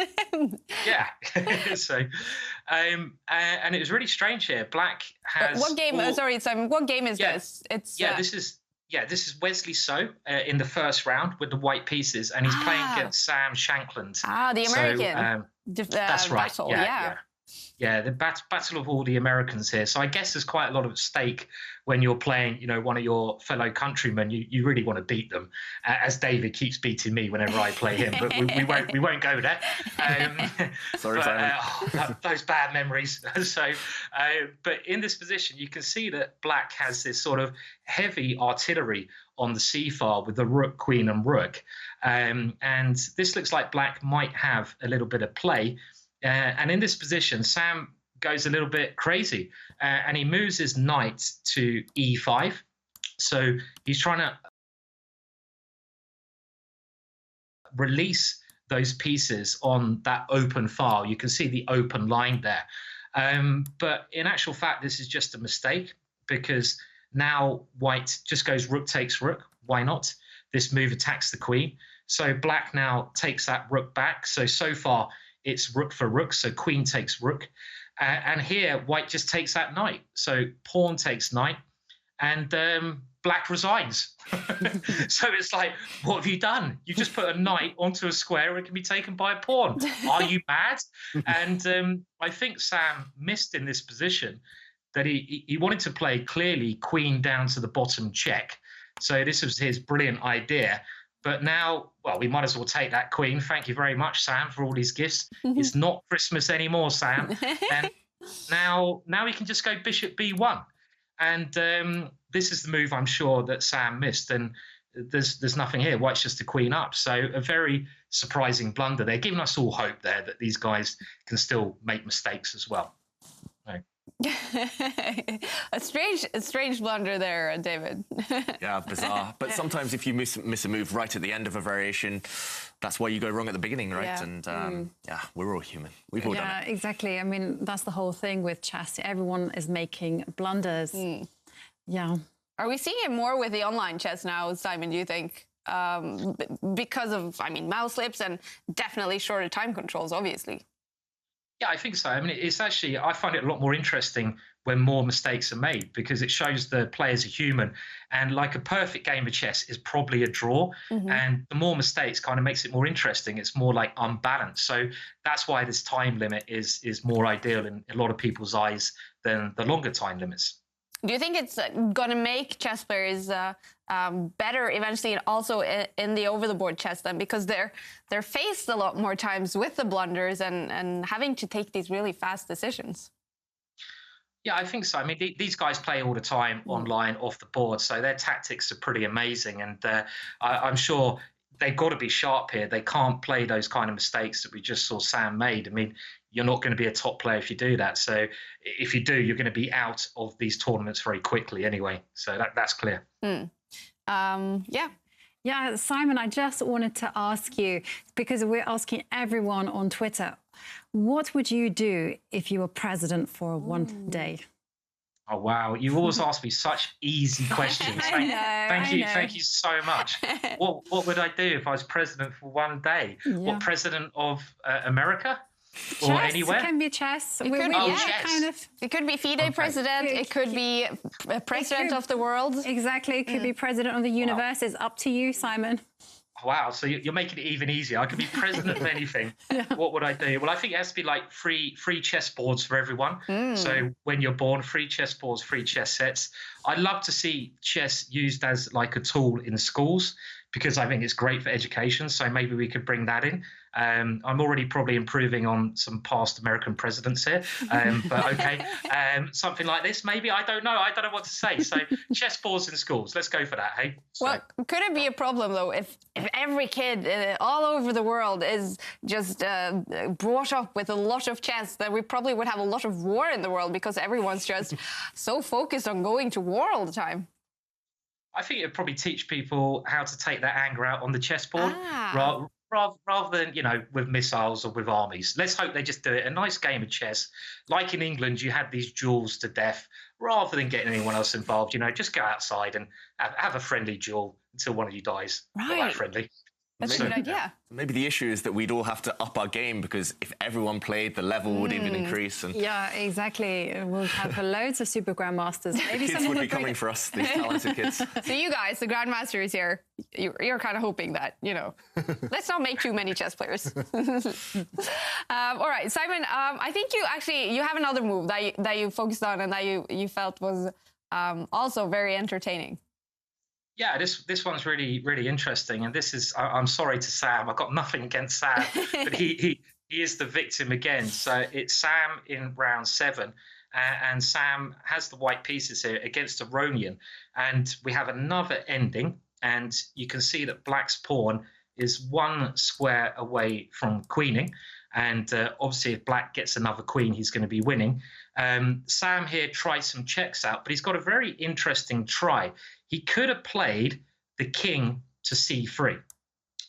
Yeah. So, and it was really strange here. Black has. What game? Sorry, Simon. What game is this? It's this this is Wesley So in the first round with the white pieces, and he's playing against Sam Shankland. The American. That's right. Battle, Yeah, the battle of all the Americans here. So I guess there's quite a lot at stake when you're playing, one of your fellow countrymen. You really want to beat them, as David keeps beating me whenever I play him. But we won't go there. Sorry, those bad memories. But in this position, you can see that Black has this sort of heavy artillery on the c-file with the rook, queen, and rook. And this looks like Black might have a little bit of play. And in this position, Sam goes a little bit crazy, and he moves his knight to e5. So he's trying to release those pieces on that open file. You can see the open line there. But in actual fact, this is just a mistake, because now White just goes rook takes rook. Why not? This move attacks the queen. So Black now takes that rook back. So far, it's rook for rook, so queen takes rook. And here, White just takes that knight. So pawn takes knight, and Black resigns. So it's like, what have you done? You just put a knight onto a square, it can be taken by a pawn. Are you mad? And I think Sam missed in this position that he wanted to play clearly queen down to the bottom check. So this was his brilliant idea. But now, well, we might as well take that queen. Thank you very much, Sam, for all these gifts. It's not Christmas anymore, Sam. And now we can just go bishop b1. And this is the move, I'm sure, that Sam missed. And there's nothing here. White's just a queen up. So a very surprising blunder. They're giving us all hope there that these guys can still make mistakes as well. Right. a strange blunder there, David. Yeah, bizarre. But sometimes if you miss a move right at the end of a variation, that's why you go wrong at the beginning, right? Yeah. And we're all human. We've all done it. Yeah, exactly. I mean, that's the whole thing with chess. Everyone is making blunders. Yeah. Are we seeing it more with the online chess now, Simon, do you think? Because of, mouse slips and definitely shorter time controls, obviously. Yeah, I think so. I mean, it's actually, I find it a lot more interesting when more mistakes are made, because it shows the players are human. And like a perfect game of chess is probably a draw. And the more mistakes kind of makes it more interesting. It's more like unbalanced. So that's why this time limit is more ideal in a lot of people's eyes than the longer time limits. Do you think it's going to make chess players better eventually, and also in the over-the-board chess then, because they're faced a lot more times with the blunders and having to take these really fast decisions? Yeah, I think so. I mean, these guys play all the time online, off the board, so their tactics are pretty amazing. And I'm sure they've got to be sharp here. They can't play those kind of mistakes that we just saw Sam made. I mean, you're not going to be a top player if you do that. So if you do, you're going to be out of these tournaments very quickly anyway. So that's clear. Yeah, Simon, I just wanted to ask you, because we're asking everyone on Twitter, what would you do if you were president for one day? Oh, wow. You always ask me such easy questions. Thank you so much. What would I do if I was president for one day? Yeah. What, president of America? Chess. Or anywhere? It can be chess. It could be, chess. Kind of. It could be FIDE president. It could be president of the world. Exactly. It could be president of the universe. Wow. It's up to you, Simon. Wow, so you're making it even easier. I could be president of anything. Yeah. What would I do? Well, I think it has to be like free chess boards for everyone. So when you're born, free chess boards, free chess sets. I'd love to see chess used as like a tool in schools, because I think it's great for education. So maybe we could bring that in. I'm already probably improving on some past American presidents here, but okay. Something like this, maybe. I don't know. I don't know what to say. So chess boards in schools. Let's go for that, hey? So. Well, could it be a problem, though, if every kid all over the world is just brought up with a lot of chess, then we probably would have a lot of war in the world, because everyone's just so focused on going to war all the time? I think it'd probably teach people how to take their anger out on the chessboard rather than, with missiles or with armies. Let's hope they just do it. A nice game of chess. Like in England, you had these duels to death. Rather than getting anyone else involved, just go outside and have a friendly duel until one of you dies. Right. Not that friendly. That's a good idea. Maybe the issue is that we'd all have to up our game, because if everyone played, the level would even increase. And yeah, exactly. We'll have loads of super grandmasters. Maybe kids would be coming for us, these talented kids. So you guys, the grandmasters here, you're kind of hoping that, let's not make too many chess players. All right, Simon, I think you have another move that you focused on and that you felt was also very entertaining. Yeah, this one's really, really interesting. And this is, I'm sorry to Sam, I've got nothing against Sam, but he is the victim again. So it's Sam in round 7. And Sam has the white pieces here against Aronian. And we have another ending. And you can see that Black's pawn is 1 square away from queening. And obviously, if Black gets another queen, he's going to be winning. Sam here tries some checks out, but he's got a very interesting try. He could have played the king to c3.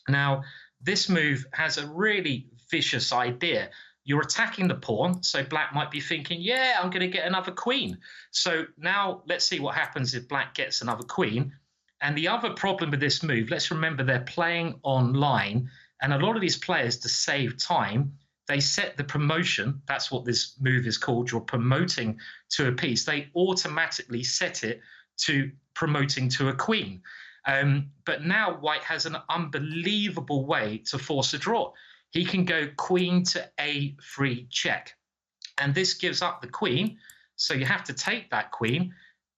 Now, this move has a really vicious idea. You're attacking the pawn, so Black might be thinking, yeah, I'm going to get another queen. So now let's see what happens if Black gets another queen. And the other problem with this move, let's remember they're playing online, and a lot of these players, to save time, they set the promotion. That's what this move is called. You're promoting to a piece. They automatically set it to promoting to a queen. But now White has an unbelievable way to force a draw. He can go queen to a3 check. And this gives up the queen. So you have to take that queen.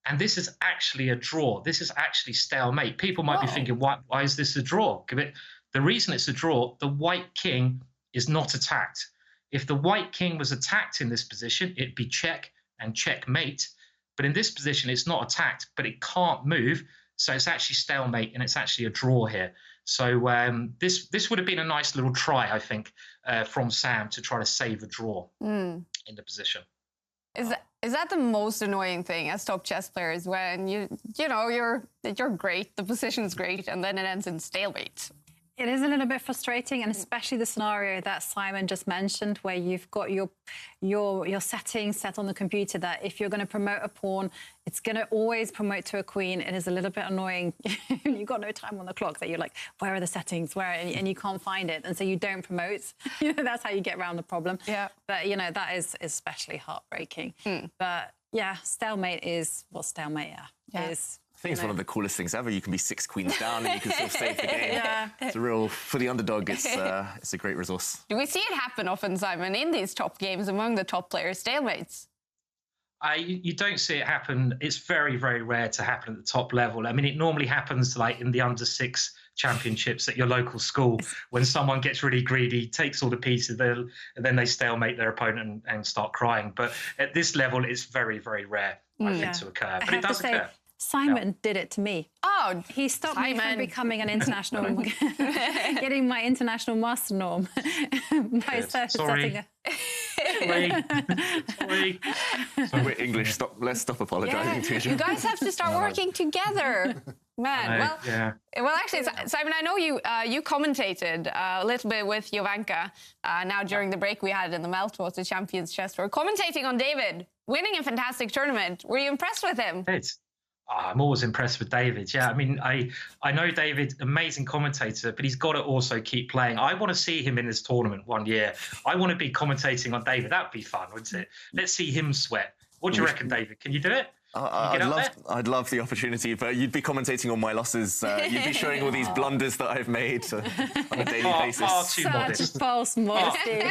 And this is actually a draw. This is actually stalemate. People might be thinking, why is this a draw? The reason it's a draw, the white king is not attacked. If the white king was attacked in this position, it'd be check and checkmate. But in this position, it's not attacked, but it can't move. So it's actually stalemate, and it's actually a draw here. So this would have been a nice little try, I think, from Sam to try to save a draw in the position. Is that the most annoying thing as top chess players, when you're great, the position's great, and then it ends in stalemate? It is a little bit frustrating, and especially the scenario that Simon just mentioned, where you've got your settings set on the computer that if you're going to promote a pawn, it's going to always promote to a queen. It is a little bit annoying. You've got no time on the clock that you're like, where are the settings? And you can't find it, and so you don't promote. That's how you get around the problem. Yeah. But that is especially heartbreaking. But yeah, stalemate is what stalemate is. I think it's one of the coolest things ever. You can be 6 queens down and you can still save the game. Yeah. It's a real, for the underdog, it's a great resource. Do we see it happen often, Simon, in these top games among the top players, stalemates? You don't see it happen. It's very, very rare to happen at the top level. I mean, it normally happens like in the under-6 championships at your local school, when someone gets really greedy, takes all the pieces, and then they stalemate their opponent and start crying. But at this level, it's very, very rare, I think, to occur. But it does occur. Simon did it to me. Oh, he stopped me from becoming an international, getting my international master norm by setting a... Sorry. So we're English. Let's stop apologising to each other. You guys have to start working together. Man, well, actually, Simon, I know you commentated a little bit with Jovanka now during the break we had in the Meltwater Champions Chess Tour, commentating on David winning a fantastic tournament. Were you impressed with him? I'm always impressed with David. Yeah, I mean, I know David, amazing commentator, but he's got to also keep playing. I want to see him in this tournament one year. I want to be commentating on David. That would be fun, wouldn't it? Let's see him sweat. What do you reckon, David? Can you do it? I'd love the opportunity, but you'd be commentating on my losses. You'd be showing all these blunders that I've made on a daily basis. Far too modest. Such false modesty.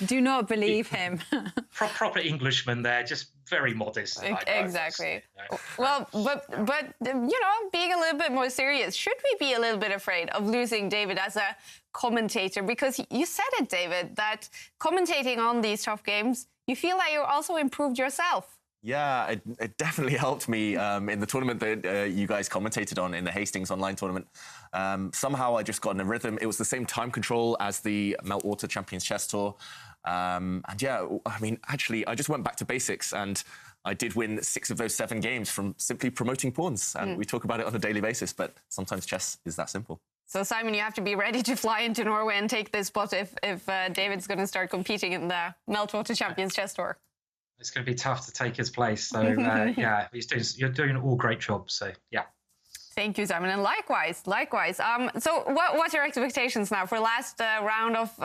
Do not believe him. Proper Englishman there, just very modest. Exactly. Well, but being a little bit more serious, should we be a little bit afraid of losing David as a commentator? Because you said it, David, that commentating on these tough games, you feel like you also improved yourself. Yeah, it definitely helped me in the tournament that you guys commentated on, in the Hastings online tournament. Somehow I just got in a rhythm. It was the same time control as the Meltwater Champions Chess Tour. And yeah, I mean, actually, I just went back to basics, and I did win 6 of those 7 games from simply promoting pawns. And we talk about it on a daily basis, but sometimes chess is that simple. So, Simon, you have to be ready to fly into Norway and take this spot if David's going to start competing in the Meltwater Champions Chess Tour. It's going to be tough to take his place. So, yeah, you're doing all great jobs. So, yeah. Thank you, Simon, and likewise. So what's your expectations now for last round of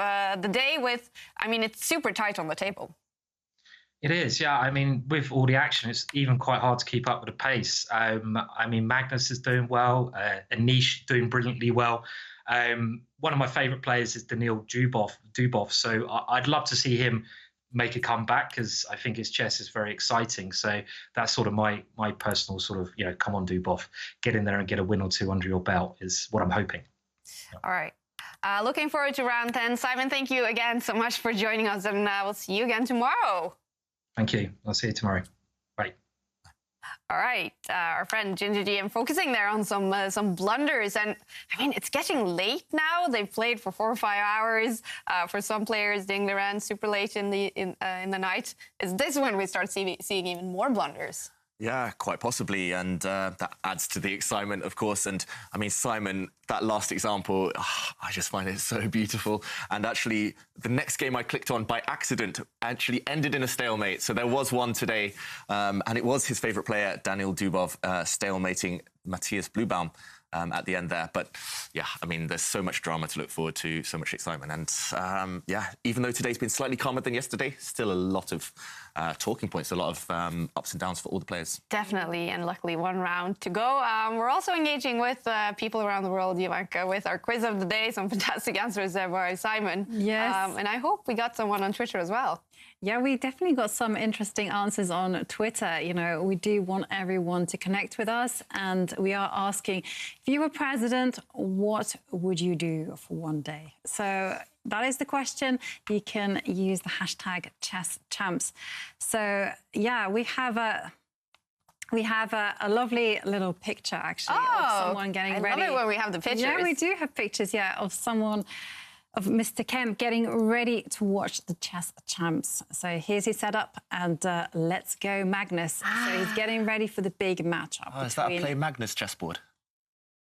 the day it's super tight on the table. It is, yeah. I mean, with all the action, it's even quite hard to keep up with the pace. Magnus is doing well, Anish doing brilliantly well. One of my favourite players is Daniil Dubov, so I'd love to see him make a comeback because I think his chess is very exciting. So that's sort of my personal sort of, come on, Dubov, get in there and get a win or two under your belt is what I'm hoping. All right. Looking forward to round 10. Simon, thank you again so much for joining us, and we'll see you again tomorrow. Thank you. I'll see you tomorrow. Bye. All right, our friend GingerGM focusing there on some blunders, and it's getting late now. They've played for 4 or 5 hours. For some players, Liren super late in the night. Is this when we start seeing even more blunders? Yeah, quite possibly, and that adds to the excitement, of course. And Simon, that last example, I just find it so beautiful. And actually, the next game I clicked on by accident actually ended in a stalemate. So there was one today, and it was his favourite player, Daniil Dubov, stalemating Matthias Blubaum at the end there. But yeah, there's so much drama to look forward to, so much excitement. And even though today's been slightly calmer than yesterday, still a lot of talking points, a lot of ups and downs for all the players. Definitely, and luckily one round to go. We're also engaging with people around the world, Ivanka, with our quiz of the day. Some fantastic answers there by Simon. Yes. And I hope we got someone on Twitter as well. Yeah, we definitely got some interesting answers on Twitter. We do want everyone to connect with us, and we are asking, if you were president, what would you do for one day? So that is the question. You can use the hashtag #ChessChamps. So yeah, we have a lovely little picture actually of someone getting ready. I love it when we have the pictures. Yeah, we do have pictures. Yeah, of Mr. Kemp getting ready to watch the chess champs. So here's his setup, and let's go, Magnus. So he's getting ready for the big matchup. Oh, is that a play Magnus chessboard?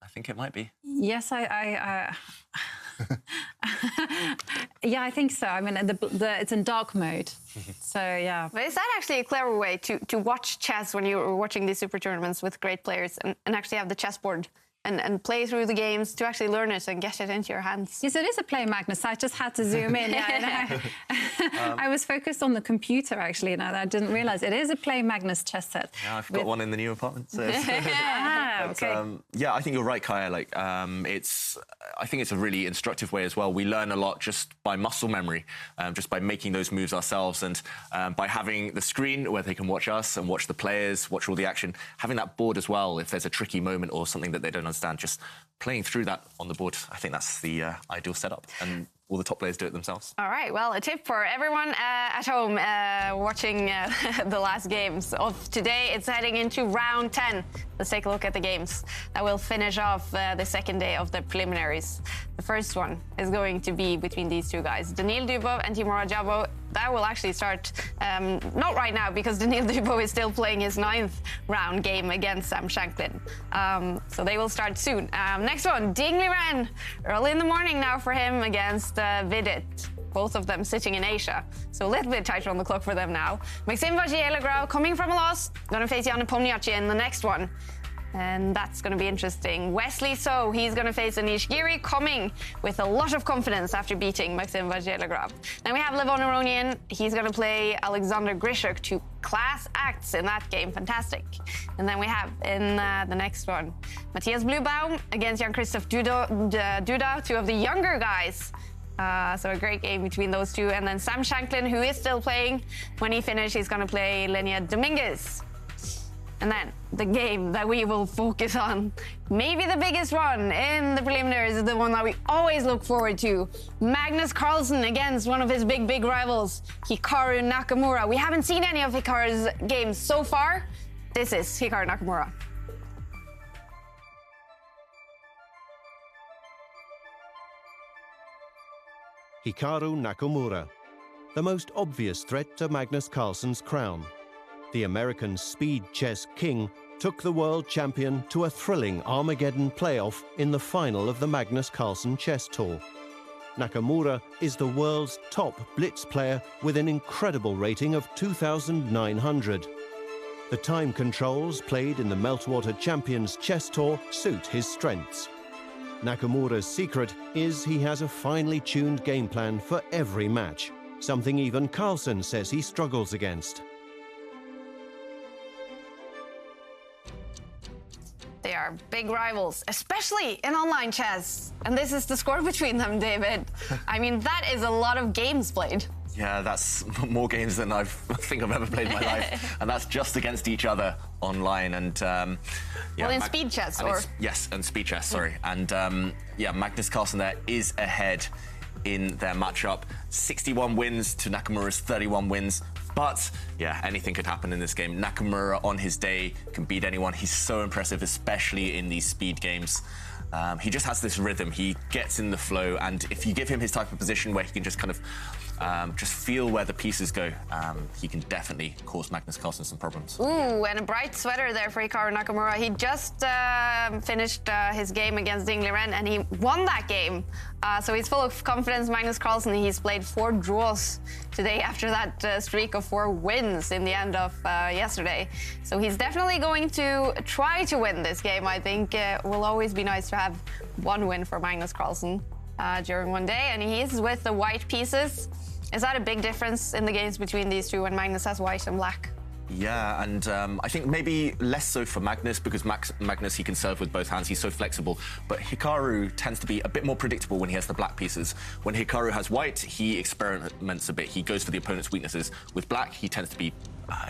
I think it might be. Yes, yeah, I think so. It's in dark mode. So yeah. But is that actually a clever way to watch chess when you're watching these super tournaments with great players and actually have the chessboard? And play through the games to actually learn it and get it into your hands. Yes, it is a play, Magnus. I just had to zoom in. Yeah, I was focused on the computer, actually, and I didn't realise. It is a play Magnus chess set. Yeah, I've got one in the new apartment. So. Okay. Yeah, I think you're right, Kaya. I think it's a really instructive way as well. We learn a lot just by muscle memory, just by making those moves ourselves, and by having the screen where they can watch us and watch the players, watch all the action, having that board as well if there's a tricky moment or something that they don't understand, just playing through that on the board. I think that's the ideal setup, and all the top players do it themselves. All right, well, a tip for everyone at home watching the last games of today. It's heading into round 10. Let's take a look at the games that will finish off the second day of the preliminaries. The first one is going to be between these two guys, Daniil Dubov and Timur Ajabo. That will actually start, not right now, because Daniil Dubov is still playing his 9th round game against Shankland. So they will start soon. Next one, Ding Liren. Early in the morning now for him against Vidit. Both of them sitting in Asia. So a little bit tighter on the clock for them now. Maxim Vachier-Lagrave coming from a loss. Gonna face Jan Nepomniachtchi in the next one. And that's going to be interesting. Wesley So, he's going to face Anish Giri, coming with a lot of confidence after beating Maxim Vachier-Lagrave. Then we have Levon Aronian. He's going to play Alexander Grischuk, 2 class acts in that game. Fantastic. And then we have in the next one, Matthias Blubaum against Jan-Christoph Duda, 2 of the younger guys. So a great game between those two. And then Sam Shankland, who is still playing. When he finishes, he's going to play Dominguez. And then the game that we will focus on, maybe the biggest one in the preliminaries, is the one that we always look forward to. Magnus Carlsen against one of his big rivals, Hikaru Nakamura. We haven't seen any of Hikaru's games so far. This is Hikaru Nakamura. Hikaru Nakamura, the most obvious threat to Magnus Carlsen's crown. The American speed chess king took the world champion to a thrilling Armageddon playoff in the final of the Magnus Carlsen Chess Tour. Nakamura is the world's top blitz player with an incredible rating of 2,900. The time controls played in the Meltwater Champions Chess Tour suit his strengths. Nakamura's secret is he has a finely tuned game plan for every match, something even Carlsen says he struggles against. They are big rivals, especially in online chess. And this is the score between them, David. I mean, that is a lot of games played. Yeah, that's more games than I think I've ever played in my life. And that's just against each other online. And yeah, well, in speed chess, or? Yes, and speed chess, sorry. And yeah, Magnus Carlsen there is ahead in their matchup. 61 wins to Nakamura's 31 wins. But yeah, anything could happen in this game. Nakamura on his day can beat anyone. He's so impressive, especially in these speed games. He just has this rhythm. He gets in the flow, and if you give him his type of position where he can just kind of just feel where the pieces go, he can definitely cause Magnus Carlsen some problems. Ooh, and a bright sweater there for Hikaru Nakamura. He just finished his game against Liren, and he won that game. So he's full of confidence. Magnus Carlsen, he's played 4 draws today after that streak of 4 wins in the end of yesterday. So he's definitely going to try to win this game. I think it will always be nice to have 1 win for Magnus Carlsen during one day. And he is with the white pieces. Is that a big difference in the games between these two when Magnus has white and black? Yeah, and I think maybe less so for Magnus, because Magnus, he can serve with both hands. He's so flexible. But Hikaru tends to be a bit more predictable when he has the black pieces. When Hikaru has white, he experiments a bit. He goes for the opponent's weaknesses. With black, he tends to be,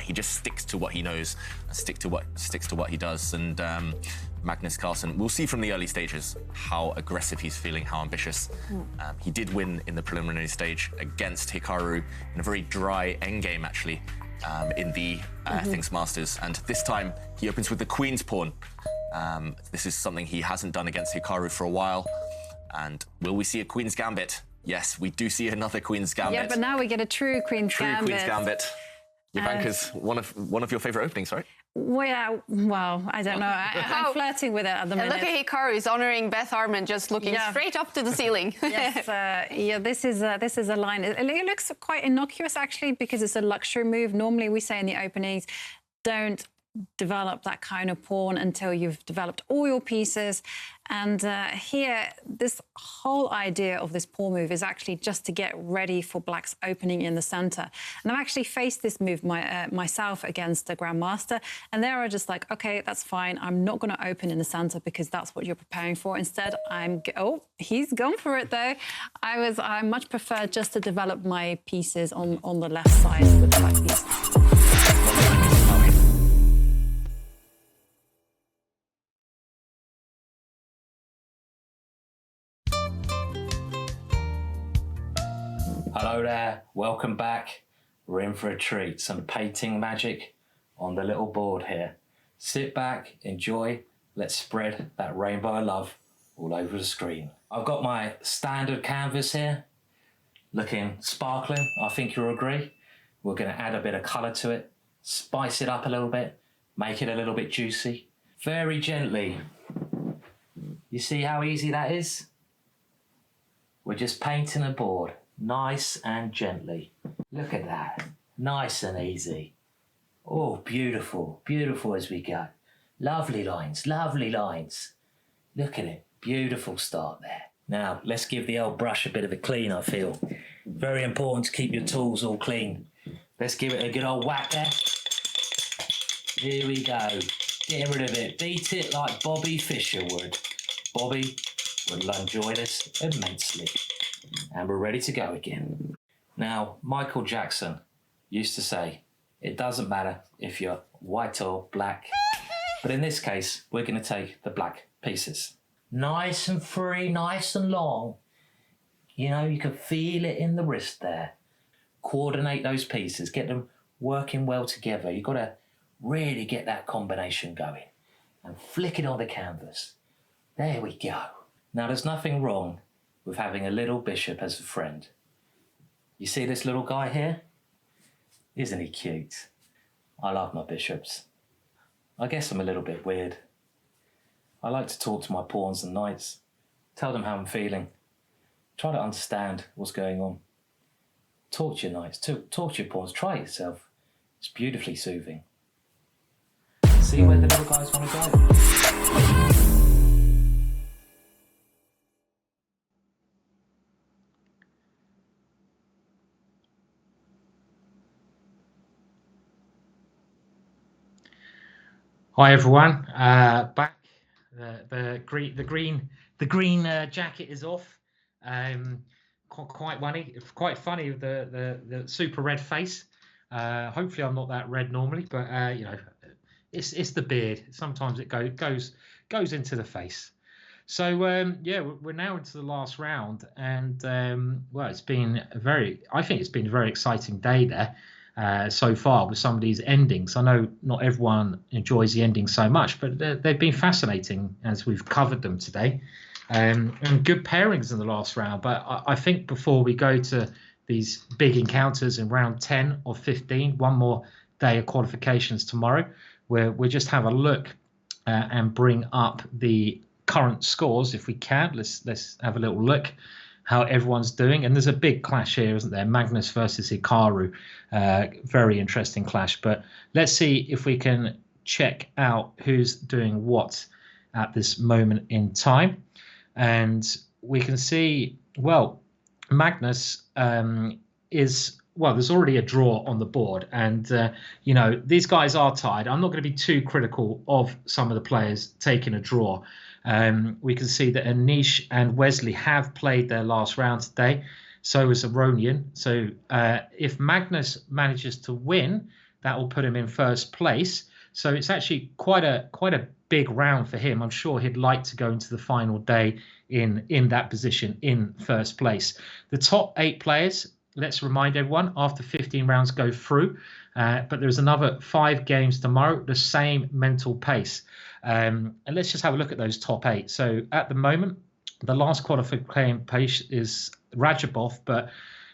he just sticks to what he knows, and sticks to what he does. And Magnus Carlsen, we'll see from the early stages how aggressive he's feeling, how ambitious. He did win in the preliminary stage against Hikaru in a very dry endgame, actually. In the Things Masters, and this time he opens with the Queen's Pawn. This is something he hasn't done against Hikaru for a while. And will we see a Queen's Gambit? Yes, we do see another Queen's Gambit. Yeah, but now we get a true Queen's Gambit. True Queen's Gambit. Yavanka's one of your favourite openings, right? Well, I don't know. I'm flirting with it at the minute. And look at Hikaru, he's honouring Beth Harmon, just looking straight up to the ceiling. Yes, yeah, this is a line. It looks quite innocuous, actually, because it's a luxury move. Normally, we say in the openings, don't develop that kind of pawn until you've developed all your pieces. And here, this whole idea of this pawn move is actually just to get ready for Black's opening in the centre. And I've actually faced this move myself against the Grandmaster, and they were just like, okay, that's fine. I'm not going to open in the centre because that's what you're preparing for. Instead, oh, he's gone for it though. I much prefer just to develop my pieces on the left side with the black piece. Hello there, welcome back. We're in for a treat. Some painting magic on the little board here. Sit back, enjoy. Let's spread that rainbow of love all over the screen. I've got my standard canvas here, looking sparkling. I think you'll agree. We're going to add a bit of colour to it, spice it up a little bit, make it a little bit juicy. Very gently. You see how easy that is? We're just painting a board. Nice and gently. Look at that. Nice and easy. Oh, beautiful. Beautiful as we go. Lovely lines. Lovely lines. Look at it. Beautiful start there. Now, let's give the old brush a bit of a clean, I feel. Very important to keep your tools all clean. Let's give it a good old whack there. Here we go. Getting rid of it. Beat it like Bobby Fischer would. Bobby would enjoy this immensely. And we're ready to go again. Now, Michael Jackson used to say, it doesn't matter if you're white or black, but in this case, we're going to take the black pieces. Nice and free, nice and long. You know, you can feel it in the wrist there. Coordinate those pieces, get them working well together. You've got to really get that combination going and flick it on the canvas. There we go. Now, there's nothing wrong with having a little bishop as a friend. You see this little guy here? Isn't he cute? I love my bishops. I guess I'm a little bit weird. I like to talk to my pawns and knights, tell them how I'm feeling, try to understand what's going on. Talk to your knights, talk to your pawns, try it yourself. It's beautifully soothing. see where the little guys want to go. Hi everyone, back. The green jacket is off. Quite funny with the super red face. Hopefully I'm not that red normally, but you know, it's the beard. Sometimes it goes into the face. So yeah, we're now into the last round, and well, I think it's been a very exciting day there. So far with some of these endings. I know not everyone enjoys the endings so much, but they've been fascinating as we've covered them today. And good pairings in the last round. But I think before we go to these big encounters in round 10 or 15, one more day of qualifications tomorrow, where we'll just have a look and bring up the current scores if we can. Let's have a little look how everyone's doing. And there's a big clash here, isn't there? Magnus versus Hikaru. Very interesting clash. But let's see if we can check out who's doing what at this moment in time. And we can see, well, Magnus there's already a draw on the board. And, you know, these guys are tied. I'm not going to be too critical of some of the players taking a draw. We can see that Anish and Wesley have played their last round today. So is Aronian. So if Magnus manages to win, that will put him in first place. So it's actually quite a big round for him. I'm sure he'd like to go into the final day in that position in first place. The top 8 players, let's remind everyone, after 15 rounds go through. But there's another 5 games tomorrow, the same mental pace. And let's just have a look at those top 8. So at the moment, the last qualifying pace is Rajabov, but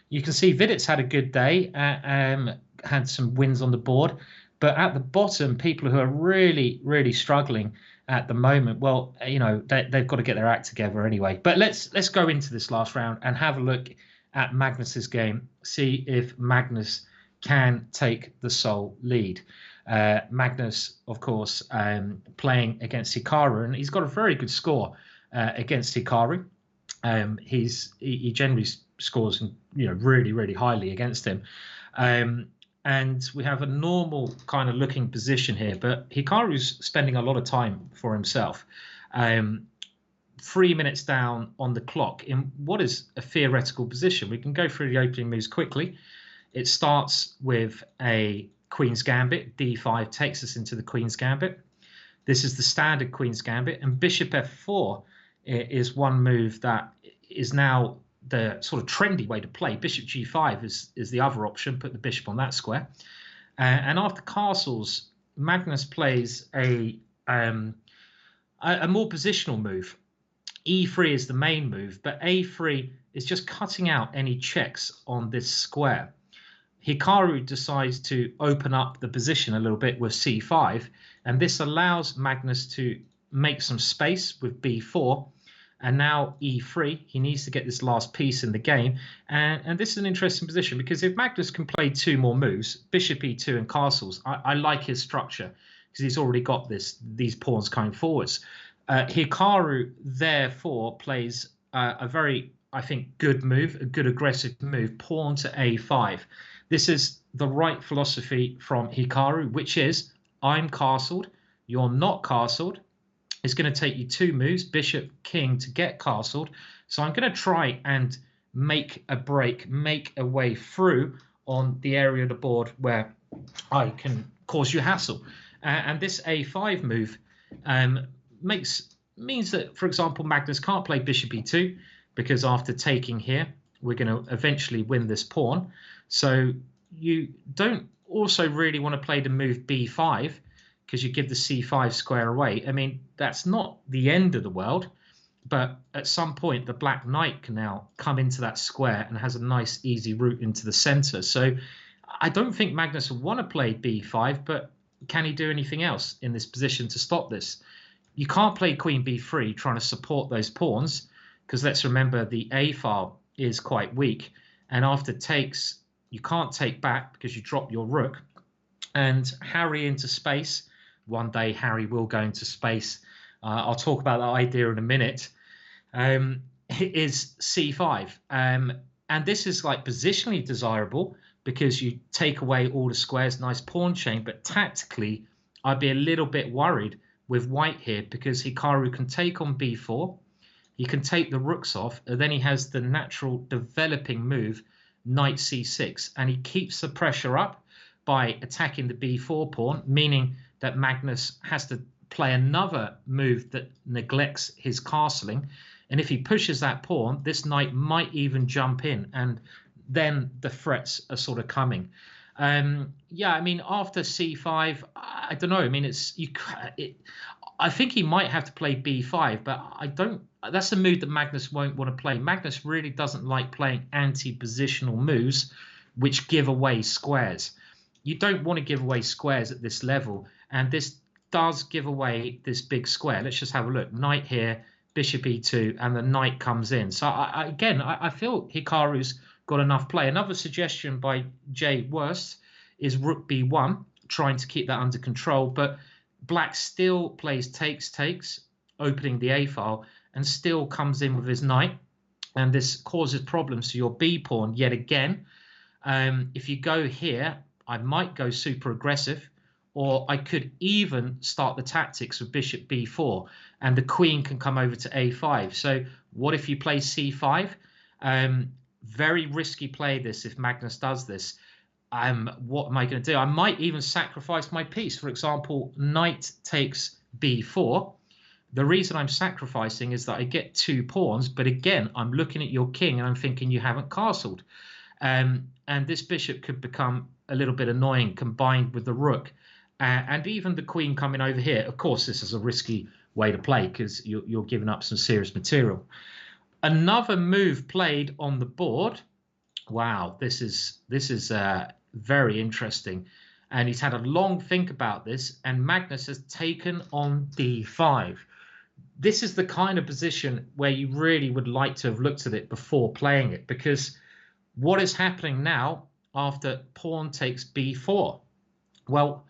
you can see Vidit's had a good day, had some wins on the board. But at the bottom, people who are really, really struggling at the moment, well, you know, they've got to get their act together anyway. But let's go into this last round and have a look at Magnus's game, see if Magnus can take the sole lead. Magnus, of course, playing against Hikaru, and he's got a very good score against Hikaru. He generally scores, you know, really, really highly against him. And we have a normal kind of looking position here, but Hikaru's spending a lot of time for himself. 3 minutes down on the clock in what is a theoretical position. We can go through the opening moves quickly. It starts with a Queen's Gambit. D5 takes us into the Queen's Gambit. This is the standard Queen's Gambit, and Bishop F4 is one move that is now the sort of trendy way to play. Bishop G5 is the other option. Put the bishop on that square. And after castles, Magnus plays a more positional move. E3 is the main move, but A3 is just cutting out any checks on this square. Hikaru decides to open up the position a little bit with C5, and this allows Magnus to make some space with B4, and now E3. He needs to get this last piece in the game, and this is an interesting position because if Magnus can play 2 more moves, Bishop E2 and castles, I like his structure because he's already got these pawns coming forwards. Hikaru therefore plays a very, I think, good move, a good aggressive move, pawn to A5. This is the right philosophy from Hikaru, which is, I'm castled, you're not castled. It's going to take you 2 moves, bishop, king, to get castled. So I'm going to try and make a break, make a way through on the area of the board where I can cause you hassle. And this A5 move means that, for example, Magnus can't play bishop E2 because after taking here, we're going to eventually win this pawn. So you don't also really want to play the move B5 because you give the C5 square away. I mean, that's not the end of the world, but at some point the black knight can now come into that square and has a nice easy route into the center. So I don't think Magnus will want to play B5, but can he do anything else in this position to stop this? You can't play queen B3 trying to support those pawns because let's remember the A file is quite weak, and after takes you can't take back because you drop your rook and harry into space one day Harry will go into space. I'll talk about that idea in a minute. Is c5. And this is like positionally desirable because you take away all the squares, nice pawn chain. But tactically, I'd be a little bit worried with white here because Hikaru can take on b4. He can take the rooks off, and then he has the natural developing move, knight c6. And he keeps the pressure up by attacking the b4 pawn, meaning that Magnus has to play another move that neglects his castling. And if he pushes that pawn, this knight might even jump in, and then the threats are sort of coming. Yeah, I mean, after c5, I don't know. I mean, I think he might have to play b5, but I don't. That's a move that Magnus won't want to play. Magnus really doesn't like playing anti-positional moves, which give away squares. You don't want to give away squares at this level, and this does give away this big square. Let's just have a look. Knight here, bishop e2, and the knight comes in. So again, I feel Hikaru's got enough play. Another suggestion by Jay Worst is rook b1, trying to keep that under control. But black still plays takes, opening the a file, and still comes in with his knight. And this causes problems to your b pawn yet again. If you go here, I might go super aggressive, or I could even start the tactics with bishop b4, and the queen can come over to a5. So what if you play c5? Very risky play this if Magnus does this. What am I going to do? I might even sacrifice my piece. For example, knight takes b4. The reason I'm sacrificing is that I get 2 pawns, but again, I'm looking at your king and I'm thinking you haven't castled. And this bishop could become a little bit annoying combined with the rook. And even the queen coming over here. Of course, this is a risky way to play because you're giving up some serious material. Another move played on the board. Wow, this is very interesting. And he's had a long think about this. And Magnus has taken on d5. This is the kind of position where you really would like to have looked at it before playing it. Because what is happening now after pawn takes b4? Well,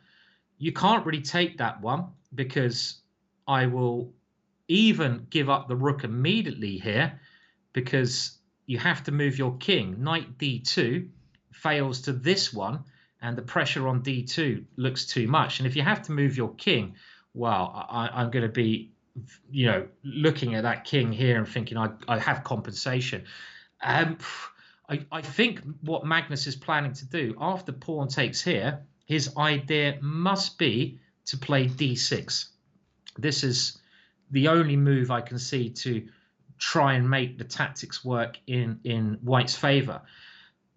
you can't really take that one because I will even give up the rook immediately here because you have to move your king. Knight d2 fails to this one, and the pressure on d2 looks too much. And if you have to move your king, well, I'm going to be, looking at that king here and thinking I have compensation. I think what Magnus is planning to do after pawn takes here, his idea must be to play d6. This is the only move I can see to try and make the tactics work in white's favor.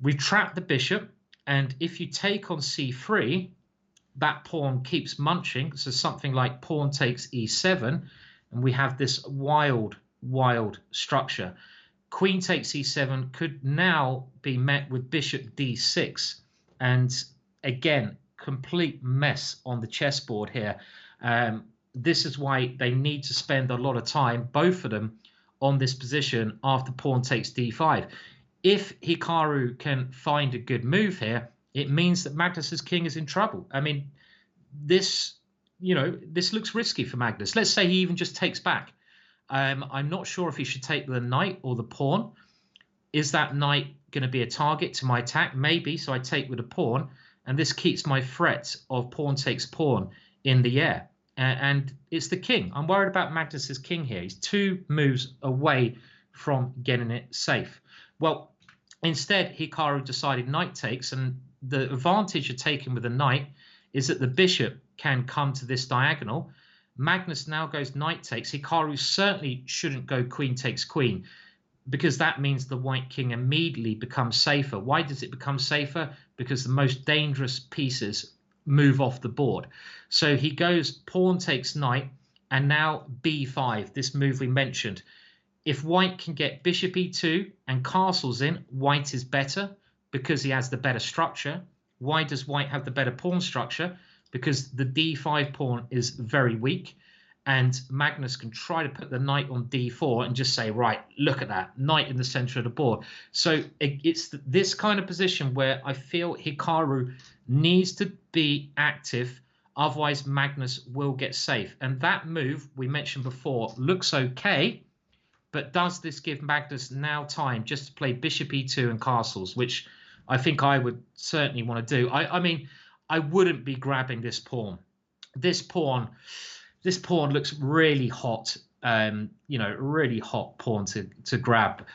We've trapped the bishop, and if you take on c3, that pawn keeps munching. So something like pawn takes e7, and we have this wild structure. Queen takes e7 could now be met with bishop d6, and again, complete mess on the chessboard here. This is why they need to spend a lot of time, both of them, on this position after pawn takes d5. If Hikaru can find a good move here, it means that Magnus's king is in trouble. I mean, this looks risky for Magnus. Let's say he even just takes back. I'm not sure if he should take the knight or the pawn. Is that knight going to be a target to my attack? Maybe, so I take with a pawn. And this keeps my threat of pawn takes pawn in the air. And it's the king. I'm worried about Magnus's king here. He's 2 moves away from getting it safe. Well, instead, Hikaru decided knight takes. And the advantage of taking with a knight is that the bishop can come to this diagonal. Magnus now goes knight takes. Hikaru certainly shouldn't go queen takes queen, because that means the white king immediately becomes safer. Why does it become safer? Because the most dangerous pieces move off the board. So he goes pawn takes knight, and now b5, this move we mentioned. If white can get bishop e2 and castles in, white is better because he has the better structure. Why does white have the better pawn structure? Because the d5 pawn is very weak. And Magnus can try to put the knight on d4 and just say, right, look at that, knight in the center of the board. So it's this kind of position where I feel Hikaru needs to be active Otherwise, Magnus will get safe. And that move we mentioned before looks okay, but does this give Magnus now time just to play bishop e2 and castles, which I think I would certainly want to do. I mean, I wouldn't be grabbing this pawn. This pawn looks really hot. Really hot pawn to grab.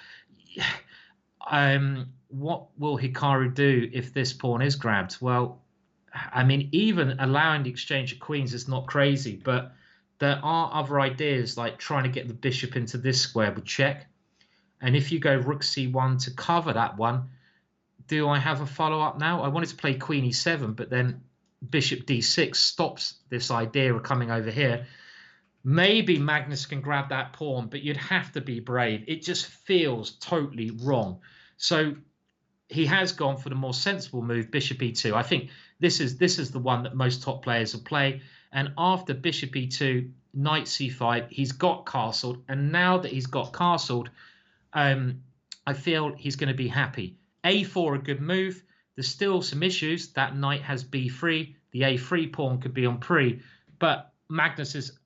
What will Hikaru do if this pawn is grabbed? Well, I mean, even allowing the exchange of queens is not crazy, but there are other ideas like trying to get the bishop into this square with check. And if you go rook c1 to cover that one, do I have a follow-up now? I wanted to play queen e7, but then bishop d6 stops this idea of coming over here. Maybe Magnus can grab that pawn, but you'd have to be brave. It just feels totally wrong. So he has gone for the more sensible move, bishop e2. I think this is the one that most top players will play. And after bishop e2, knight c5, he's got castled. And now that he's got castled, I feel he's going to be happy. a4, a good move. There's still some issues. That knight has b3. The a3 pawn could be on pre. But Magnus is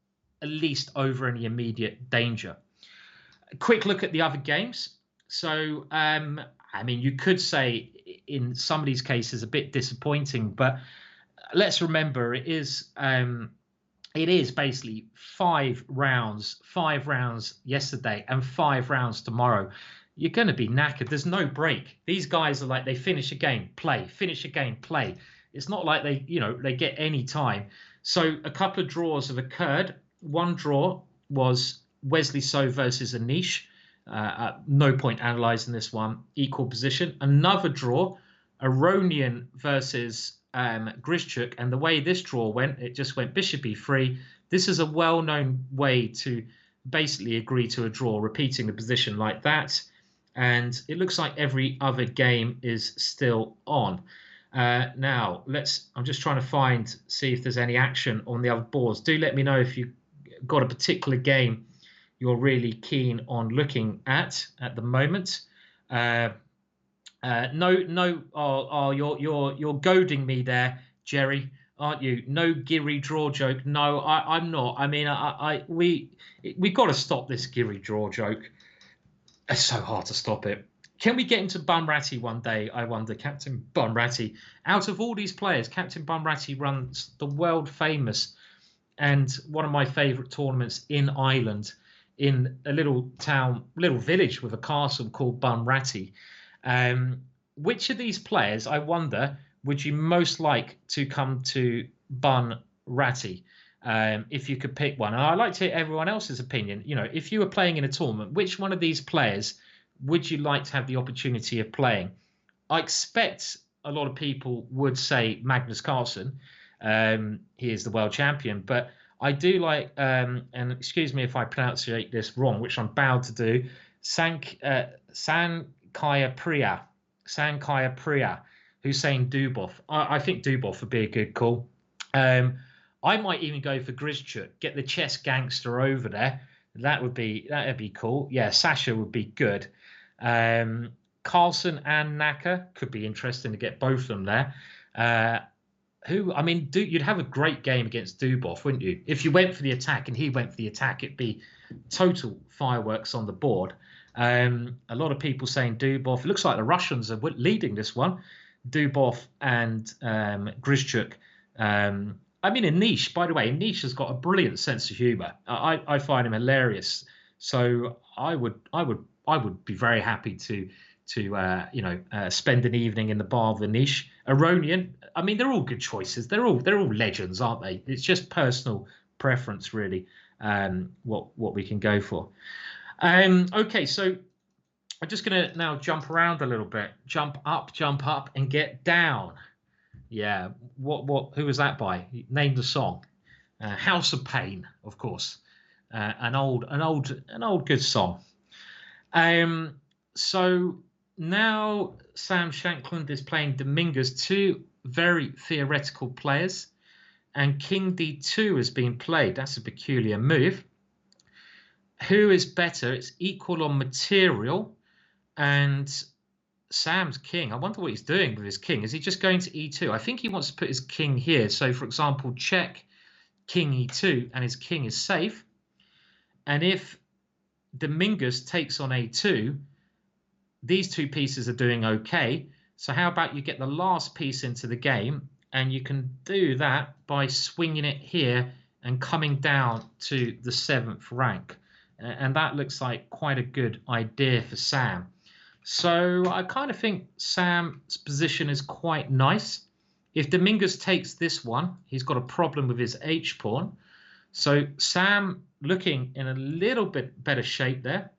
at least over any immediate danger. A quick look at the other games. So, I mean, you could say in some of these cases a bit disappointing, but let's remember it is basically 5 rounds yesterday and 5 rounds tomorrow. You're going to be knackered. There's no break. These guys are like, they finish a game, play, finish a game, play. It's not like they get any time. So a couple of draws have occurred. One draw was Wesley So versus Anish. No point analysing this one. Equal position. Another draw, Aronian versus Grischuk. And the way this draw went, it just went bishop e3. This is a well-known way to basically agree to a draw, repeating the position like that. And it looks like every other game is still on. Now, I'm just trying to see if there's any action on the other boards. Do let me know if you've got a particular game you're really keen on looking at the moment. You're goading me there, Jerry, aren't you? No Giri draw joke. No, I'm not. I mean, we got to stop this Giri draw joke. It's so hard to stop it. Can we get into Bunratty one day? I wonder, Captain Bunratty. Out of all these players, Captain Bunratty runs the world famous and one of my favourite tournaments in Ireland, in a little village with a castle called Bunratty. Which of these players, I wonder, would you most like to come to Bunratty if you could pick one? And I'd like to hear everyone else's opinion. You know, if you were playing in a tournament, which one of these players would you like to have the opportunity of playing? I expect a lot of people would say Magnus Carlsen. He is the world champion, but I do like, and excuse me if I pronunciate this wrong, which I'm bound to do, Sankaya Priya, Hussein Dubov. I think Dubov would be a good call. I might even go for Grischuk, get the chess gangster over there. That'd be cool. Yeah, Sasha would be good. Carlsen and Naka could be interesting to get both of them there. You'd have a great game against Dubov, wouldn't you? If you went for the attack and he went for the attack, it'd be total fireworks on the board. A lot of people saying Dubov. It looks like the Russians are leading this one. Dubov and Grischuk. Anish, by the way, Anish has got a brilliant sense of humour. I find him hilarious. So I would be very happy to spend an evening in the bar with Anish. Aronian, I mean, they're all good choices. They're all legends, aren't they? It's just personal preference, really, what we can go for. Okay, so I'm just going to now jump around a little bit. Jump up, and get down. Yeah, who was that by? Name the song. House of Pain, of course. An old good song. So now Sam Shankland is playing Dominguez, two very theoretical players, and King D2 has been played. That's a peculiar move. Who is better? It's equal on material, and Sam's king. I wonder what he's doing with his king. Is he just going to e2? I think he wants to put his king here. So, for example, check king e2, and his king is safe. And if Dominguez takes on a2, these two pieces are doing okay. So how about you get the last piece into the game, and you can do that by swinging it here and coming down to the 7th rank. And that looks like quite a good idea for Sam. So I kind of think Sam's position is quite nice. If Dominguez takes this one, he's got a problem with his h-pawn. So Sam looking in a little bit better shape there.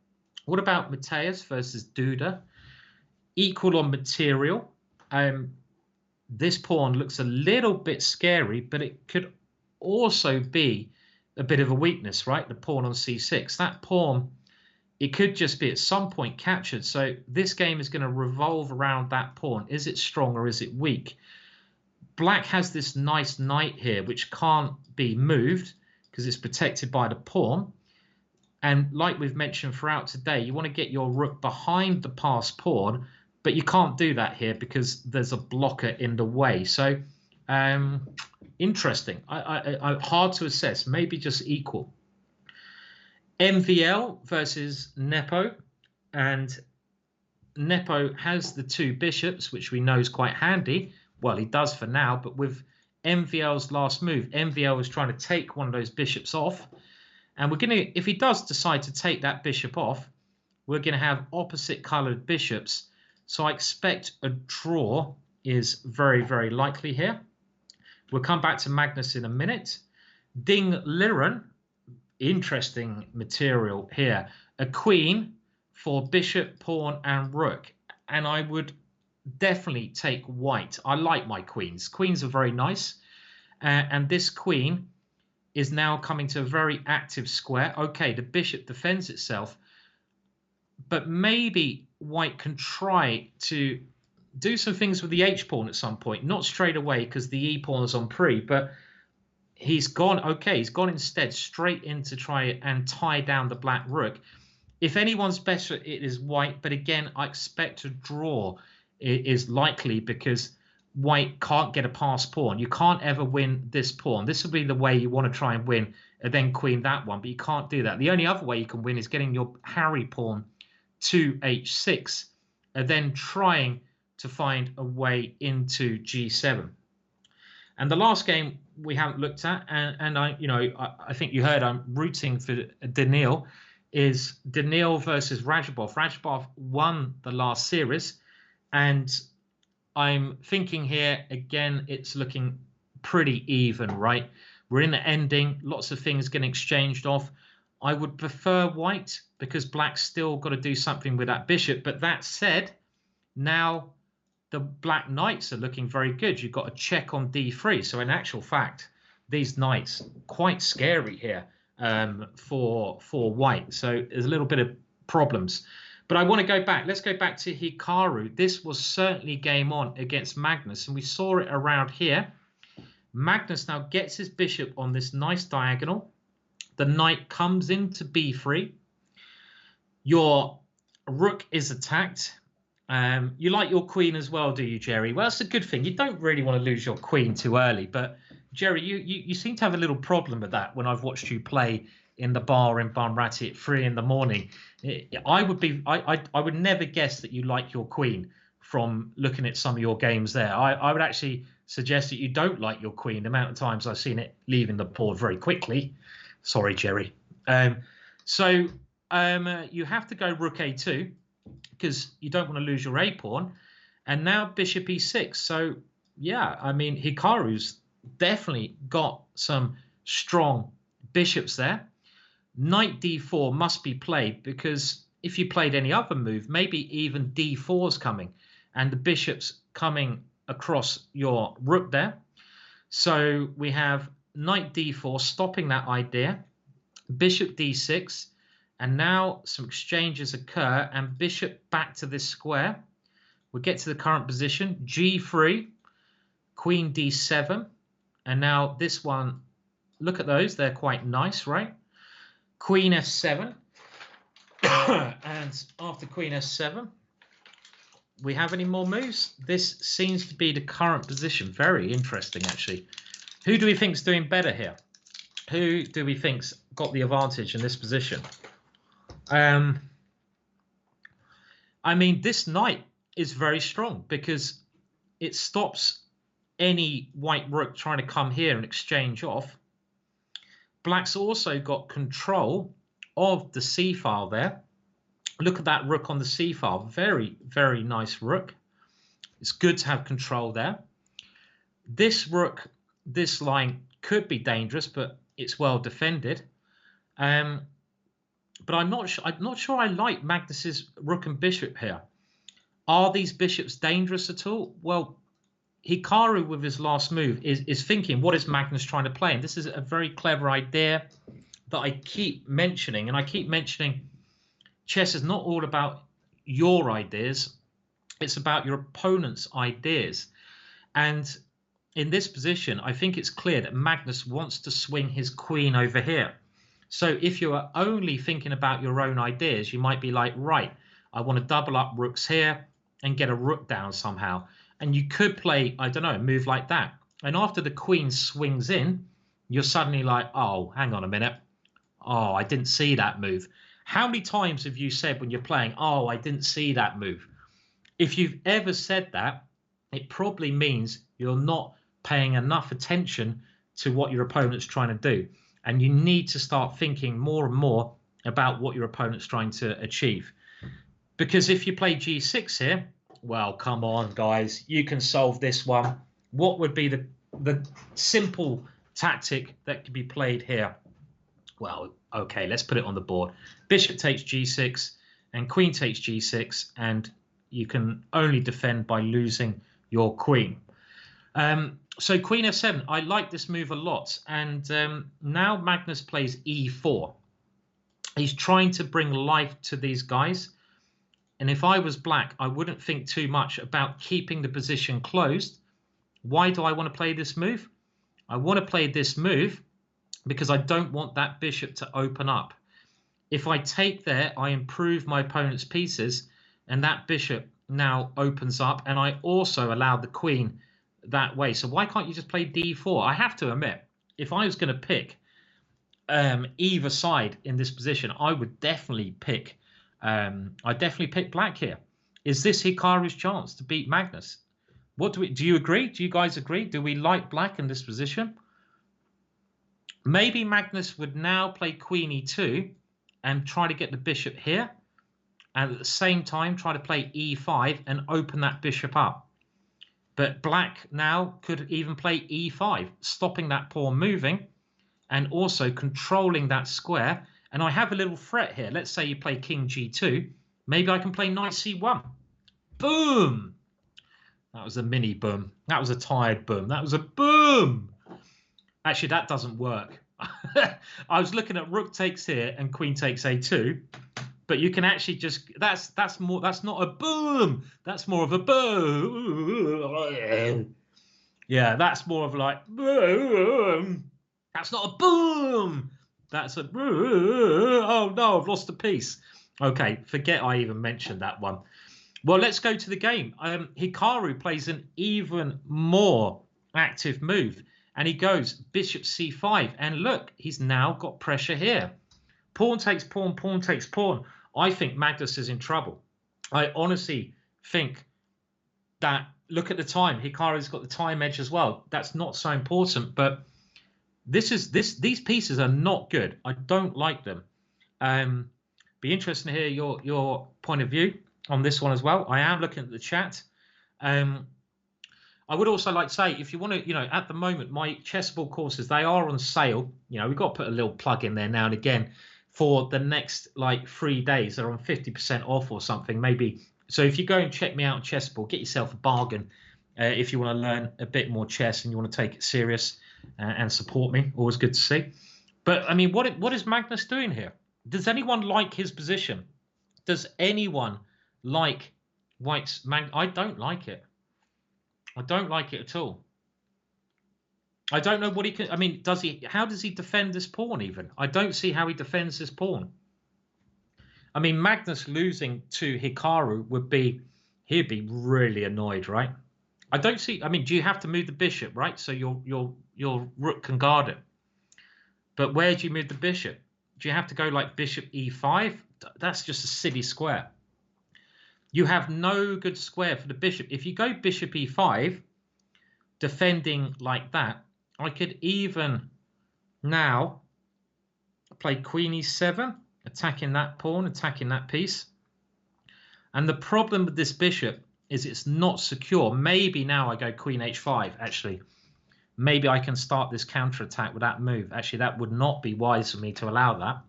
What about Mateus versus Duda? Equal on material. This pawn looks a little bit scary, but it could also be a bit of a weakness, right? The pawn on c6. That pawn, it could just be at some point captured. So this game is going to revolve around that pawn. Is it strong or is it weak? Black has this nice knight here, which can't be moved because it's protected by the pawn. And like we've mentioned throughout today, you want to get your rook behind the passed pawn, but you can't do that here because there's a blocker in the way. So interesting. I hard to assess. Maybe just equal. MVL versus Nepo, and Nepo has the 2 bishops, which we know is quite handy. Well, he does for now, but with MVL's last move, MVL is trying to take one of those bishops off, and we're going to, if he does decide to take that bishop off, we're going to have opposite coloured bishops. So I expect a draw is very, very likely here. We'll come back to Magnus in a minute. Ding Liren, interesting material here. A queen for bishop, pawn, and rook. And I would definitely take white. I like my queens. Queens are very nice. And this queen is now coming to a very active square. Okay, the bishop defends itself. But maybe white can try to do some things with the h-pawn at some point. Not straight away because the e-pawn is on pre, but he's gone, okay, he's gone instead straight in to try and tie down the black rook. If anyone's better, it is white. But again, I expect a draw is likely because white can't get a passed pawn. You can't ever win this pawn. This will be the way you want to try and win, and then queen that one. But you can't do that. The only other way you can win is getting your Harry pawn to h6 and then trying to find a way into g7. And the last game we haven't looked at, and I think you heard I'm rooting for Daniil, is Daniil versus Rajabov. Rajabov won the last series, and I'm thinking here again it's looking pretty even, right? We're in the ending, lots of things getting exchanged off. I would prefer white because black's still got to do something with that bishop. But that said, now the black knights are looking very good. You've got a check on d3. So in actual fact, these knights quite scary here for white. So there's a little bit of problems. But I want to go back. Let's go back to Hikaru. This was certainly game on against Magnus, and we saw it around here. Magnus now gets his bishop on this nice diagonal. The knight comes into b3. Your rook is attacked. You like your queen as well, do you, Jerry? Well, that's a good thing. You don't really want to lose your queen too early. But, Jerry, you seem to have a little problem with that when I've watched you play in the bar in Banrati at 3 in the morning. I would never guess that you like your queen from looking at some of your games there. I would actually suggest that you don't like your queen. The amount of times I've seen it leaving the board very quickly. Sorry, Jerry. So you have to go rook a2 because you don't want to lose your a pawn. And now bishop e6. So, yeah, I mean, Hikaru's definitely got some strong bishops there. Knight d4 must be played because if you played any other move, maybe even d4's coming and the bishop's coming across your rook there. So we have knight d4 stopping that idea, bishop d6, and now some exchanges occur and bishop back to this square. We'll get to the current position, g3, queen d7, and now this one, look at those, they're quite nice, right? Queen f7, and after queen f7, we have any more moves? This seems to be the current position. Very interesting, actually. Who do we think's doing better here? Who do we think's got the advantage in this position? I mean, this knight is very strong because it stops any white rook trying to come here and exchange off. Black's also got control of the c-file there. Look at that rook on the c-file. Very, very nice rook. It's good to have control there. This rook, this line could be dangerous, but it's well defended. But I'm not sure I like Magnus's rook and bishop here. Are these bishops dangerous at all? Well, Hikaru with his last move is thinking, what is Magnus trying to play? And this is a very clever idea that I keep mentioning. And I keep mentioning chess is not all about your ideas. It's about your opponent's ideas. And in this position, I think it's clear that Magnus wants to swing his queen over here. So if you are only thinking about your own ideas, you might be like, right, I want to double up rooks here and get a rook down somehow. And you could play, I don't know, a move like that. And after the queen swings in, you're suddenly like, oh, hang on a minute. Oh, I didn't see that move. How many times have you said when you're playing, oh, I didn't see that move? If you've ever said that, it probably means you're not paying enough attention to what your opponent's trying to do. And you need to start thinking more and more about what your opponent's trying to achieve. Because if you play g6 here, well, come on, guys, you can solve this one. What would be the simple tactic that could be played here? Well, okay, let's put it on the board. Bishop takes g6 and queen takes g6, and you can only defend by losing your queen. So queen f7, I like this move a lot. And now Magnus plays e4. He's trying to bring life to these guys. And if I was black, I wouldn't think too much about keeping the position closed. Why do I want to play this move? I want to play this move because I don't want that bishop to open up. If I take there, I improve my opponent's pieces, and that bishop now opens up, and I also allow the queen that way. So why can't you just play d4? I have to admit, if I was going to pick either side in this position, I would definitely pick black here. Is this Hikaru's chance to beat Magnus? What do you agree? Do you guys agree? Do we like black in this position? Maybe Magnus would now play queen e2 and try to get the bishop here, and at the same time try to play e5 and open that bishop up. But black now could even play e5, stopping that pawn moving and also controlling that square. And I have a little threat here. Let's say you play king g2. Maybe I can play knight c1. Boom! That was a mini boom. That was a tired boom. That was a boom! Actually, that doesn't work. I was looking at rook takes here and queen takes a2. But you can actually just, that's not a boom. That's more of a boom. Yeah, that's more of like boom. That's not a boom. That's a boom. Oh no, I've lost a piece. Okay, forget I even mentioned that one. Well, let's go to the game. Hikaru plays an even more active move. And he goes bishop c5. And look, he's now got pressure here. Pawn takes pawn, pawn takes pawn. I think Magnus is in trouble. I honestly think that, look at the time. Hikaru's got the time edge as well. That's not so important, but these pieces are not good. I don't like them. Be interesting to hear your point of view on this one as well. I am looking at the chat. I would also like to say, if you want to, at the moment, my chessable courses, they are on sale. We've got to put a little plug in there now and again. For the next 3 days, they're on 50% off or something, maybe. So if you go and check me out on Chessable, get yourself a bargain if you want to learn a bit more chess and you want to take it serious and support me. Always good to see. But I mean, what is Magnus doing here? Does anyone like his position? Does anyone like White's I don't like it. I don't like it at all. I don't know what he can. I mean, how does he defend this pawn even? I don't see how he defends this pawn. I mean, Magnus losing to Hikaru would be he'd be really annoyed, right? I don't see. I mean, do you have to move the bishop, right? So your rook can guard it. But where do you move the bishop? Do you have to go like bishop e5? That's just a silly square. You have no good square for the bishop. If you go bishop e5, defending like that, I could even now play queen e7, attacking that pawn, attacking that piece. And the problem with this bishop is it's not secure. Maybe now I go queen h5, actually. Maybe I can start this counterattack with that move. Actually, that would not be wise for me to allow that.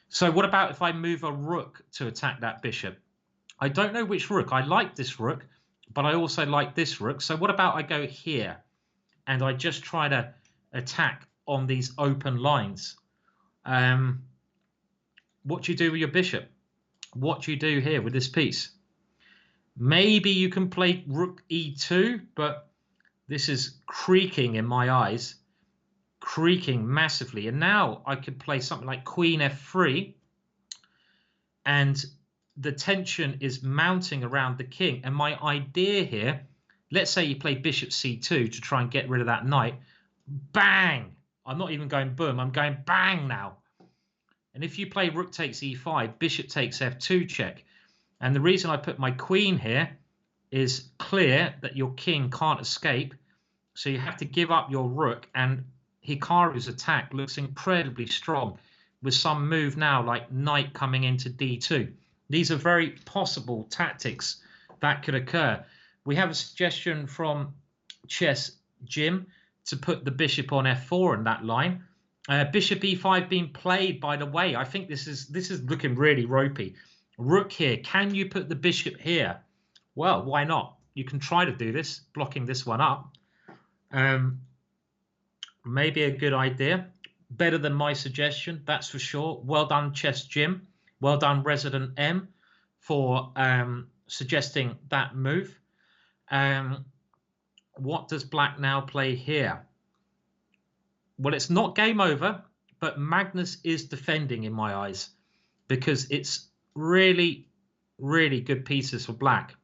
So what about if I move a rook to attack that bishop? I don't know which rook. I like this rook, but I also like this rook. So what about I go here and I just try to attack on these open lines? What do you do with your bishop? What do you do here with this piece? Maybe you can play rook e2, but this is creaking in my eyes, creaking massively. And now I could play something like queen f3, and the tension is mounting around the king. And my idea here, let's say you play bishop c2 to try and get rid of that knight. Bang! I'm not even going boom, I'm going bang now. And if you play rook takes e5, bishop takes f2 check. And the reason I put my queen here is clear that your king can't escape. So you have to give up your rook. And Hikaru's attack looks incredibly strong with some move now like knight coming into d2. These are very possible tactics that could occur. We have a suggestion from Chess Jim to put the bishop on f4 in that line. Bishop e5 being played, by the way. I think this is looking really ropey. Rook here. Can you put the bishop here? Well, why not? You can try to do this, blocking this one up. Maybe a good idea. Better than my suggestion, that's for sure. Well done, Chess Jim. Well done, Resident M, for suggesting that move. What does Black now play here? Well, it's not game over, but Magnus is defending in my eyes because it's really, really good pieces for Black.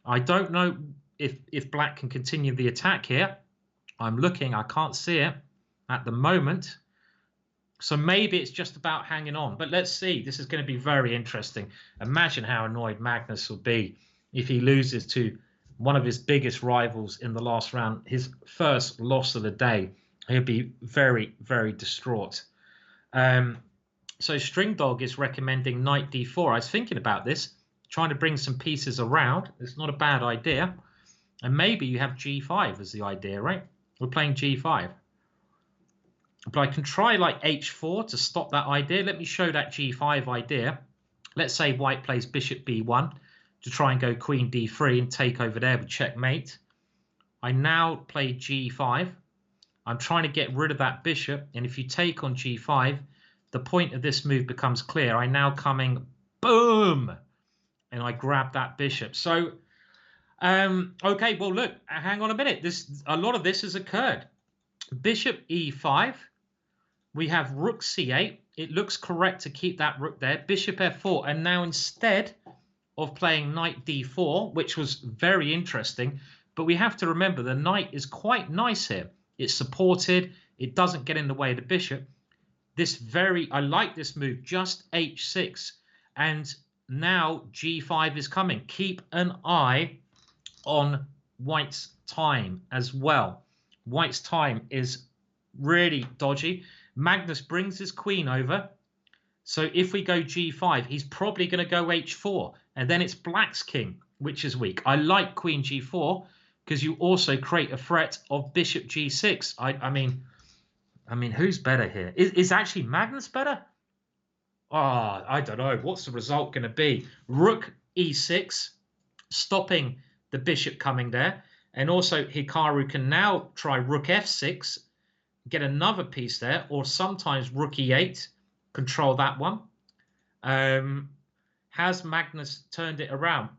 I don't know if Black can continue the attack here. I'm looking, I can't see it at the moment. So maybe it's just about hanging on. But let's see. This is going to be very interesting. Imagine how annoyed Magnus will be if he loses to one of his biggest rivals in the last round, his first loss of the day. He'll be very, very distraught. So String Dog is recommending knight d4. I was thinking about this, trying to bring some pieces around. It's not a bad idea. And maybe you have g5 as the idea, right? We're playing g5. But I can try like h4 to stop that idea. Let me show that g5 idea. Let's say white plays bishop b1 to try and go queen d3 and take over there with checkmate. I now play g5. I'm trying to get rid of that bishop. And if you take on g5, the point of this move becomes clear. I now coming, boom, and I grab that bishop. So, okay, well, look, hang on a minute. A lot of this has occurred. Bishop e5. We have rook c8. It looks correct to keep that rook there. Bishop f4. And now instead of playing knight d4, which was very interesting, but we have to remember the knight is quite nice here. It's supported. It doesn't get in the way of the bishop. I like this move, just h6. And now g5 is coming. Keep an eye on white's time as well. White's time is really dodgy. Magnus brings his queen over. So if we go g5, he's probably going to go h4. And then it's black's king, which is weak. I like queen g4 because you also create a threat of bishop g6. I mean, who's better here? Is actually Magnus better? Oh, I don't know. What's the result going to be? Rook e6, stopping the bishop coming there. And also Hikaru can now try rook f6, get another piece there, or sometimes rook e8, control that one. Has Magnus turned it around?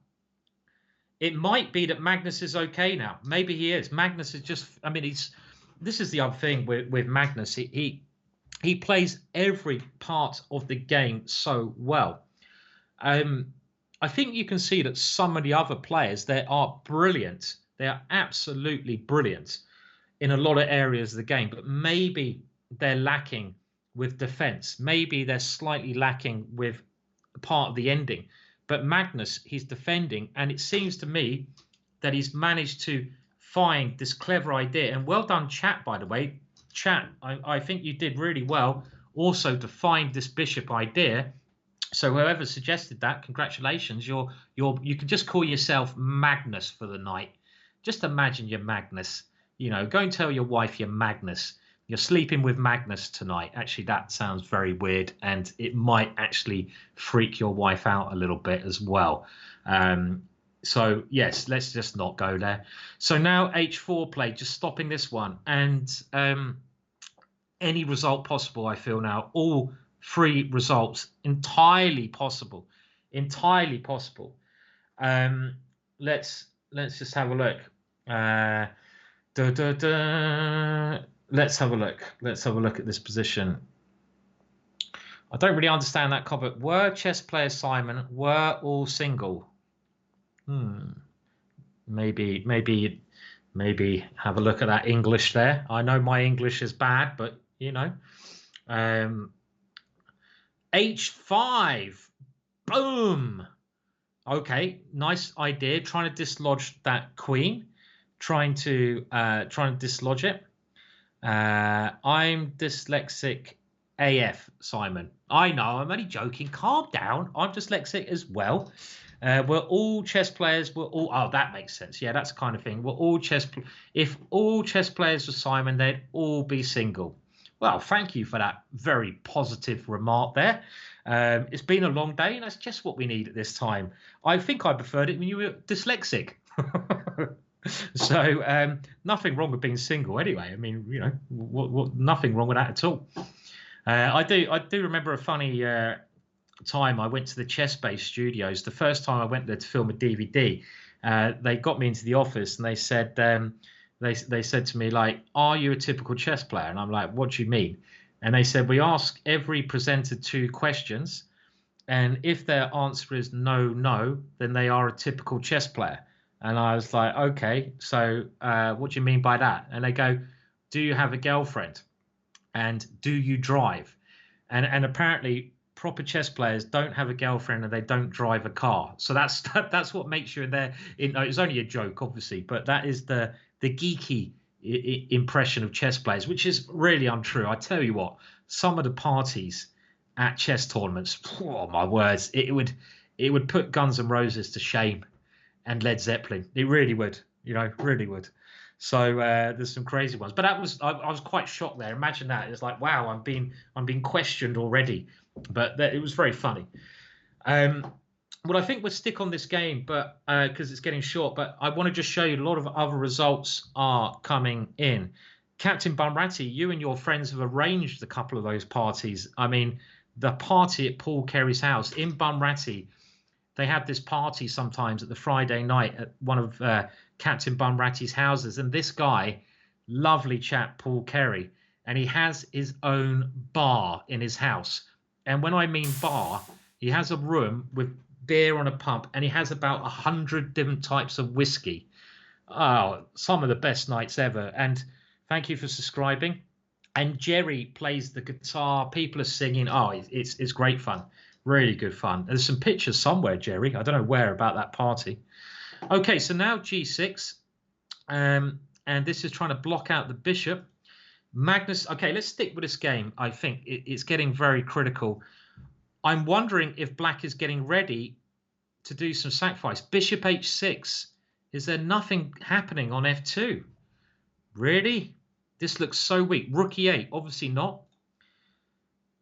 It might be that Magnus is okay now. Maybe he is. Magnus is just, I mean, this is the other thing with Magnus. He plays every part of the game so well. I think you can see that some of the other players, they are brilliant. They are absolutely brilliant in a lot of areas of the game, but maybe they're lacking with defense. Maybe they're slightly lacking with part of the ending. But Magnus, he's defending, and it seems to me that he's managed to find this clever idea. And well done, chat, by the way. Chat, I think you did really well also to find this bishop idea. So whoever suggested that, congratulations. You can just call yourself Magnus for the night. Just imagine you're Magnus. You know, go and tell your wife you're Magnus. You're sleeping with Magnus tonight. Actually, that sounds very weird, and it might actually freak your wife out a little bit as well. So, yes, let's just not go there. So now h4 play, just stopping this one. And any result possible, I feel now. All 3 results entirely possible. Entirely possible. Let's just have a look. Let's have a look. Let's have a look at this position. I don't really understand that comment. Were chess players, Simon, were all single? Maybe have a look at that English there. I know my English is bad, but you know. H5. Boom. Okay, nice idea. Trying to dislodge that queen. Trying to dislodge it. I'm dyslexic AF, Simon. I know, I'm only joking. Calm down. I'm dyslexic as well. We're all chess players. We're all. Oh, that makes sense. Yeah, that's the kind of thing. We're all chess. If all chess players were Simon, they'd all be single. Well, thank you for that very positive remark there. It's been a long day, and that's just what we need at this time. I think I preferred it when you were dyslexic. So nothing wrong with being single anyway. I mean, you know, nothing wrong with that at all. I do remember a funny time I went to the Chess Base Studios. The first time I went there to film a DVD, they got me into the office and they said they said to me, like, "Are you a typical chess player?" And I'm like, "What do you mean?" And they said, "We ask every presenter 2 questions, and if their answer is no, then they are a typical chess player." And I was like, "Okay, so what do you mean by that?" And they go, "Do you have a girlfriend? And do you drive?" And apparently proper chess players don't have a girlfriend and they don't drive a car. So that's what makes you there. It's only a joke, obviously, but that is the geeky impression of chess players, which is really untrue. I tell you what, some of the parties at chess tournaments, oh my words, it would put Guns N' Roses to shame. And Led Zeppelin, it really would, you know, really would. So there's some crazy ones, but I was quite shocked there. Imagine that. It's like, wow, I'm being questioned already, but it was very funny. Well, I think we'll stick on this game, but because it's getting short. But I want to just show you a lot of other results are coming in. Captain Bunratty, you and your friends have arranged a couple of those parties. I mean, the party at Paul Kerry's house in Bunratty. They have this party sometimes at the Friday night at one of Captain Bunratty's houses. And this guy, lovely chap, Paul Kerry, and he has his own bar in his house. And when I mean bar, he has a room with beer on a pump, and he has about 100 different types of whiskey. Oh, some of the best nights ever. And thank you for subscribing. And Jerry plays the guitar. People are singing. Oh, it's great fun. Really good fun. There's some pictures somewhere, Jerry. I don't know where about that party. Okay, so now g6. And this is trying to block out the bishop. Magnus. Okay, let's stick with this game. I think it's getting very critical. I'm wondering if black is getting ready to do some sacrifice. Bishop h6. Is there nothing happening on f2? Really? This looks so weak. Rook e8. Obviously not.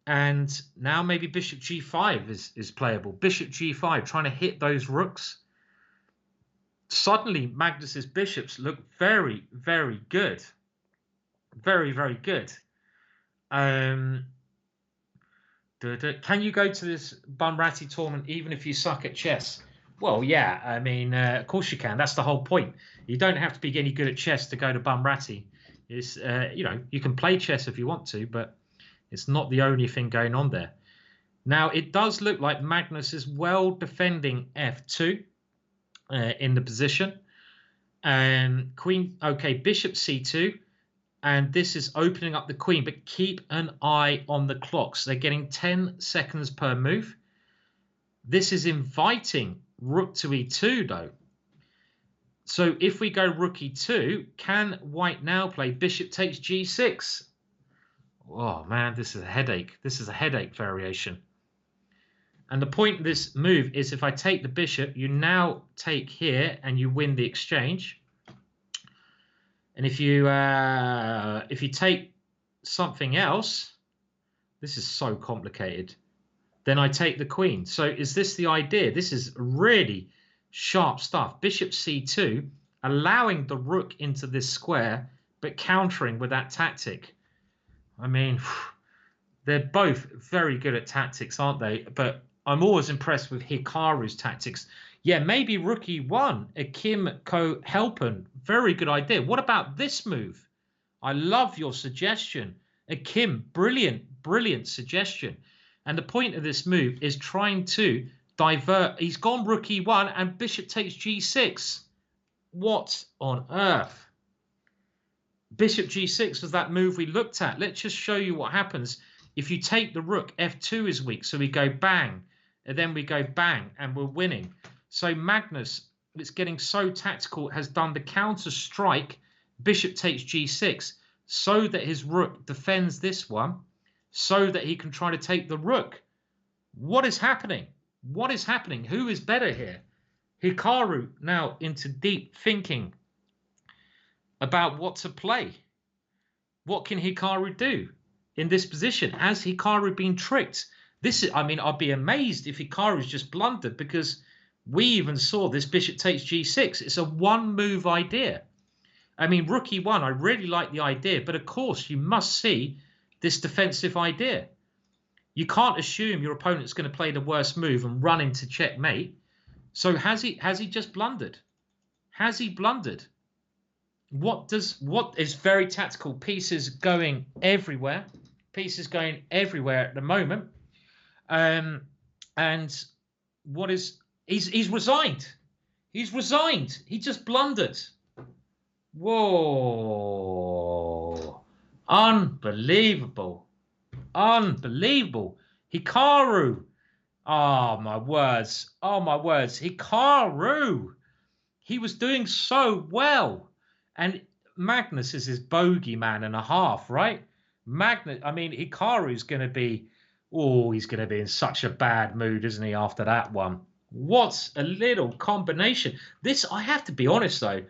And now maybe bishop g5 is playable. Bishop g5, trying to hit those rooks. Suddenly, Magnus's bishops look very, very good. Very, very good. Can you go to this Bunratty tournament even if you suck at chess? Well, yeah. I mean, of course you can. That's the whole point. You don't have to be any good at chess to go to Bunratty. It's, you know, you can play chess if you want to, but it's not the only thing going on there. Now, it does look like Magnus is well defending f2 in the position. Queen, okay, bishop c2. And this is opening up the queen, but keep an eye on the clocks. They're getting 10 seconds per move. This is inviting rook to e2, though. So if we go rook e2, can white now play bishop takes g6? Oh, man, this is a headache. This is a headache variation. And the point of this move is if I take the bishop, you now take here and you win the exchange. And if you take something else, this is so complicated, then I take the queen. So is this the idea? This is really sharp stuff. Bishop c2, allowing the rook into this square, but countering with that tactic. I mean, they're both very good at tactics, aren't they? But I'm always impressed with Hikaru's tactics. Yeah, maybe rook e1, a Kim Ko Helpen. Very good idea. What about this move? I love your suggestion. A Kim, brilliant, brilliant suggestion. And the point of this move is trying to divert. He's gone rook e1 and bishop takes g6. What on earth? Bishop g6 was that move we looked at. Let's just show you what happens. If you take the rook, f2 is weak. So we go bang, and then we go bang, and we're winning. So Magnus, it's getting so tactical, has done the counter strike, bishop takes g6, so that his rook defends this one, so that he can try to take the rook. What is happening? What is happening? Who is better here? Hikaru now into deep thinking about what to play. What can Hikaru do in this position? Has Hikaru been tricked? This is, I mean, I'd be amazed if Hikaru's just blundered, because we even saw this bishop takes g6. It's a one-move idea. I mean, rook e1, I really like the idea, but of course you must see this defensive idea. You can't assume your opponent's going to play the worst move and run into checkmate. So has he just blundered? Has he blundered? What is very tactical? Pieces going everywhere. Pieces going everywhere at the moment. And what is... He's resigned. He's resigned. He just blundered. Whoa. Unbelievable. Unbelievable. Hikaru. Oh, my words. Oh, my words. Hikaru. He was doing so well. And Magnus is his bogeyman and a half, right? Magnus, I mean, Hikaru's going to be... Oh, he's going to be in such a bad mood, isn't he, after that one? What a little combination. This, I have to be honest, though,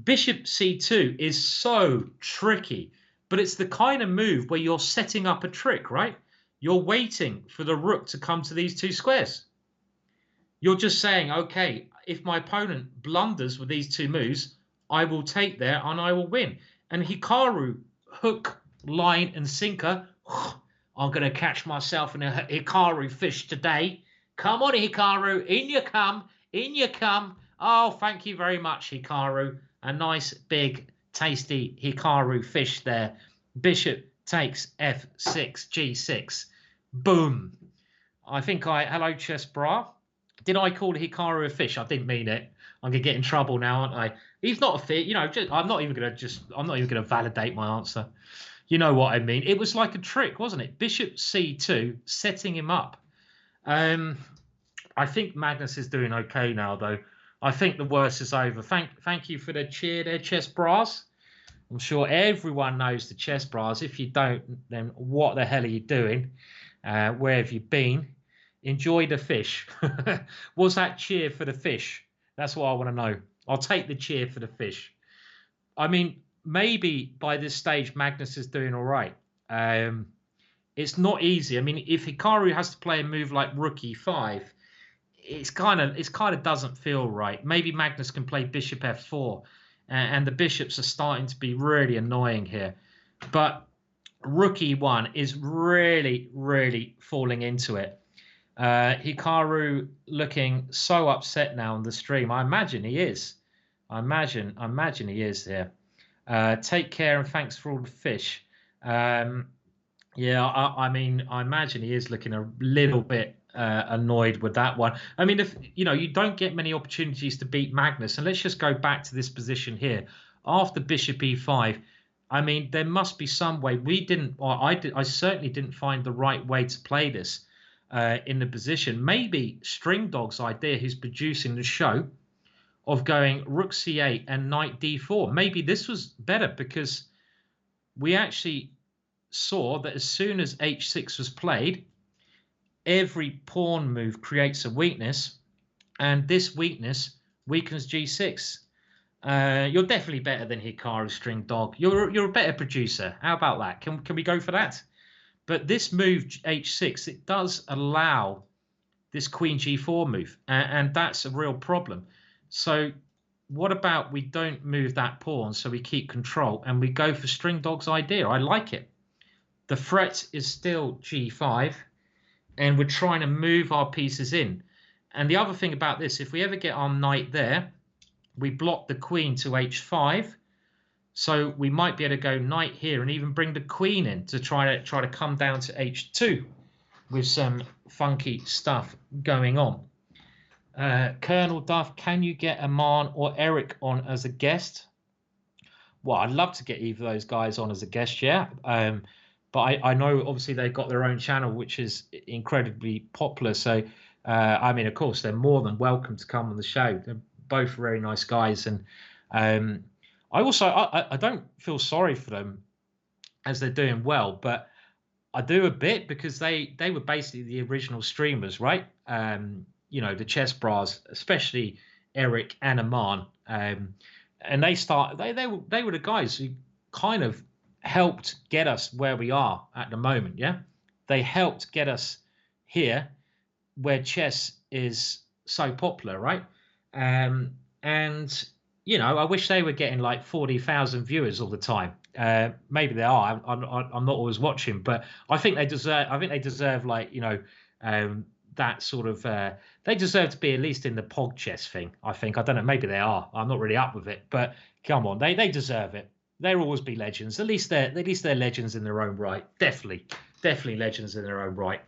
bishop c2 is so tricky, but it's the kind of move where you're setting up a trick, right? You're waiting for the rook to come to these two squares. You're just saying, okay, if my opponent blunders with these two moves, I will take there and I will win. And Hikaru, hook, line, and sinker. I'm going to catch myself in a Hikaru fish today. Come on, Hikaru. In you come. In you come. Oh, thank you very much, Hikaru. A nice, big, tasty Hikaru fish there. Bishop takes f6, g6. Boom. I think hello, Chess Bra. Did I call Hikaru a fish? I didn't mean it. I'm going to get in trouble now, aren't I? He's not a fish. You know, I'm not even going to validate my answer. You know what I mean. It was like a trick, wasn't it? Bishop c2, setting him up. I think Magnus is doing okay now, though. I think the worst is over. Thank you for the cheer there, Chess Bras. I'm sure everyone knows the Chess Bras. If you don't, then what the hell are you doing? Where have you been? Enjoy the fish. Was that cheer for the fish? That's what I want to know. I'll take the cheer for the fish. I mean, maybe by this stage, Magnus is doing all right. It's not easy. I mean, if Hikaru has to play a move like rook e5, it's kind of doesn't feel right. Maybe Magnus can play bishop f4, and the bishops are starting to be really annoying here. But rook e1 is really, really falling into it. Hikaru looking so upset now on the stream. I imagine he is. I imagine he is here. Take care and thanks for all the fish. Yeah, I mean, I imagine he is looking a little bit annoyed with that one. I mean, if you don't get many opportunities to beat Magnus, and let's just go back to this position here after Bishop E5. I mean, there must be some way we didn't, or I certainly didn't find the right way to play this in the position. Maybe String Dog's idea, who's producing the show, of going Rook C8 and Knight D4. Maybe this was better because we actually saw that as soon as H6 was played, every pawn move creates a weakness, and this weakness weakens G6. You're definitely better than Hikaru, String Dog. You're a better producer. How about that? Can we go for that? But this move H6, it does allow this Queen G4 move, and that's a real problem. So what about we don't move that pawn, so we keep control, and we go for String Dog's idea? I like it. The threat is still G5, and we're trying to move our pieces in. And the other thing about this, if we ever get our knight there, we block the queen to H5. So we might be able to go knight here and even bring the queen in to try to come down to H2 with some funky stuff going on. Colonel Duff, can you get Aman or Eric on as a guest? Well, I'd love to get either of those guys on as a guest, yeah. But I know obviously they've got their own channel, which is incredibly popular. So, I mean, of course, they're more than welcome to come on the show. They're both very nice guys. And I don't feel sorry for them as they're doing well, but I do a bit because they were basically the original streamers, right? The chess bras, especially Eric and Aman. And they were the guys who kind of helped get us where we are at the moment. Yeah, they helped get us here where chess is so popular, right? And I wish they were getting like 40,000 viewers all the time. Maybe they are. I'm not always watching, but I think they deserve like that sort of. They deserve to be at least in the Pog chess thing. I think. I don't know. Maybe they are. I'm not really up with it, but come on, they deserve it. They'll always be legends. At least they're legends in their own right. Definitely legends in their own right.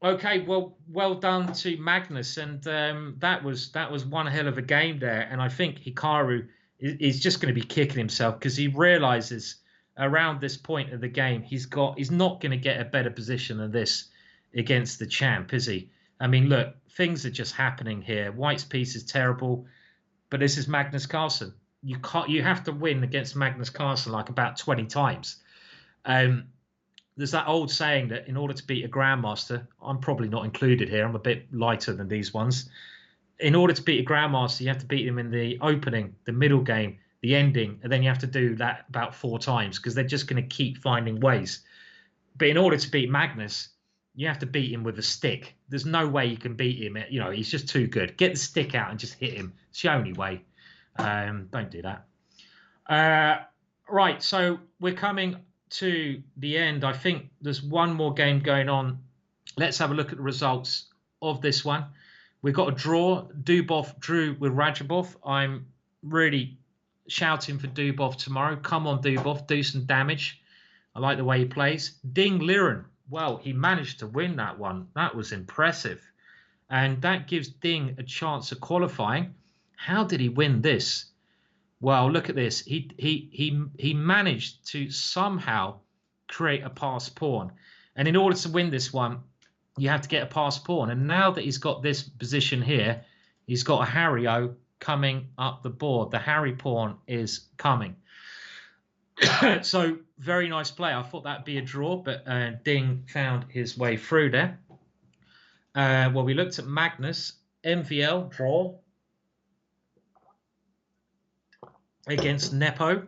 Okay, well done to Magnus, and that was one hell of a game there. And I think Hikaru is just going to be kicking himself because he realizes around this point of the game he's not going to get a better position than this against the champ, is he? I mean, look, things are just happening here. White's piece is terrible, but this is Magnus Carlsen. You have to win against Magnus Carlsen like about 20 times. There's that old saying that in order to beat a grandmaster, I'm probably not included here, I'm a bit lighter than these ones. In order to beat a grandmaster, you have to beat him in the opening, the middle game, the ending, and then you have to do that about 4 times because they're just going to keep finding ways. But in order to beat Magnus, you have to beat him with a stick. There's no way you can beat him. He's just too good. Get the stick out and just hit him. It's the only way. Don't do that. Right, so we're coming to the end. I think there's one more game going on. Let's have a look at the results of this one. We've got a draw. Dubov drew with Rajabov. I'm really shouting for Dubov tomorrow. Come on, Dubov, do some damage. I like the way he plays. Ding Liren. Well, he managed to win that one. That was impressive. And that gives Ding a chance of qualifying. How did he win this? Well, look at this. He managed to somehow create a pass pawn. And in order to win this one, you have to get a pass pawn. And now that he's got this position here, he's got a Harry-O coming up the board. The Harry pawn is coming. So, very nice play. I thought that'd be a draw, but Ding found his way through there. Well, we looked at Magnus. MVL, draw. Against Nepo.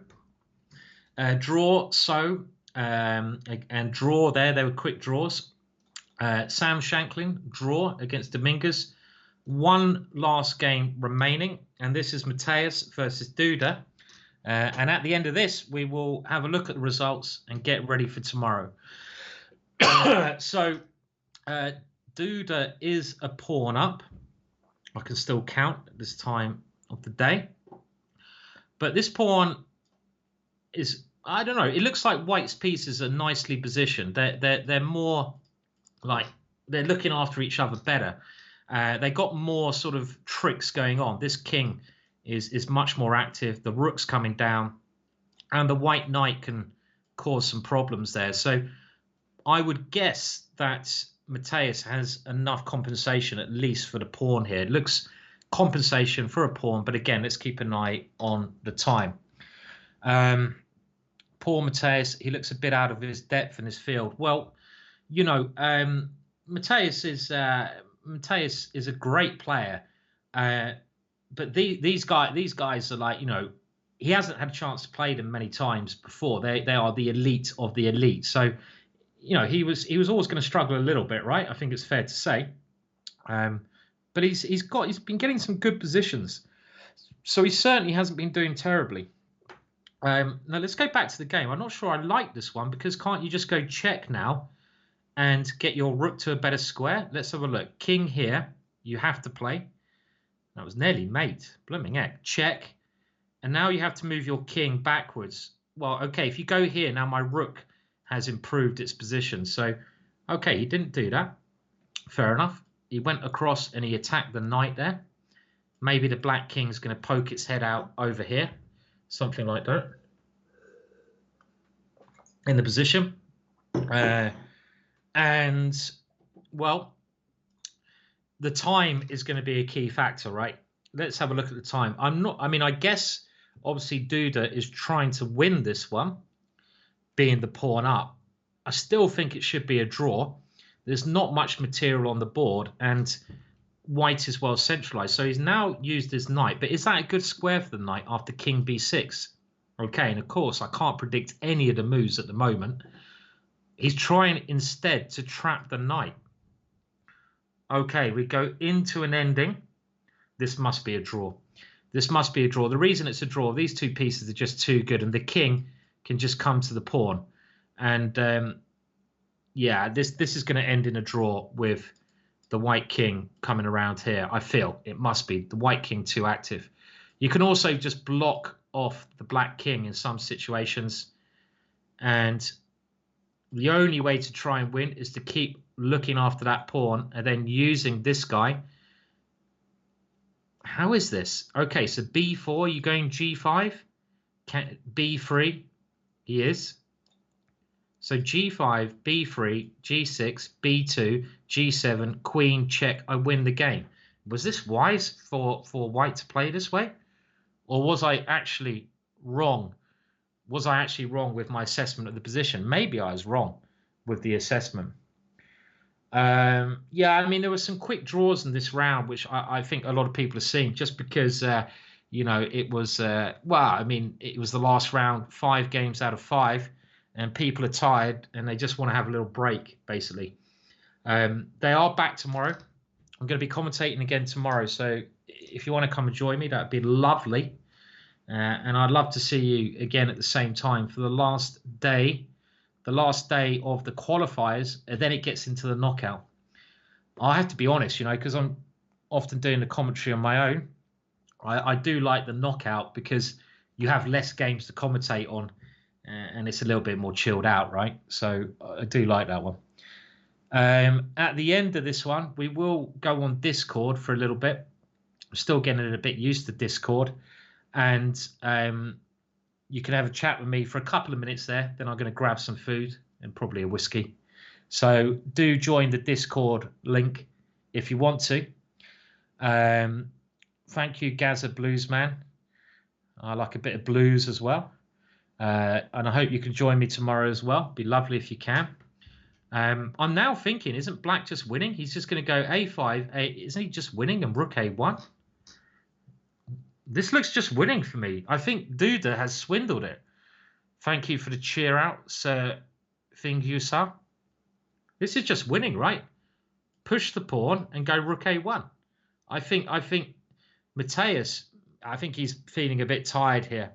Draw, so, and draw there. They were quick draws. Sam Shankland, draw against Dominguez. One last game remaining, and this is Mateus versus Duda. And at the end of this, we will have a look at the results and get ready for tomorrow. So, Duda is a pawn up. I can still count at this time of the day. But this pawn is, I don't know. It looks like White's pieces are nicely positioned. They're more like they're looking after each other better. They got more sort of tricks going on. This king is much more active. The rook's coming down, and the white knight can cause some problems there. So I would guess that Matthias has enough compensation at least for the pawn here. It looks compensation for a pawn, but again, let's keep an eye on the time. Poor Matthias, he looks a bit out of his depth in his field. Well, you know, Matthias is a great player, but these guys are like, you know, he hasn't had a chance to play them many times before. They are the elite of the elite. So, you know, he was always going to struggle a little bit, right? I think it's fair to say. But he's been getting some good positions, so he certainly hasn't been doing terribly. Now let's go back to the game. I'm not sure I like this one because can't you just go check now and get your rook to a better square? Let's have a look. King here, you have to play. That was nearly mate. Blooming heck. Check. And now you have to move your king backwards. Well, okay, if you go here, now my rook has improved its position. So, okay, he didn't do that. Fair enough. He went across and he attacked the knight there. Maybe the black king's going to poke its head out over here. Something like that. In the position. And, well, the time is going to be a key factor, right? Let's have a look at the time. I guess, obviously, Duda is trying to win this one, being the pawn up. I still think it should be a draw. There's not much material on the board, and white is well centralized. So he's now used his knight. But is that a good square for the knight after king b6? Okay, and of course, I can't predict any of the moves at the moment. He's trying instead to trap the knight. Okay, we go into an ending. This must be a draw. This must be a draw. The reason it's a draw, these two pieces are just too good, and the king can just come to the pawn. And yeah, this is going to end in a draw with the white king coming around here. I feel it must be the white king too active. You can also just block off the black king in some situations, and the only way to try and win is to keep looking after that pawn and then using this guy. How is this? Okay, so b4, you're going g5? b3, he is. So g5, b3, g6, b2, g7, queen, check, I win the game. Was this wise for white to play this way? Or was I actually wrong? Was I actually wrong with my assessment of the position? Maybe I was wrong with the assessment. Yeah, I mean, there were some quick draws in this round, which I think a lot of people are seeing just because, you know, it was, well, I mean, it was the last round, 5 games out of 5, and people are tired and they just want to have a little break, basically. They are back tomorrow. I'm going to be commentating again tomorrow, so if you want to come and join me, that'd be lovely. And I'd love to see you again at the same time for the last day of the qualifiers, and then it gets into the knockout. I have to be honest, you know, because I'm often doing the commentary on my own. I do like the knockout because you have less games to commentate on, and it's a little bit more chilled out, right? So I do like that one. At the end of this one, we will go on Discord for a little bit. I'm still getting a bit used to Discord. And you can have a chat with me for a couple of minutes there. Then I'm going to grab some food and probably a whiskey. So do join the Discord link if you want to. Thank you, Gaza Bluesman. I like a bit of blues as well. And I hope you can join me tomorrow as well. Be lovely if you can. I'm now thinking, isn't black just winning? He's just going to go a5. Isn't he just winning and rook a1? This looks just winning for me. I think Duda has swindled it. Thank you for the cheer out, Sir Fingusa. This is just winning, right? Push the pawn and go rook a1. I think Matthias, I think he's feeling a bit tired here.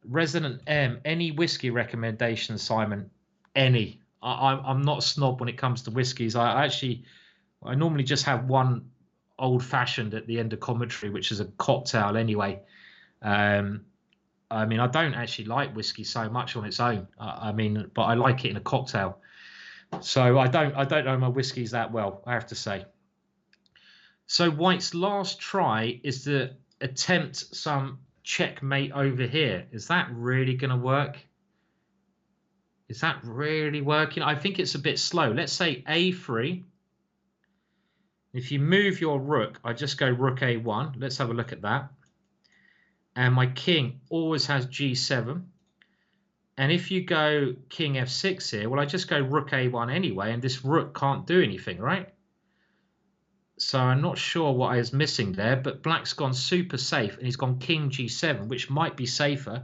Resident M, any whiskey recommendations, Simon? Any. I'm not a snob when it comes to whiskies. I normally just have one old-fashioned at the end of commentary, which is a cocktail anyway. I mean, I don't actually like whiskey so much on its own. I mean, but I like it in a cocktail. So I don't know my whiskies that well, I have to say. So White's last try is to attempt some checkmate over here. Is that really going to work? Is that really working? I think it's a bit slow. Let's say A3. If you move your rook, I just go rook A1. Let's have a look at that. And my king always has G7. And if you go king F6 here, well, I just go rook A1 anyway, and this rook can't do anything, right? So I'm not sure what I was missing there, but black's gone super safe, and he's gone king G7, which might be safer,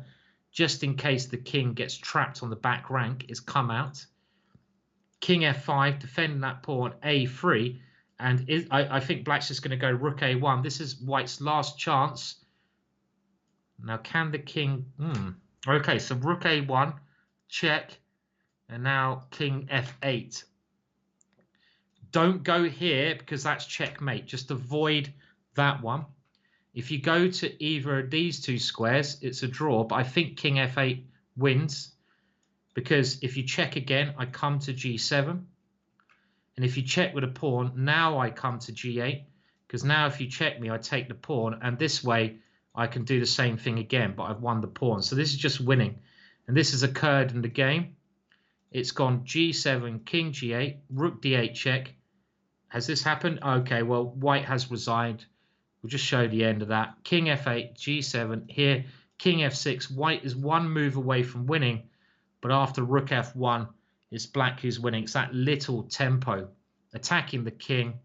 just in case the king gets trapped on the back rank. It's come out. King F5, defending that pawn, A3, and I think black's just going to go rook A1. This is White's last chance. Now, can the king... Okay, so rook A1, check, and now king F8. Don't go here because that's checkmate. Just avoid that one. If you go to either of these two squares, it's a draw, but I think king F8 wins because if you check again, I come to G7. And if you check with a pawn, now I come to G8 because now if you check me, I take the pawn, and this way I can do the same thing again, but I've won the pawn. So this is just winning. And this has occurred in the game. It's gone G7, king G8, rook D8 check. Has this happened? Okay, well, White has resigned. We'll just show the end of that. King F8, G7. Here, king F6. White is one move away from winning, but after rook F1, it's black who's winning. It's that little tempo, attacking the king.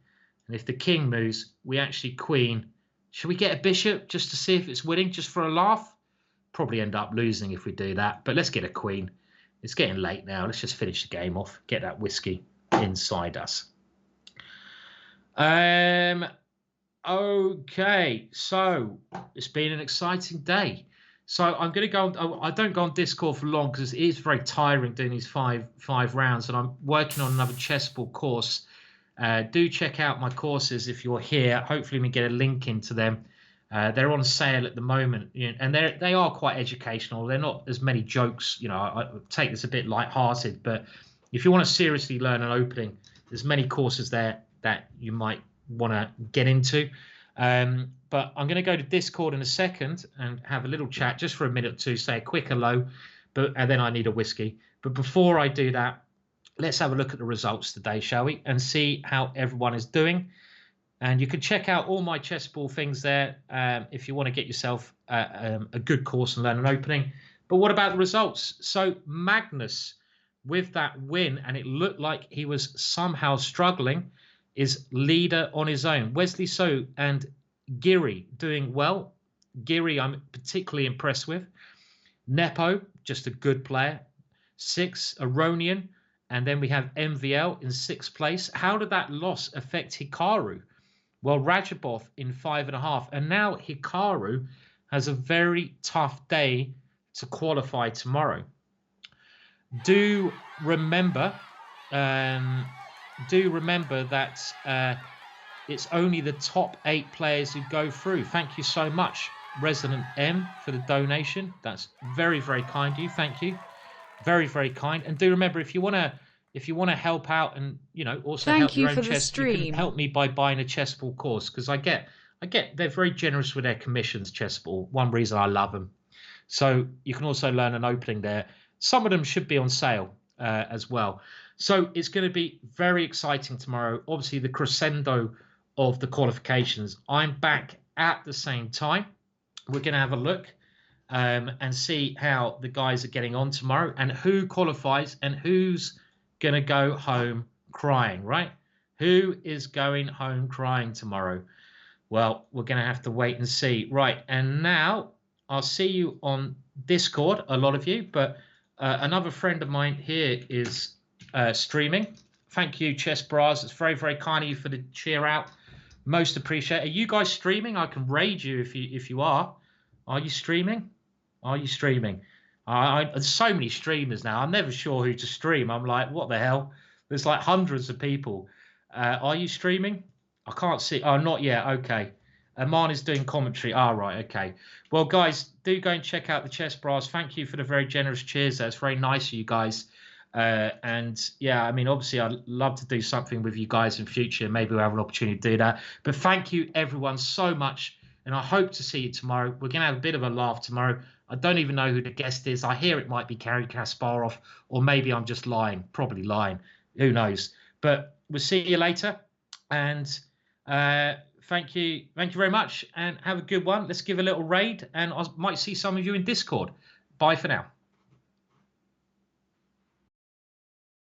And if the king moves, we actually queen. Should we get a bishop just to see if it's winning, just for a laugh? Probably end up losing if we do that, but let's get a queen. It's getting late now. Let's just finish the game off, get that whiskey inside us. Okay, so it's been an exciting day. So I'm going to go on, I don't go on Discord for long because it is very tiring doing these five rounds, and I'm working on another chessboard course. Do check out my courses if you're here. Hopefully we get a link into them. They're on sale at the moment, and they are quite educational. They're not as many jokes. I take this a bit light-hearted, but if you want to seriously learn an opening, there's many courses there that you might want to get into. But I'm going to go to Discord in a second and have a little chat just for a minute or two, say a quick hello, and then I need a whiskey. But before I do that, let's have a look at the results today, shall we? And see how everyone is doing. And you can check out all my chessball things there if you want to get yourself a good course and learn an opening. But what about the results? So Magnus, with that win, and it looked like he was somehow struggling, is leader on his own. Wesley So and Giri doing well. Giri I'm particularly impressed with. Nepo, just a good player. 6, Aronian. And then we have MVL in 6th place. How did that loss affect Hikaru? Well, Rajabov in 5.5. And now Hikaru has a very tough day to qualify tomorrow. Do remember that it's only the top 8 players who go through. Thank you so much, Resident M, for the donation. That's very, very kind of you. Thank you. Very, very kind. And do remember, if you want to help out and also help your own chess, you can help me by buying a chessball course, because I get they're very generous with their commissions. Chessball, one reason I love them. So you can also learn an opening there. Some of them should be on sale as well. So it's going to be very exciting tomorrow. Obviously, the crescendo of the qualifications. I'm back at the same time. We're going to have a look and see how the guys are getting on tomorrow and who qualifies and who's going to go home crying, right? Who is going home crying tomorrow? Well, we're going to have to wait and see. Right, and now I'll see you on Discord, a lot of you, but another friend of mine here is streaming. Thank you, Chess Bras. It's very, very kind of you for the cheer out. Most appreciated. Are you guys streaming? I can raid you if you are. Are you streaming? Are you streaming? There's so many streamers now. I'm never sure who to stream. I'm like, what the hell? There's like hundreds of people. Are you streaming? I can't see. Oh, not yet. Okay. Aman is doing commentary. Right, okay. Well, guys, do go and check out the Chess Bras. Thank you for the very generous cheers. That's very nice of you guys. And yeah, I mean, obviously, I'd love to do something with you guys in future. Maybe we'll have an opportunity to do that. But thank you, everyone, so much. And I hope to see you tomorrow. We're going to have a bit of a laugh tomorrow. I don't even know who the guest is. I hear it might be Garry Kasparov, or maybe I'm just lying. Probably lying. Who knows? But we'll see you later. And thank you very much, and have a good one. Let's give a little raid, and I might see some of you in Discord. Bye for now.